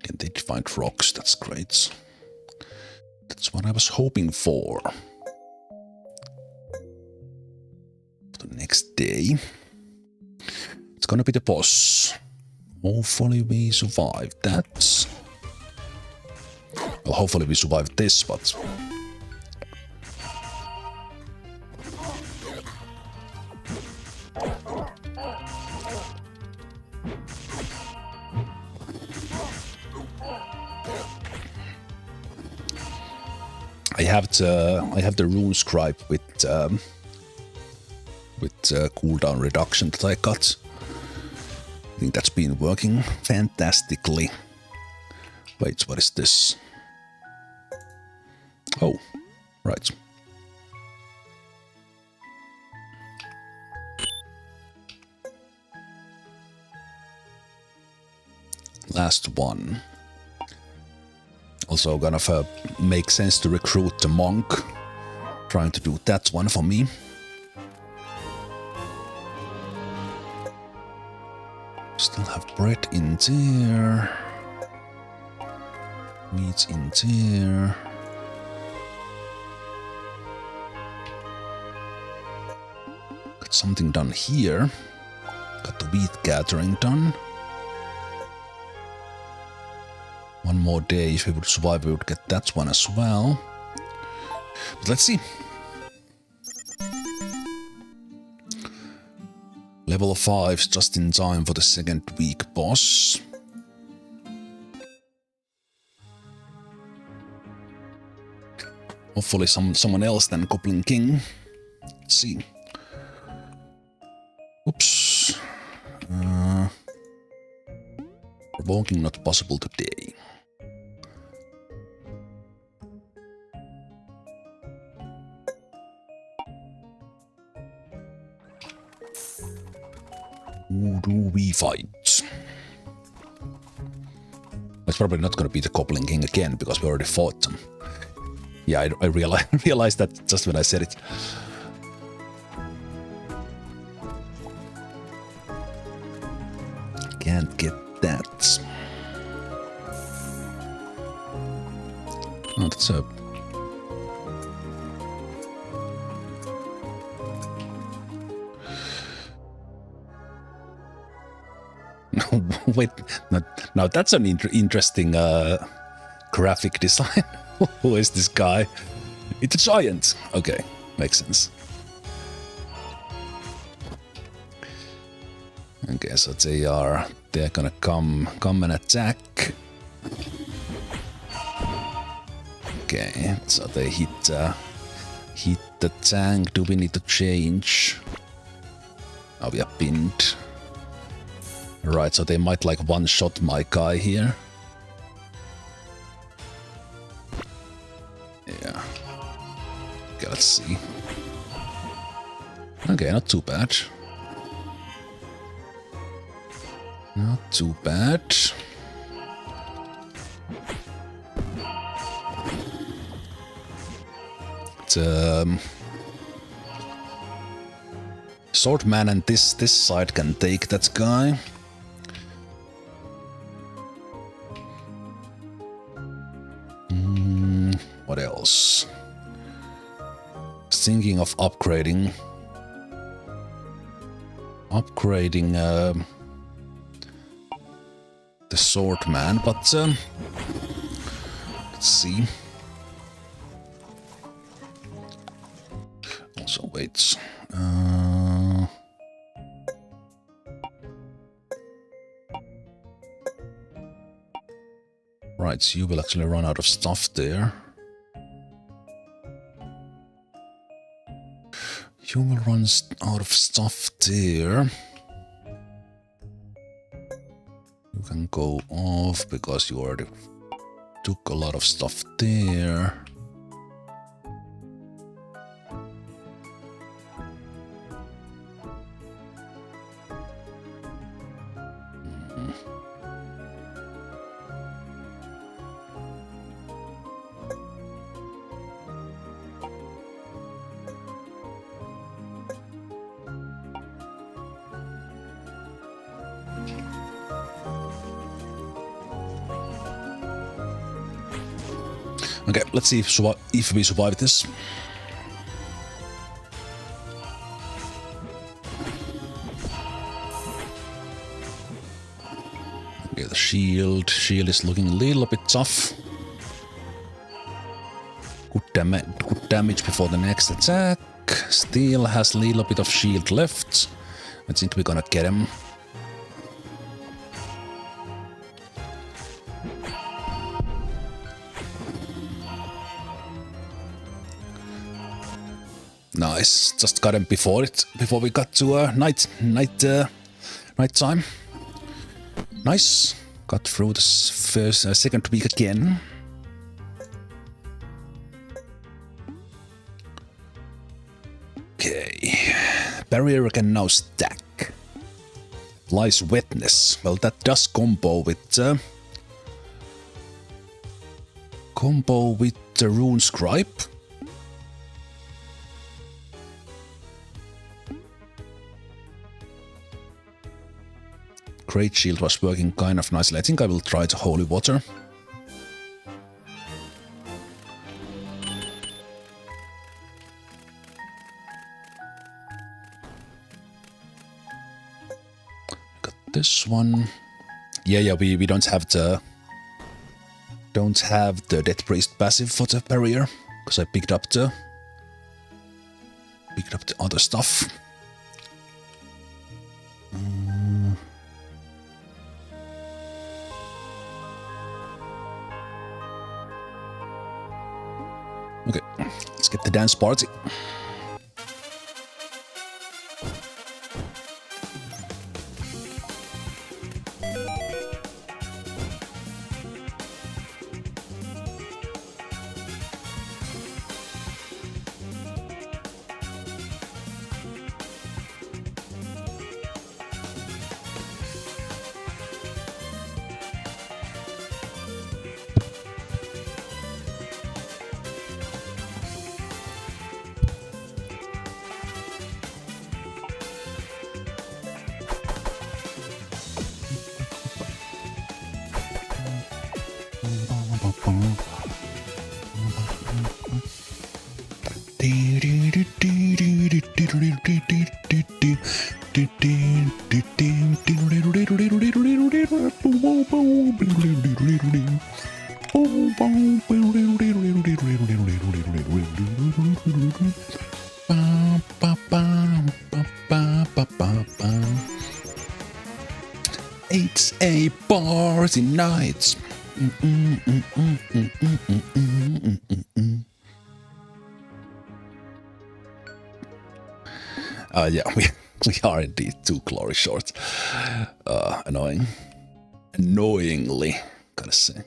And they find rocks, that's great. That's what I was hoping for. The next day, it's gonna be the boss. Hopefully we survive that. Well, hopefully we survive this, but... I have the rune scribe with cooldown reduction that I got. I think that's been working fantastically. Wait, what is this? Oh, right. Last one. Also gonna make sense to recruit the monk. Trying to do that one for me. Still have bread in there. Meat in there. Got something done here. Got the wheat gathering done. One more day, if we would survive, we would get that one as well. But let's see. Level 5 is just in time for the second week boss. Hopefully someone else than Goblin King. Let's see. Oops. Provoking not possible today. Who do we fight? It's probably not going to be the Goblin King again because we already fought them. Yeah, I realized that just when I said it. Can't get that. Oh, that's a... Wait, now that's an interesting graphic design. Who is this guy? It's a giant. Okay, makes sense. Okay, so they're gonna come and attack. Okay, so they hit the tank. Do we need to change? Oh, we are pinned. Right, so they might like one-shot my guy here. Yeah. Okay, let's see. Okay, not too bad. Not too bad. Swordman and this side can take that guy. What else? Thinking of upgrading the Swordman, but let's see. So wait. Right, so you will actually run out of stuff there. You will run out of stuff there. You can go off because you already took a lot of stuff there. Okay, let's see if we survive this. Okay, the shield. Shield is looking a little bit tough. Good damage before the next attack. Still has a little bit of shield left. I think we're gonna get him. Nice, just got him before we got to night time. Nice, got through this second week again. Okay, barrier can now stack. Lies wetness. Well, that does combo with the rune scribe. Great shield was working kind of nicely. I think I will try the holy water. Got this one. Yeah, we don't have the Death Priest passive for the barrier because I picked up the other stuff. Okay, let's get the dance party. It's a party night. Yeah, we are indeed 2 glory short. Annoyingly, gotta say.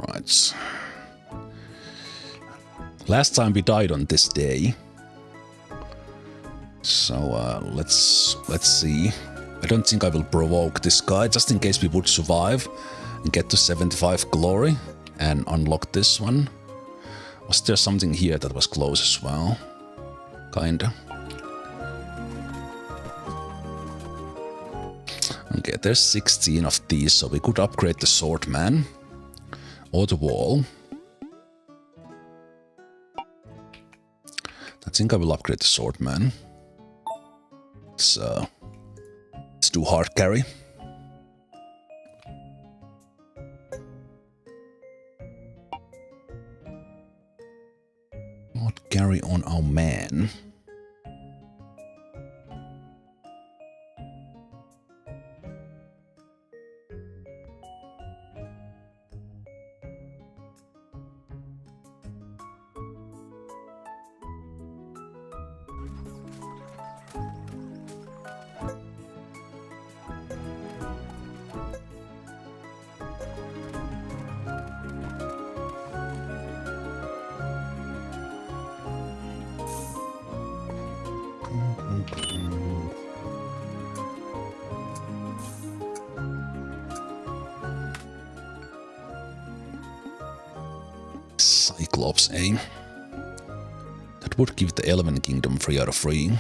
Right. Last time we died on this day. So let's see. I don't think I will provoke this guy, just in case we would survive and get to 75 glory and unlock this one. Was there something here that was close as well? Kinda. Okay, there's 16 of these, so we could upgrade the swordman. or the wall. I think I will upgrade the swordman. Let's do hard carry. Hard carry on our man. Cyclops, eh? That would give the Elven Kingdom 3 out of 3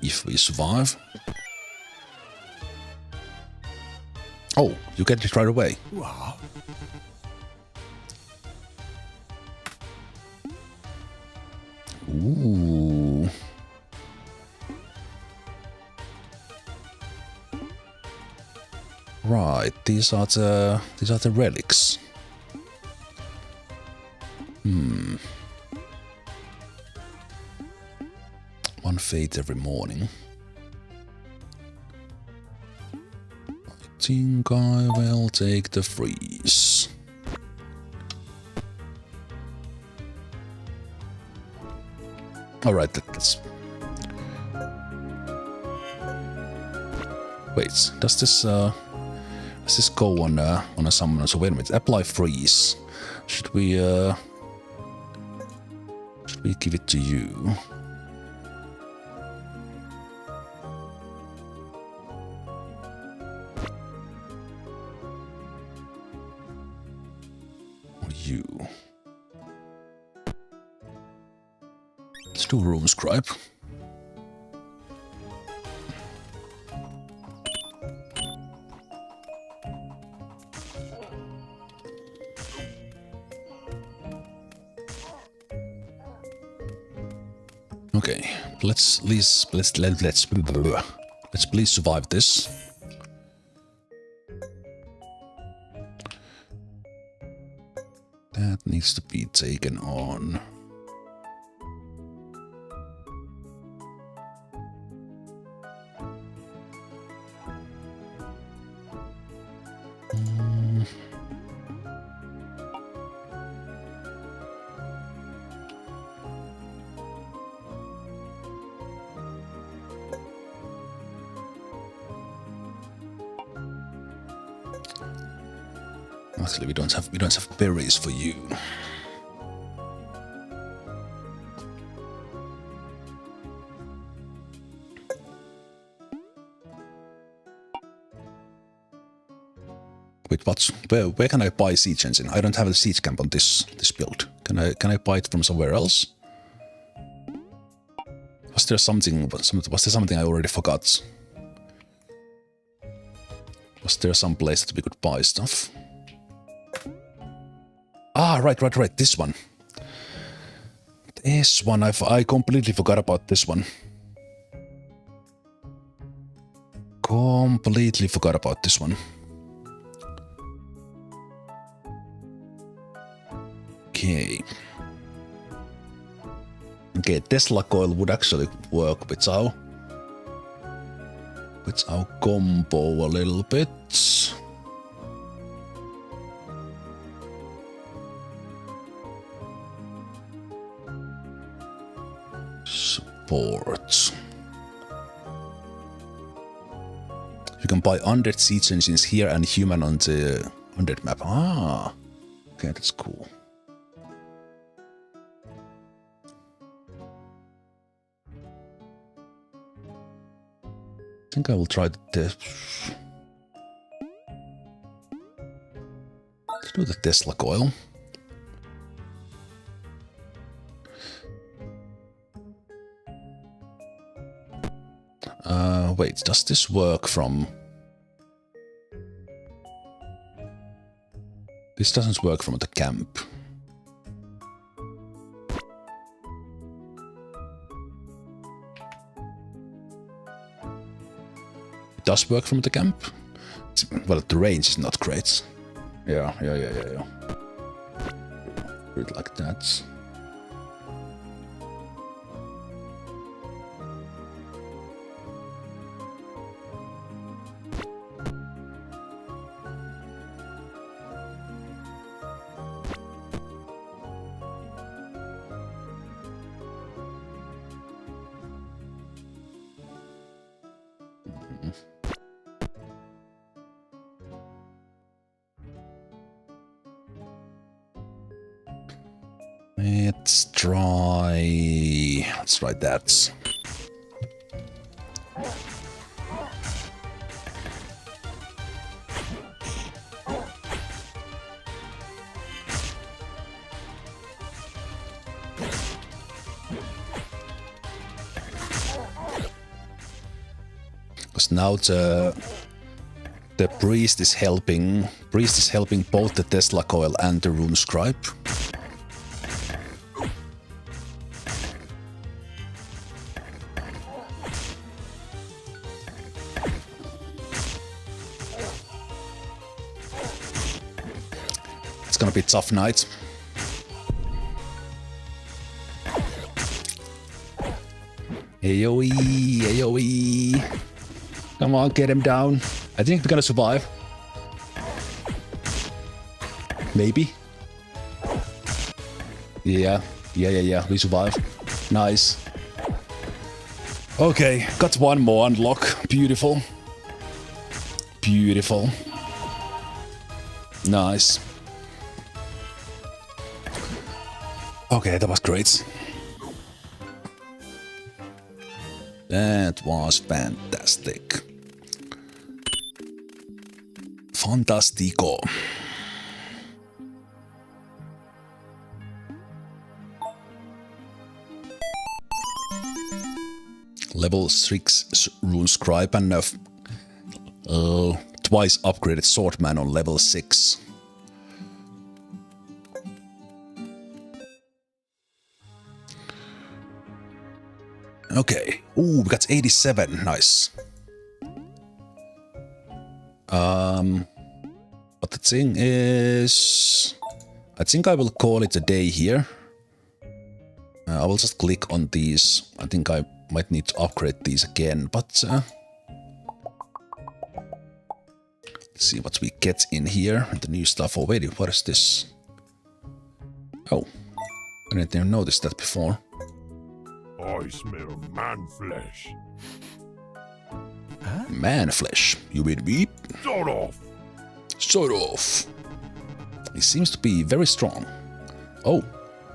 if we survive. Oh, you get it right away. What? Ooh. Right, these are the relics. One fate every morning. I think I will take the freeze. Alright, let's... Wait, does this go on a summon? So wait a minute, apply freeze. Should we give it to you? Or you? Let's do room scribe. Okay, let's please survive this. That needs to be taken on. Actually, we don't have berries for you. Wait, where can I buy siege engine? I don't have a siege camp on this build. Can I buy it from somewhere else? Was there something I already forgot? Was there some place that we could buy stuff? Ah, right, this one. This one, I completely forgot about this one. Completely forgot about this one. Okay. Okay, Tesla coil would actually work with our combo a little bit. Support. You can buy undead siege engines here and human on the undead map. Ah, okay, that's cool. I think I will try let's do the Tesla coil. Wait, does this work from... This doesn't work from the camp. It does work from the camp. Well, the range is not great. Yeah. Do it like that. Let's try that. Because now the priest is helping. Priest is helping both the Tesla coil and the rune scribe. It's gonna be a tough night. AoE, AoE. Come on, get him down. I think we're gonna survive. Maybe. Yeah, we survive. Nice. Okay, got one more unlock. Beautiful. Beautiful. Nice. Okay, that was great. That was fantastic. Fantastico. Level 6 rune scribe and twice upgraded swordman on level 6. Okay. Ooh, we got 87. Nice. But the thing is, I think I will call it a day here. I will just click on these. I think I might need to upgrade these again, but let's see what we get in here. The new stuff. Oh, wait, what is this? Oh, I didn't even notice that before. I smell man flesh. Huh? Man flesh. You mean meat? Sort off. Sort of. He seems to be very strong. Oh,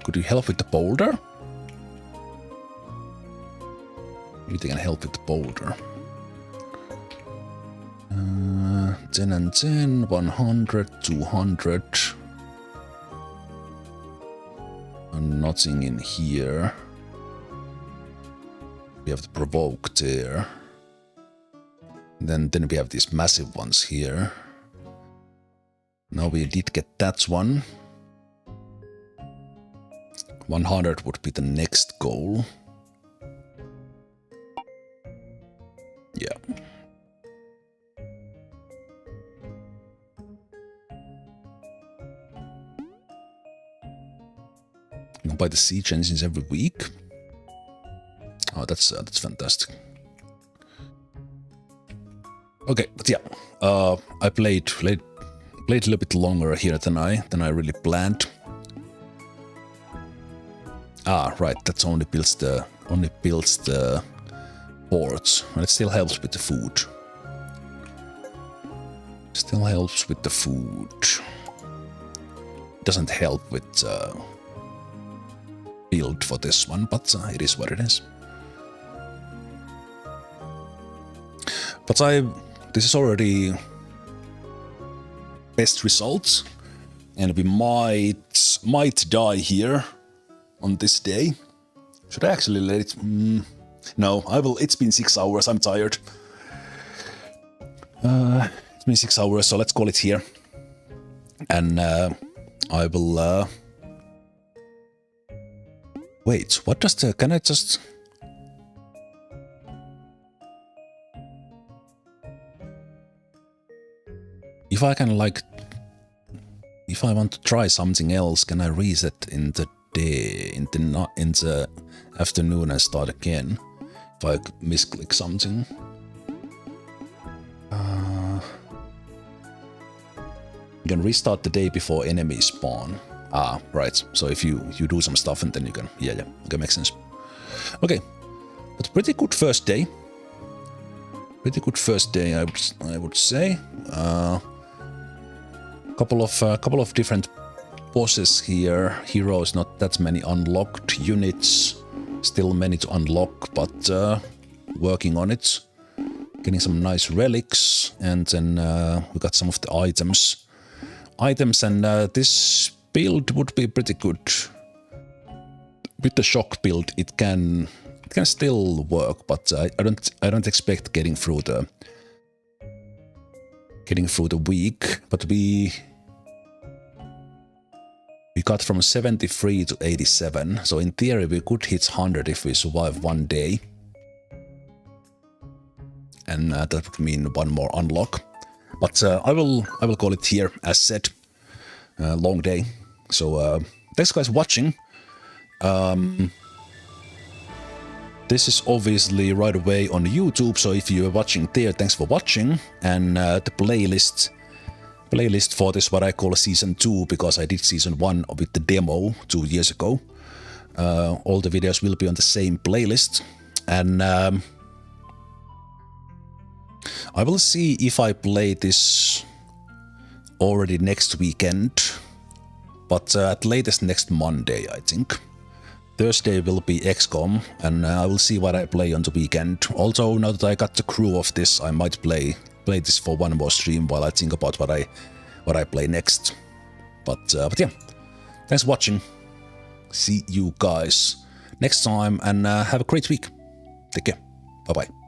could you help with the boulder? Maybe they can help with the boulder. 10 and 10, 100, 200. And nothing in here. We have the provoke there. Then we have these massive ones here. Now we did get that one. 100 would be the next goal. Yeah. You can buy the siege engines every week. Oh, that's fantastic. Okay, but yeah, I played a little bit longer here than I really planned. Ah, right, that's only builds the ports, and it still helps with the food. Still helps with the food. Doesn't help with build for this one, but it is what it is. But this is already best results, and we might die here on this day. Should I actually let it? No, I will. It's been 6 hours. I'm tired. It's been 6 hours, so let's call it here. And I will... Wait, what does the... Can I just... If I can like... If I want to try something else, can I reset in the day, in the afternoon and start again? If I misclick something. You can restart the day before enemies spawn. Ah, right. So if you do some stuff and then you can... Yeah. Okay, makes sense. Okay. But pretty good first day. Pretty good first day, I would say. Couple of different bosses here. Heroes, not that many unlocked. Units, still many to unlock, but working on it. Getting some nice relics, and then we got some of the items. And this build would be pretty good. With the shock build, it can still work, but I don't expect getting through the week. But we got from 73 to 87, so in theory we could hit 100 if we survive one day. And that would mean one more unlock. But I will call it here, as said. Long day. So thanks guys for watching. This is obviously right away on YouTube, so if you are watching there, thanks for watching. And the playlist for this, what I call Season 2, because I did Season 1 with the demo 2 years ago. All the videos will be on the same playlist. And I will see if I play this already next weekend, but at latest next Monday, I think. Thursday will be XCOM, and I will see what I play on the weekend. Also, now that I got the crew of this, I might play this for one more stream while I think about what I play next. But yeah, thanks for watching. See you guys next time, and have a great week. Take care. Bye bye.